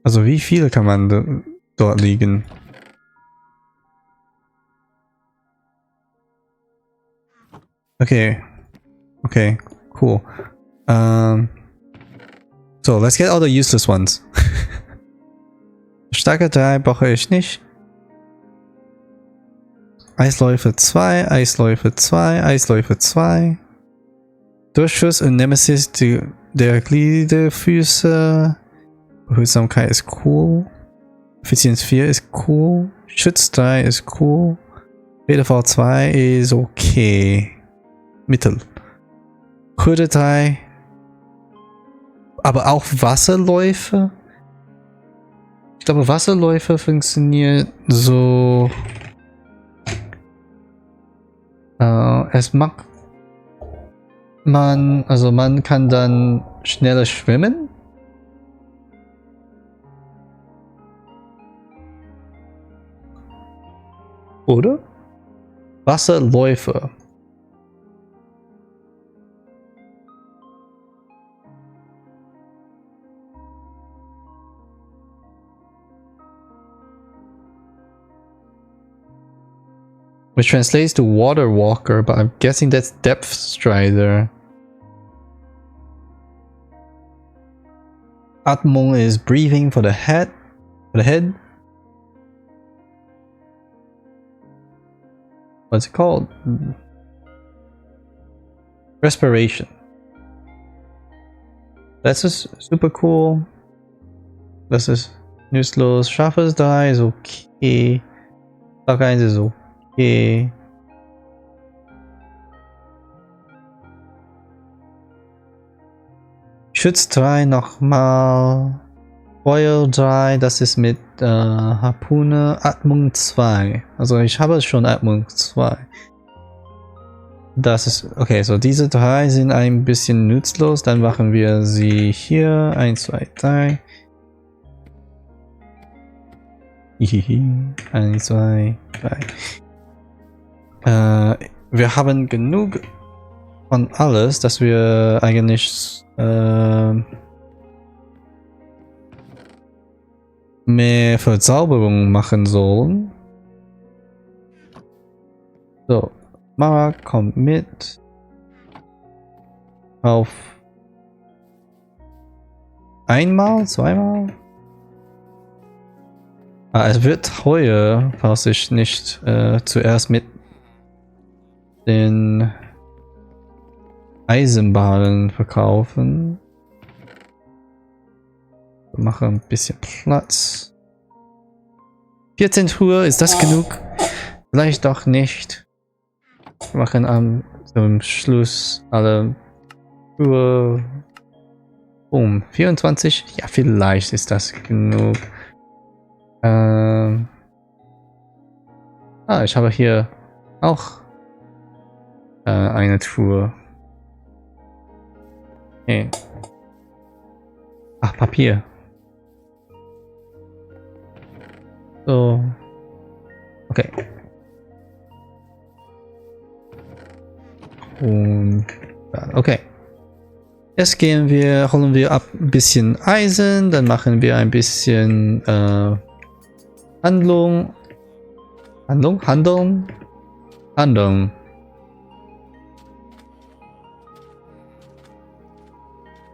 Also wie viel kann man dort liegen? Okay. Okay, cool. So, let's get all the useless ones. Starke 3 brauche ich nicht. Eisläufe 2, Eisläufe 2, Eisläufe 2. Durchschuss und Nemesis der Gliederfüße. Behutsamkeit ist cool. Effizienz 4 ist cool. Schutz 3 ist cool. WDV 2 ist okay. Mittel. Hürde 3. Aber auch Wasserläufe. Ich glaube, Wasserläufe funktionieren so. Es mag man, also man kann dann schneller schwimmen. Oder? Wasserläufer. Which translates to water walker, but I'm guessing that's depth strider. Atmung is breathing for the head. What's it called? Respiration. That's just super cool. Das ist nutzlos. Scharfes 3 ist okay. Tag 1 ist okay. Schutz 3 nochmal. Feuer 3, das ist mit Harpune. Atmung 2. Also ich habe schon Atmung 2. Das ist, okay, so diese 3 sind ein bisschen nutzlos. Dann machen wir sie hier. 1, 2, 3. 1, 2, 3. Wir haben genug von alles, dass wir eigentlich mehr Verzauberung machen sollen. So, Mara kommt mit auf einmal, zweimal. Es wird teuer, falls ich nicht zuerst mit den Eisenbahnen verkaufen. Wir machen ein bisschen Platz. 14 Truhe, ist das genug? Vielleicht doch nicht. Wir machen zum Schluss alle Truhe. Boom. 24? Ja, vielleicht ist das genug. Ich habe hier auch eine Truhe. Okay. Ach, Papier. So. Okay. Und okay. Jetzt holen wir ab ein bisschen Eisen, dann machen wir ein bisschen Handlung.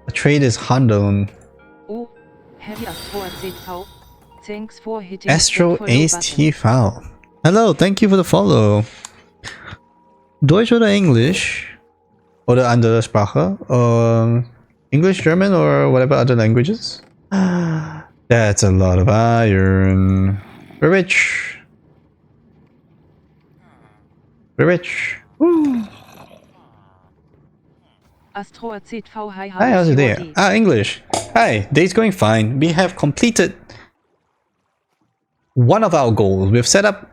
The trade is Handeln. Oh, Heavy Astro ACV. Thanks for hitting Astro the follow Ace button. TV. Hello, thank you for the follow. Deutsch oder Englisch? Oder andere Sprache? English, German, or whatever other languages? That's a lot of iron. We're rich. We're rich. Woo. Astro ACV, hi, Hi, how's it there? English. Hi, day's going fine. We have completed one of our goals. We've set up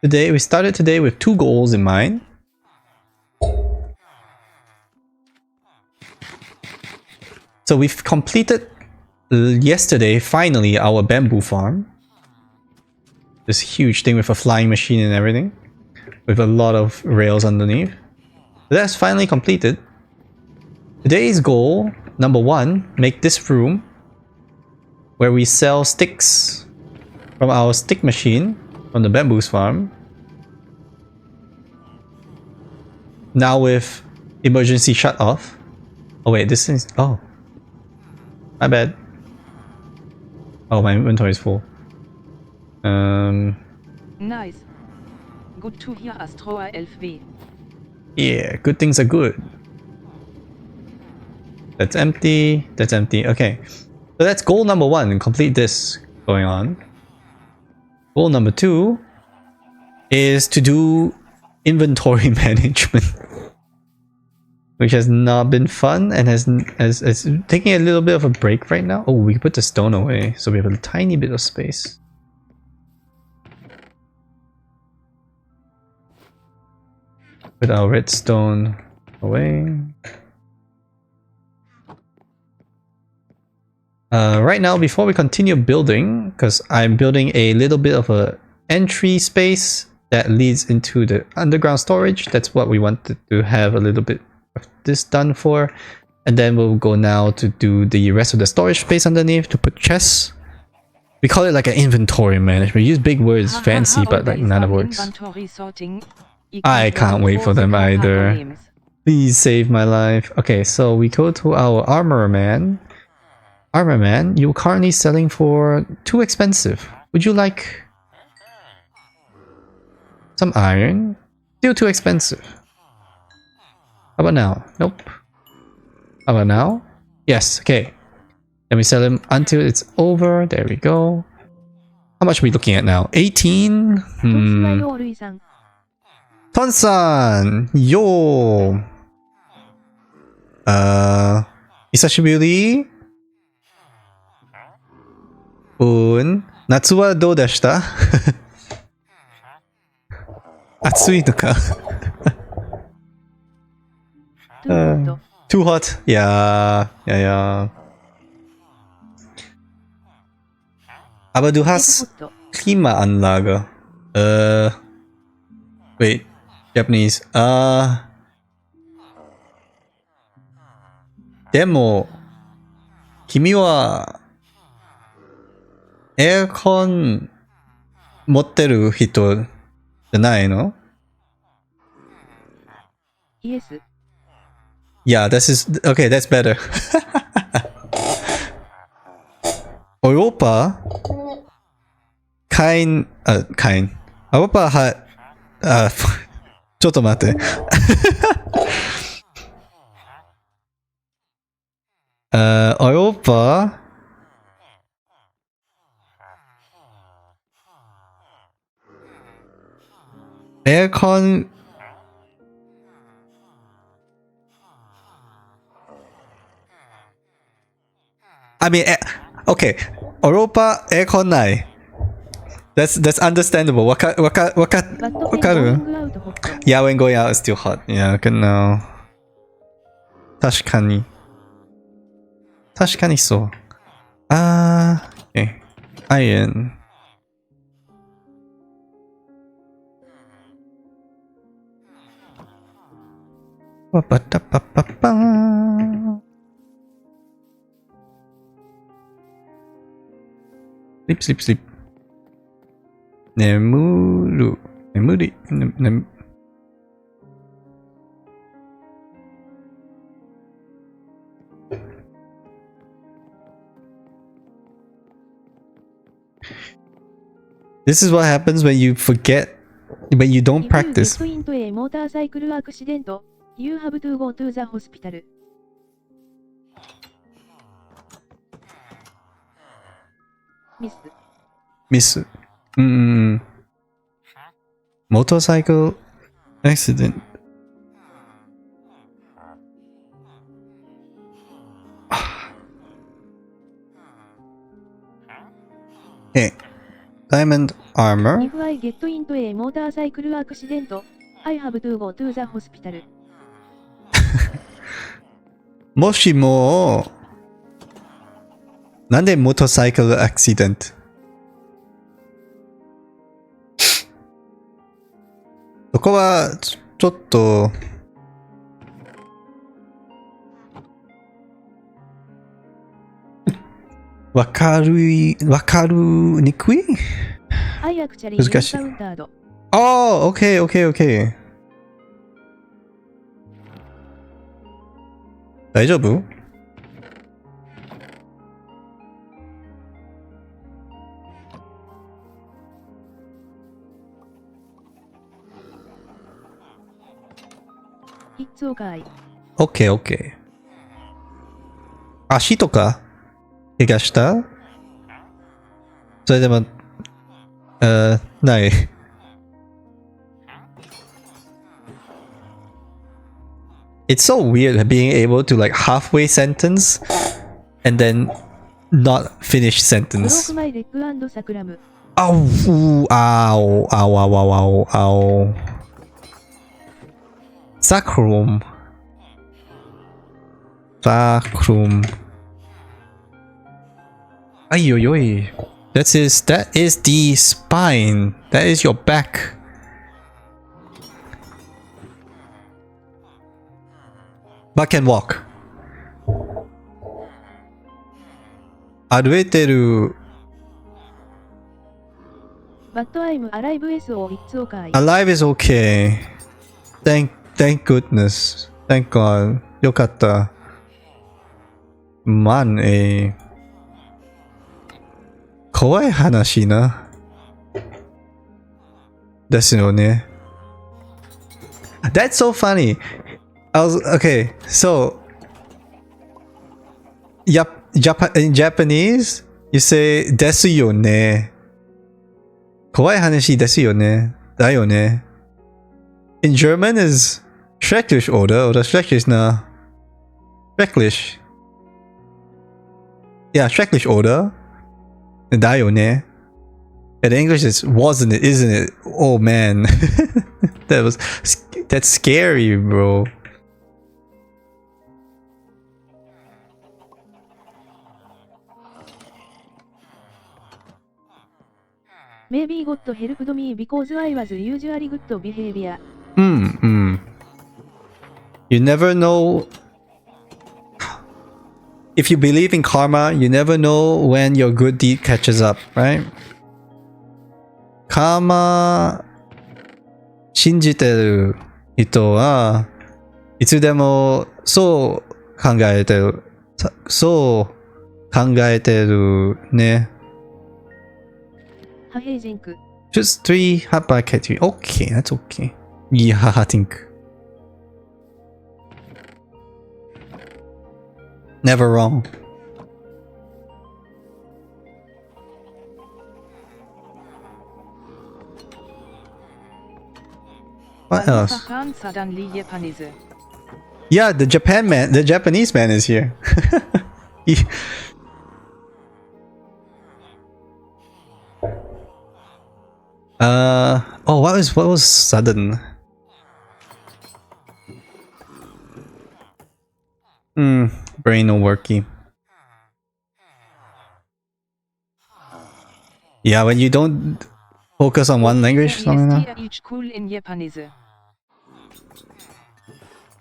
today, we started today with 2 goals in mind. So we've completed yesterday, finally, our bamboo farm. This huge thing with a flying machine and everything. With a lot of rails underneath. That's finally completed. Today's goal, number 1, make this room where we sell sticks from our stick machine from the bamboo farm. Now with emergency shut off. Oh wait, this is, oh. My bad. Oh, my inventory is full. Nice. Good to hear Astro LV. Yeah, good things are good. That's empty. That's empty. Okay. So that's goal number 1. Complete this going on. Goal number 2 is to do inventory management. Which has not been fun and has taking a little bit of a break right now. Oh, we can put the stone away. So we have a tiny bit of space. Put our redstone away. Right now, before we continue building, because I'm building a little bit of a entry space that leads into the underground storage. That's what we wanted to have a little bit of this done for. And then we'll go now to do the rest of the storage space underneath to put chests. We call it like an inventory management. We use big words, fancy, but like none of it works. I can't wait for them either. Please save my life. Okay, so we go to our armor man. Armor man, you're currently selling for too expensive. Would you like some iron? Still too expensive. How about now? Nope. How about now? Yes, okay. Then we sell them until it's over. There we go. How much are we looking at now? 18? トスワヨールイさん。 Ton-san! Yo! 久しぶり? Natsu wa dou deshita? 暑いのか? Too hot. Yeah. Aber du hast Klimaanlage. Wait. Japanese. でも、君はエアコン持ってる人じゃないの? Yes. Yeah, this is okay. That's better. Europa Europa hat ちょっと待って。Europa Aircon I mean, okay. Europa aircon ない。That's understandable. わかる? Yeah, when going out it's still hot. Yeah, genau. 確かにそう。Okay. Iron. Sleep. 眠り。This is what happens when you forget, when you don't practice. If you get into a motorcycle accident, you have to go to the hospital. Miss. Motorcycle accident. Okay. Diamond armor. If I get into a motorcycle accident, I have to go to the hospital. もしもなんでモーターサイクルアクシデント? そこはちょっとわかるにくい? I actually 難しい。encountered. Oh, okay. 大丈夫? It's okay. Okay. 足とか怪我した? それでもない。It's so weird being able to like halfway sentence and then not finish sentence. Broke my leg and sacrum. Ow. Sacrum. Ay. That is the spine. That is your back. but can walk. 歩いてる。But I'm alive so it's okay. Alive is okay. Thank goodness. Thank God. よかった。Man, 怖い話な。ですよね。That's so funny. Okay, so in Japanese, you say ですよね。怖い話ですよね。だよね。In German is schrecklich, oder schrecklich, na. Schrecklich. Yeah, schrecklich, oder? だよね. In English it's wasn't it, isn't it? Oh man. That's scary, bro. Maybe God helped me because I was usually good behavior. You never know. If you believe in karma, you never know when your good deed catches up, right? Karma 信じてる人はいつでもそう考えてる。そう考えてるね。Hahejink. Just 3 hot by cat 3. Okay, that's okay. Yeah, I think. Never wrong. What else? Yeah, the Japanese man is here. He- oh, what was sudden? Brain no worky. Yeah, when you don't focus on one language long enough.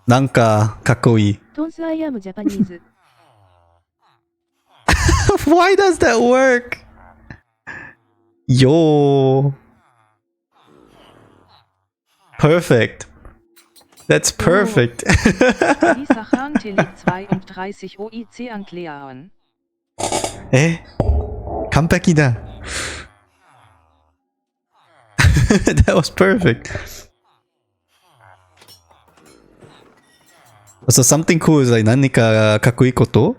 なんかかっこいい。Tons I am Japanese. Why does that work? Yo. Perfect. That's perfect. 完璧だ。That was perfect. So something cool is like 何かかっこいいこと?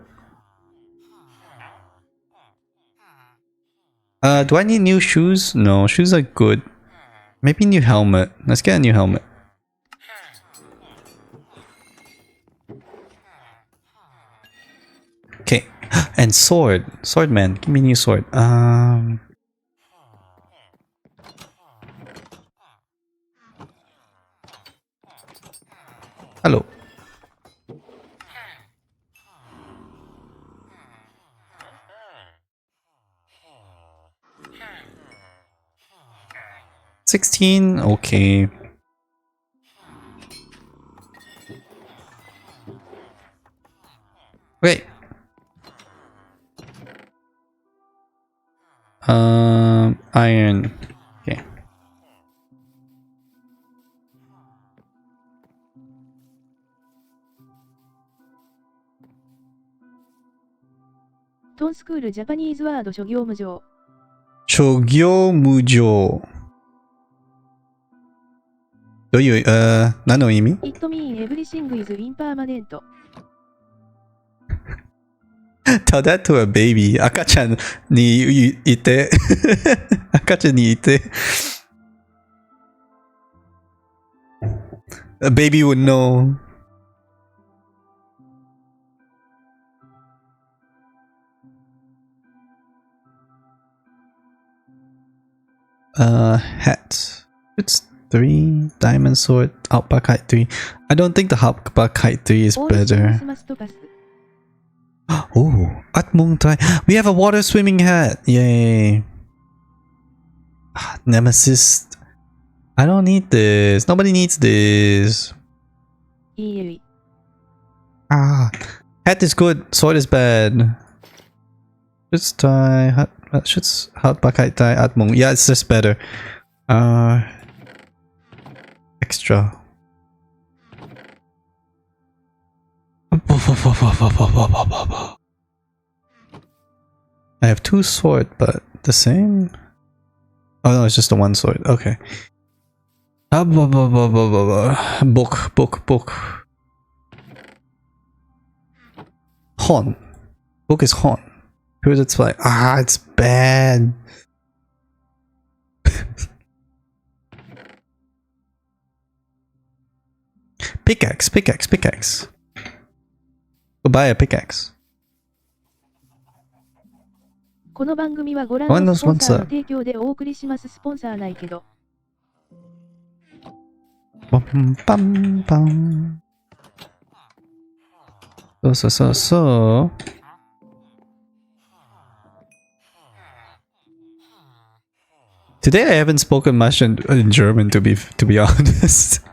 Do I need new shoes? No, shoes are good. Maybe new helmet. Let's get a new helmet. Okay. And sword. Sword man. Give me a new sword. Hello. $16. Okay. Wait. Iron. Okay. Ton school Japanese word 諸行無常。諸行無常。どういう、何の意味? It mean everything is impermanent. Tell that to a baby. 赤ちゃんにいて。赤ちゃんにいて。A baby would know. Hat. It's 3. Diamond sword. Outback height 3. I don't think the outback height 3 is better. Oh, Atmung Tai. We have a water swimming hat. Yay. Nemesis. I don't need this. Nobody needs this. Ah, hat is good. Sword is bad. Schutzteil, Haltbarkeit, Atmung. Yeah, it's just better. Extra. I have 2 sword, but the same? Oh no, it's just the 1 sword. Okay. Book. Horn. Book is Horn. Here's its like, it's bad. Pickaxe. Go buy a pickaxe. この番組はご覧のスポンサーの提供でお送りします。スポンサーないけど。Bum. So. Today I haven't spoken much in German to be honest.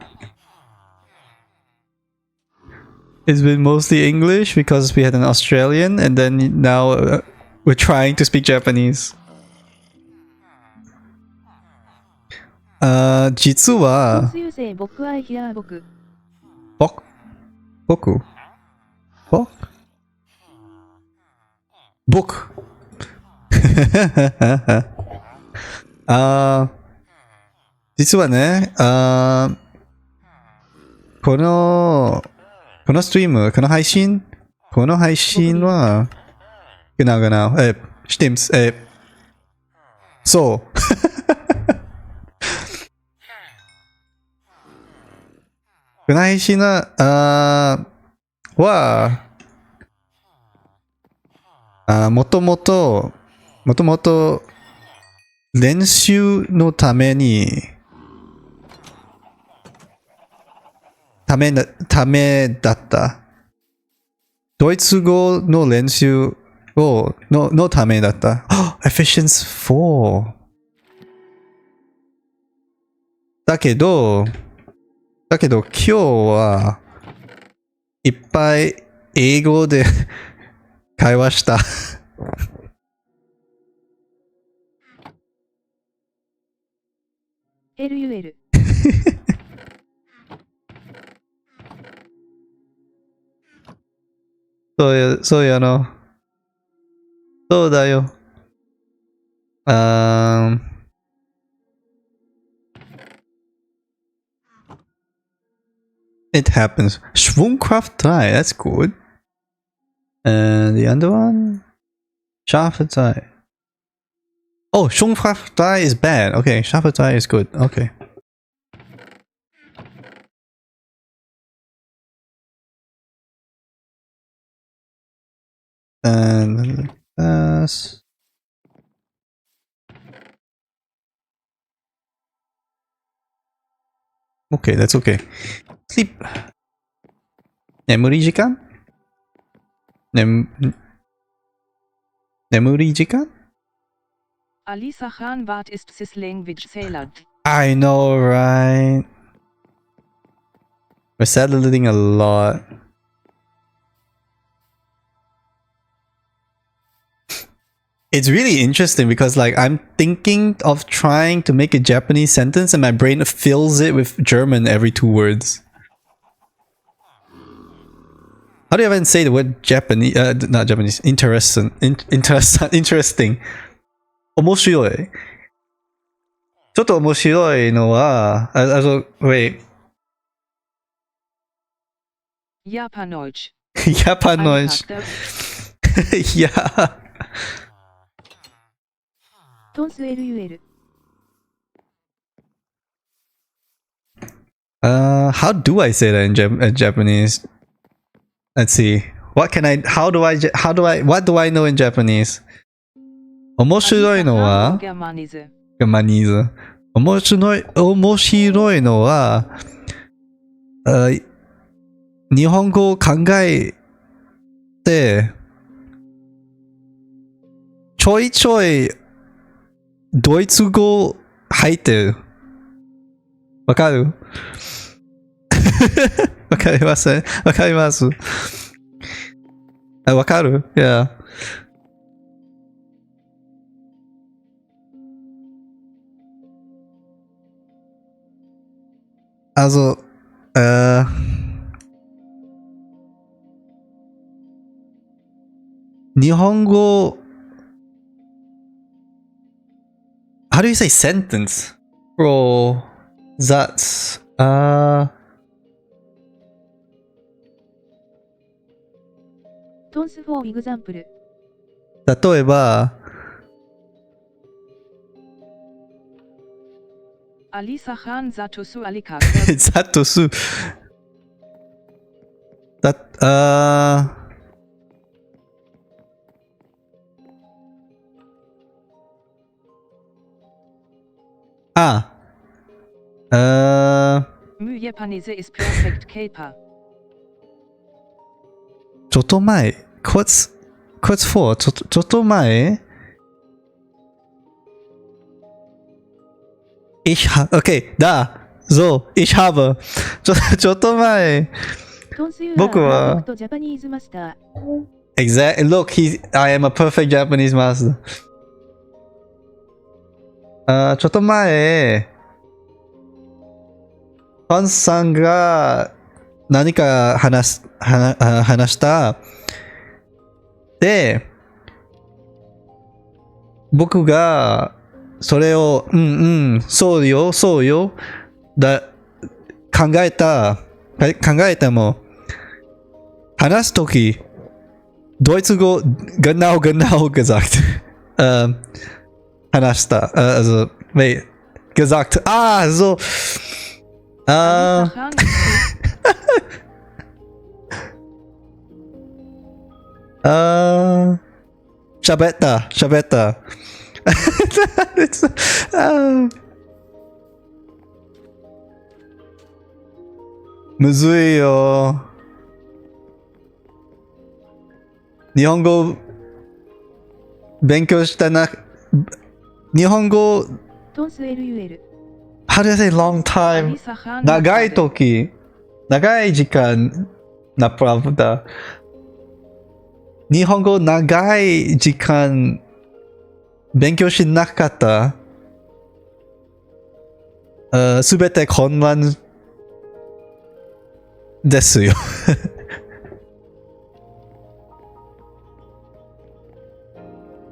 It's been mostly English because we had an Australian, and then now we're trying to speak Japanese. 実は僕愛ヒラー僕。僕実はね、このストリーム、この配信は、genau, stimmt's, so. この配信は、もともと練習のためだった。ドイツ語の練習のためだった。Efficiency 4。だけど今日はいっぱい英語で会話した。LUL そうやの。そうだよ。It happens. Schwungkraft 3, that's good. And the other one? Scharfe 3. Oh, Schwungkraft 3 is bad. Okay, Scharfe 3 is good. Okay. And okay, that's okay. Sleep. 眠り時間? 眠り時間? Alisa Khan wat ist this language salad? I know, right? We're salivating a lot. It's really interesting because like I'm thinking of trying to make a Japanese sentence and my brain fills it with German every 2 words. How do you even say the word Japanese? Not Japanese. Interesting. 面白い。ちょっと面白いのは、also wait. Japanoisch. Japanoisch. Ja. Tons LUL. How do I say that in Japanese? Let's see. What do I know in Japanese? 面白いのは Germanise. 面白いのは、日本語を考えて、ちょいちょいドイツ語入ってる。わかるわかります。わかる? Yeah. Also, 日本語 How do you say sentence? Bro, that's トンスフォーエグザンプル。例えば Alisa Khan Satosu Alika. ザトスだMü Japanese is perfect caper. ちょっと前 kurz vor ちょっと前 okay, da, so, ich habe ちょっと前トンスユー僕はパーフェクトジャパニーズマスター。 Exactly. Look, I am a perfect Japanese master. ちょっと前、パンさんが何か話した。で、僕がそれを、そうよ、考えても、話すとき、Deutsch go genau gesagt. Hanashita. Also, wait. Gesagt. Ah, so. Alisa Khan Shabetta. It's, むずいよ。日本語勉強したな。日本語トンス LUL。 How do I say long time? Alisa Khan 長い時、長い時間、なправда。日本語長い時間勉強しなかった。すべて混乱ですよ。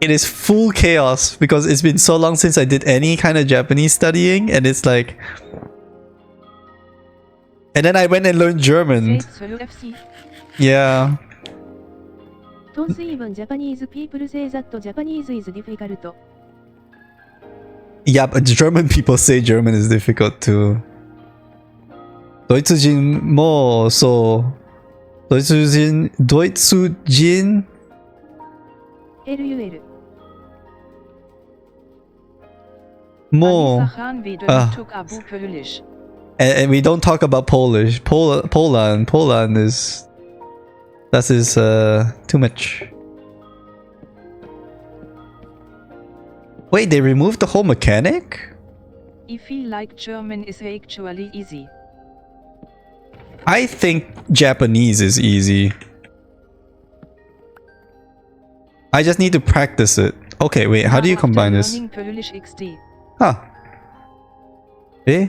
It is full chaos because it's been so long since I did any kind of Japanese studying, and it's like, and then I went and learned German. FC. Yeah. トンス even Japanese people say that Japanese is difficult. Yeah, but German people say German is difficult too. ドイツ人もそう。ドイツ人 LUL。 も Alisa Khan weder Tuk Abu Polish. and we don't talk about Polish. Poland is that is too much. Wait, they removed the whole mechanic? I feel like German is actually easy. I think Japanese is easy. I just need to practice it. Okay, wait, how do you After combine this? learning Polish XD. Huh. Eh?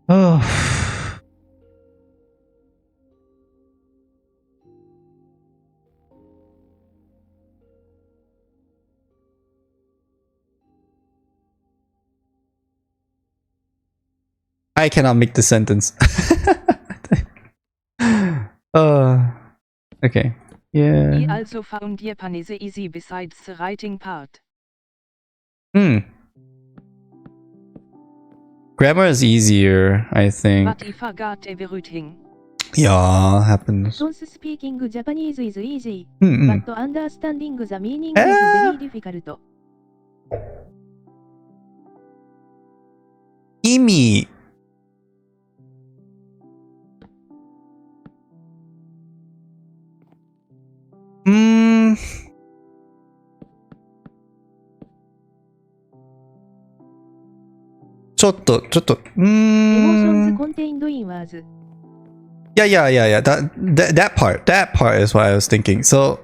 Oh. I cannot make the sentence. Okay. I Yeah. also found Japanese easy besides the writing part. Grammar is easier, I think. But I forgot everything. Yeah, happens. トンス speaking Japanese is easy, Hmm. but understanding the meaning is very difficult. 意味ちょっと、Emotions contained in words. Yeah. That part is what I was thinking. So,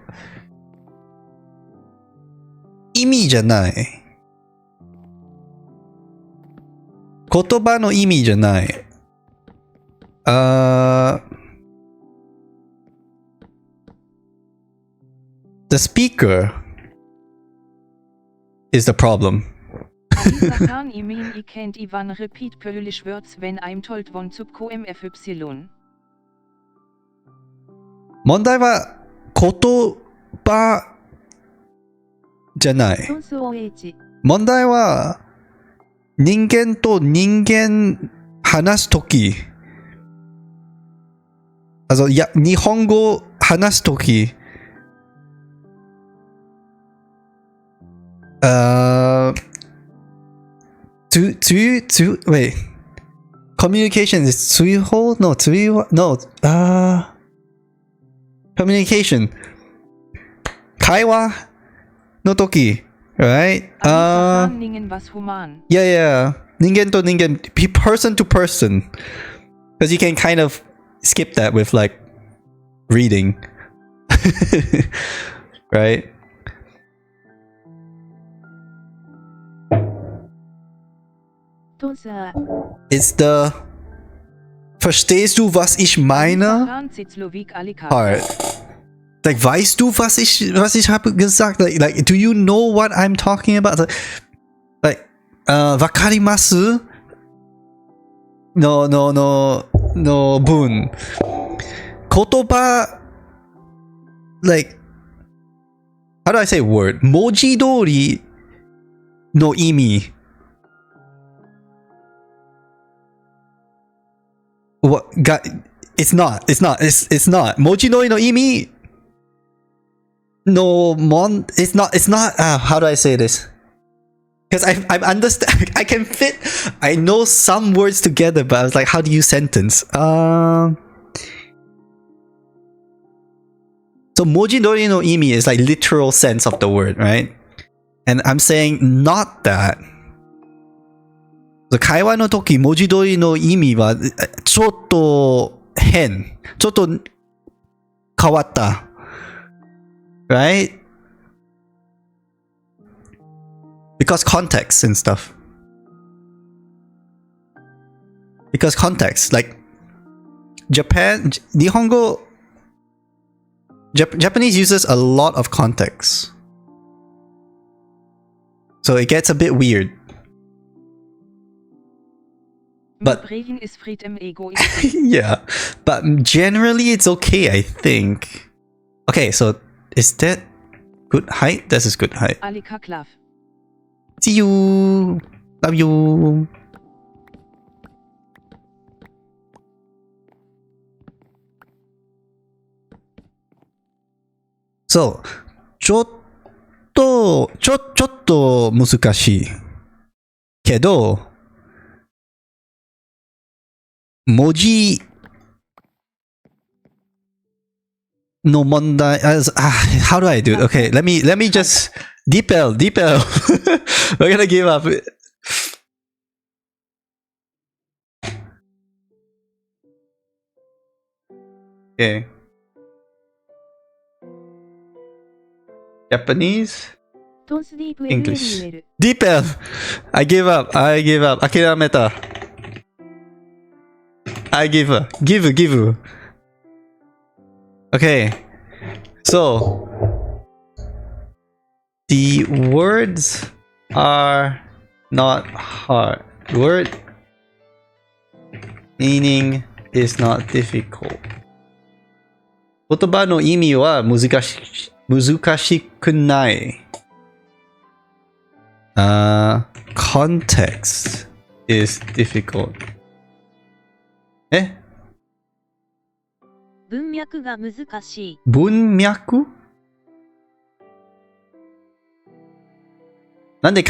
意味じゃない。言葉の意味じゃない。The speaker is the problem. Dieser kan imin ikent Ivan repeat Polish words when I'm told one sub QMFY. 問題は言葉じゃない。 Tons OH. 問題は人間と人間話すとき、日本語話すとき、wait. Communication is 追放 No, 追放 No. Communication. 会話のとき Right? Was human. Yeah. 人間と人間 person to person. Because you can kind of skip that with like reading. Right? Tons It's the Verstehst du, was ich meine? Part. Like, weißt du, was ich habe gesagt? Like, do you know what I'm talking about? Like, wakarimasu? No, bun. Kotoba, like, how do I say word? Moji dori no imi. What? It's not. Moji dori no imi. No, it's not. How do I say this? Because I understand. I can fit. I know some words together, but I was like, how do you sentence? So moji dori no imi is like literal sense of the word, right? And I'm saying not that. The 会話の時、文字通りの意味はちょっと変。ちょっと変わった。Right? Because context and stuff. Because context, like Japan, Nihongo, Japanese uses a lot of context. So it gets a bit weird. But yeah, but generally it's okay, I think. Okay, so is that good height? This is good height. See you. Love you. So, ちょっと難しいけど、文字の問題 how do I do it? Okay, let me just Deepel. We're gonna give up. Okay. Japanese? English. Deepel! I give up. 諦めた。I give up. Give. Okay. So, the words are not hard. Word meaning is not difficult. 言葉の意味は難しくない。Context is difficult. 文脈が難しい。文脈？なんで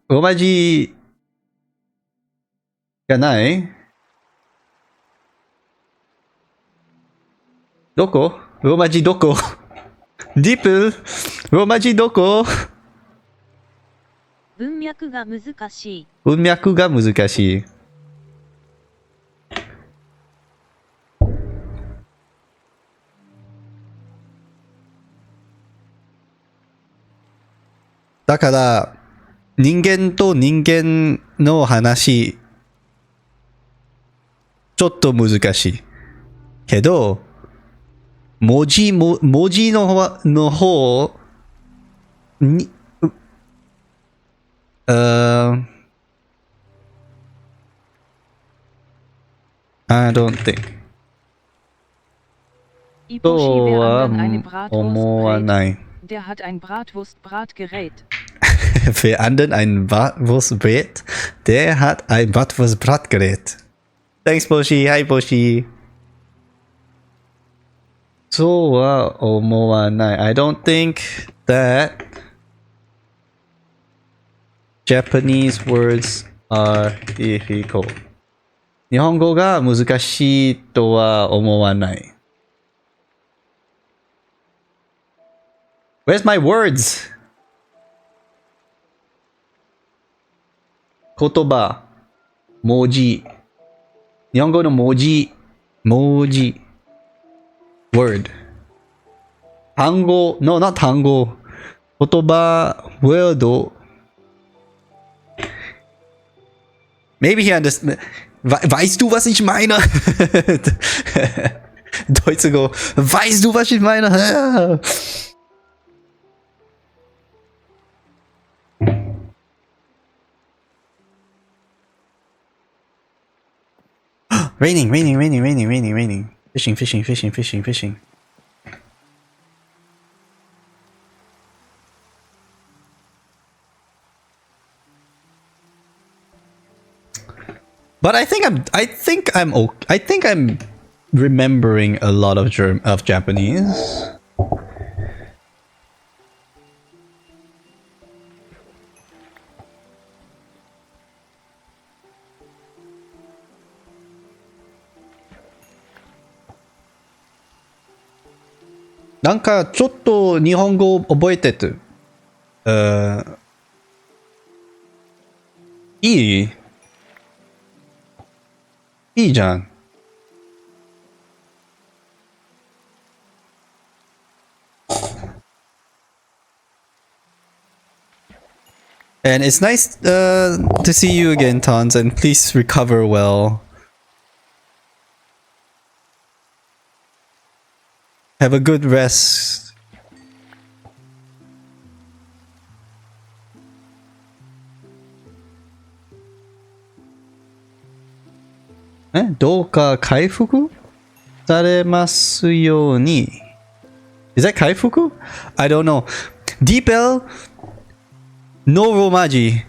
ローマ字がないどこローマ字どこディープローマ字どこ文脈が難しい。文脈が難しい。だから、人間と人間の話、ちょっと難しい。けど、文字の方に、I don't think. Iposhi, wer So, anderen eine Bratwurst brät, nein. der hat ein Bratwurstbratgerät. Wer anderen ein Bratwurstbrät, der hat ein Bratwurstbratgerät. Thanks, Boshi. Hi, Boshi. So, I don't think that Japanese words are difficult. 日本語が難しいとは思わない。Where's my words? 言葉、文字。日本語の文字。word。単語、no, not 単語。言葉、word。Maybe he understands. Weißt du, was ich meine? Deutsche weißt du, was ich meine? Raining. Fishing. But I think I'm remembering a lot of Japanese. Nanka, ちょっと日本語覚えてる。いいじゃん。And it's nice to see you again, Tons, and please recover well. Have a good rest. Eh? どうか回復されますように。Is that 回復? I don't know. Deepel? No Romaji.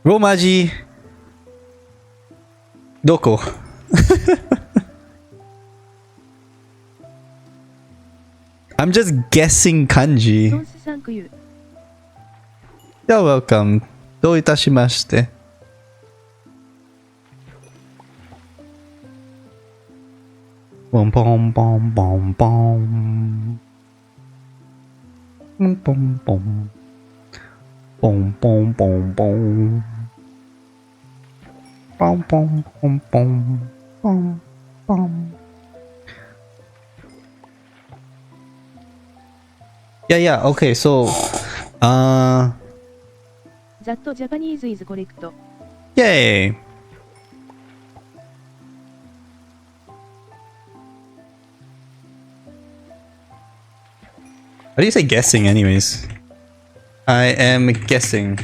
Romaji. どこ? I'm just guessing kanji. トンスサンクユー。 You're welcome. どういたしまして。ボンボンボンボンボン。ボンボンボン。ボンボンボンボン。ボンボンボンボン。ボンボン。Yeah, okay, so, That Japanese is correct. yay! How do you say guessing anyways? I am guessing.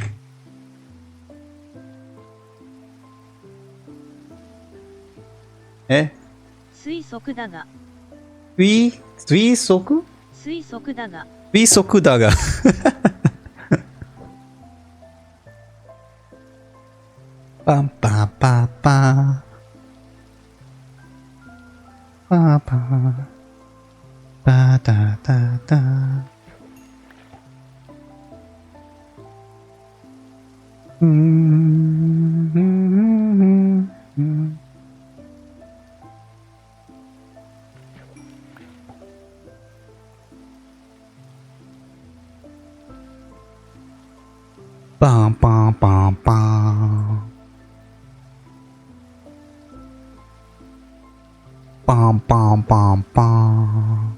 Eh? 推測だが。推測推測だが。推測だが。パンパンパンパン。パンパン。パタタタ。Bum, bum, bum, bum. Bum, bum, bum, bum.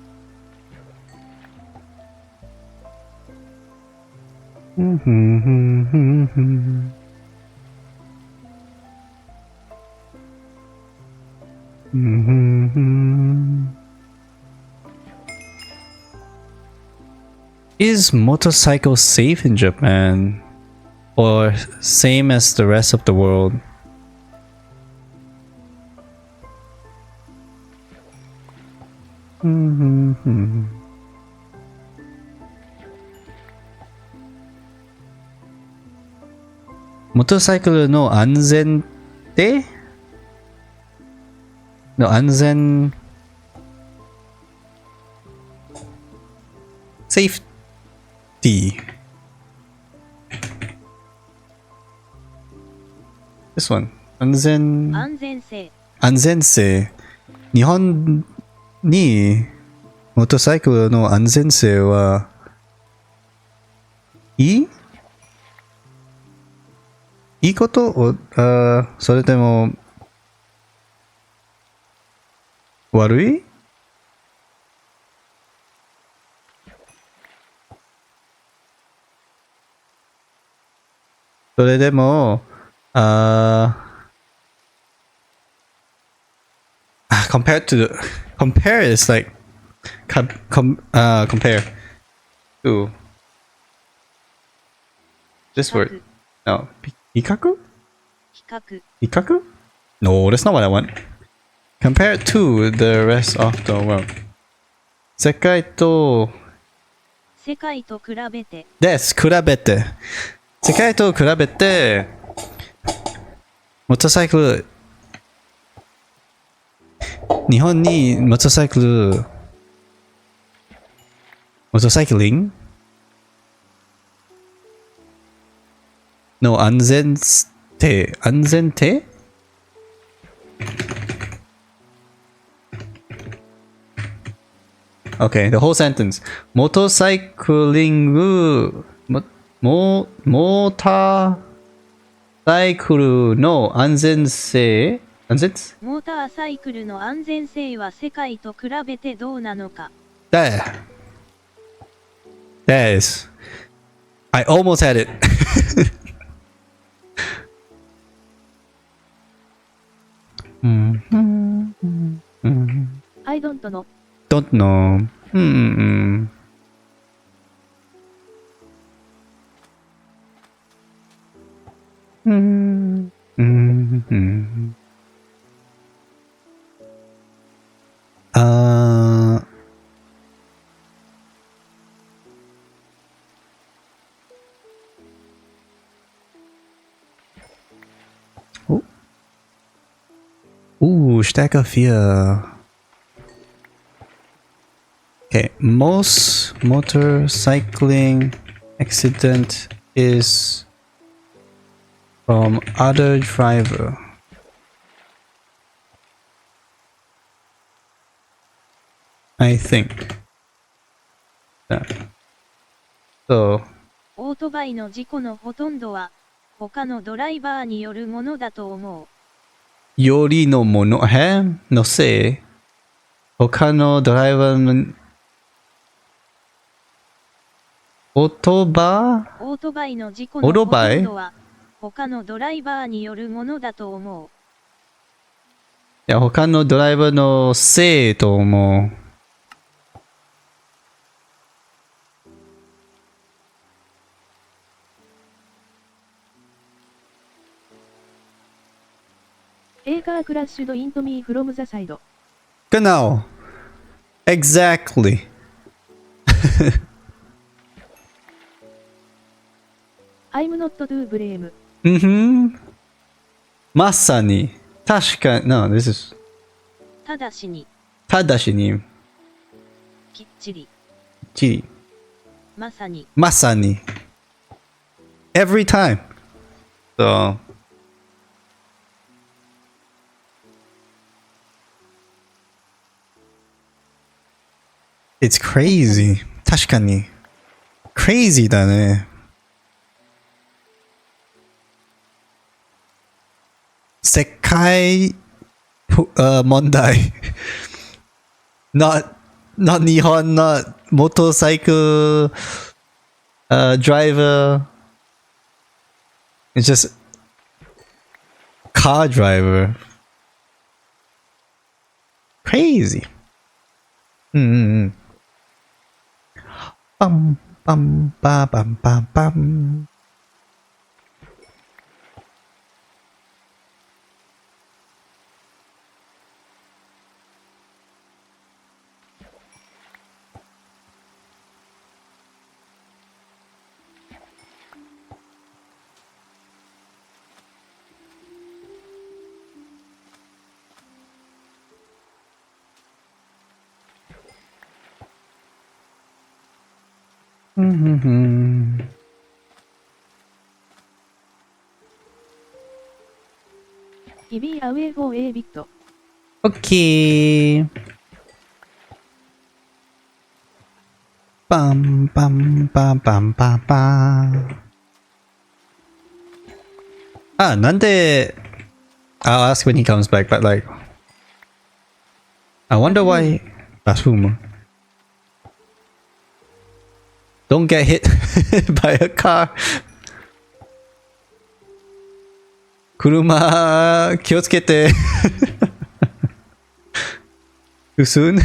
Is motorcycle safe in Japan? Or same as the rest of the world? Motorcycle no anzen de? No anzen safety. This one. 安全性。安全性。日本にモートサイクルの安全性はいいことを、それでも悪い？それでもcompared to compare is like compare to this word. No, 比較？比較？ No, that's not what I want. Compare to the rest of the world. 世界と比べて。です。比べて。世界と比べてモートサイクル日本にモートサイクリングの安全性 Okay, the whole sentence. モートサイクリングモーターサイクルの安全性モーターサイクルの安全性は世界と比べてどうなのか。There is. I almost had it. I don't know. Don't know. Stärke 4. Okay, most motorcycling accident is from other driver. I think. So. オートバイの事故のほとんどは他のドライバーによるものだと思う。よりのもの、no sé. 他のドライバーのオートバイの事故のほとんどは他のドライバーによるものだと思う。いや、他のドライバーのせいと思う。Car crashed into me from the side. Genau. Exactly. I'm not to blame. まさに。確かに。No, this is. ただしに。きっちり。まさに。Every time. So. It's crazy. 確かに。Crazy だね。Sekai Mondai. Not Nihon, not motorcycle driver. It's just car driver. Crazy. Bum bum ba bum bum bum. Be away for a bit. Okay. Bum bum bum bum bum bum. Nande. I'll ask when he comes back, but like, I wonder why. Bathroom. Don't get hit by a car. Kuruma, 気をつけて. Too soon?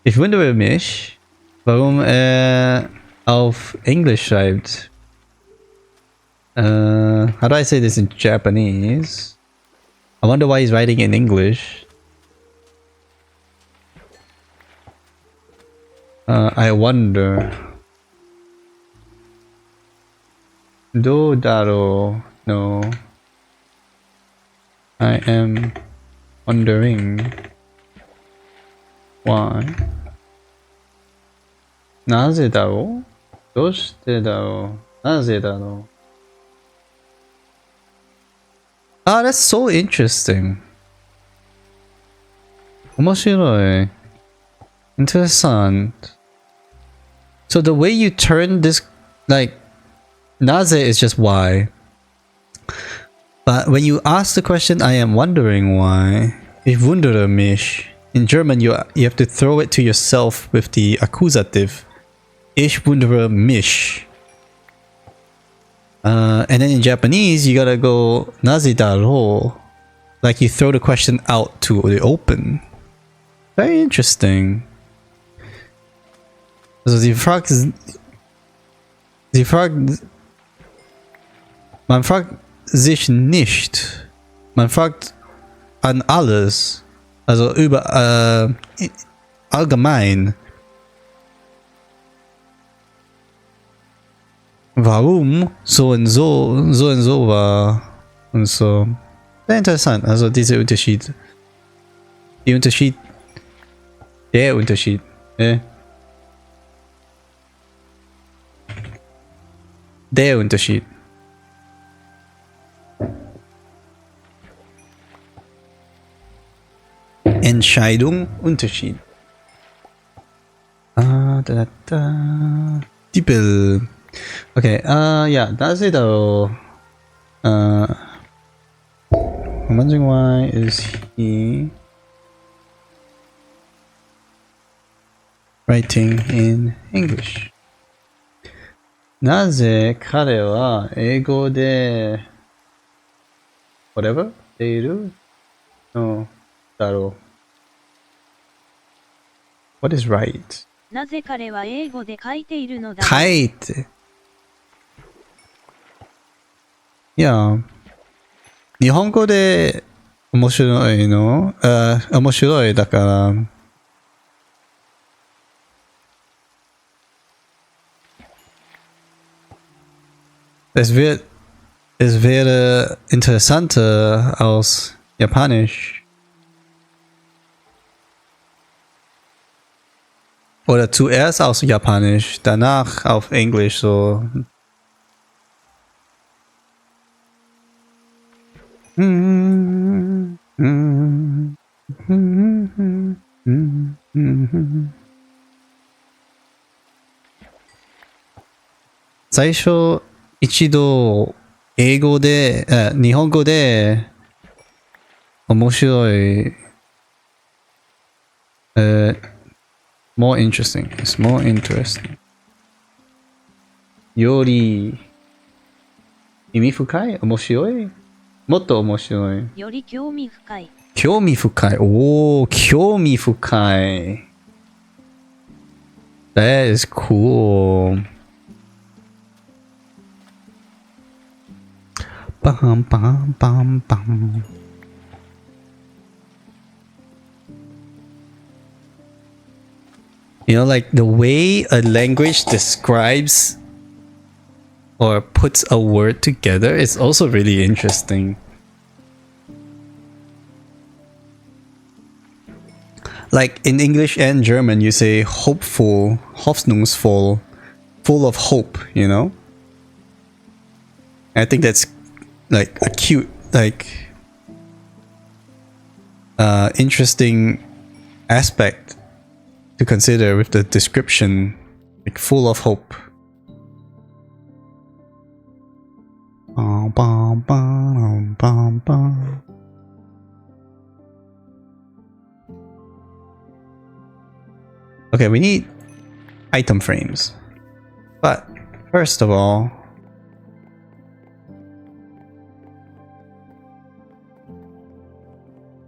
Ich wundere mich, warum er auf Englisch schreibt. How do I say this in Japanese? I wonder why he's writing in English. I wonder. どうだろう No. I am wondering why. なぜだろうどうしてだろうなぜだろう Ah, that's so interesting. 面白い Interessant. So the way you turn this, like, naze is just why. But when you ask the question, I am wondering why. Ich wundere mich. In German, you have to throw it to yourself with the accusative. Ich wundere mich. And then in Japanese, you gotta go naze daro. Like you throw the question out to the open. Very interesting. Also man fragt sich nicht. Man fragt an alles. Also über allgemein. Warum so und so war und so. Sehr interessant. Also dieser Unterschied. Der Unterschied. Der Unterschied. Entscheidung, Unterschied. Diebel. Okay, yeah, that's it though. I'm wondering why is he writing in English? なぜ彼は英語で whatever ているのだろう What is right? なぜ彼は英語で書いているのだろう。書いて。いや、日本語で面白いの面白いだから。Es wäre interessanter aus Japanisch. Oder zuerst aus Japanisch, danach auf Englisch so. Saisho 一度英語で、日本語で面白い。more interesting. It's more interesting. より意味深い面白いもっと面白いより興味深い。興味深いおー興味深い That is cool. Bum, bum, bum, bum. You know, like the way a language describes or puts a word together is also really interesting. Like in English and German, you say hopeful, hoffnungsvoll, full of hope, you know? I think that's like a cute, like, interesting aspect to consider with the description, like full of hope. Okay, we need item frames. But first of all,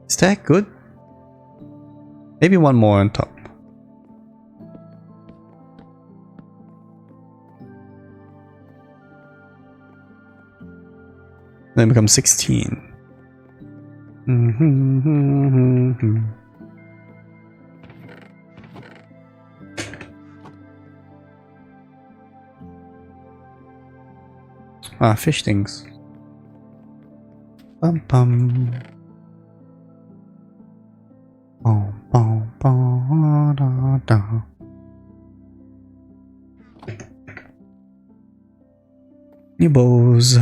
is that good? Maybe one more on top. Then it becomes 16. Ah, fish things. Bum bum. Bum bum bum da da. Nibbles.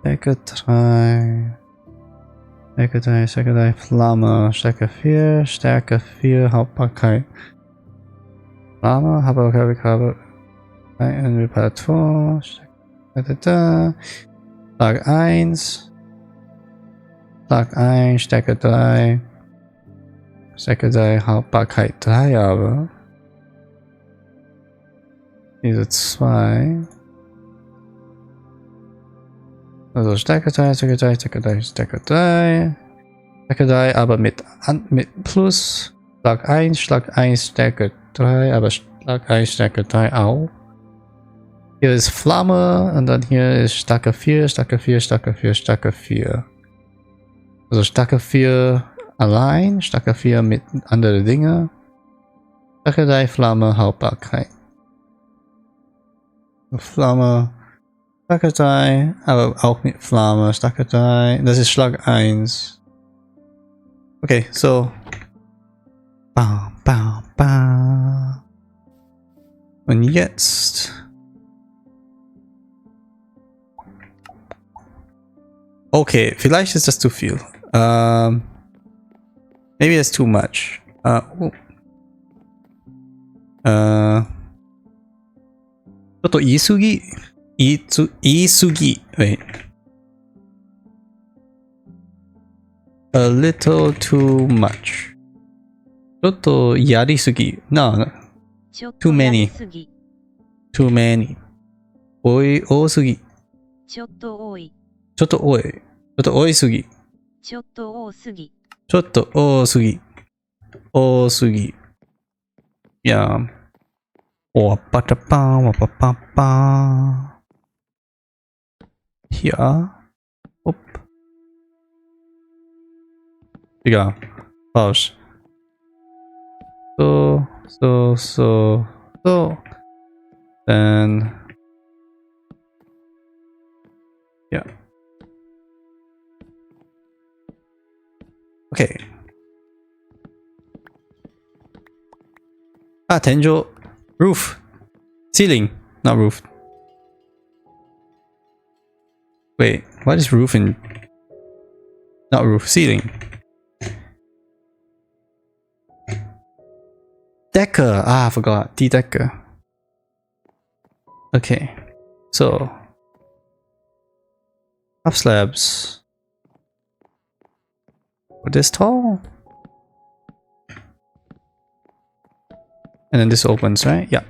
Stärke 3. Stärke 3, Flamme. Stärke 4. Stärke 4, Haltbarkeit. Flamme, Haltbarkeit, Kabel. Ein Reparatur. Stärke. Schlag 1. Schlag 1, Stärke 3. Stärke 3, Haltbarkeit 3, aber. Diese 2. Also Stärke 3, Stärke 3, Stärke 3, Stärke 3. Stärke 3, aber mit Plus. Schlag 1, Stärke 3, aber Schlag 1, Stärke 3 auch. Hier ist Flamme und dann hier ist Stärke 4, Stärke 4, Stärke 4, Stärke 4. Also Stärke 4 allein, Stärke 4 mit anderen Dingen. Stärke 3, Flamme, Haltbarkeit. Flamme. Stärke 3, aber auch mit Flamme. Stärke 3, das ist Schlag 1. Okay, so. Bam, bam, bam. Und jetzt. Okay, vielleicht ist das zu viel. Maybe that's too much.ちょっと言い過ぎ。言い過ぎ。Wait. A little too much. ちょっとやりすぎ。No, ちょっ too とやり many. すぎ。 Too many. 多すぎ。ちょっと多い。ちょっと多い。ちょっと多いすぎ。ちょっと多すぎ。ちょっと多すぎ。多すぎ。Yeah. わぱたぱーわぱぱぱー。Hier. Upp. Egal. Falsch. So. Then yeah. Okay. Ah, Tenjo. Roof. Ceiling. Not roof. Wait, what is roof in... Not roof, ceiling. Decker. Ah, I forgot. D-decker. Okay. So. Half slabs. This tall? And then this opens, right? Yeah.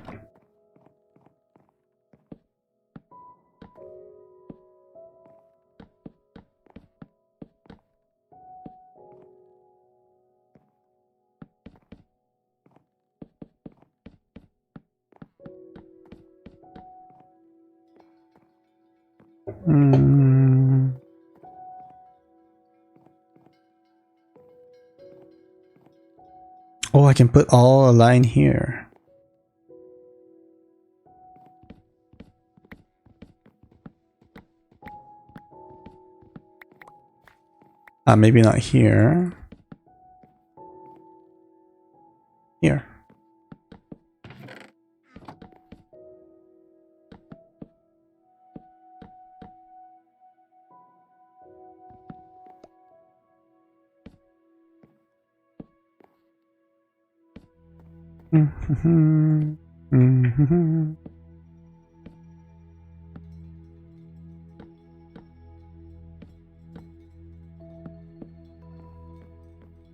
Oh, I can put all a line here. Maybe not here. Here.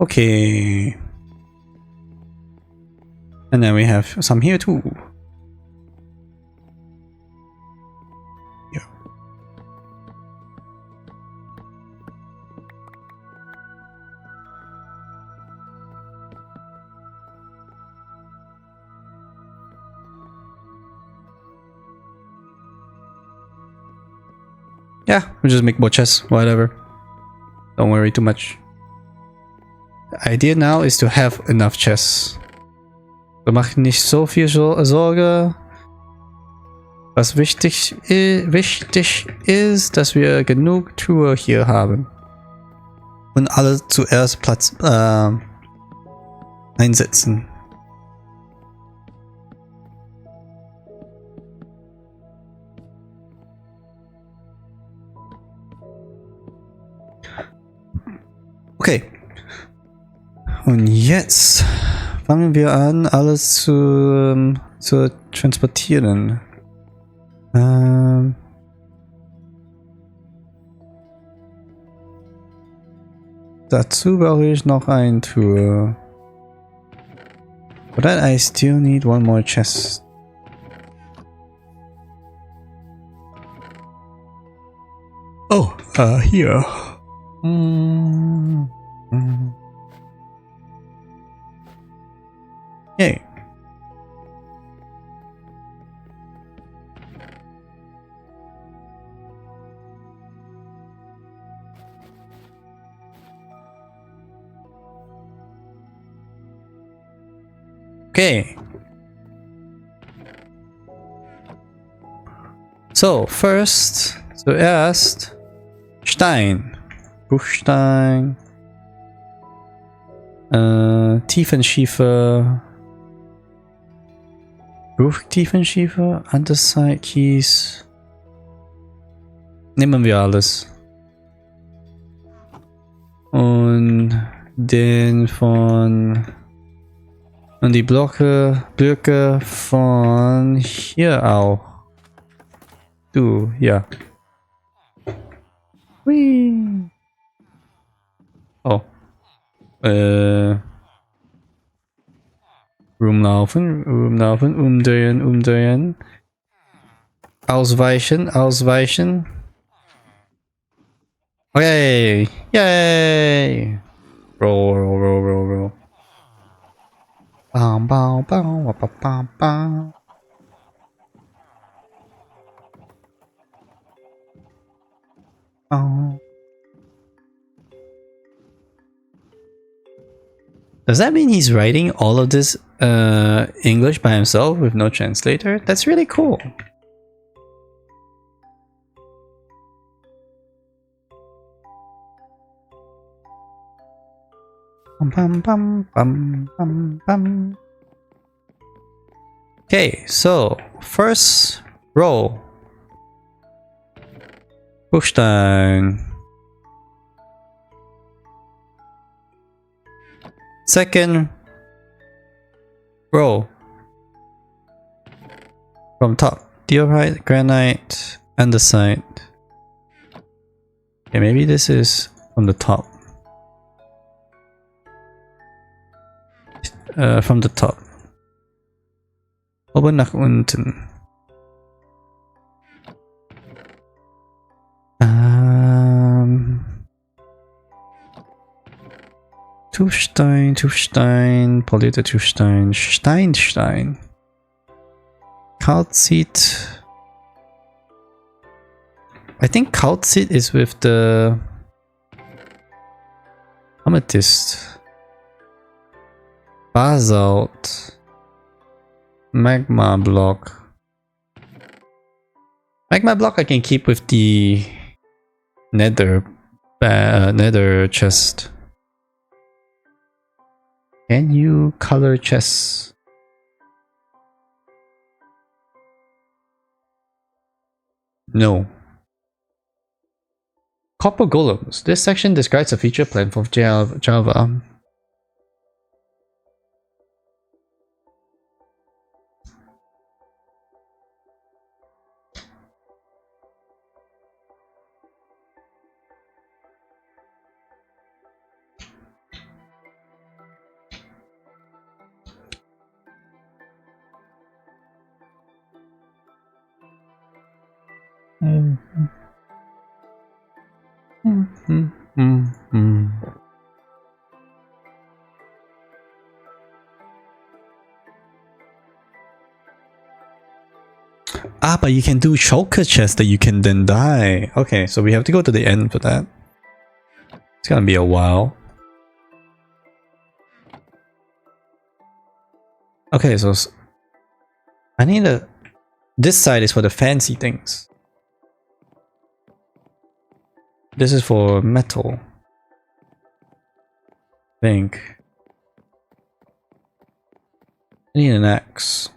Okay. And then we have some here too. Yeah. Yeah, we'll just make more chests, whatever. Don't worry too much. The idea now is to have enough chests. Wir machen nicht so viel Sorge. Was wichtig ist, dass wir genug Truhe hier haben. Und alle zuerst Platz einsetzen. Okay. Und jetzt fangen wir an, alles zu transportieren. Dazu brauche ich noch ein Tour. For that I still need one more chest. Oh, here. Yay. Okay. So, zuerst Stein. Bruchstein. Tiefenschiefer. Bruchtiefenschiefer, Andesite, Kies. Nehmen wir alles. Und den von... Und die Blöcke von hier auch. Du, ja. Whee. Oh. Rumlaufen, umdrehen. Ausweichen. Okay. Yay! Roll. Bam, bam, bam, bam, bam, bam. Oh. Does that mean he's writing all of this English by himself with no translator. That's really cool. Bum, bum, bum, bum, bum. Okay, so first row. Buchstein. Second row. From top. Diorite, granite, andesite. Okay, maybe this is from the top. From the top. Oben nach unten. Tuffstein, Tuffstein, polierter Tuffstein, Steinstein. Calcite. I think calcite is with the amethyst. Basalt. Magma block. Magma block I can keep with the nether chest. Can you color chests? No. Copper golems. This section describes a feature plan for Java. Ah, but you can do shulker chests that you can then die. Okay, so we have to go to the end for that. It's gonna be a while. Okay, so I need a... This side is for the fancy things. This is for metal. I think. I need an axe.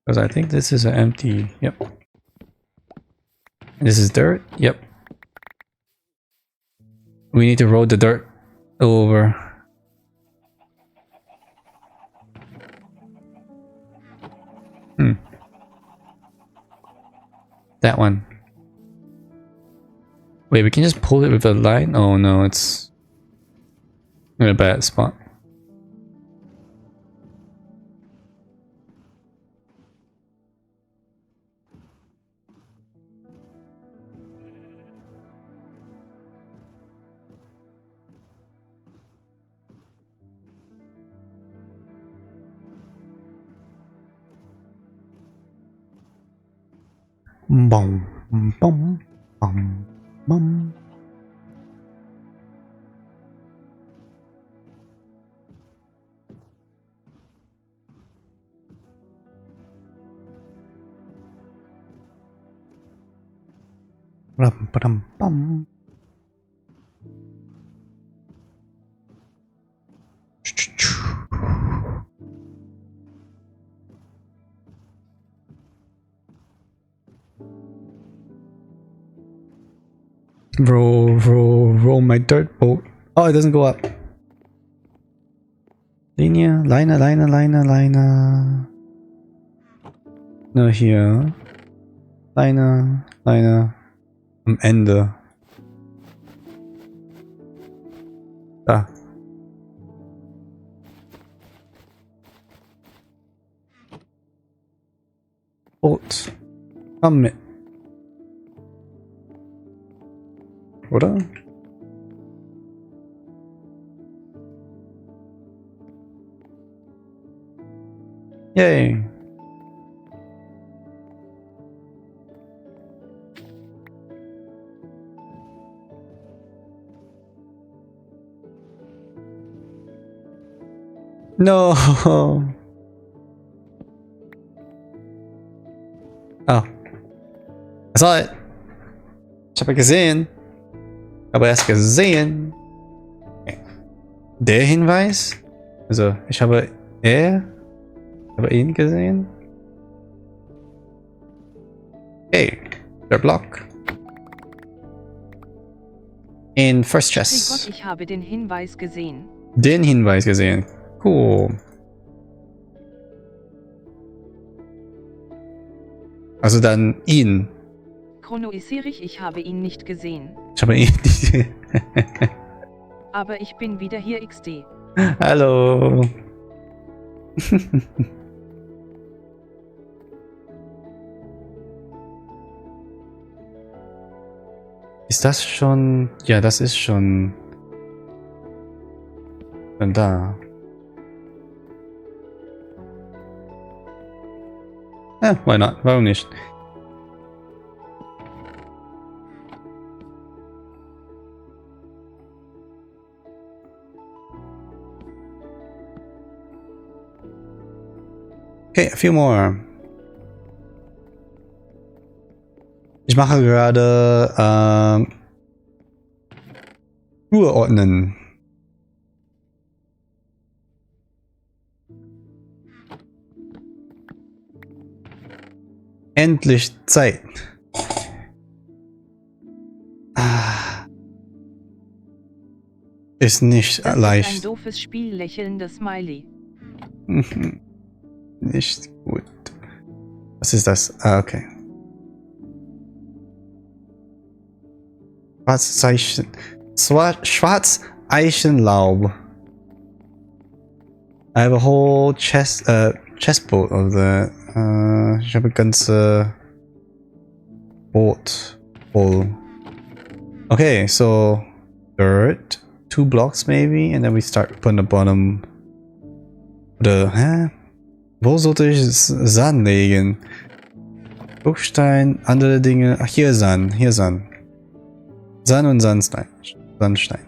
Because I think this is an empty... Yep. This is dirt? Yep. We need to roll the dirt over. That one. Wait, we can just pull it with a line? Oh no, it's in a bad spot. Boom, boom, boom, boom. Rum, bum, bum. Roll my dirt boat. Oh, it doesn't go up. Linear, liner. No, here. Liner. Ende. Da. Boot. Komm mit. Oder? Yay. No. Oh. I saw it. Ich habe gesehen. Aber erst gesehen. Okay. Der Hinweis. Also, ich habe ihn gesehen. Okay. Der Block. In first Hey Gott, chest. ich habe den Hinweis gesehen. Den Hinweis gesehen. Cool. Also dann ihn. Chronoisiere ich habe ihn nicht gesehen. Ich habe ihn nicht. Aber ich bin wieder hier XD. Hallo. Ist das schon? Ja, das ist schon. Dann da. Ja, why not? Warum nicht? Okay, a few more. Ich mache gerade Truhe ordnen. Endlich Zeit. Ist nicht Das leicht. ist ein doofes Spiel, lächelnder Smiley. Nicht gut. Was ist das? Ah, okay. Schwarzeichenlaub. I have a whole chessboard of the. Ich habe ganze Boot full. Okay, so dirt, 2 blocks maybe, and then we start putting the bottom. Hä? Wo sollte ich Sand legen? Bruchstein, andere Dinge. Ach, hier Sand, hier Sand. Sand und Sandstein. Sandstein.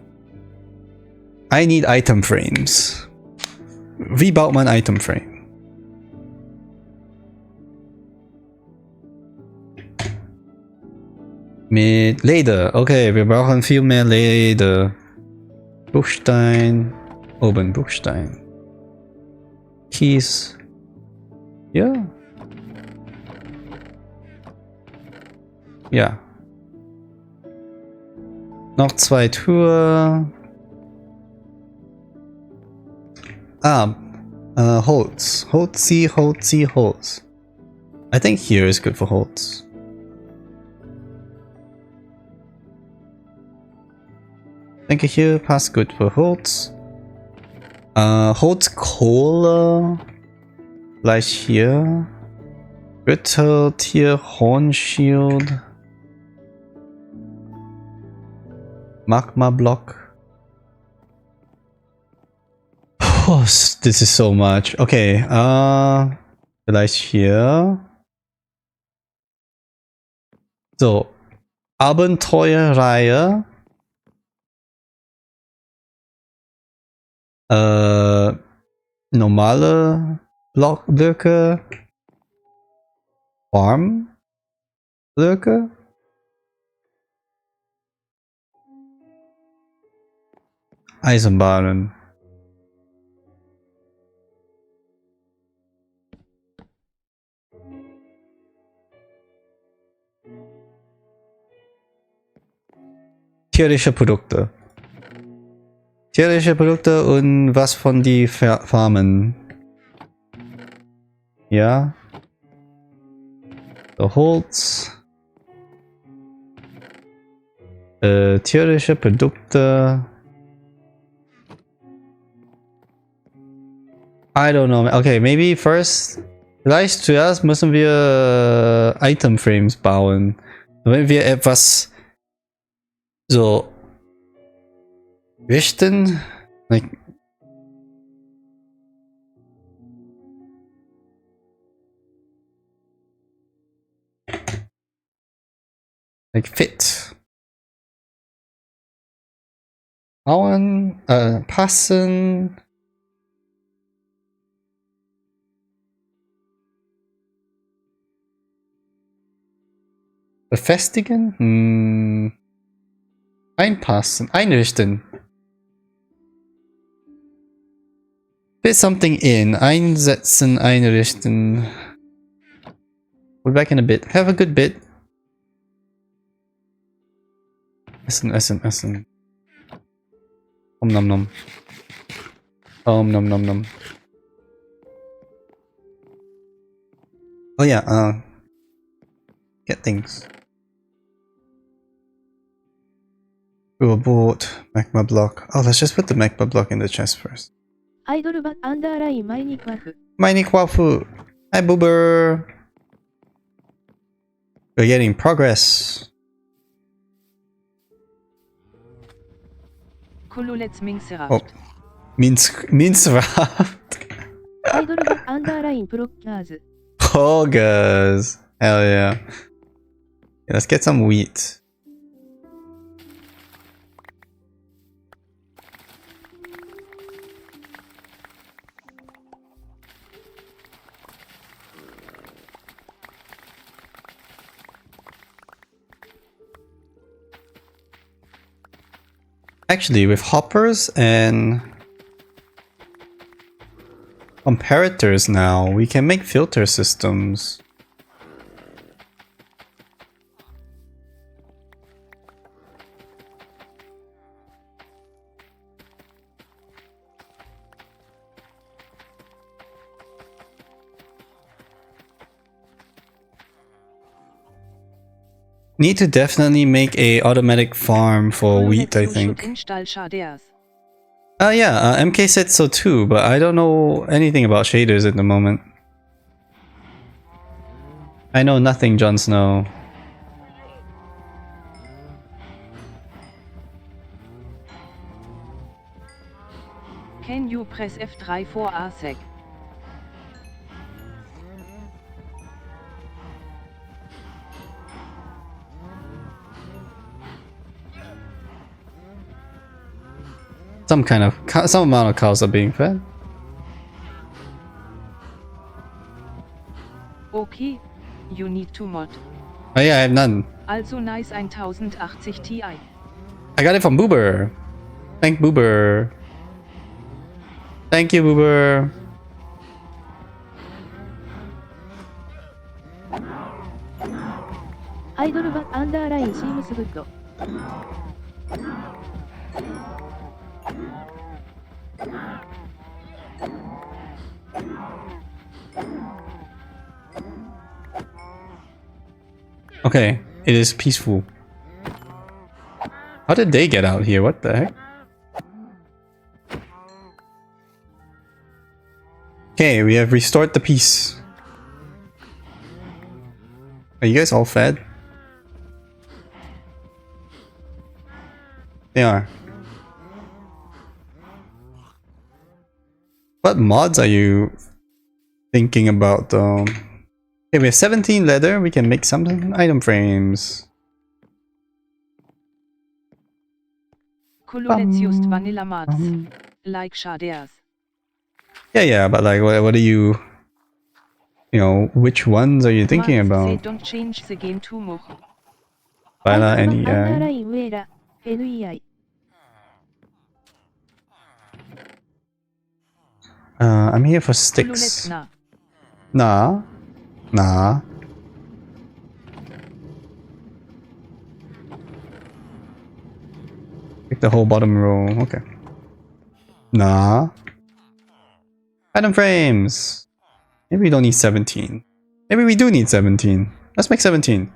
I need item frames. Wie baut man Item Frame? Mit Leder. Okay, wir brauchen viel mehr Leder. Bruchstein. Oben Bruchstein. Kies. Ja. Ja. Noch 2 Truhe. Holz. Holz. I think here is good for Holz. I think here passt gut für Holz. Holzkohle. Vielleicht hier. Gürteltier, Hornschild. Magma Block. Oh, this is so much. Okay, vielleicht hier. So, Abenteuerreihe. Normale Blockblöcke. Farmblöcke. Eisenbahnen. Tierische Produkte. Tierische Produkte und was von die Farmen. Ja. So, Holz. Tierische Produkte. I don't know. Okay, maybe first. Vielleicht zuerst müssen wir Item Frames bauen. Wenn wir etwas so richten, like fit. Bauen, passen. Befestigen? Einpassen. Einrichten. Fit something in. Einsetzen, einrichten. We're back in a bit. Have a good bit. Essen. Nom nom. Nom. Oh yeah, get things. Boat, magma block. Oh, let's just put the magma block in the chest first. アイドル版アンダーラインマイニクワフ。 Minnekraft. Hi, Boober. We're getting progress. Kululets Minnekraft. Oh, Minnekraft. アイドル版アンダーラインプロッカーズ。 Poggers. Hell yeah. Let's get some wheat. Actually, with hoppers and comparators now, we can make filter systems. Need to definitely make a automatic farm for wheat, I think. Yeah, MK said so too, but I don't know anything about shaders at the moment. I know nothing, Jon Snow. Can you press F3 for ASEC? Some amount of cows are being fed. Okay, you need to mod. Oh yeah, I have none. Also nice 1080 Ti. I got it from Boober. Thank Boober. Thank you, Boober. Idol版アンダーラインシームスグッド。 Okay, it is peaceful. How did they get out here? What the heck? Okay, we have restored the peace. Are you guys all fed? They are. What mods are you thinking about though? Okay, we have 17 leather. We can make some item frames. Kululets used vanilla mods. Like shaders. Yeah, but like, what are you... You know, which ones are you thinking Mods, about? They don't change the game too much. Vanilla アン and ダーラ EI. インウェーラ NEI。 I'm here for Kululets sticks. na. Nah. Pick the whole bottom row. Okay. Nah. Item frames. Maybe we don't need 17. Maybe we do need 17. Let's make 17.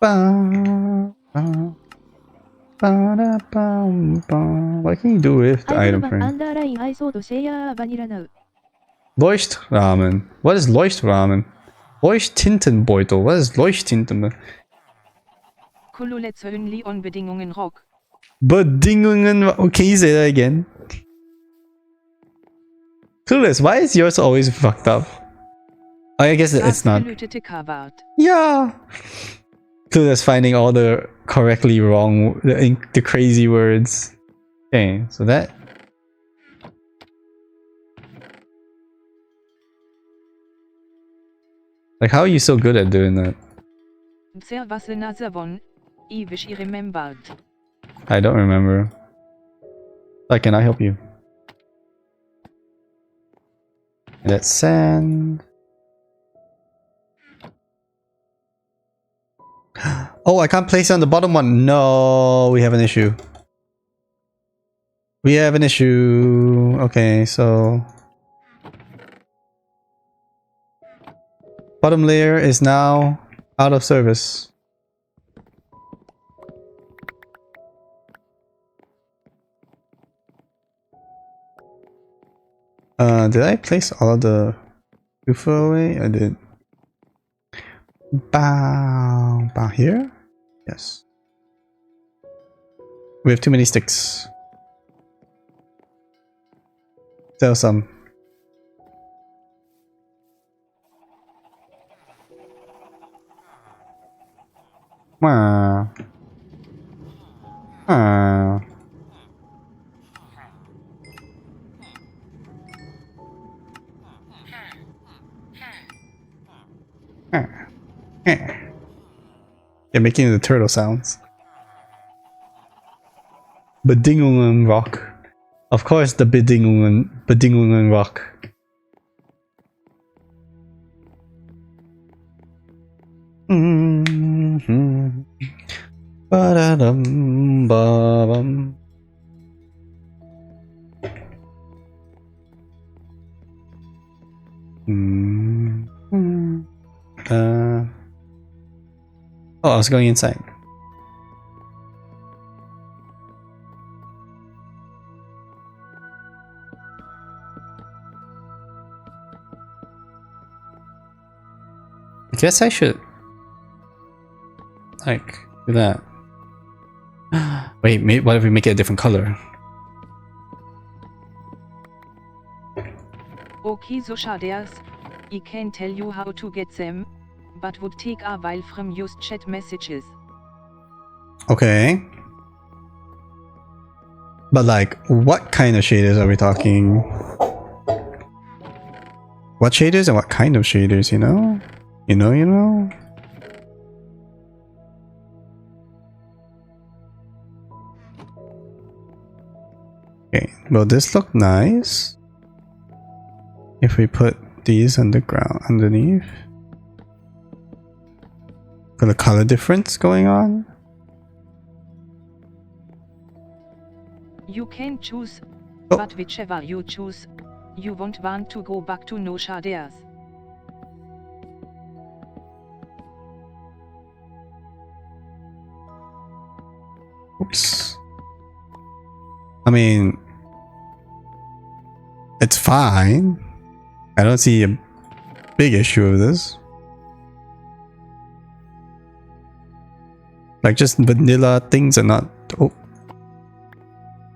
What can you do with the アイドル item 版ア frame? ンダーラインアイソードシェアーバニラナウ。 Leuchtrahmen. What is Leuchtrahmen? Leuchttintenbeutel. What is Leuchttinten? Kululets only on Bedingungen Rock. Bedingungen. Okay, you say that again. Clueless, why is yours always fucked up? I guess it's not. Gelötete Kawart. Yeah. Clueless finding all the correctly wrong, the crazy words. Okay, so that. Like, how are you so good at doing that? Bzerwasena Savon, I wish I remembered. I don't remember. Like, can I help you? Let's send. Oh, I can't place it on the bottom one. No, we have an issue. We have an issue. Okay, so bottom layer is now out of service. Did I place all of the Truhe away? I did. Bow, bow here? Yes. We have too many sticks. Sell some. Wow. Ah. They're making the turtle sounds. Bedingungen rock. Of course, the Bedingungen rock. Ba-da-dum, ba-bum. Oh, I was going inside. I guess I should like do that. Wait, what if we make it a different color? Okay, so shadeas, I can tell you how to get them, but would take a while from just chat messages. Okay. But like, what kind of shaders are we talking? What shaders and what kind of shaders, you know? You know? Okay, will this look nice? If we put these underneath? Got a color difference going on? You can choose, Oh. but whichever you choose, you won't want to go back to no shadeas. Oops. I mean, it's fine. I don't see a big issue with this. Like, just vanilla things are not... Oh.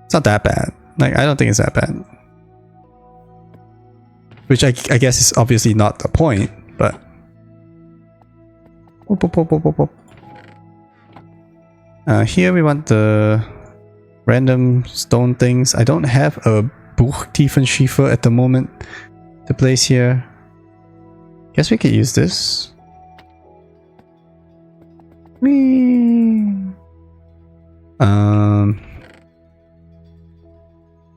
It's not that bad. Like, I don't think it's that bad. Which I guess is obviously not the point, but... Here we want the random stone things. I don't have a Buchtiefenschiefer at the moment to place here. Guess we could use this.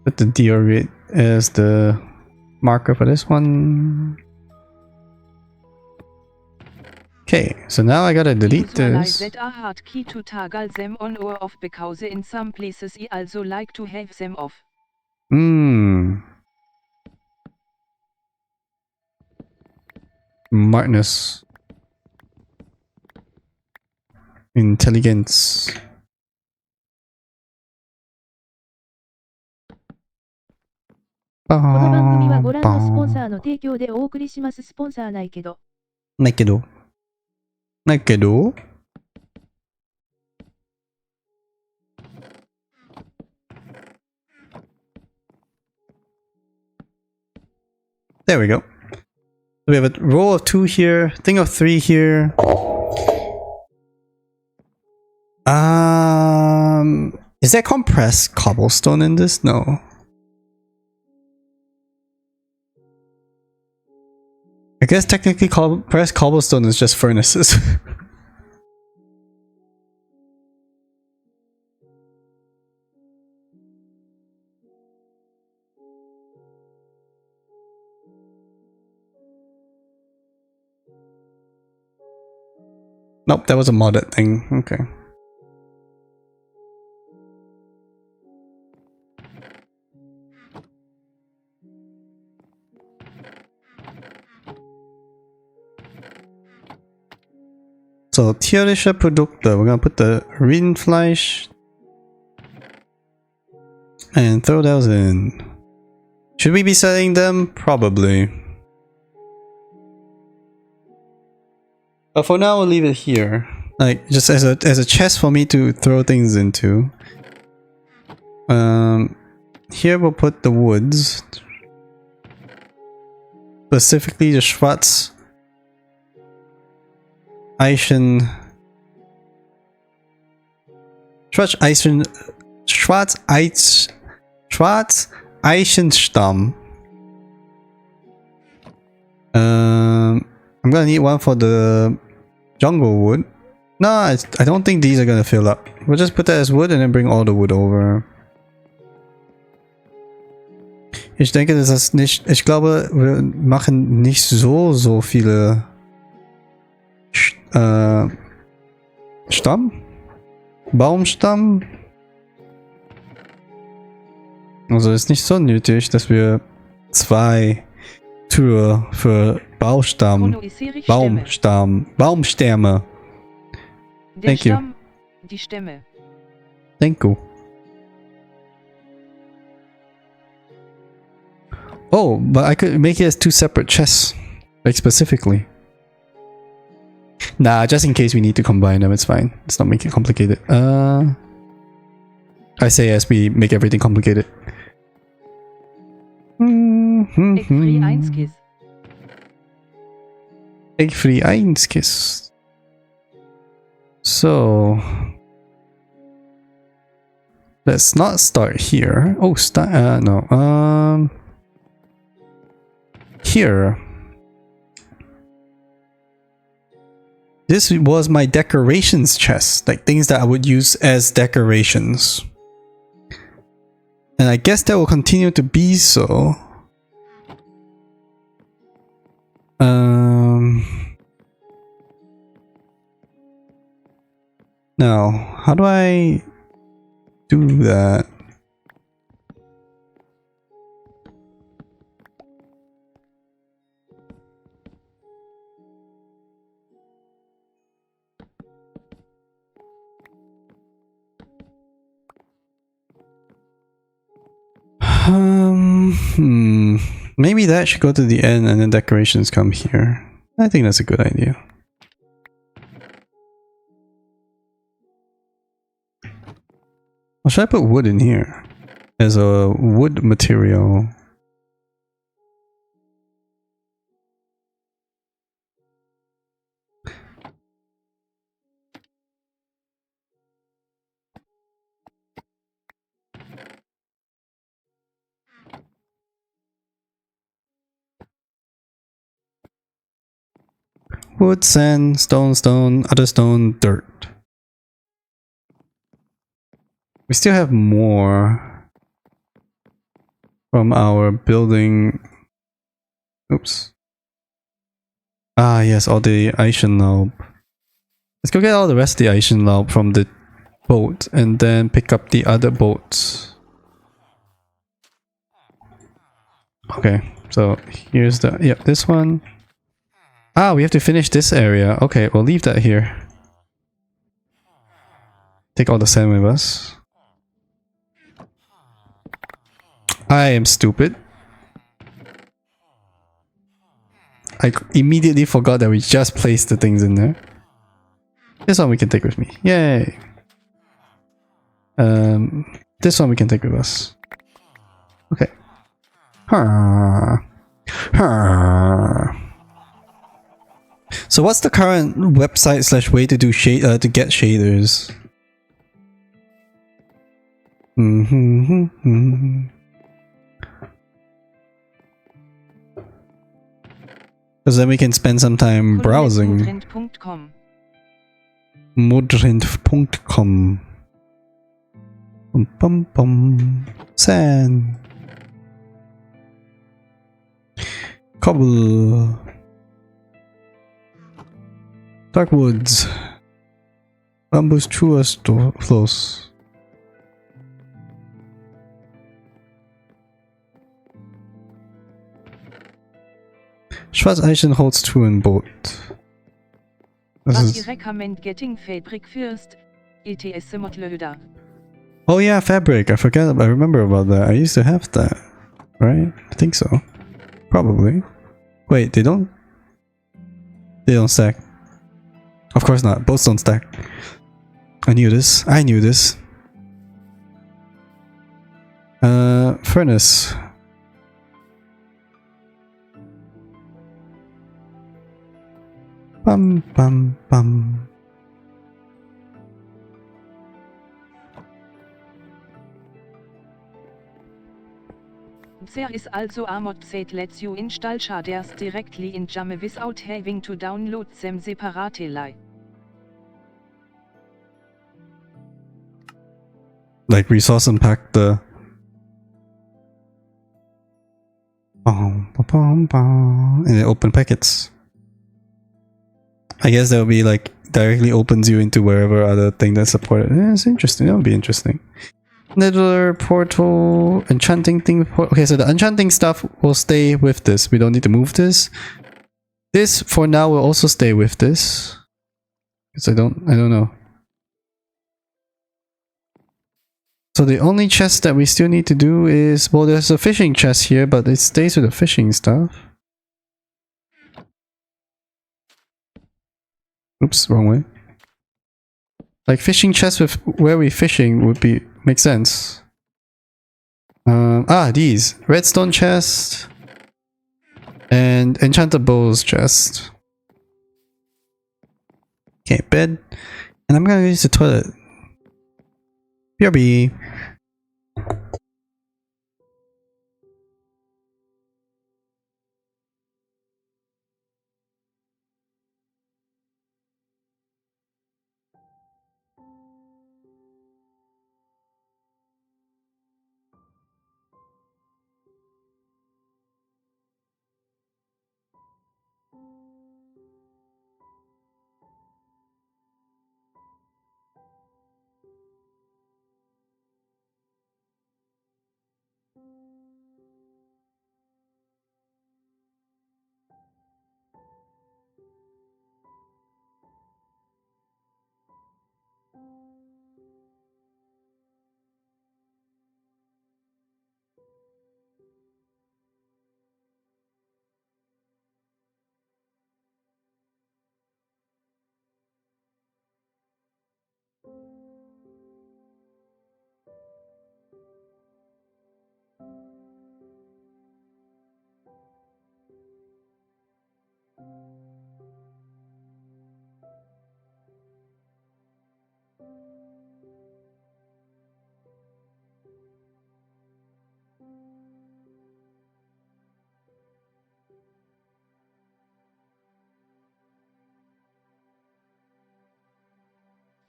Put the diorit as the marker for this one. Okay, so now I gotta delete this. That a hard key to toggle them on or off because in some places I also like to have them off. Smartness. Intelligence. この番組はご覧のスポンサーの提供でお送りします。スポンサーないけど。ないけど。ないけど。There we go. We have a row of 2 here, thing of 3 here. Is there compressed cobblestone in this? No. I guess technically compressed cobblestone is just furnaces. Nope, that was a modded thing. Okay. So, tierische Produkte. We're gonna put the Rindfleisch and throw those in. Should we be selling them? Probably. But for now, we'll leave it here. Like, just as a chest for me to throw things into. Here we'll put the woods. Specifically the Schwarz Eichen. Schwarz Eichenstamm. I'm gonna need one for the jungle wood. No, I don't think these are gonna fill up. We'll just put that as wood and then bring all the wood over. Ich denke, das ist nicht. Ich glaube, wir machen nicht so viele Stamm? Baumstamm? Also ist nicht so nötig, dass wir 2 Türe für Baumstämme. Der Thank you. Stamm, die Stämme. Thank you. Oh, but I could make it as 2 separate chests. Like specifically. Nah, just in case we need to combine them, it's fine. Let's not make it complicated. I say as we make everything complicated. Ik free 1 Kiss. Egg free 1 Kiss. So let's not start here. Oh, start. No. Here. This was my decorations chest, like things that I would use as decorations. And I guess that will continue to be so. Now, how do I do that? Maybe that should go to the end and then decorations come here. I think that's a good idea. Or should I put wood in here as a wood material? Wood, sand, stone, other stone, dirt. We still have more from our building. Oops. Ah, yes, all the Eichenlaub. Let's go get all the rest of the Eichenlaub from the boat and then pick up the other boats. Okay, so here's the, yep, this one. Ah, we have to finish this area. Okay, we'll leave that here. Take all the sand with us. I am stupid. I immediately forgot that we just placed the things in there. This one we can take with me. Yay! This one we can take with us. Okay. So what's the current website / way to do to get shaders? Because then we can spend some time browsing. Modrint.com. Sand. Cobble. Dark woods. Bambus Truhe Floß. Schwarzeichenholz-Truhenboot. Das Was ist... recommend getting fabric first? ETS Motlöder. Oh yeah, fabric. I forgot. I remember about that. I used to have that. Right? I think so. Probably. Wait, they don't... They don't stack. Of course not. Boats don't stack. I knew this. I knew this. Furnace. Bum bum bum. There is also a mod that lets you install shaders directly in Jam without having to download them separately. Like resource impact the... And it open packets. I guess that would be like directly opens you into wherever other thing that's supported. Yeah, it's interesting. That would be interesting. Nether portal, enchanting thing. Okay, so the enchanting stuff will stay with this. We don't need to move this. This for now will also stay with this. Because I don't know. So the only chest that we still need to do is, well, there's a fishing chest here, but it stays with the fishing stuff. Oops, wrong way. Like fishing chest with where we fishing would be make sense. These redstone chest and enchanted bowls chest. Okay, bed, and I'm gonna use the toilet. BRB.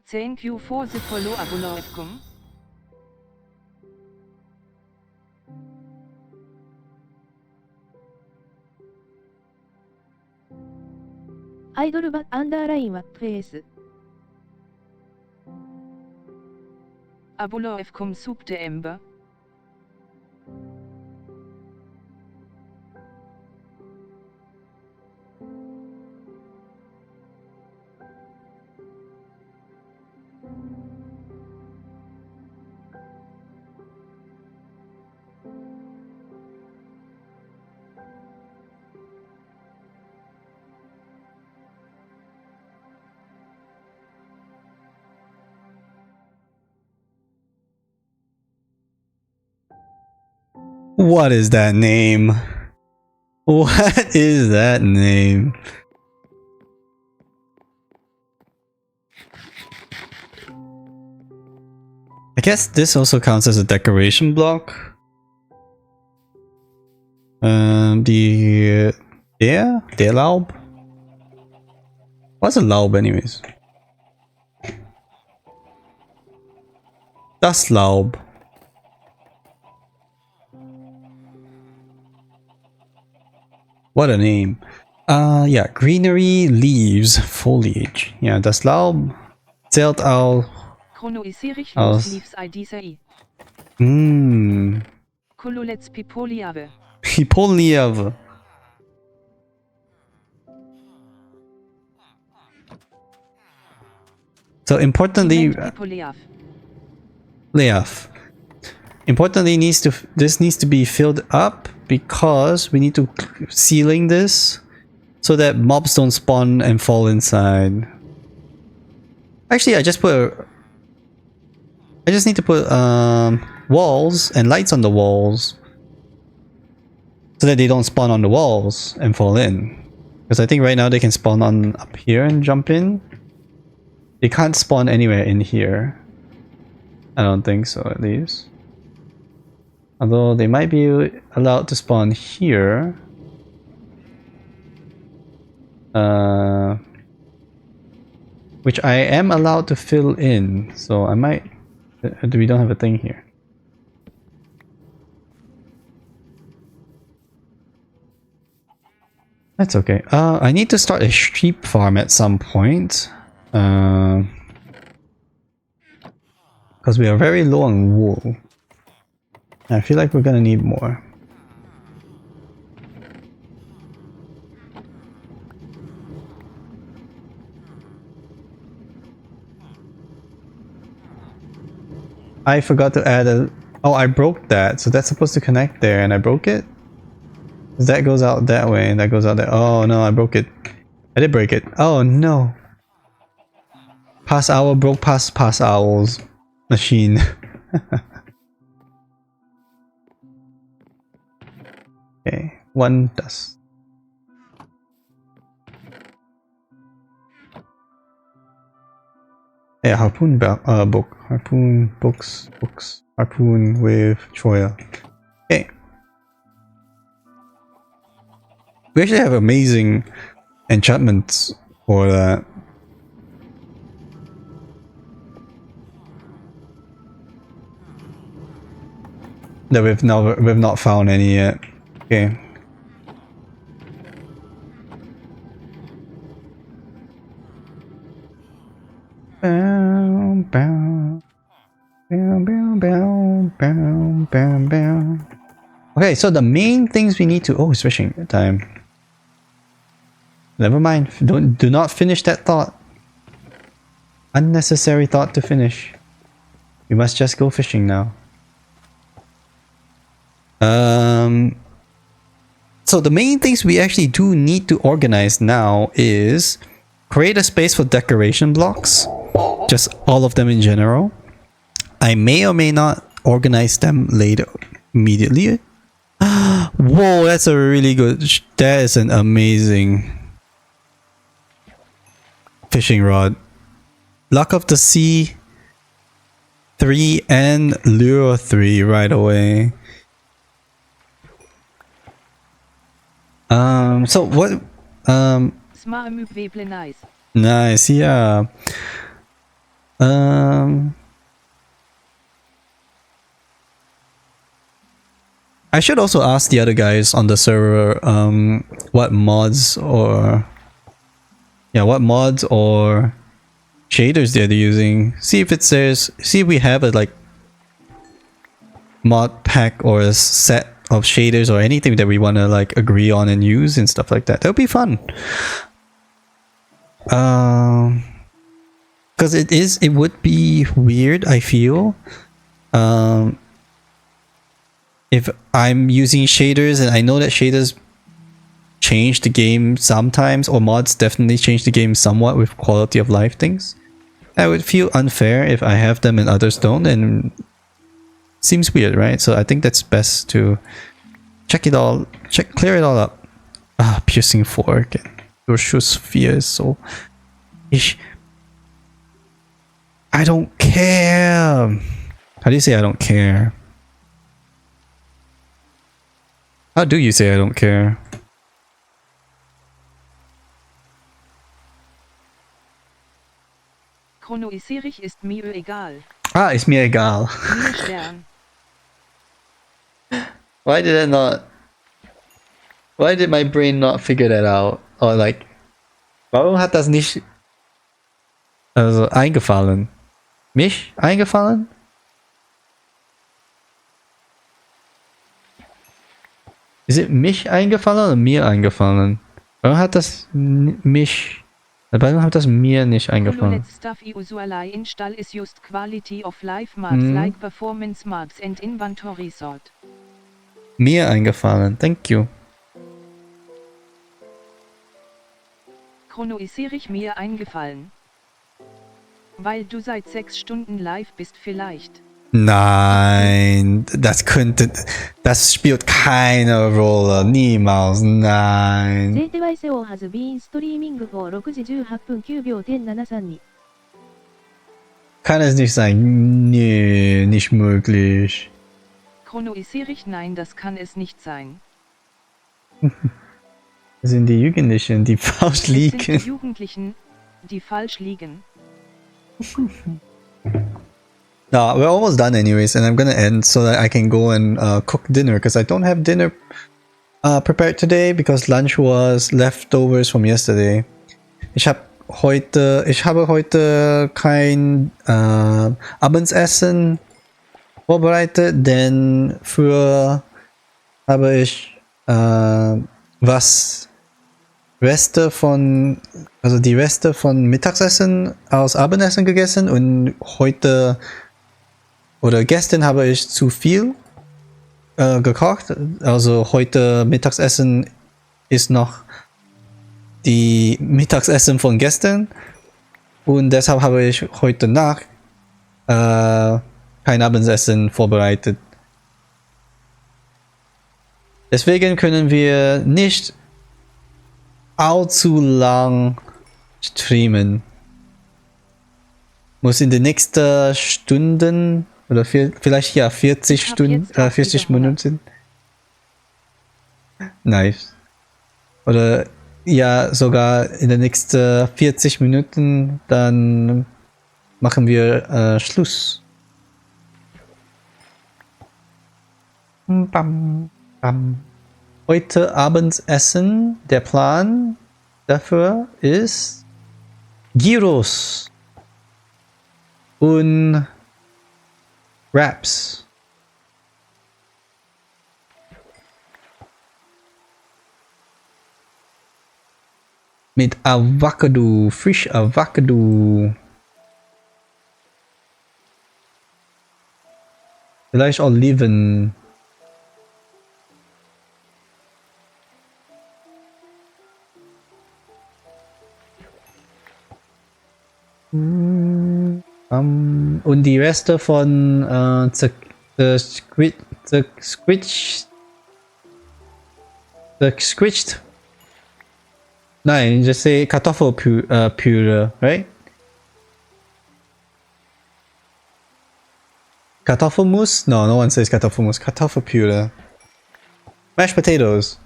Thank you for the follow Abulowkum.アイドルバアンダーラインはフェース。Abulowkum subte Ember. What is that name? What is that name? I guess this also counts as a decoration block. Der Laub? What's a Laub anyways? Das Laub. What a name. Yeah, greenery, leaves, foliage. Yeah, das Laub. Zählt auch Chronoiserisch aus. los liefs IDCI. Kololets Pipoliave. Hipoliev. So importantly, Pipoliav. Leaf. Importantly, this needs to be filled up because we need to sealing this so that mobs don't spawn and fall inside. Actually, I just need to put walls and lights on the walls so that they don't spawn on the walls and fall in. Because I think right now they can spawn on up here and jump in. They can't spawn anywhere in here. I don't think so, at least. Although they might be allowed to spawn here. Which I am allowed to fill in, so I might... We don't have a thing here. That's okay. I need to start a sheep farm at some point. Because we are very low on wool. I feel like we're gonna need more. I forgot to add a... Oh, I broke that. So that's supposed to connect there and I broke it? That goes out that way and that goes out there. Oh no, I broke it. I did break it. Oh no. Pass owl broke pass owl's machine. Okay, one dust. Yeah, harpoon book. Harpoon books. Harpoon with Truhe. Okay. We actually have amazing enchantments for that. That we've not found any yet. Okay. Bow, bow. Bow, bow, bow, bow, bow, bow. Okay, so the main things we need to... Oh, it's fishing time. Never mind. Do not finish that thought. Unnecessary thought to finish. We must just go fishing now. So the main things we actually do need to organize now is create a space for decoration blocks. Just all of them in general. I may or may not organize them later immediately. Whoa, that's a really good... That is an amazing fishing rod. Luck of the Sea 3 and Lure 3 right away. So what... Nice, yeah. I should also ask the other guys on the server what mods or shaders they're using. See if it's theirs. See if we have a like mod pack or a set of shaders or anything that we want to like agree on and use and stuff like that. That would be fun. Because it would be weird, I feel. If I'm using shaders and I know that shaders change the game sometimes, or mods definitely change the game somewhat with quality of life things, I would feel unfair if I have them and others don't, and seems weird, right? So I think that's best to clear it all up. Piercing fork and your sphere is so ish. I don't care. How do you say I don't care? How do you say I don't care? Chronoiserisch ist mir egal. Ist mir egal. Mir Stern. Why did my brain not figure that out? Or like, warum hat das nicht... Also eingefallen. Mich eingefallen? Ist es mich eingefallen oder mir eingefallen? Warum hat das mich... Warum hat das mir nicht eingefallen? Let's stuff usually install is just quality of life maps like performance maps and inventory sort. Mir eingefallen. Thank you. Chronoisiere mir eingefallen. Weil du seit 6 Stunden live bist vielleicht. Nein, das spielt keine Rolle, niemals, nein. ゼーテワイセオ has been streaming for 6時18分9秒点732。Kann es nicht sein, nee, nicht möglich. Chronoisiere nein, das kann es nicht sein. Das sind die Jugendlichen, die falsch Es sind die liegen. Jugendlichen, die falsch liegen. No, we're almost done anyways, and I'm gonna end so that I can go and cook dinner, because I don't have dinner prepared today, because lunch was leftovers from yesterday. Ich habe heute kein Abendessen vorbereitet, denn früher habe ich die Reste von Mittagessen aus Abendessen gegessen, und heute oder gestern habe ich zu viel gekocht. Also heute Mittagessen ist noch die Mittagessen von gestern, und deshalb habe ich heute Nacht kein Abendessen vorbereitet. Deswegen können wir nicht allzu lang streamen. Muss in den nächsten Stunden oder vielleicht ja 40 Stunden, 40 Minuten. Nice. Oder ja, sogar in den nächsten 40 Minuten, dann machen wir Schluss. Bam, bam. Heute Abendessen, der Plan dafür ist Gyros und Wraps. Mit Avocado, Fish Avocado. Vielleicht Oliven. Und die Reste von squished. Nein, just say Kartoffelpüre, right? Kartoffelmus? No, no one says Kartoffelmus. Kartoffelpüre. Mashed potatoes.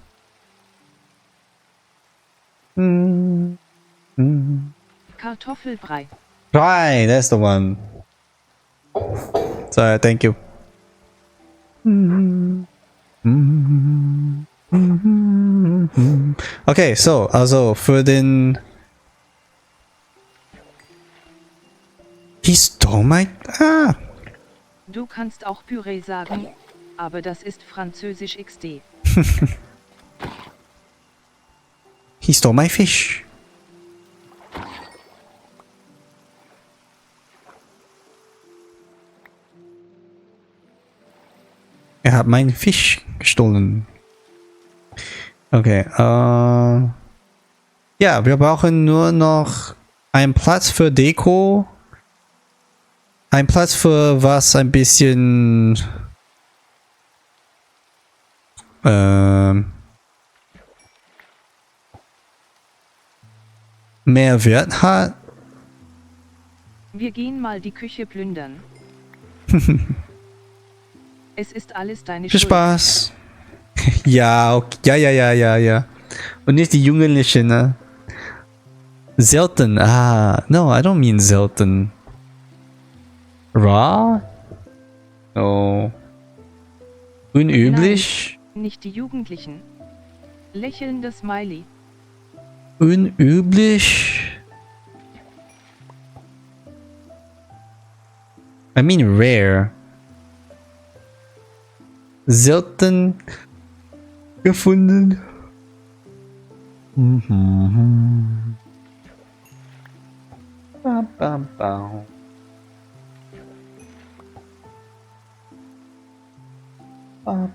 Kartoffelbrei. Right, that's the one. Sorry, thank you. Okay, so, also für den... He stole my... Ah! Du kannst auch Püree sagen, aber das ist französisch XD. He stole my fish. Er hat meinen Fisch gestohlen. Okay, ja, wir brauchen nur noch einen Platz für Deko. Ein Platz für was ein bisschen mehr Wert hat. Wir gehen mal die Küche plündern. Es ist alles deine Viel Schuld. Spaß. Ja, okay. Ja. Und nicht die Jugendlichen, ne? Selten. Ah, no, I don't mean selten. Raw? No. Unüblich? Nein, nicht die Jugendlichen. Lächelnde Smiley. Unüblich? I mean rare. Selten gefunden. Bam, bam, bam. Bam,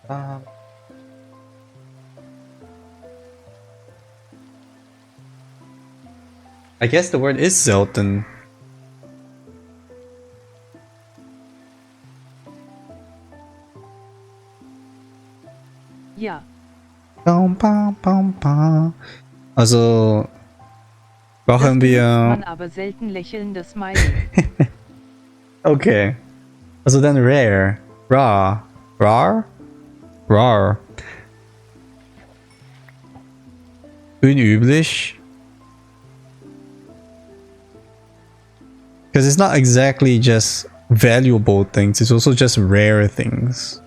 bam. I guess the word is selten. Ja, Bam, bam, bam, bam. Also das brauchen benutzt wir. man aber selten lächelnde Smiley. Okay. Also dann rare. Rar. Rar? Rar. Unüblich. Because it's not exactly just valuable things, it's also just rare things.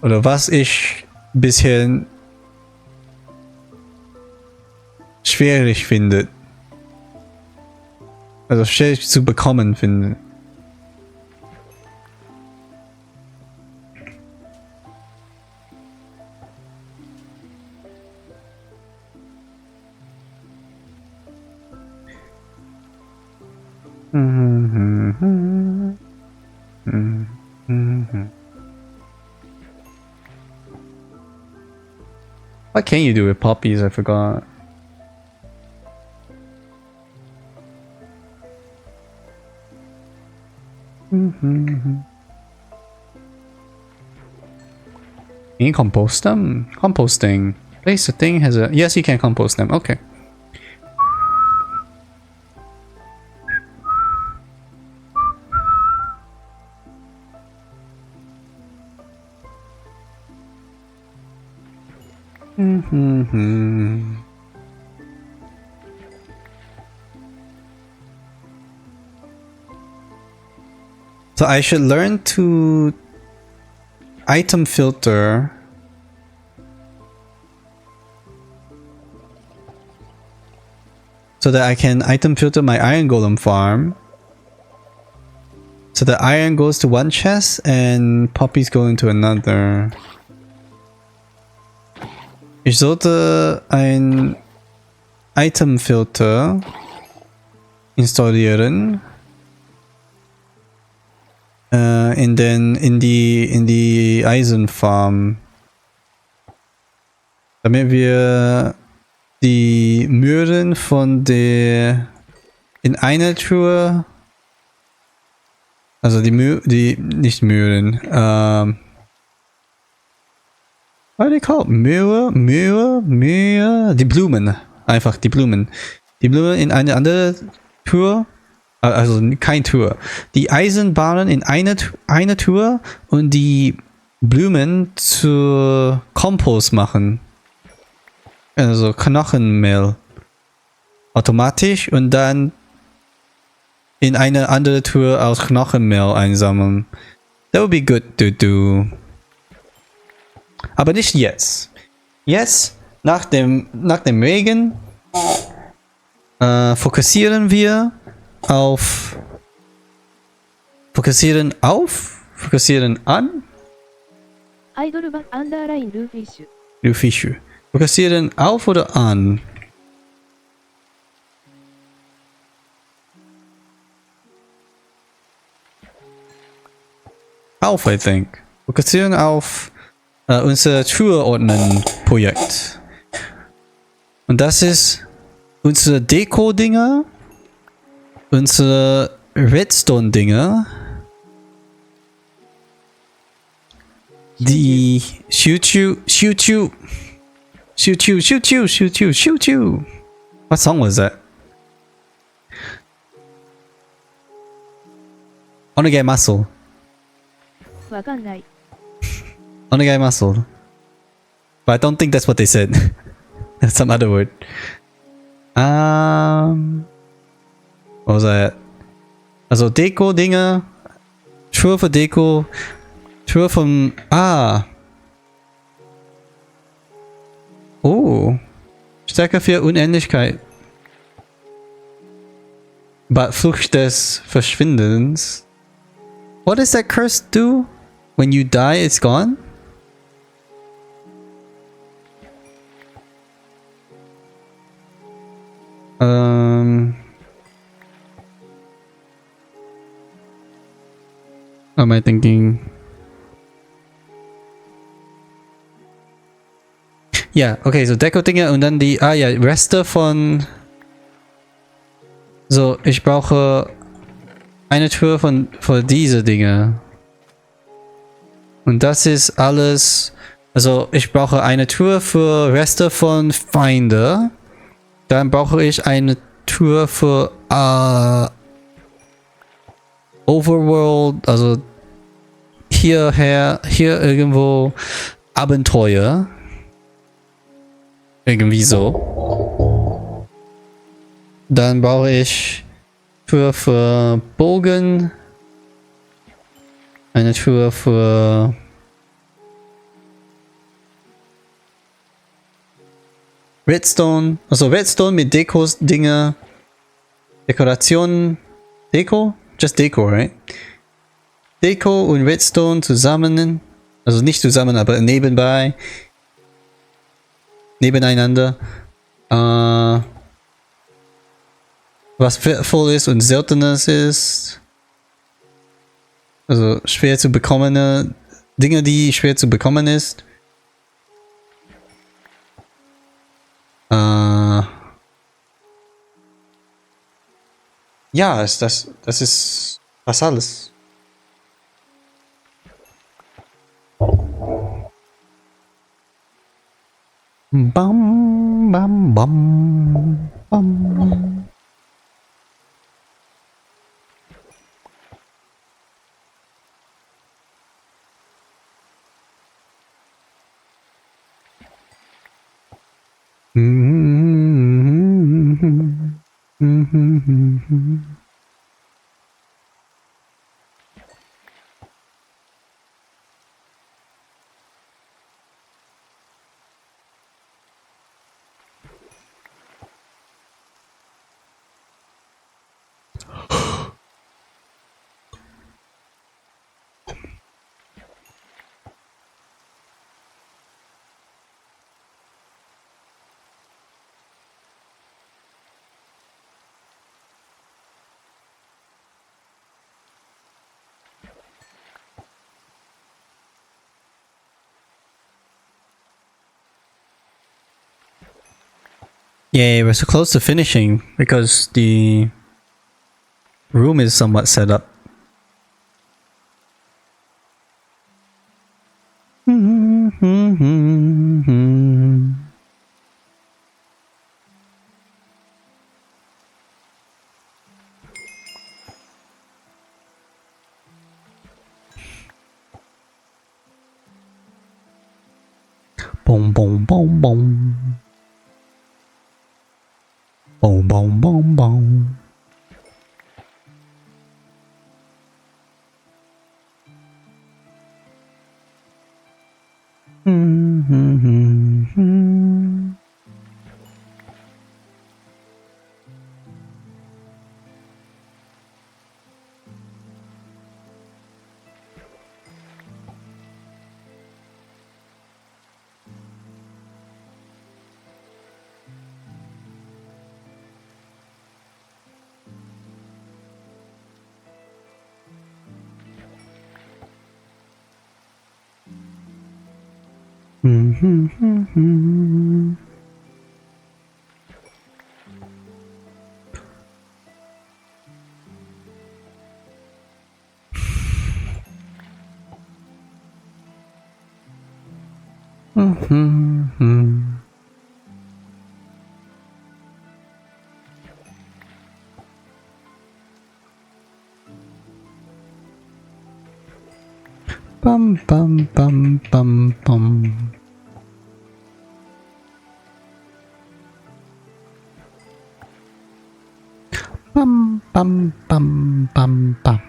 Oder was ich bisher schwierig finde. Also schwierig zu bekommen finde. What can you do with poppies? I forgot. Can you compost them? Composting. Place the thing has a... Yes, you can compost them. Okay. So I should learn to item filter so that I can item filter my iron golem farm. So the iron goes to one chest and poppies go into another. Ich sollte ein Item Filter installieren. In die Eisenfarm. Damit wir die Mühren von der in einer Truhe, also die nicht Mühren, what are they called? Mühe, die Blumen, einfach die Blumen. Die Blumen in eine andere Truhe, also kein Truhe. Die Eisenbahnen in eine Truhe und die Blumen zu Kompost machen. Also Knochenmehl. Automatisch und dann in eine andere Truhe aus Knochenmehl einsammeln. That would be good to do. Aber nicht jetzt. Jetzt, nach dem Regen, fokussieren wir auf... Fokussieren an? Idolbank Underline Lufish. Lufish. Fokussieren auf oder an? Auf, I think. Fokussieren auf unser Truhe ordnen Projekt. Und das ist unsere Deko-Dinger, unsere Redstone-Dinger, die Shoot-Choo. What song was that? Onegai muscle. わかんない。 Onegai muscle. But I don't think that's what they said. That's some other word. What was that? Also Deko-Dinger. Truhe für Deko. Truhe vom... Oh. Stärke für Unendlichkeit. But Fluch des Verschwindens. What does that curse do? When you die, it's gone? What am I thinking? Ja, okay, so Deko-Dinge und dann die, Reste von... So, ich brauche eine Tür für diese Dinge. Und das ist alles... Also, ich brauche eine Tür für Reste von Feinde. Dann brauche ich eine Tür für Overworld, also hier irgendwo Abenteuer. Irgendwie so. Dann brauche ich Tür für Bogen. Eine Tür für Redstone. Also Redstone mit Dekos-Dinge. Dekorationen. Deko? Just Deko, right? Deko und Redstone zusammen. Also nicht zusammen, aber nebenbei. Nebeneinander. Was wertvoll ist und seltenes ist. Also schwer zu bekommene Dinge, die schwer zu bekommen ist. Ja, das ist fast alles. Bam, bam, bam, bam. Yay, we're so close to finishing because the room is somewhat set up. Boom, boom, boom, boom. Boom, boom, boom, boom. Bum bum bum bum bum. Bum bum bum bum bum.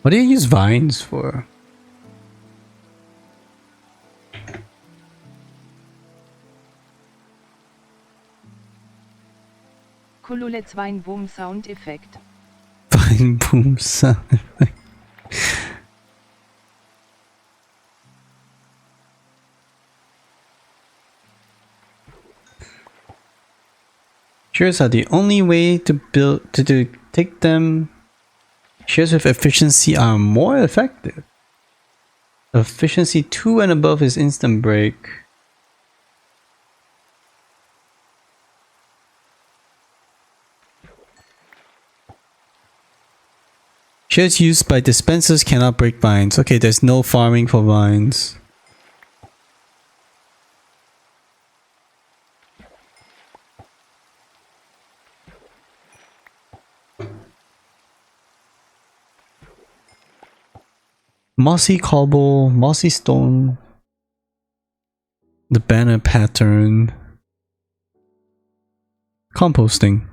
What do you use vines for? Kololets Weinboom Soundeffekt. Weinboom sound effect. Shares are the only way to build to take them. Shares with efficiency are more effective. Efficiency 2 and above is instant break. Shares used by dispensers cannot break vines. Okay, there's no farming for vines. Mossy cobble, mossy stone. The banner pattern. Composting.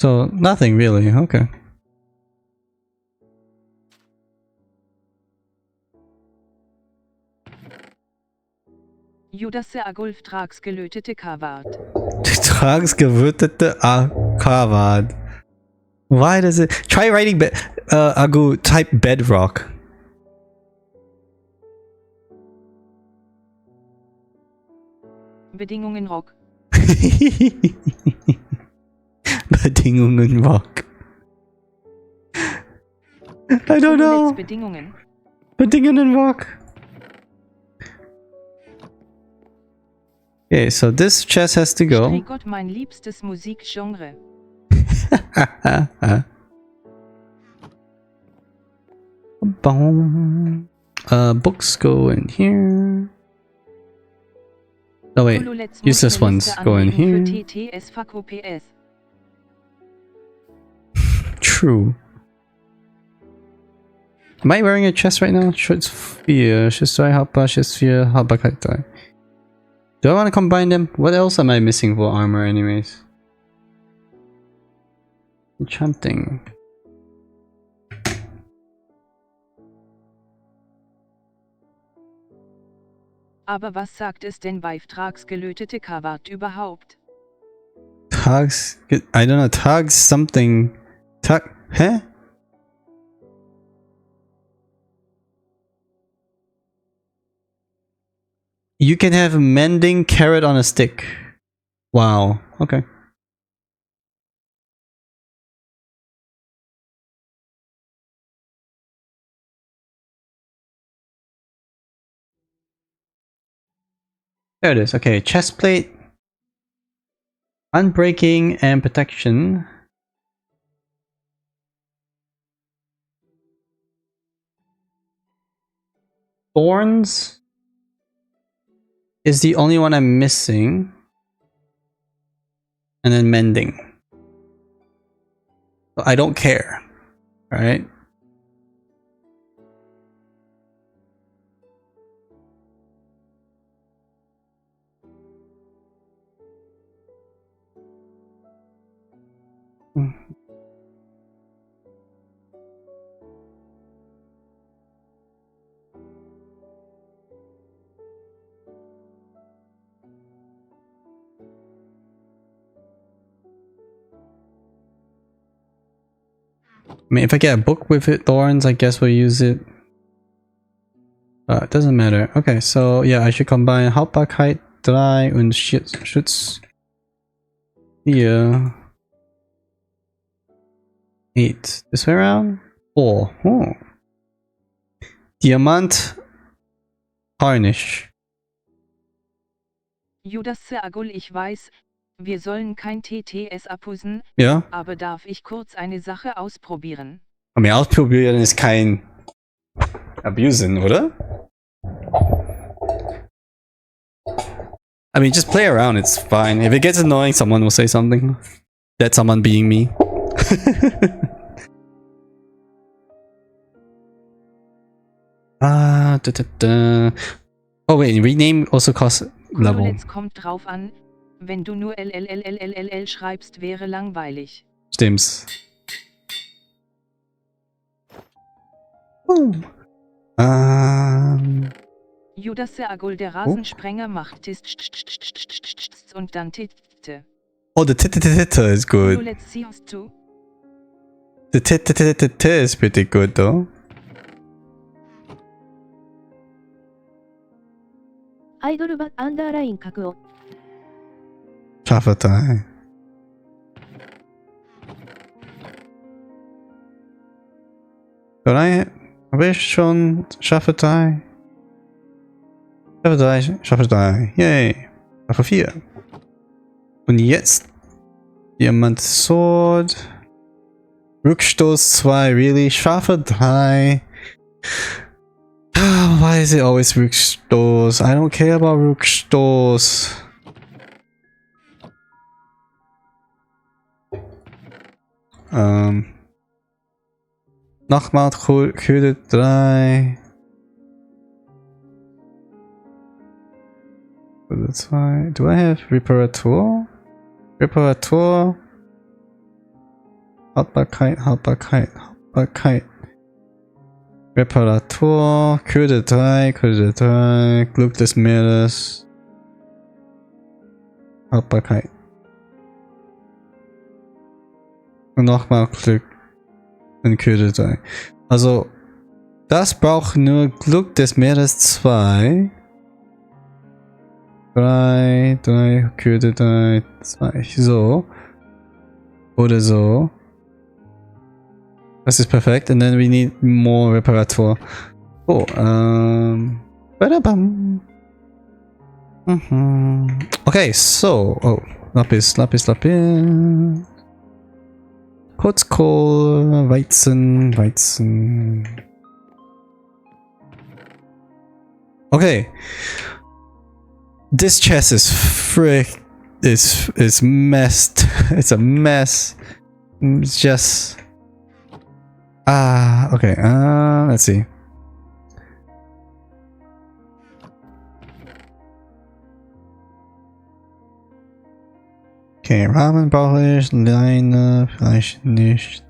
So, nothing really, okay. Judas der Agulf trags gelötete Kawart. Trags gewürtete Kawad. Why does it... Try writing Agu, type bedrock. Bedingungen Rock. Bedingungen rock. I don't know. Kololets Bedingungen. Bedingungen rock. Okay, so this chest has to go. Gott mein liebstes Musikgenre. Boom. Books go in here. Oh wait, useless ones go in here. TTS fuck OPS. True. Am I wearing a chest right now? Schutzsphere, Schutzsphere, Haltbarkeit. Do I want to combine them? What else am I missing for armor anyways? Enchanting. Aber was sagt es denn bei trags gelötete Kawart überhaupt? Tags, I don't know, tags something. Tag, hä? You can have mending carrot on a stick. Wow, okay. There it is. Okay, chest plate, unbreaking and protection. Thorns is the only one I'm missing. And then mending. I don't care. Alright. I mean, if I get a book with it, thorns, I guess we'll use it. It doesn't matter. Okay, so yeah, I should combine Haltbarkeit 3 und Schutz 4. 8. This way around? 4. Oh. Diamant Harnish. Judas Agul, ich weiß, wir sollen kein TTS abusen, Ja. aber darf ich kurz eine Sache ausprobieren? I mean, ausprobieren ist kein Abusen, oder? I mean, just play around, it's fine. If it gets annoying, someone will say something. That someone being me. Oh wait, rename also costs level. Kololets kommt drauf an, wenn du nur LLLLLL schreibst, wäre langweilig. Stimmt's. Judasse Agul der Rasensprenger macht Tist und dann Titte. Oh, the Titte is good. Let's see us too. The Titte is pretty good though.アイドルバアンダーライン角を。Schaffertei. Habe ich schon Schaffertei? Schaffertei. Yay. Schaffe 4. Und jetzt Diamant Sword. Rückstoß 2. Really? Schaffertei. Why is it always Rückstoß? I don't care about Rückstoß. Nochmal Kühle 3. Kühle 2. Do I have Reparatur? Reparatur. Haltbarkeit. Reparatur. Kühle 3. Glück des Meeres. Haltbarkeit. Und nochmal Glück in Kühle 3. Also, das braucht nur Glück des Meeres 2. 3, Kühle 3, 2. So. Oder so. Das ist perfekt. And then we need more Reparatur. Oh, badabam. Okay, so. Oh, Lapis. Kurzkohl, Weizen. Okay. This chest is is messed. It's a mess. It's just okay. Let's see. Okay, Ramen brauche ich, Leine vielleicht nicht.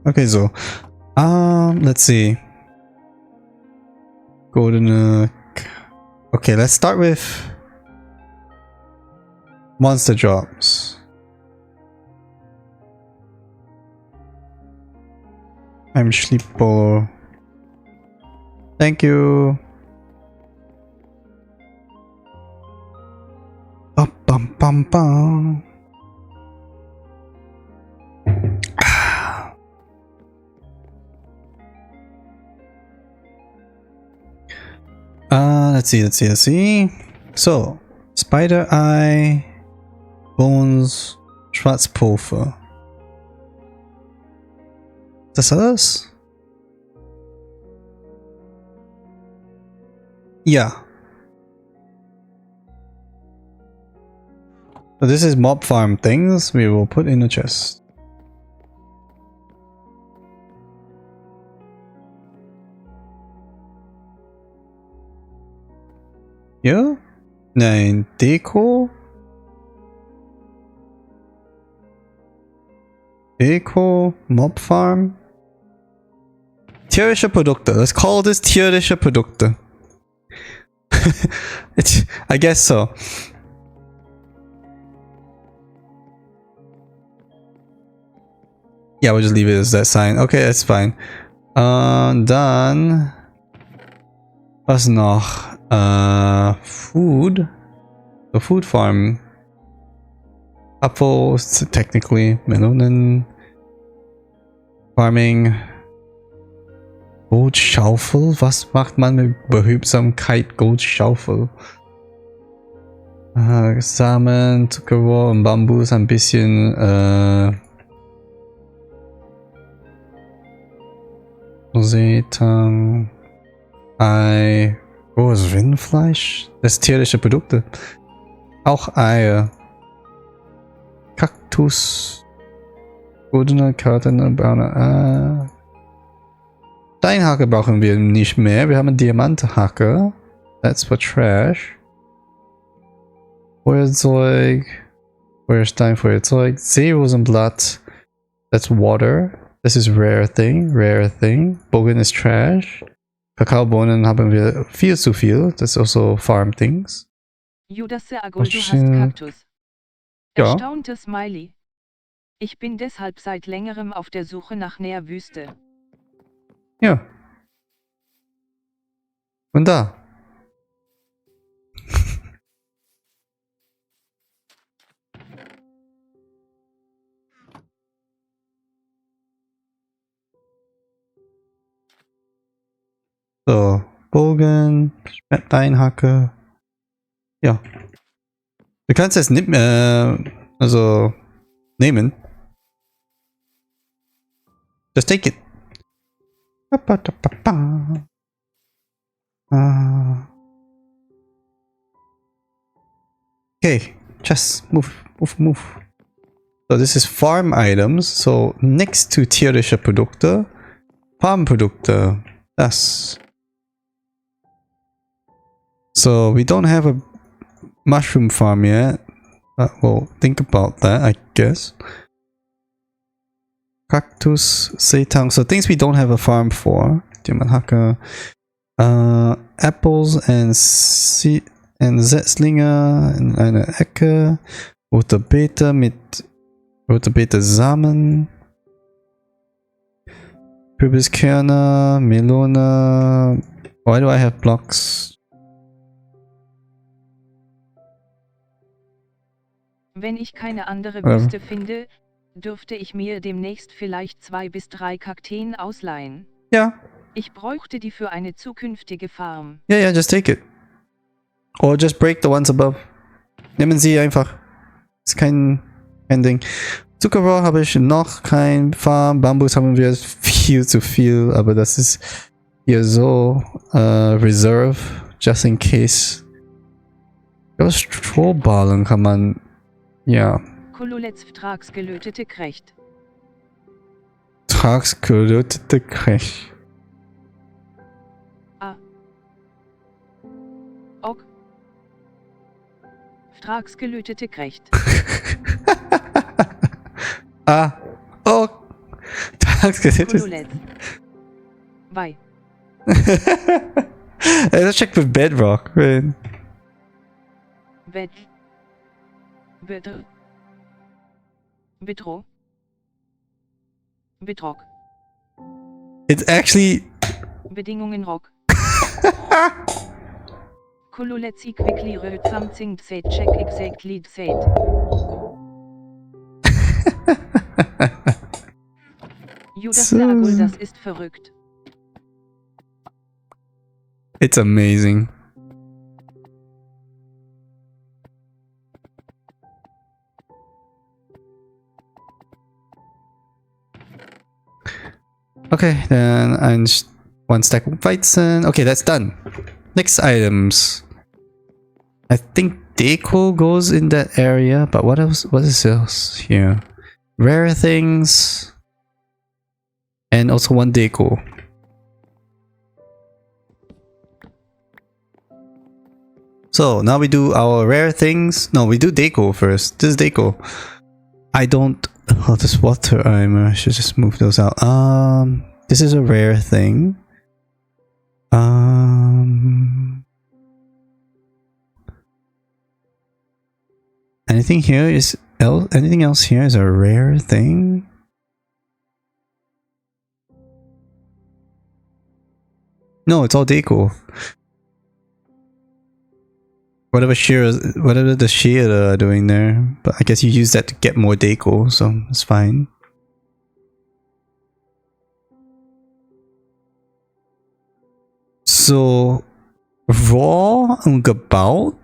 Okay, so. Let's see. Golden. Okay, let's start with monster drops. I'm sleepball. Thank you. Bum. Let's see. So, Spider Eye, Bones, Schwarzpulver. Ist das alles? Yeah. So this is mob farm things we will put in the chest. Ja? Nein, Deko. Mob farm. Tierische Produkte. Let's call this tierische Produkte. I guess so. Yeah, we'll just leave it as that sign. Okay, that's fine. Dann was noch? Food. The food farm. Apples, technically. Melonen. Farming. Goldschaufel? Was macht man mit Behübsamkeit? Goldschaufel. Samen, Zuckerrohr und Bambus ein bisschen Seetang, Ei, rohes Rindfleisch, das tierische Produkte. Auch Eier. Kaktus, goldene Karten, braune Steinhacke brauchen wir nicht mehr. Wir haben eine Diamanthacke. That's for trash. Feuerzeug. Feuerstein, Feuerzeug. Seerosenblatt. That's water. This is rare thing. Rare thing. Bogen is trash. Kakaobohnen haben wir viel zu viel. That's also farm things. Judasse Agul, du hast Schön. Kaktus. Ja. Erstaunte Smiley. Ich bin deshalb seit längerem auf der Suche nach Nährwüste. Ja. Und da. So, Bogen, Steinhacke. Ja. Du kannst es nicht mehr, also, nehmen. Just take it. Okay, just move. So this is farm items. So next to tierische Produkte, Farmprodukte. Das. So we don't have a mushroom farm yet. Well, think about that, I guess. Cactus, Seitang. So things we don't have a farm for. Diamanthacker. Apples and Setzlinge in einer Ecke. Rote Beete mit rote Beete Samen. Kürbiskerne, Melone. Why do I have blocks? Wenn ich keine andere Wüste finde, dürfte ich mir demnächst vielleicht 2 bis 3 Kakteen ausleihen. Ja. Ich bräuchte die für eine zukünftige Farm. Ja, just take it. Or just break the ones above. Nehmen Sie einfach. Ist kein Ding. Zuckerrohr habe ich noch kein Farm. Bambus haben wir viel zu viel, aber das ist hier so Reserve, just in case. Ja, Strohballen kann man, ja. Kolulets tragsgelötete Krecht. Tragsgelötete Krecht. Ok. Tragsgelötete Krecht. Oh. Tragsgelötete. Kolulets. Wei. Let's check with bedrock, right? Bedro. Bedrock. It's actually Bedingungen Rock. Kolulets quickly röt something said check exactly said. Judas Agul, das ist verrückt. It's amazing. Okay, then one stack of Weizen. Okay, that's done. Next items. I think deco goes in that area, but what else? What is else here? Rare things. And also one deco. So now we do our rare things. No, we do deco first. This is deco. I don't. Oh, this water I should just move those out. This is a rare thing. Anything here is anything else here is a rare thing? No, it's all deco. Whatever the shear are doing there, but I guess you use that to get more deco, so it's fine. So raw und gebaut?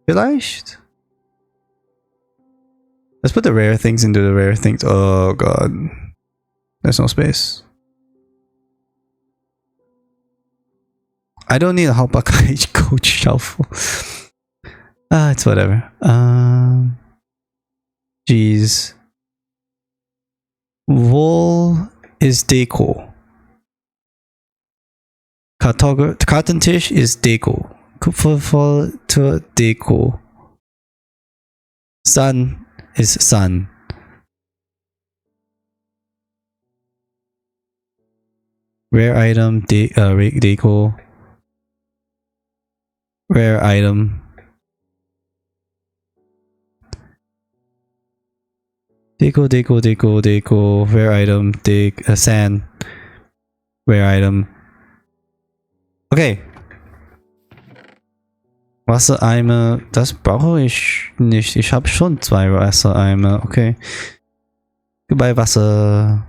Vielleicht? Let's put the rare things into the rare things. Oh god. There's no space. I don't need a Hauptpackage coach shuffle. It's whatever. Jeez. Wool is deco. Kartentisch is deco. Kupfervoll to deco. Sun is sun. Rare item, Deko. Rare item. Deko. Rare item, Sand. Rare item. Okay. Wassereimer, das brauche ich nicht. Ich habe schon 2 Wassereimer. Okay. Goodbye, Wasser.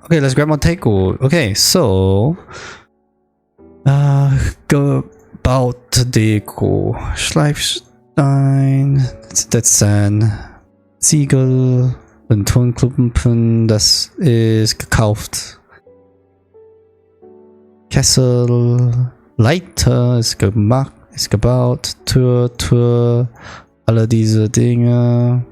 Okay, let's grab more Teiko. Okay, so gebaut Deko. Schleifstein, that's Sand. Ziegel und Tonklumpen, das ist gekauft. Kessel, Leiter ist gemacht, ist gebaut. Tür, alle diese Dinge.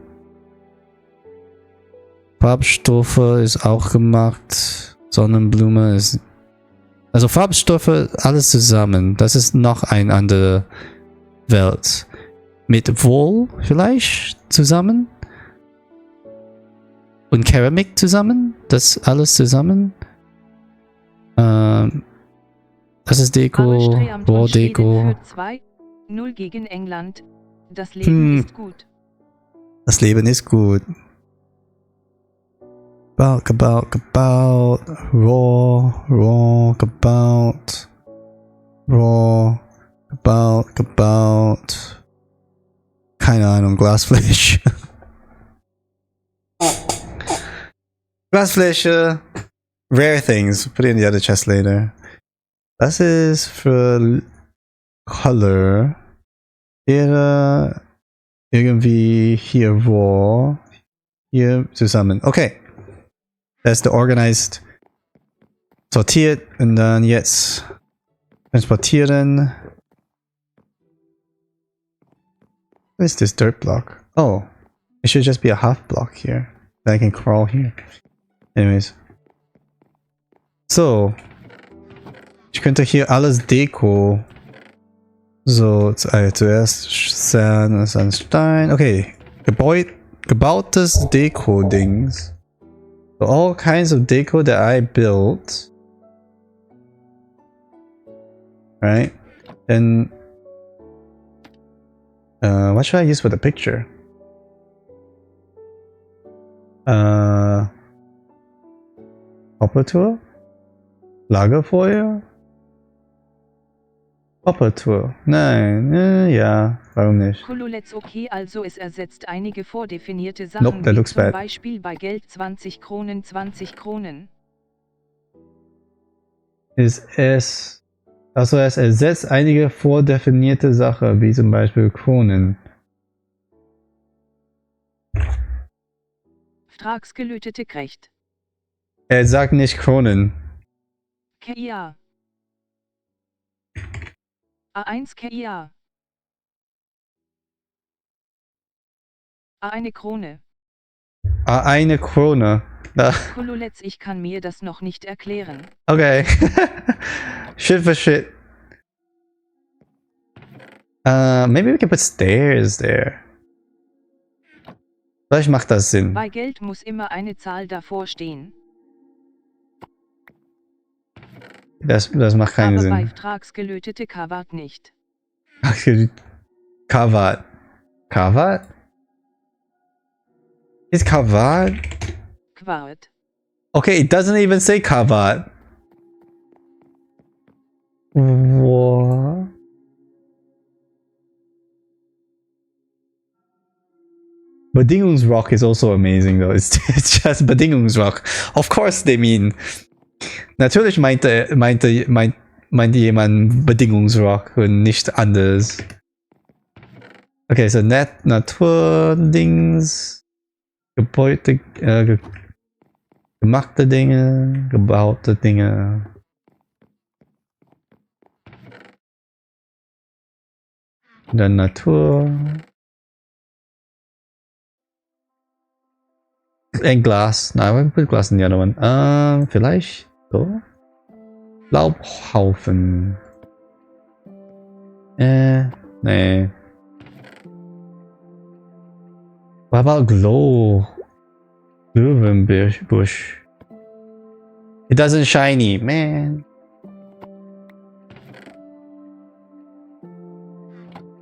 Farbstoffe ist auch gemacht. Sonnenblume ist... Also Farbstoffe, alles zusammen. Das ist noch eine andere Welt. Mit Wohl vielleicht zusammen. Und Keramik zusammen. Das alles zusammen. Das ist Deko. Rohdeko. 2-0 gegen England. Das Leben ist gut. Das Leben ist gut. Gebaut. Raw. Gebaut. Keine Ahnung, Glasfläche. Glasfläche. Rare things. Put it in the other chest later. Das ist für Color. Hier irgendwie hier Raw. Hier zusammen. Okay. Das ist der organized. Sortiert und dann jetzt transportieren. What is this dirt block? Oh, it should just be a half block here. Then I can crawl here. Anyways. So. Ich könnte hier alles Deko. So, zuerst Sandstein. Okay. Gebautes Deko-Dings. So all kinds of deco that I built. Right? And what should I use for the picture? Hopper Tour? Lagerfeuer? Hopper Tour. Nein, ja, warum nicht? Kololets okay, also es ersetzt einige vordefinierte Sachen, Nope, that wie looks zum bad. Beispiel bei Geld 20 Kronen 20 Kronen. Also es ersetzt einige vordefinierte Sachen, wie zum Beispiel Kronen. Frags gelötete Krecht. Er sagt nicht Kronen. KIA. A1 KIA. A1 Krone. Eine Krone. Kololets, ich kann mir das noch nicht erklären. Okay. Shit for shit. Maybe we can put stairs there. Vielleicht macht das Sinn. Bei Geld muss immer eine Zahl davor stehen. Das macht keinen Aber bei Sinn. Frags gelötete Kawart nicht. Kawat. Kawat? Is Kawat? Quart. Okay, it doesn't even say Kawat. What? Bedingungsrock is also amazing though. It's just Bedingungsrock. Of course they mean. Natürlich meinte jemand Bedingungsrock und nicht anders. Okay, so Naturdings, Gebäude, gemachte Dinge, gebaute Dinge. Dann Natur. And glass. No, I won't put glass in the other one. Vielleicht so. Laubhaufen. Nee. What about Löwenbusch? It doesn't shiny, man.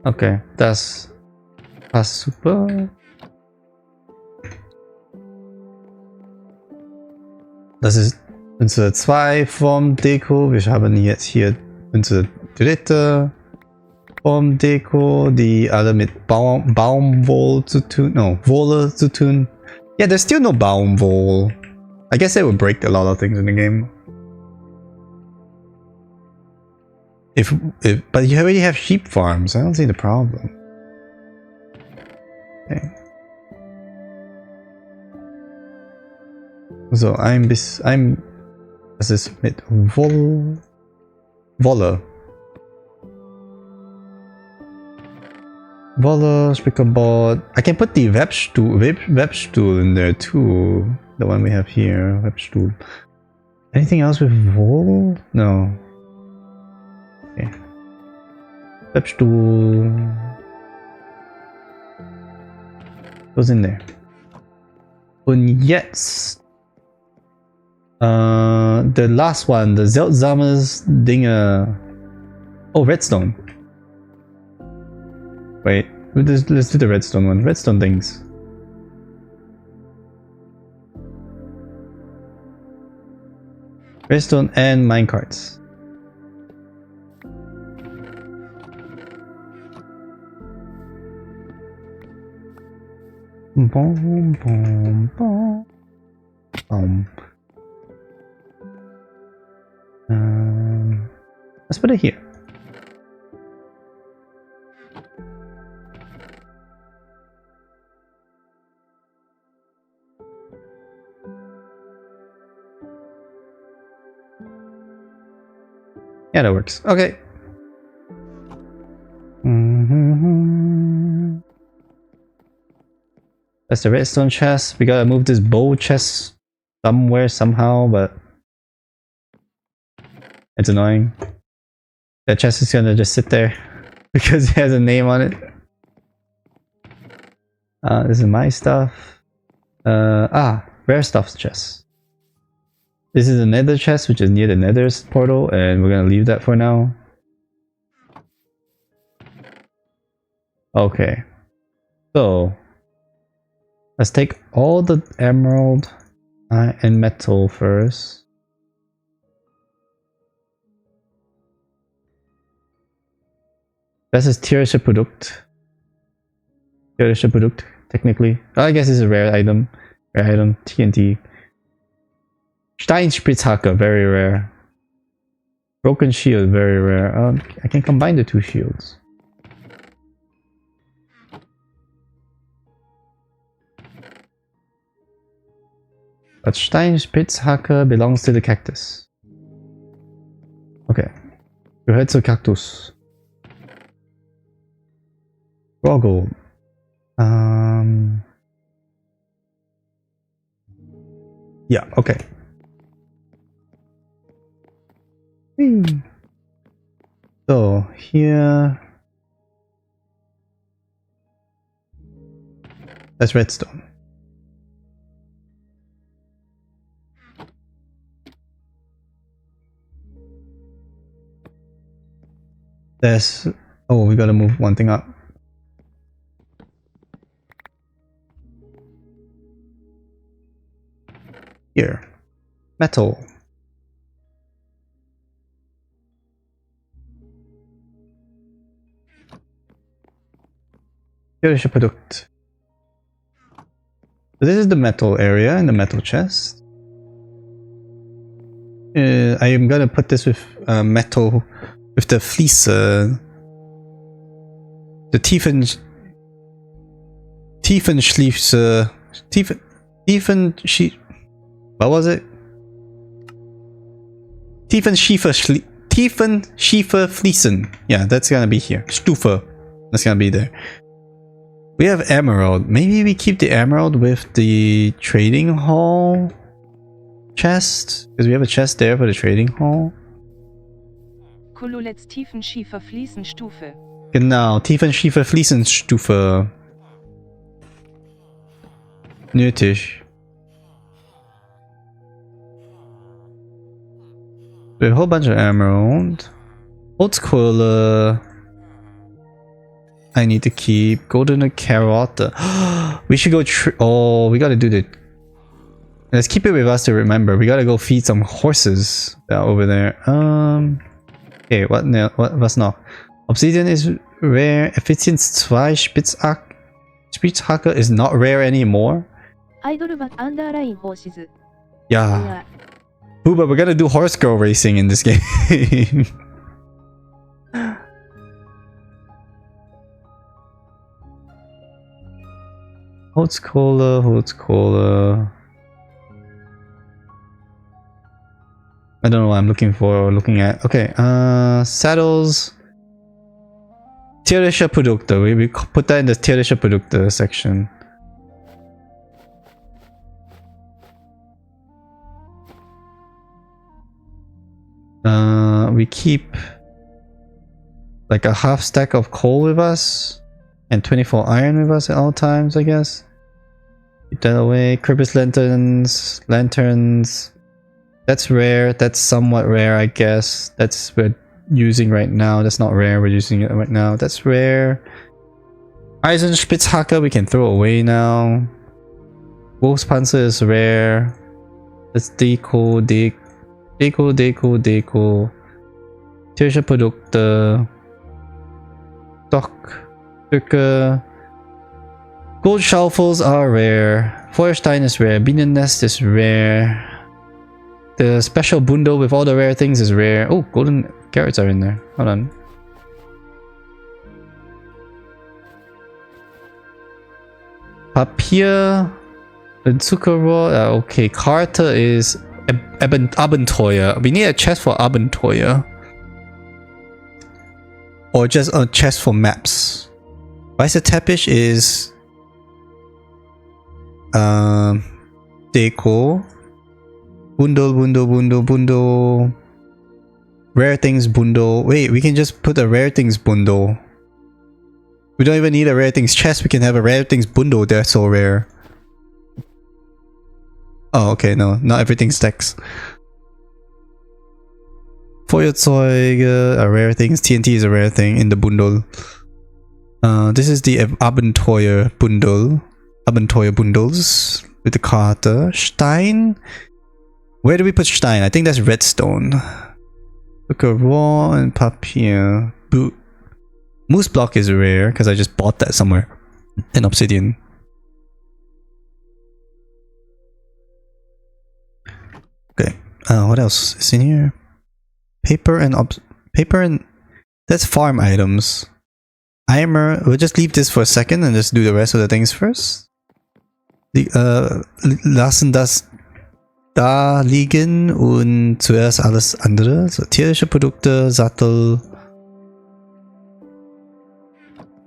Okay, das passt super. Das ist unsere 2 vom Deko. Wir haben jetzt hier unsere 3. vom Deko, die alle mit Baumwolle zu tun. No, Wolle zu tun. Yeah, there's still no Baumwolle. I guess they would break a lot of things in the game. But you already have sheep farms. I don't see the problem. Okay. So, was ist mit Wolle? Wolle, Spickelboard. I can put the Webstuhl in there too. The one we have here, Webstuhl. Anything else with wool? No. Okay. Webstuhl goes in there. Und jetzt the last one, the seltsames Dinge. Oh, redstone. Wait, let's do the redstone one. Redstone things. Redstone and minecarts. Boom, boom, boom. Let's put it here. Yeah, that works. Okay. That's the redstone chest. We gotta move this bow chest somewhere, somehow, but it's annoying. That chest is gonna just sit there because it has a name on it. This is my stuff. Rare stuff chest. This is the nether chest, which is near the nether portal, and we're gonna leave that for now. Okay. So, let's take all the emerald and metal first. Das ist tierische Produkt. Tierische Produkt, technically. I guess it's a rare item. Rare item, TNT. Steinspitzhacke, very rare. Broken shield, very rare. I can combine the 2 shields. But Steinspitzhacke belongs to the cactus. Okay. Gehört zur Kaktus. Goggle. Yeah, okay. So, here... That's redstone. There's... Oh, we gotta move one thing up. Here. Metal. Tierische Produkt. So this is the metal area and the metal chest. I am gonna put this with metal, with the fleece, the what was it? Tiefenschiefer Fliesen. Yeah, that's gonna be here. Stufe. That's gonna be there. We have emerald. Maybe we keep the emerald with the trading hall chest? Because we have a chest there for the trading hall. Kololets Tiefenschiefer Fliesenstufe. Genau, Tiefenschiefer Fliesenstufe. Nötig. We have a whole bunch of emerald. Holzkohle. I need to keep golden carrot. We should go. Oh, we gotta do the. Let's keep it with us to remember. We gotta go feed some horses over there. Okay, what now? What's noch? Obsidian is rare. Efficiency 2 Spitzhacke is not rare anymore. Idolbat Underline horses. Yeah. Ooh, but we're gonna do horse girl racing in this game. Holzkohle. I don't know what I'm looking for or looking at. Okay, saddles. Tierische Produkte. We put that in the tierische Produkte section. We keep like a half stack of coal with us and 24 iron with us at all times, I guess. Keep that away. Crevice lanterns. That's rare. That's somewhat rare, I guess. That's we're using right now. That's not rare. We're using it right now. That's rare. Eisenspitzhacke we can throw away now. Wolfspanzer is rare. That's Deko. Tierische Produkte. Stockstücke. Gold shovels are rare. Feuerstein is rare. Bienennest is rare. The special bundle with all the rare things is rare. Oh, golden carrots are in there. Hold on. Papier and Zuckerrohr. Okay, Karte is Abenteuer. We need a chest for Abenteuer. Or just a chest for maps. Weißer Teppich is Deko. Bundle. Rare things bundle. Wait, we can just put a rare things bundle. We don't even need a rare things chest. We can have a rare things bundle. They're so rare. Oh, okay, no, not everything stacks. Feuerzeuge are rare things. TNT is a rare thing in the bundle. This is the Abenteuer bundle. Abenteuer bundles with the Karte. Stein. Where do we put Stein? I think that's redstone. Look at raw and papier. Moose block is rare because I just bought that somewhere. In obsidian. Okay. What else is in here? Paper and that's farm items. Eimer. We'll just leave this for a second and just do the rest of the things first. Lassen das da liegen und zuerst alles andere. So, tierische Produkte, Sattel.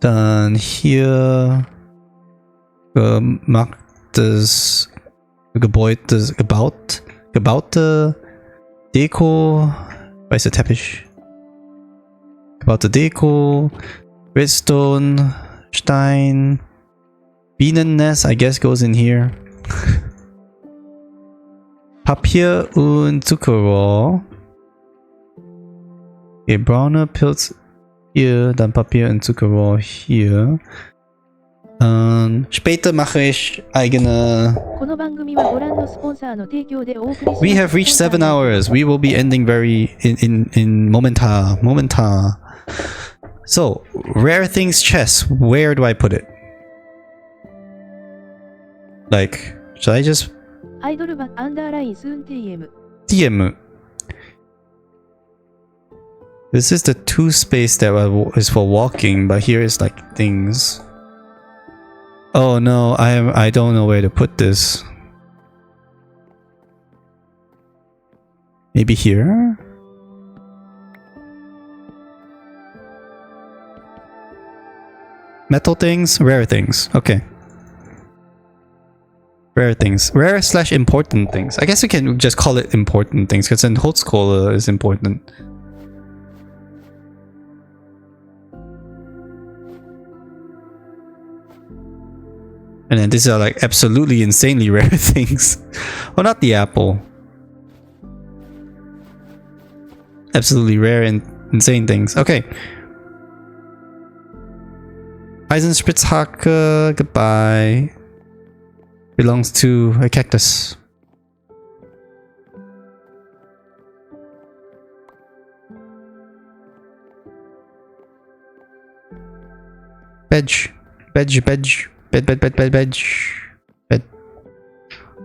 Dann hier gemachtes gebaute Deko, weißer Teppich. Gebaute Deko, Redstone, Stein, Bienennest, I guess goes in here. Papier und Zuckerrohr. Okay, braune Pilz hier, dann Papier und Zuckerrohr hier. Später mache ich eigene. We have reached 7 hours. We will be ending very in momentar. So, rare things chest. Where do I put it? Like, should I just TM. This is the 2 space that is for walking, but here is like things. Oh no, I don't know where to put this. Maybe here? Metal things, rare things. Okay. Rare things. Rare / important things. I guess we can just call it important things because then Holzkohle is important. And then these are like absolutely insanely rare things. Oh, not the apple. Absolutely rare and insane things. Okay. Eisenspitzhacke, goodbye. Belongs to a cactus. Bed.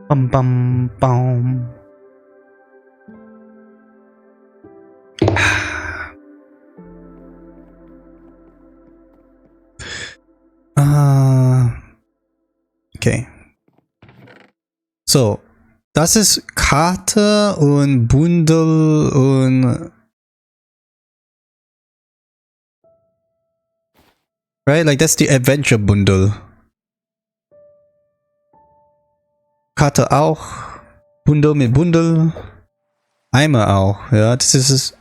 Bum bum bum. Okay. So, das ist Karte und Bundel und... Right? Like, that's the adventure bundle. Karte auch. Bundel mit Bundel. Eimer auch. Ja, das ist...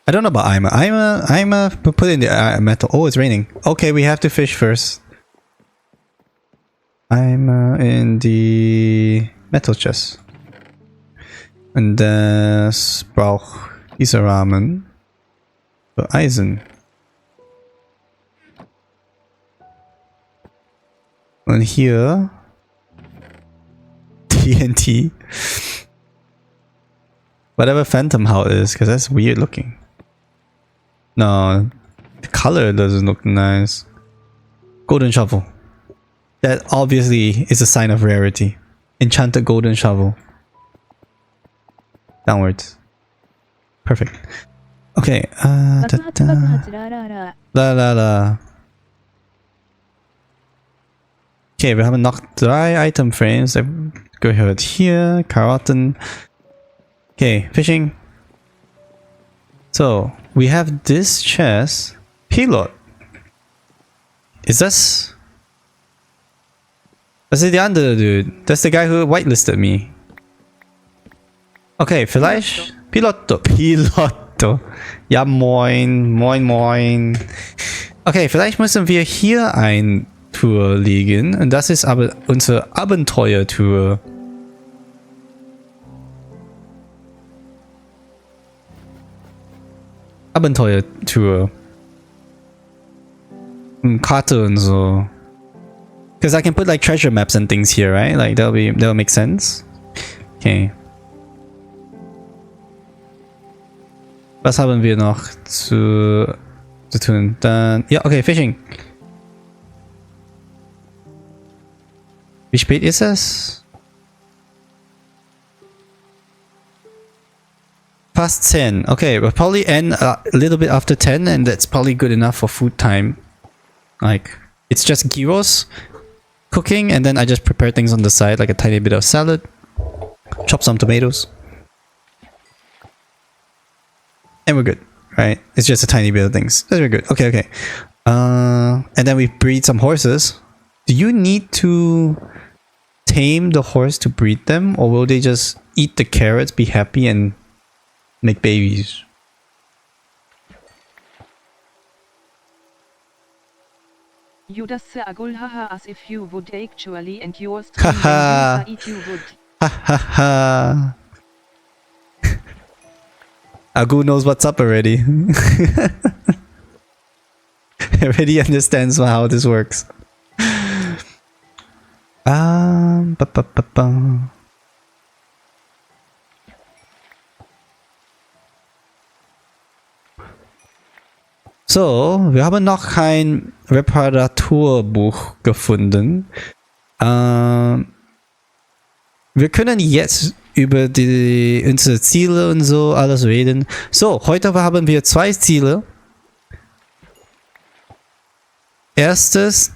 I don't know about Eimer. Eimer, put in the metal. Oh, it's raining. Okay, we have to fish first. Eimer in the metal chest. Und das braucht dieser Rahmen für Eisen. Und hier TNT. Whatever Phantom How is, because that's weird looking. No, the color doesn't look nice. Golden shovel. That obviously is a sign of rarity. Enchanted golden shovel. Downwards. Perfect. Okay. La la la. Okay, wir haben noch 3 Item Frames. Das gehört hier. Karotten. Okay, fishing. So, we have this chest. Pilot. Is this... Das ist der andere Dude. That's the guy who whitelisted me. Okay, vielleicht... Piloto. Ja, moin. Moin. Okay, vielleicht müssen wir hier ein Tour legen. Und das ist aber unsere Abenteuertour. Abenteuertour. Karte und so. Because I can put like treasure maps and things here, right? Like that'll make sense. Okay. Was haben wir noch zu tun? Dann ja, okay, Fishing. Wie spät ist es? Past 10. Okay, we'll probably end a little bit after 10 and that's probably good enough for food time. Like, it's just gyros cooking and then I just prepare things on the side like a tiny bit of salad. Chop some tomatoes. And we're good, right? It's just a tiny bit of things. That's very good. Okay. And then we breed some horses. Do you need to tame the horse to breed them? Or will they just eat the carrots, be happy and make babies? You just say agul haha as if you would actually and yours to eat you would. Ha. Agu knows what's up already. Already understands how this works. So, wir haben noch kein Reparaturbuch gefunden. Wir können jetzt über unsere Ziele und so alles reden. So, heute haben wir 2 Ziele. Erstens,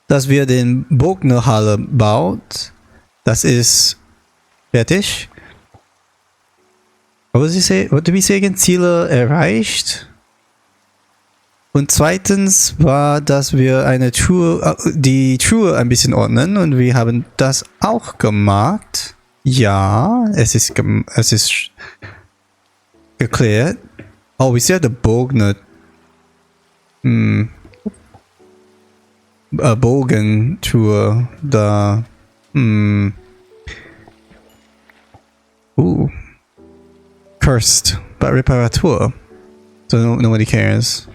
dass wir den Bognerhalle baut. Das ist fertig. What did we say again? Ziele erreicht. Und zweitens war, dass wir eine Truhe, die Truhe ein bisschen ordnen und wir haben das auch gemacht. Ja, es ist geklärt. Oh, we still have the Bogner. Bogentruhe da. Ooh. Cursed, but Reparatur. So nobody cares.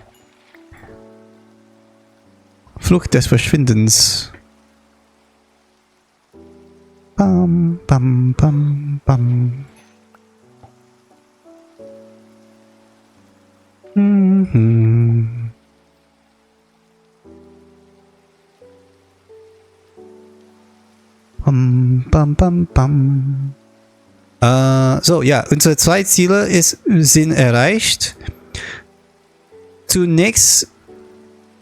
Flucht des Verschwindens. Bam, bam, bam, bam. Bam, bam, bam, bam. So, ja, unsere 2 Ziele sind erreicht. Zunächst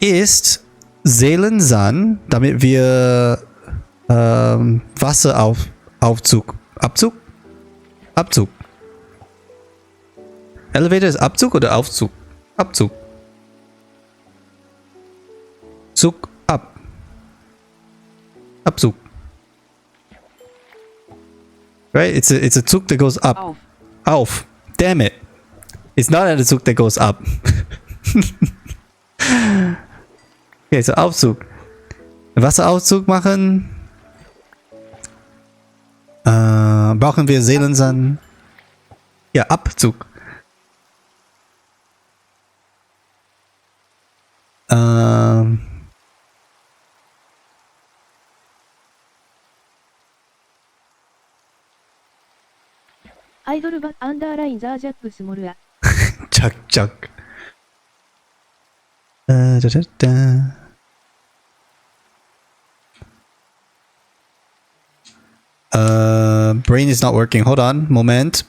ist Seelensand, damit wir Abzug. Elevator ist Abzug oder Aufzug? Abzug. Zug ab. Abzug. Right? It's a Zug that goes up. Auf. Damn it. It's not a Zug that goes up. Okay, so Aufzug. Wasseraufzug machen. Brauchen wir Seelensand? Ja, Abzug.アイドルバアンダーラインザージャックスモルア。Chuck. Da, da, da. Brain is not working. Hold on. Moment.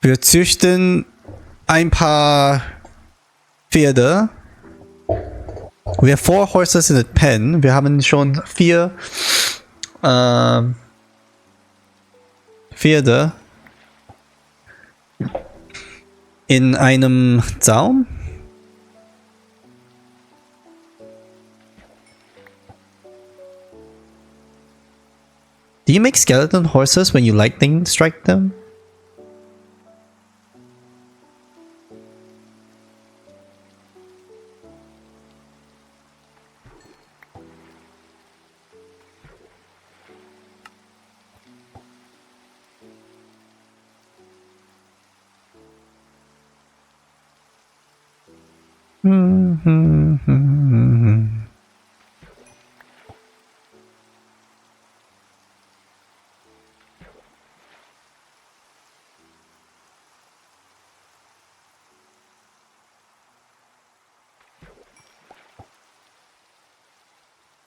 Wir züchten ein paar Pferde. We have 4 horses in the pen. Wir haben schon 4 Pferde in einem Zaum. Do you make skeleton horses when you lightning strike them?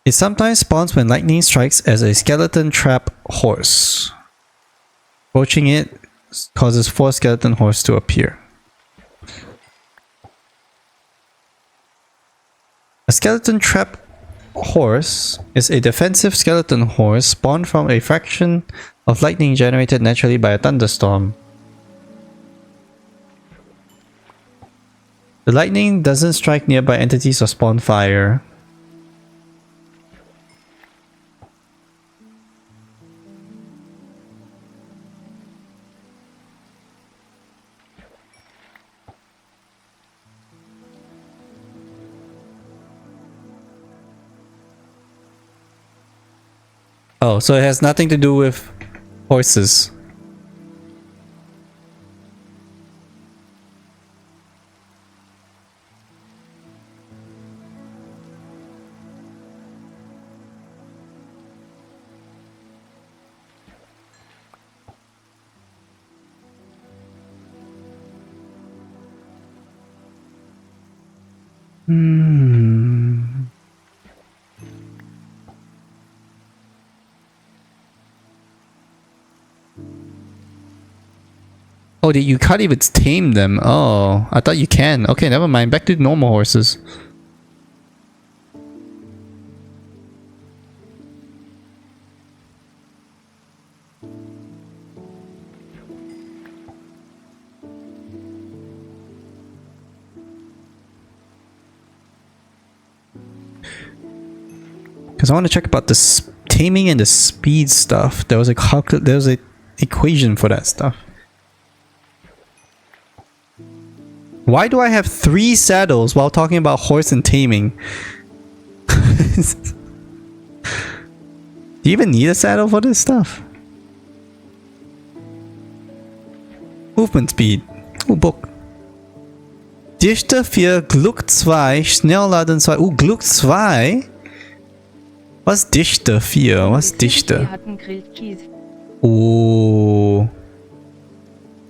It sometimes spawns when lightning strikes as a skeleton trap horse. Approaching it causes 4 skeleton horse to appear. A skeleton trap horse is a defensive skeleton horse spawned from a fraction of lightning generated naturally by a thunderstorm. The lightning doesn't strike nearby entities or spawn fire. Oh, so it has nothing to do with horses. Oh, you can't even tame them. Oh, I thought you can. Okay, never mind. Back to normal horses. Because I want to check about the taming and the speed stuff. There was a equation for that stuff. Why do I have 3 saddles while talking about horse and taming? Do you even need a saddle for this stuff? Movement speed. Oh, book. Dichte 4, Gluck 2, Schnellladen 2. Oh, Gluck 2? Was Dichte 4? Was Dichte? Wir hatten Grillkäse. Oh.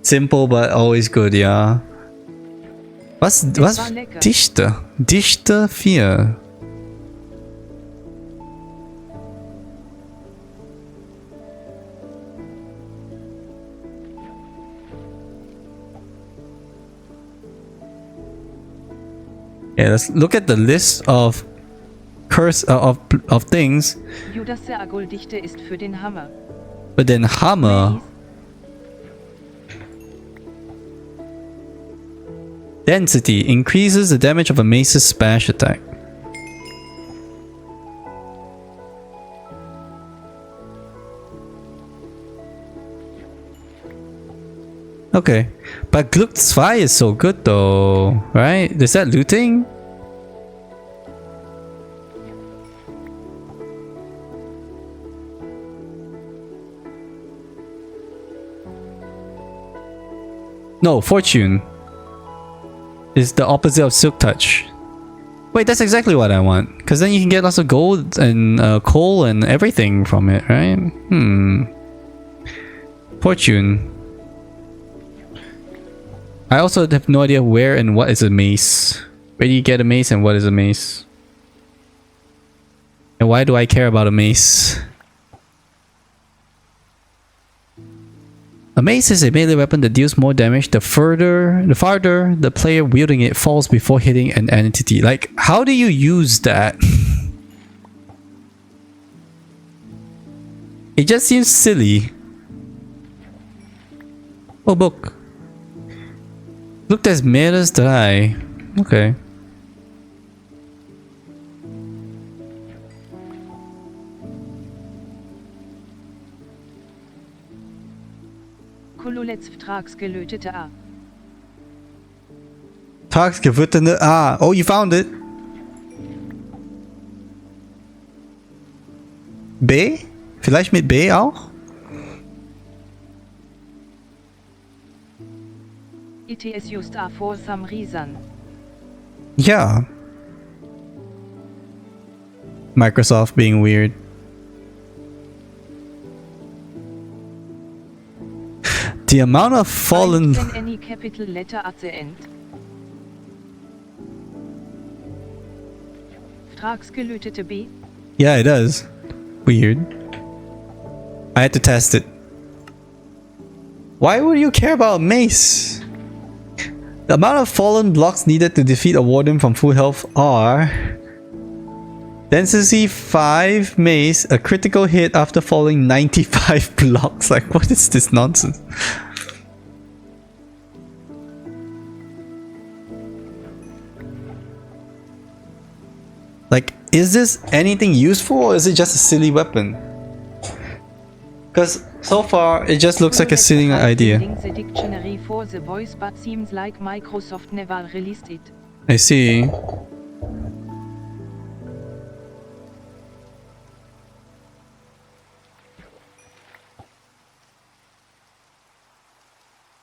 Simple but always good, ja. Was war lecker. Dichte? Dichte 4. Yeah, let's look at the list of of things. Judas Aguldichte ist für den Hammer. But then hammer. Density increases the damage of a mace's smash attack. Okay, but Gluck 2 is so good though, right? Is that looting? No, Fortune is the opposite of Silk Touch. Wait, that's exactly what I want. Because then you can get lots of gold and coal and everything from it, right? Fortune. I also have no idea where and what is a mace. Where do you get a mace and what is a mace? And why do I care about a mace? A mace is a melee weapon that deals more damage the farther the player wielding it falls before hitting an entity. Like, how do you use that? It just seems silly. Oh, book. Look, there's metas die. Okay. Kololets Vertragsgelötete A. Tagsgewüttene A. Oh, you found it. B? Vielleicht mit B auch? ITS just A for some reason. Yeah. Microsoft being weird. The amount of fallen... When any capital letter at the end. Vertragsgelötete B. Yeah, it does. Weird. I had to test it. Why would you care about mace? The amount of fallen blocks needed to defeat a warden from full health are... Density 5 mace, a critical hit after falling 95 blocks. Like, what is this nonsense? Like, is this anything useful or is it just a silly weapon? Because so far, it just looks like a silly idea. The dictionary for the voice, but seems like Microsoft never released it. I see.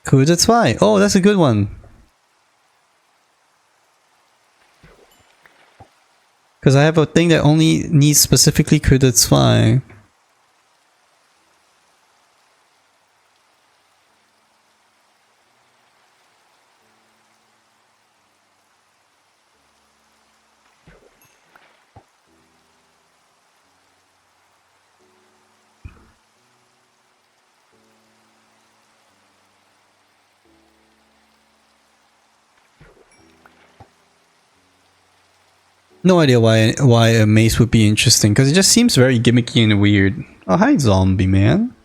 Kurde 2. Oh, that's a good one. Because I have a thing that only needs specifically Kurde 2. No idea why a mace would be interesting, because it just seems very gimmicky and weird. Oh, hi, zombie man.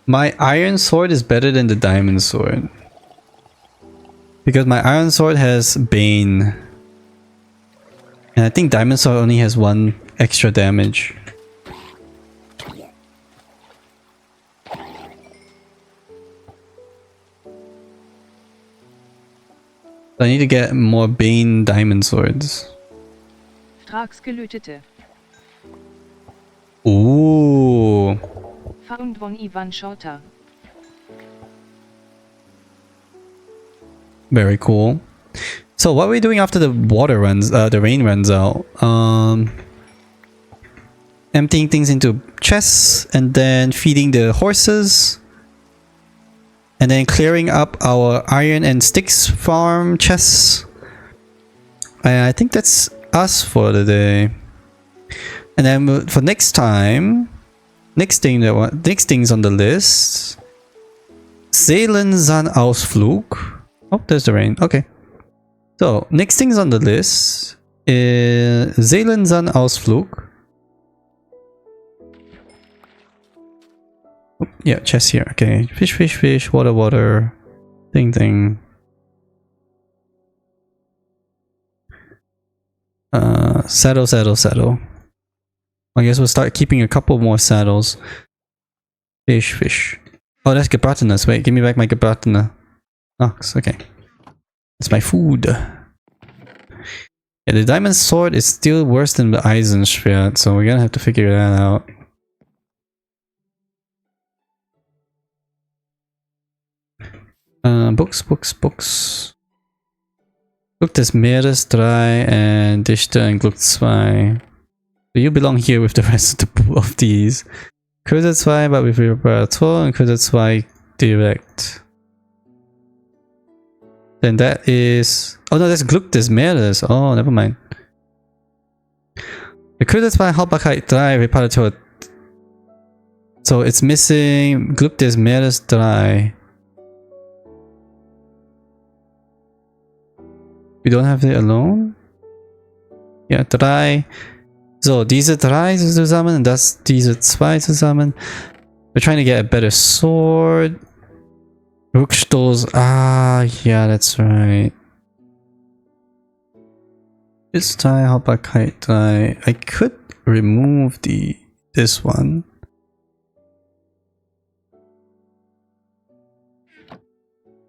My iron sword is better than the diamond sword. Because my iron sword has Bane. And I think diamond sword only has 1 extra damage. I need to get more Bane diamond swords. Stragsgelötete. Ooh. Found von Ivan Shorter. Very cool. So what are we doing after the rain runs out? Emptying things into chests and then feeding the horses. And then clearing up our iron and sticks farm chests. And I think that's us for the day. And then for next time, next things on the list. Seelensan-Ausflug. Oh, there's the rain. Okay. So, next things on the list is Seelensan-Ausflug. Oh, yeah, chest here. Okay. Fish, fish, fish. Water, water. Thing, thing. Saddle, saddle, saddle. I guess we'll start keeping a couple more saddles. Fish, fish. Oh, that's Gebratenes. Wait, give me back my Gebratene. Ox, okay. That's my food. Yeah, the diamond sword is still worse than the Eisenschwert, so we're gonna have to figure that out. Books, books, books. Glück des Meeres 3 and Dichter and Glück 2. So you belong here with the rest of these. Kurse 2, but with Reparatur and Kurse 2 direct. Then that is... Oh no, that's Glück des Meeres. Oh, never mind. The Kurse 2 Haltbarkeit 3 Reparatur. So it's missing Glück des Meeres 3. We don't have it alone? Ja, 3. So, diese 3 zusammen und diese 2 zusammen. We're trying to get a better sword. Rückstoß. Ah, yeah, that's right. This time, Haltbarkeit 3. I could remove this one.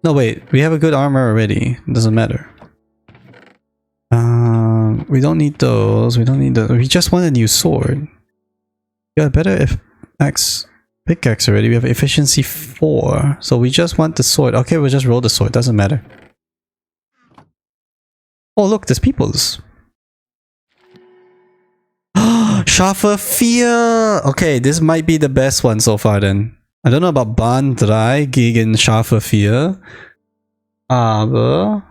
No, wait. We have a good armor already. It doesn't matter. We don't need those. We don't need those. We just want a new sword. We got a better pickaxe already. We have efficiency 4. So we just want the sword. Okay, we'll just roll the sword. Doesn't matter. Oh, look, there's peoples. Schaffe 4! Okay, this might be the best one so far then. I don't know about Bahn 3 gegen Schafe 4. Aber...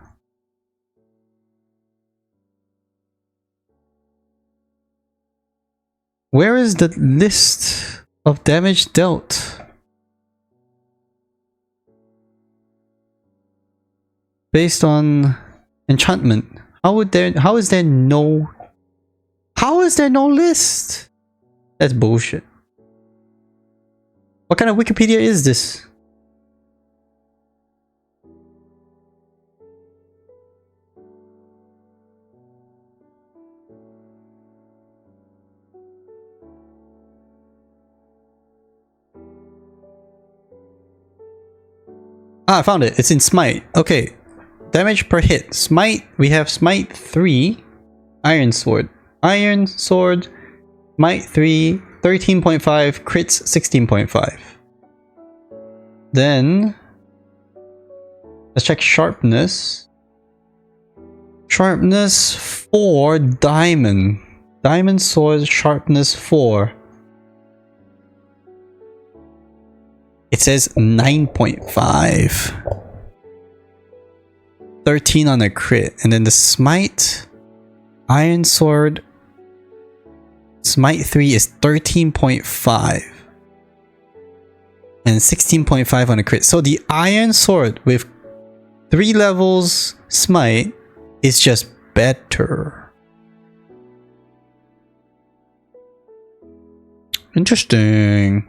Where is the list of damage dealt? Based on enchantment. How is there no list? That's bullshit. What kind of Wikipedia is this? Ah, I found it. It's in Smite. Okay. Damage per hit. Smite. We have Smite 3. Iron Sword. Iron Sword. Smite 3. 13.5. Crits 16.5. Then... let's check Sharpness. Sharpness 4. Diamond. Diamond Sword. Sharpness 4. It says 9.5. 13 on a crit. And then the Smite Iron Sword Smite 3 is 13.5. And 16.5 on a crit. So the Iron Sword with 3 levels Smite is just better. Interesting.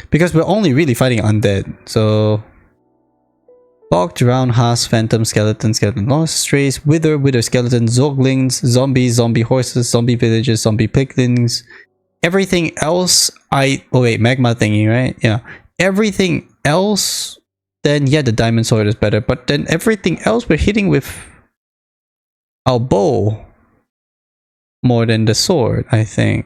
Because we're only really fighting undead. So Bog, drown, Haas, Phantom, Skeleton, Skeleton, Lost, Strays, Wither, Wither, Skeleton, Zoglings, Zombies, Zombie Horses, Zombie Villages, Zombie Piglins. Everything else, oh wait, Magma thingy, right? Yeah. Everything else, then yeah, the Diamond Sword is better. But then everything else we're hitting with our bow more than the sword, I think.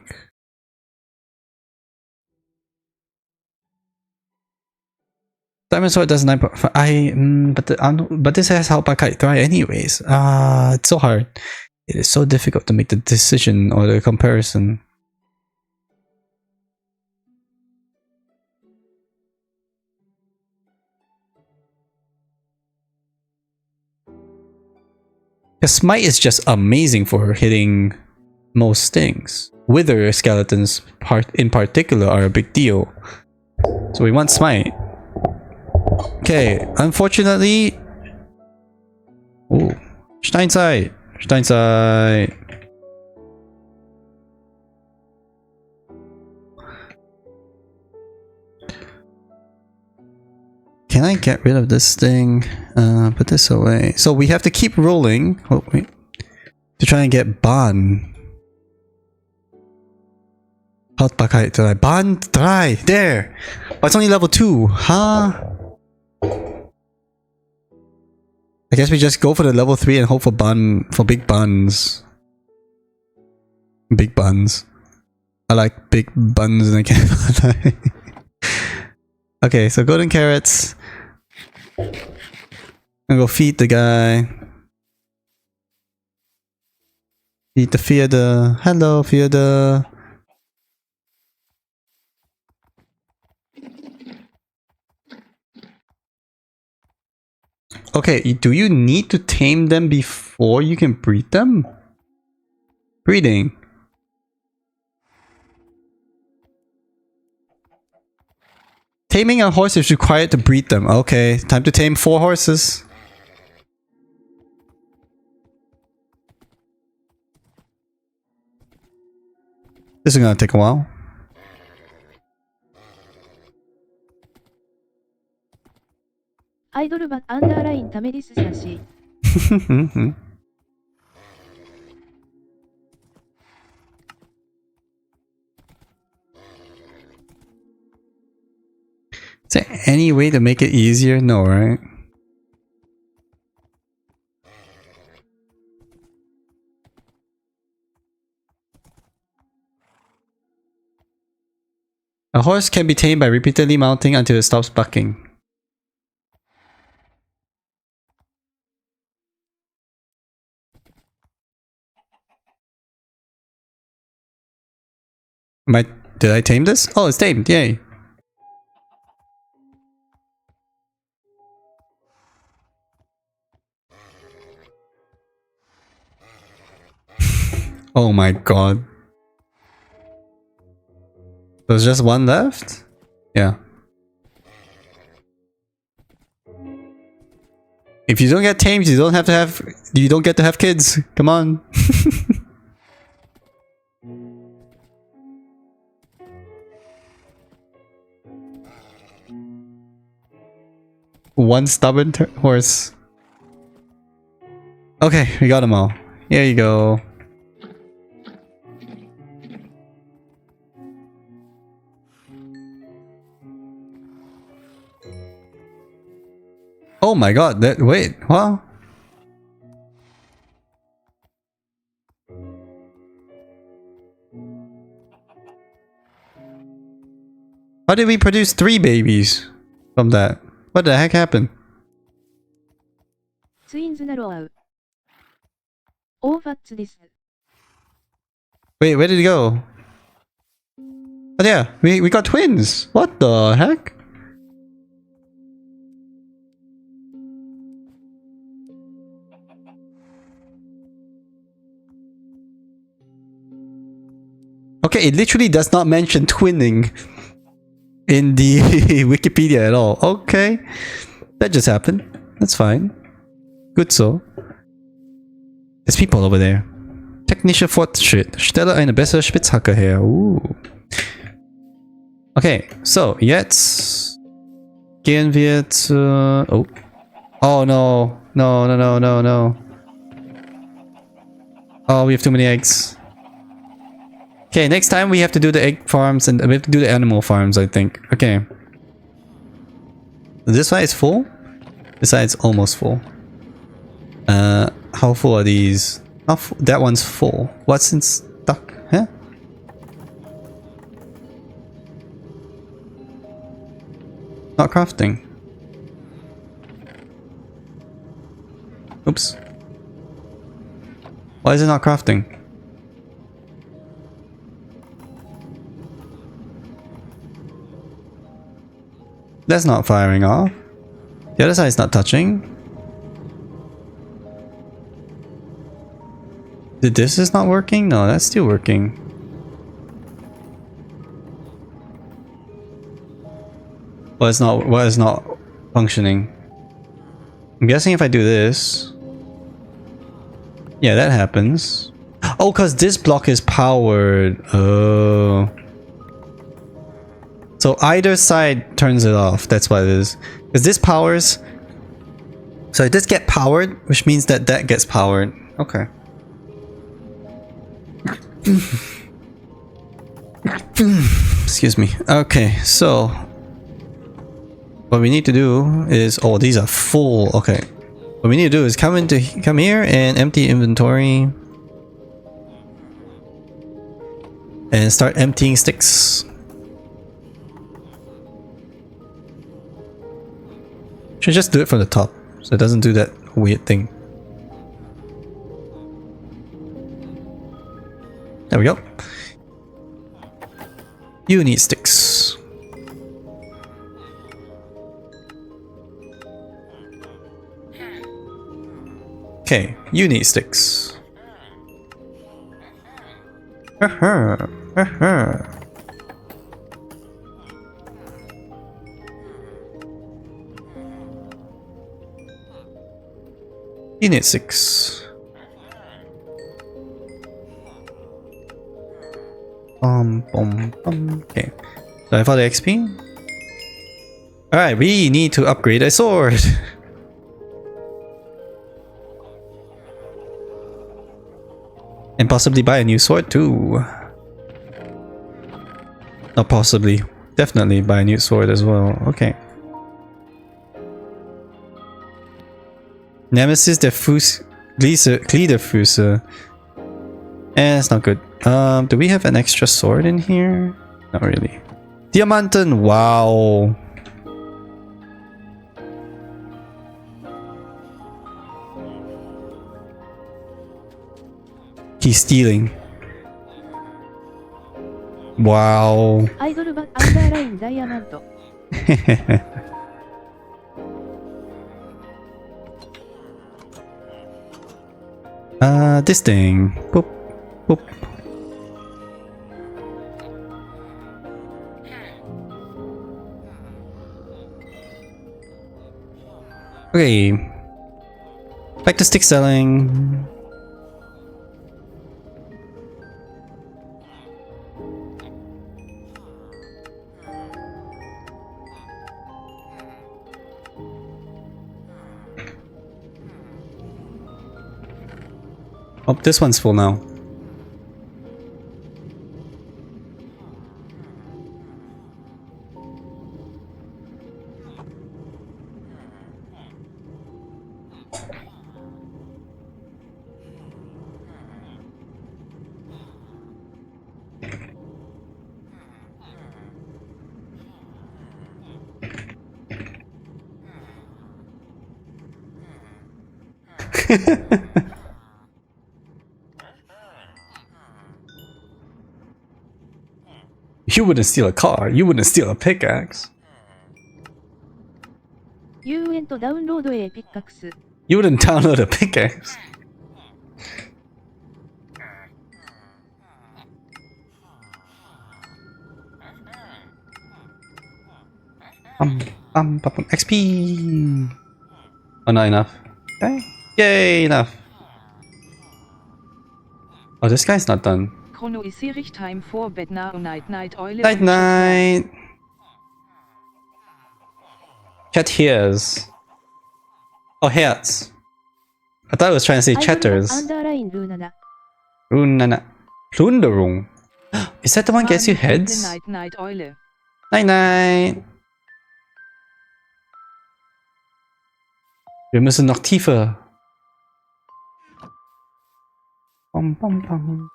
Diamond Sword does 9.5. But this has Halbakite Dry anyways. It's so hard. It is so difficult to make the decision or the comparison. The Smite is just amazing for hitting most things. Wither skeletons in particular are a big deal. So we want Smite. Okay, unfortunately... Ooh. Steinzeit! Steinzeit! Can I get rid of this thing? Put this away. So we have to keep rolling. Oh, wait. To try and get Ban. Haltbarkeit 3. Ban 3! There! Oh, it's only level 2. Huh? I guess we just go for the level 3 and hope for big buns. Big buns. I like big buns and I can't. Okay, so golden carrots. I'm gonna go feed the guy. Feed the Theater. Hello, Theater. Okay, do you need to tame them before you can breed them? Breeding. Taming a horse is required to breed them. Okay, time to tame 4 horses. This is gonna take a while. Idol but underline ためですさし。Is there any way to make it easier? No, right? A horse can be tamed by repeatedly mounting until it stops bucking. Did I tame this? Oh, it's tamed. Yay. Oh my god. There's just one left? Yeah. If you don't get tamed, you don't get to have kids. Come on. One stubborn horse. Okay, we got them all. Here you go. Oh my god, wait, what? How did we produce 3 babies from that? What the heck happened? ツインズナローアウ。オーファッツです。Wait, where did it go? Oh yeah, we got twins! What the heck? Okay, it literally does not mention twinning in the Wikipedia at all. Okay, that just happened. That's fine. Good so. There's people over there. Technischer Fortschritt. Stelle eine bessere Spitzhacke her. Ooh. Okay, so jetzt gehen wir zu... Oh. Oh no. No, no, no, no, no. Oh, we have too many eggs. Okay, next time we have to do the egg farms and we have to do the animal farms, I think. Okay. This side is full? This side's almost full. How full are these? That one's full. What's in stock? Huh? Not crafting. Oops. Why is it not crafting? That's not firing off. The other side's not touching. This is not working? No, that's still working. Why is not functioning? I'm guessing if I do this... Yeah, that happens. Oh, because this block is powered. Oh. So either side turns it off. That's what it is. Because this powers... So this gets powered, which means that that gets powered. Okay. Excuse me. Okay, so... What we need to do is... Oh, these are full. Okay. What we need to do is come here and empty inventory. And start emptying sticks. Should just do it from the top, so it doesn't do that weird thing. There we go. You need sticks. Okay, you need sticks. You need 6. Okay. So I found the XP. Alright, we need to upgrade a sword. And possibly buy a new sword too. Not possibly. Definitely buy a new sword as well. Okay. Nemesis der Gliederfüße. That's not good. Do we have an extra sword in here? Not really. Diamanten! Wow! He's stealing. Wow. アイドルバアンダーラインダイヤモンド。This thing. Boop, boop. Okay. Back to stick selling. Oh, this one's full now. You wouldn't steal a car. You wouldn't steal a pickaxe. 遊園とダウンロードへピッカクス。You wouldn't download a pickaxe. XP. Oh, not enough. Okay. Yay, enough. Oh, this guy's not done. Chrono is Time for bed now. Night night oil. Night night. Chat hears. Oh, hears. I thought it was trying to say アイドル chatters. アンダーラインルーナナ。 Runana. Plunderung. Is that the one gets you Fragen für die heads? Night Night Eule. Night night. Wir müssen noch tiefer. Bam, bam, bam.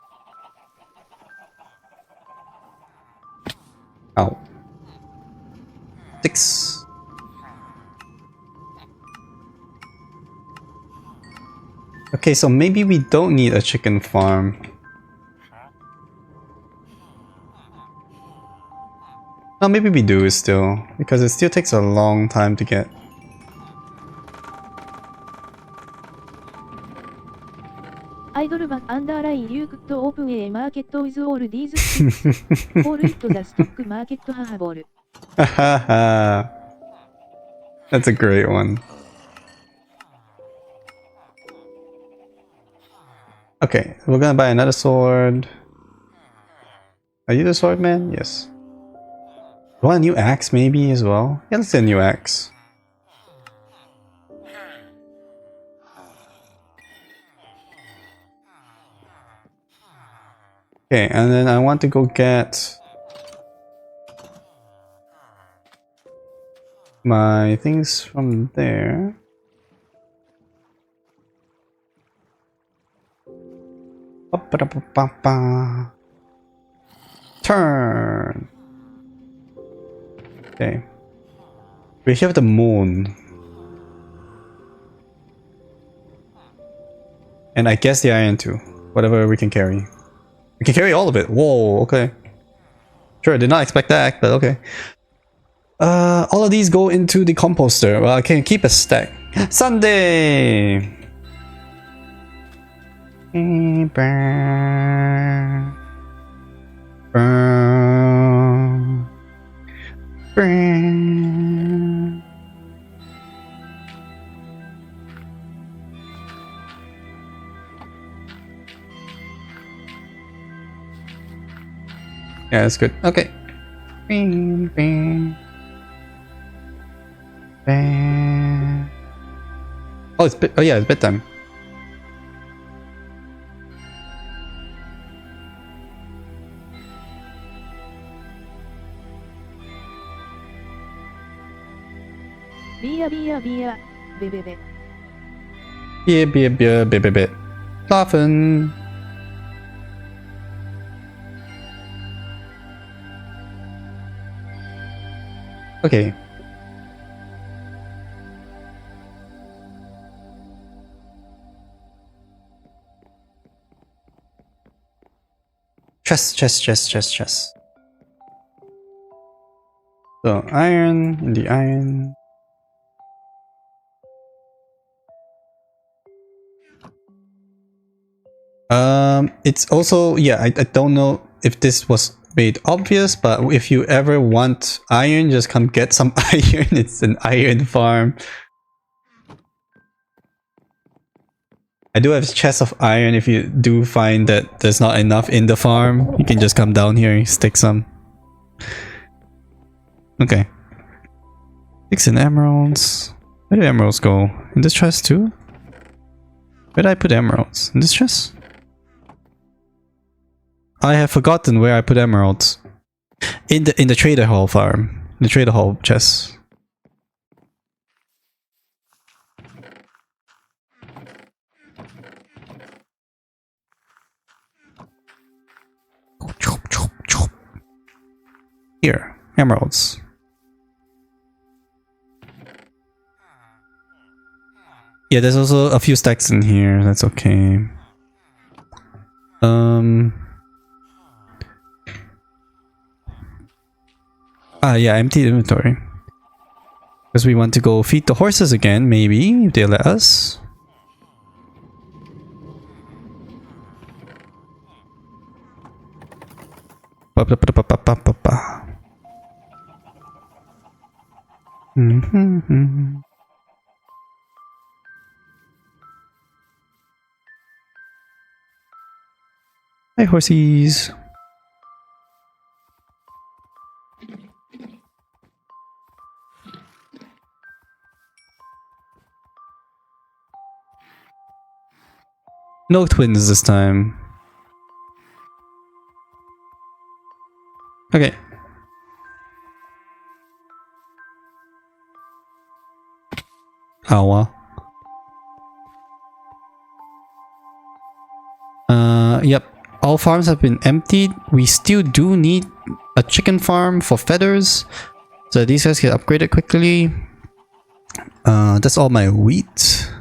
Ow. 6. Okay, so maybe we don't need a chicken farm. No, maybe we do still, because it still takes a long time to get. アイドル版アンダーライン You could open a market with all these things. All it the stock market hahaball. That's a great one. Okay, we're gonna buy another sword. Are you the sword man? Yes. You want a new axe maybe as well? Yeah, let's get a new axe. Okay, and then I want to go get my things from there. Ba-ba-da-ba-ba-ba. Turn. Okay. We have the moon. And I guess the iron too. Whatever we can carry. We can carry all of it. Whoa, okay. Sure, did not expect that, but okay. All of these go into the composter. Well, I can keep a stack. Sunday! Yeah, that's good. Okay. Bing, bing. Bang. Oh, oh yeah, it's bedtime. Beer, beer, beer. Bebebe. Beer. Schlafen. Okay. Chest. So, iron in the iron. It's also, yeah, I don't know if this was made obvious, but if you ever want iron, just come get some iron. It's an iron farm. I do have chests of iron. If you do find that there's not enough in the farm, you can just come down here and stick some. Okay. 6 in emeralds. Where do emeralds go? In this chest too? Where did I put emeralds? In this chest? I have forgotten where I put emeralds. In the trader hall farm. The trader hall chest. Here, emeralds. Yeah, there's also a few stacks in here. That's okay. Yeah, empty inventory. Because we want to go feed the horses again, maybe, if they let us. Hi, horsies. No twins this time. Okay. Aua. Yep. All farms have been emptied. We still do need a chicken farm for feathers, so these guys get upgraded quickly. That's all my wheat.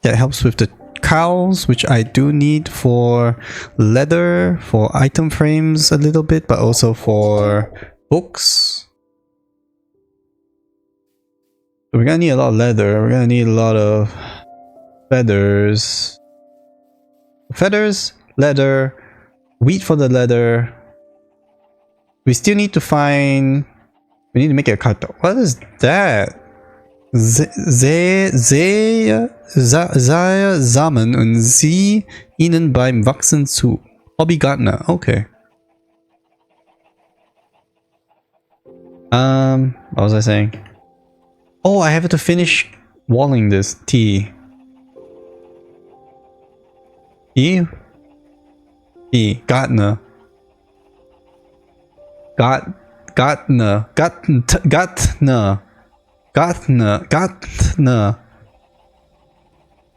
That helps with the cows, which I do need for leather, for item frames a little bit, but also for books. So we're gonna need a lot of leather. We're gonna need a lot of feathers. Feathers, leather, wheat for the leather. We still need to find... We need to make a carton. What is that? Samen und sie ihnen beim Wachsen zu. Hobby Gardener. Okay. What was I saying? Oh, I have to finish walling this T. E? E. Gartner. Gartner.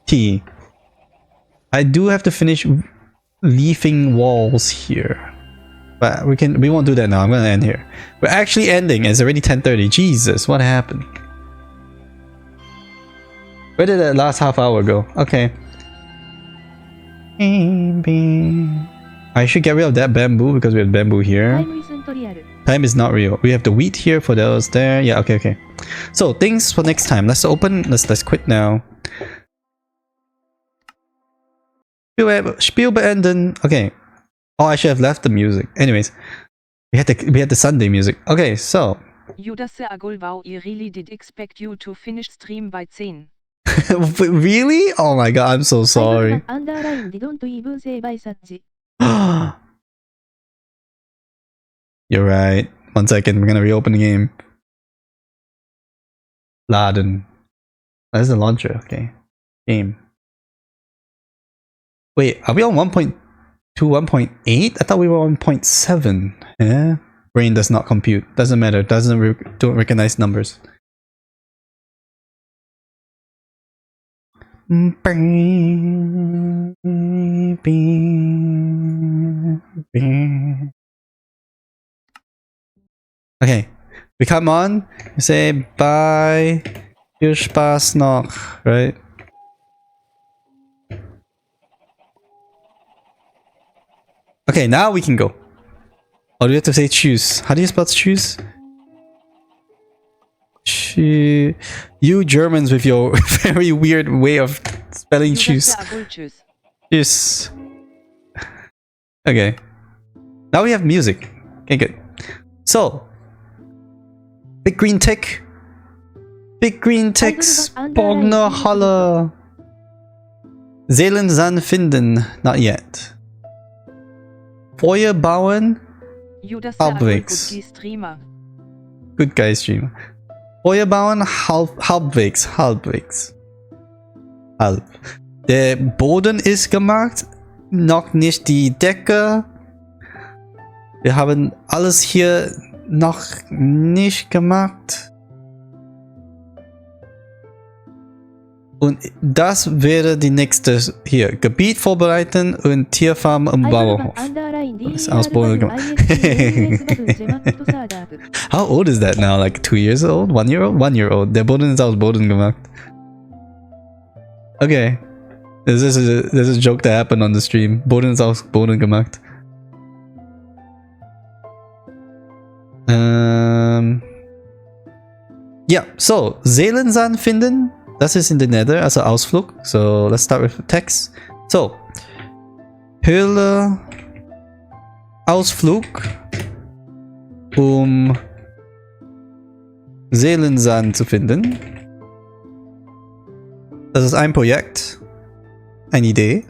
T. I do have to finish leafing walls here. But we won't do that now. I'm gonna end here. We're actually ending. It's already 10:30. Jesus, what happened? Where did that last half hour go? Okay. I should get rid of that bamboo because we have bamboo here. Time isn't real. Time is not real. We have the wheat here for those there. Yeah, okay. So things for next time. Let's quit now. Spiel beenden. Okay. Oh, I should have left the music. Anyways, we had the Sunday music. Okay, so. Judas Agul, wow, I really did expect you to finish stream by 10. Really? Oh my god, I'm so sorry. Underline didn't even say by such. You're right. 1 second, we're gonna reopen the game. Laden. That's the launcher, okay. Game. Wait, are we on 1.2, 1.8? I thought we were on 1.7. Yeah? Brain does not compute. Doesn't matter. Don't recognize numbers. Okay, we come on, we say bye, viel Spaß noch, right? Okay, now we can go. Or do you have to say choose? How do you spell choose? You Germans with your very weird way of spelling choose. Choose. Okay. Now we have music. Okay, good. So, Big Green Tick. Big Green Ticks. Bognerhalle. Seelensan finden. Not yet. Feuer bauen. Halbwegs. Good guy streamer. Feuer bauen. Halbwegs. Halb. Der Boden ist gemacht. Noch nicht die Decke. Wir haben alles hier noch nicht gemacht. Und das wäre die nächste hier. Gebiet vorbereiten und Tierfarm im Bauernhof. Das ist Ausbildung gemacht. How old is that now? Like 2 years old? 1 year old? 1 year old. Der Boden ist aus Boden gemacht. Okay. This is a joke that happened on the stream. Boden ist aus Boden gemacht. Yeah, so Seelensan finden. Das ist in the Nether, also Ausflug. So let's start with the text. So Höhle Ausflug Seelensan zu finden. Das ist ein Projekt, eine Idee.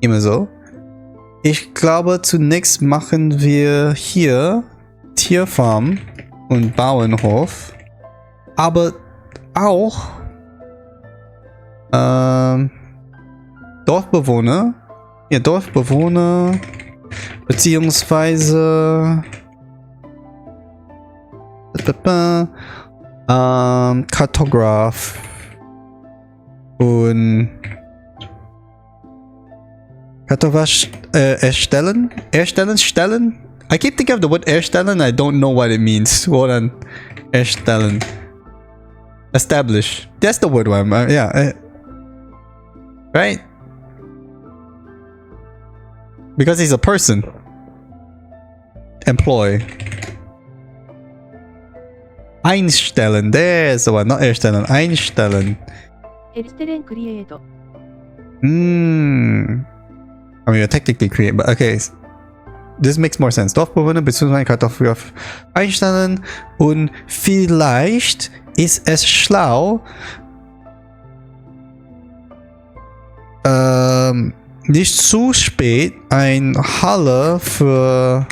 Immer so. Ich glaube, zunächst machen wir hier Tierfarm und Bauernhof. Aber auch Dorfbewohner. Ja, Dorfbewohner. Beziehungsweise. Kartograf. Und. Kartograf erstellen? Stellen? I keep thinking of the word erstellen. I don't know what it means. Hold on. Erstellen. Establish. That's the word. Yeah. Right? Because he's a person. Employ. Einstellen. There's the one. Not erstellen. Einstellen. Erstellen create. I mean, technically create, but okay. This makes more sense. Dorfbewohner bzw. Kartograf einstellen und vielleicht ist es schlau, nicht zu spät eine Halle für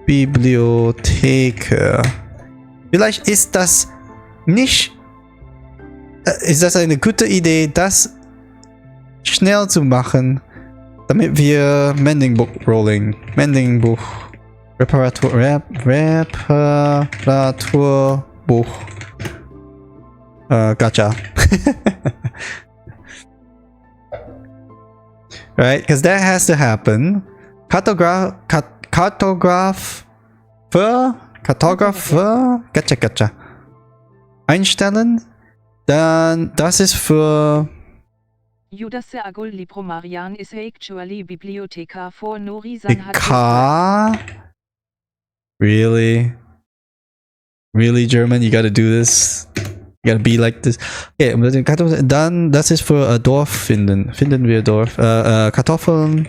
Bibliotheken. Vielleicht ist das nicht, ist das eine gute Idee, das schnell zu machen, damit wir Mendingbuch Reparaturbuch Gacha. Right, because that has to happen. Kartograf, Gacha. Einstellen. Dann, das ist für Judas Agul Libro Marian is actually Bibliotheca for no reason K. Really? Really, German? You gotta do this? You gotta be like this? Okay, dann, das ist für Dorf finden. Finden wir Dorf. Kartoffeln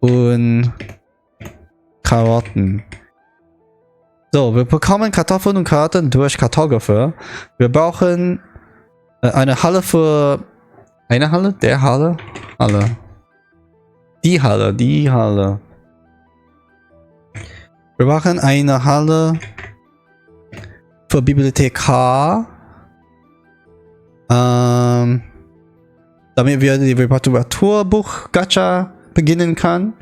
und Karotten. So, wir bekommen Kartoffeln und Karotten durch Kartografer. Wir brauchen eine Halle für eine Halle? Der Halle? Halle. Die Halle. Wir machen eine Halle für Bibliothekar. Damit wir die Reparaturbuch Gacha beginnen kann.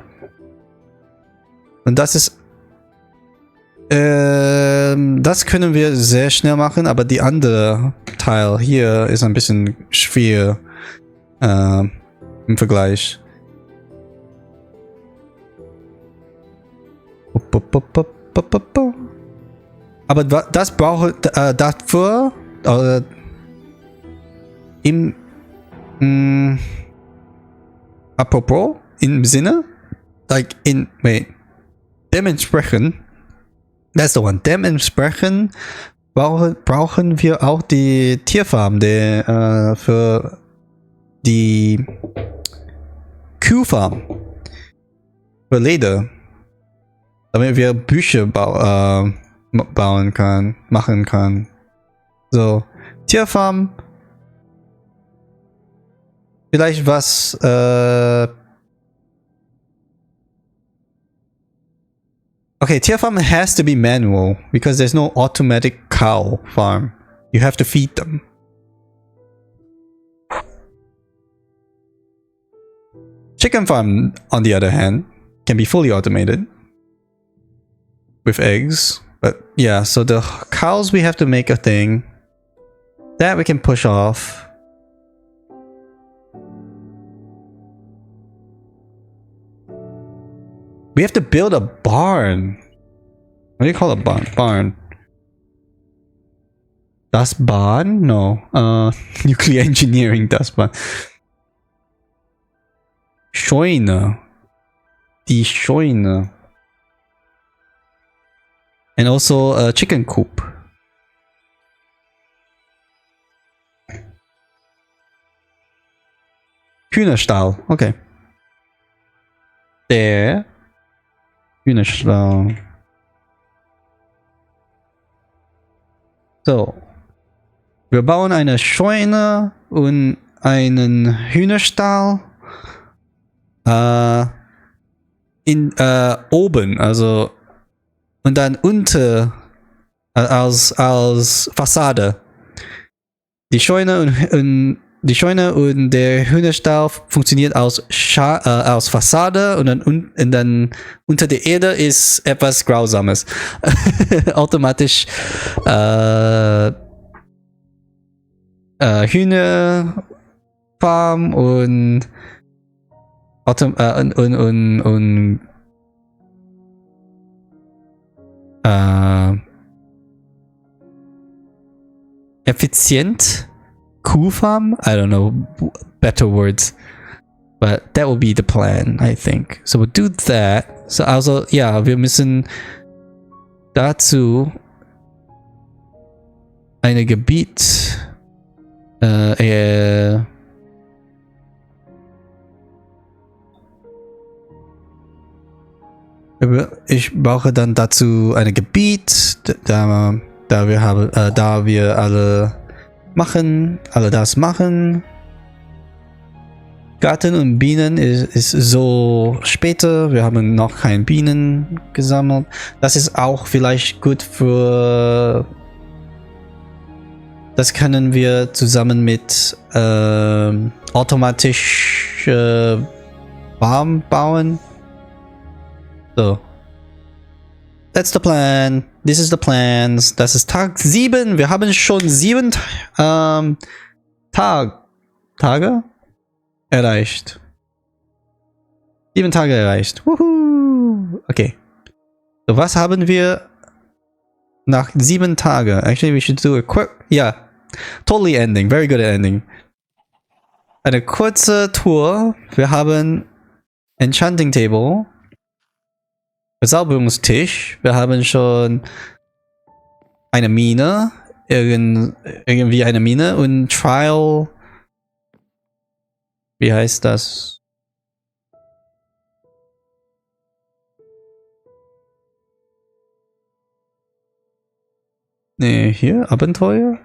Und das ist das können wir sehr schnell machen, aber die andere Teil hier ist ein bisschen schwer im Vergleich. Aber das braucht dafür apropos im Sinne dementsprechend that's the one. Dementsprechend brauchen wir auch die Tierfarm für die Kuhfarm. Für Leder. Damit wir Bücher machen kann. So. Tierfarm. Vielleicht was, okay, Tierfarm has to be manual because there's no automatic cow farm. You have to feed them. Chicken farm, on the other hand, can be fully automated with eggs. But yeah, so the cows we have to make a thing that we can push off. We have to build a barn. What do you call a barn? Barn. Das Bahn? No. Nuclear engineering, das Bahn. Scheune. Die Scheune. And also a chicken coop. Hühnerstall. Okay. Der Hühnerstall. So. Wir bauen eine Scheune und einen Hühnerstall. Oben, also und dann unter als Fassade. Die Scheune und Die Scheune und der Hühnerstall funktioniert aus Fassade und dann unter der Erde ist etwas Grausames. Automatisch Hühnerfarm und effizient Kuhfarm? I don't know better words. But that will be the plan, I think. So we'll do that. So also, ja, wir müssen dazu ein Gebiet ich brauche dann dazu ein Gebiet, da wir alle das machen. Garten und Bienen ist so später. Wir haben noch keine Bienen gesammelt. Das ist auch vielleicht gut für... Das können wir zusammen mit automatisch Farm bauen. So. That's the plan. This is the plans. Das ist Tag 7. Wir haben schon 7 Tage erreicht. 7 Tage erreicht. Woohoo! Okay. So, was haben wir nach 7 Tagen? Actually, we should do a quick... Yeah. Totally ending. Very good ending. Eine kurze Tour. Wir haben Enchanting Table. Verzauberungstisch. Wir haben schon eine Mine. Irgendwie eine Mine und Trial. Wie heißt das? Nee, hier, Abenteuer.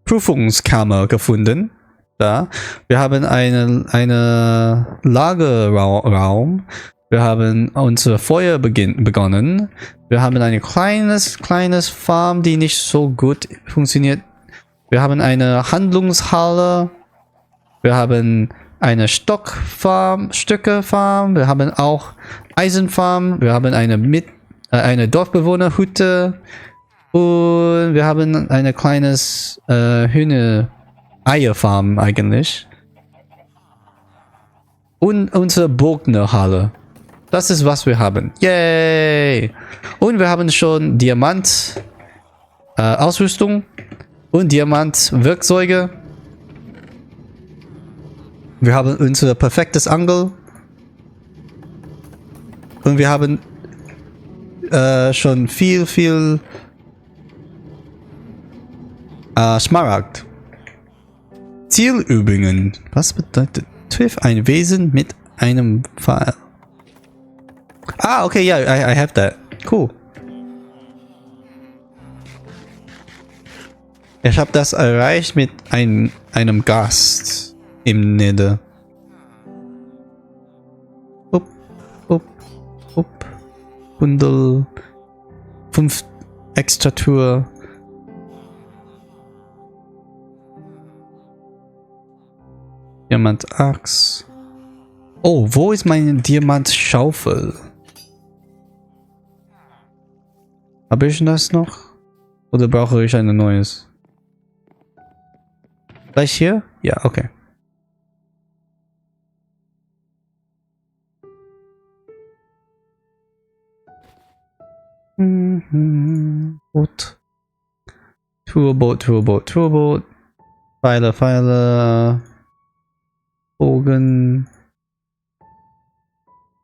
Prüfungskammer gefunden. Da. Wir haben eine Lagerraum. Wir haben unser Feuer begonnen. Wir haben eine kleines Farm, die nicht so gut funktioniert. Wir haben eine Handlungshalle. Wir haben eine Stückefarm. Wir haben auch Eisenfarm. Wir haben eine Dorfbewohnerhütte. Und wir haben eine kleines Eierfarm eigentlich. Und unsere Bognerhalle. Das ist, was wir haben. Yay! Und wir haben schon Diamant Ausrüstung und Diamant Werkzeuge. Wir haben unser perfektes Angel. Und wir haben schon viel Smaragd. Zielübungen. Was bedeutet? Triff ein Wesen mit einem Pfeil. Ah, okay, ja, I have that. Cool. Ich habe das erreicht mit einem Gast im Nether. Up. Bundel. 5 extra Tour. Diamant-Axt. Oh, wo ist meine Diamant-Schaufel? Habe ich das noch? Oder brauche ich ein neues? Gleich hier? Ja, okay. Boot. Turbo. Pfeile. Bogen.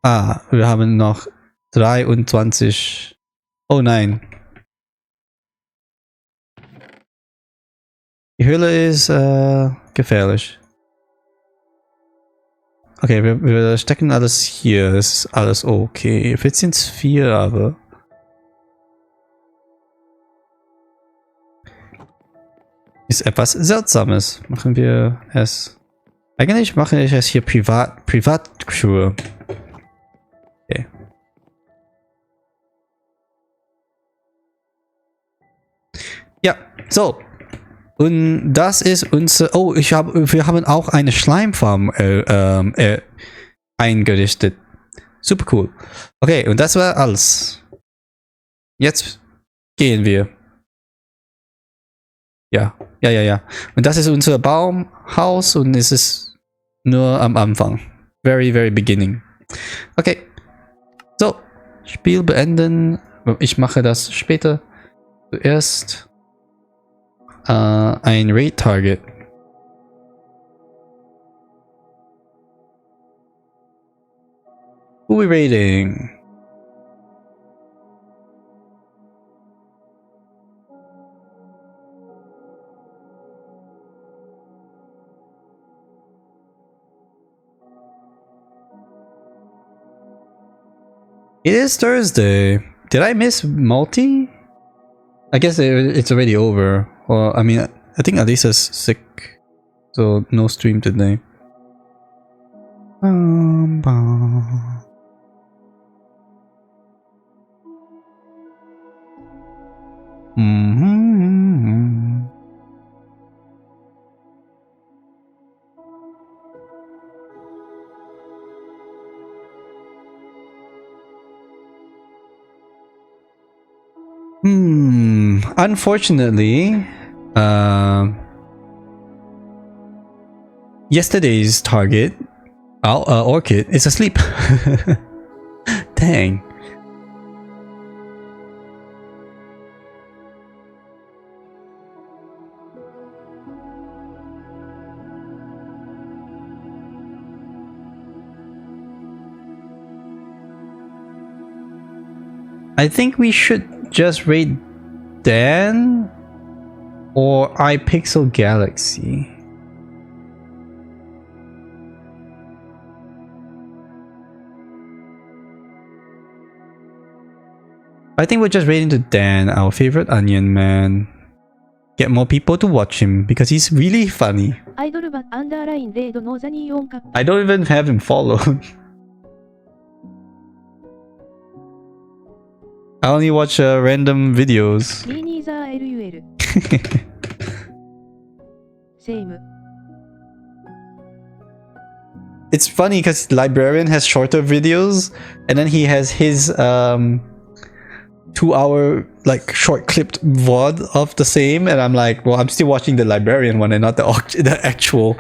Ah, wir haben noch 23. Oh nein. Die Höhle ist gefährlich. Okay, wir stecken alles hier. Es ist alles okay. Effizienz 4 aber. Ist etwas Seltsames. Machen wir es. Eigentlich mache ich es hier Privatschuhe. Okay. Ja, so. Und das ist unser... Oh, wir haben auch eine Schleimfarm eingerichtet. Super cool. Okay, und das war alles. Jetzt gehen wir. Ja. Und das ist unser Baumhaus und es ist nur am Anfang. Very, very beginning. Okay. So. Spiel beenden. Ich mache das später. Zuerst ein Raid Target. Who are we raiding? It is Thursday. Did I miss multi? I guess it's already over. Well, I mean, I think Alisa's sick, so no stream today. Unfortunately, yesterday's target, Orchid, is asleep. Dang. I think we should just raid Dan or iPixel Galaxy. I think we're just raiding to Dan, our favorite onion man. Get more people to watch him because he's really funny. アイドル版アンダーラインレイドのザニーオンカップ I don't even have him followed. I only watch random videos. リーニーザー LUL セイム It's funny because Librarian has shorter videos and then he has his 2-hour like short clipped VOD of the same, and I'm like, well, I'm still watching the Librarian one and not the actual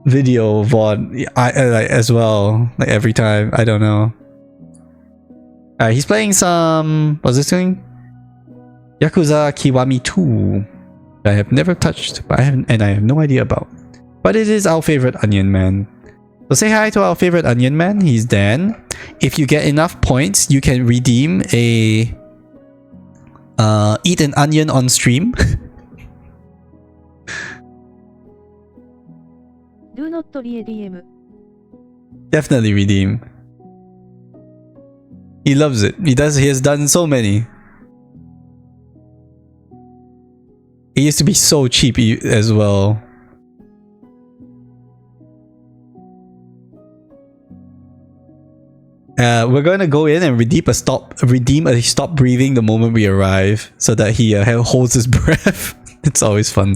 video VOD as well, like every time. I don't know. He's playing some... What's this doing? Yakuza Kiwami 2. I have never touched, but I have no idea about. But it is our favorite onion man. So say hi to our favorite onion man. He's Dan. If you get enough points, you can redeem a... eat an onion on stream. Do not redeem. Definitely redeem. He loves it. He has done so many. It used to be so cheap as well. We're gonna go in and redeem a stop breathing the moment we arrive, so that he holds his breath. It's always fun.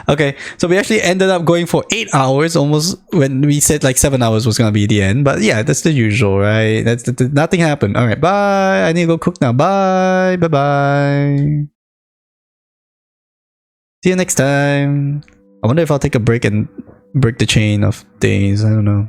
Okay, so we actually ended up going for 8 hours, almost, when we said like 7 hours was gonna be the end. But yeah, that's the usual, right? Nothing happened. All right, bye. I need to go cook now. Bye. Bye. See you next time. I wonder if I'll take a break and break the chain of days. I don't know.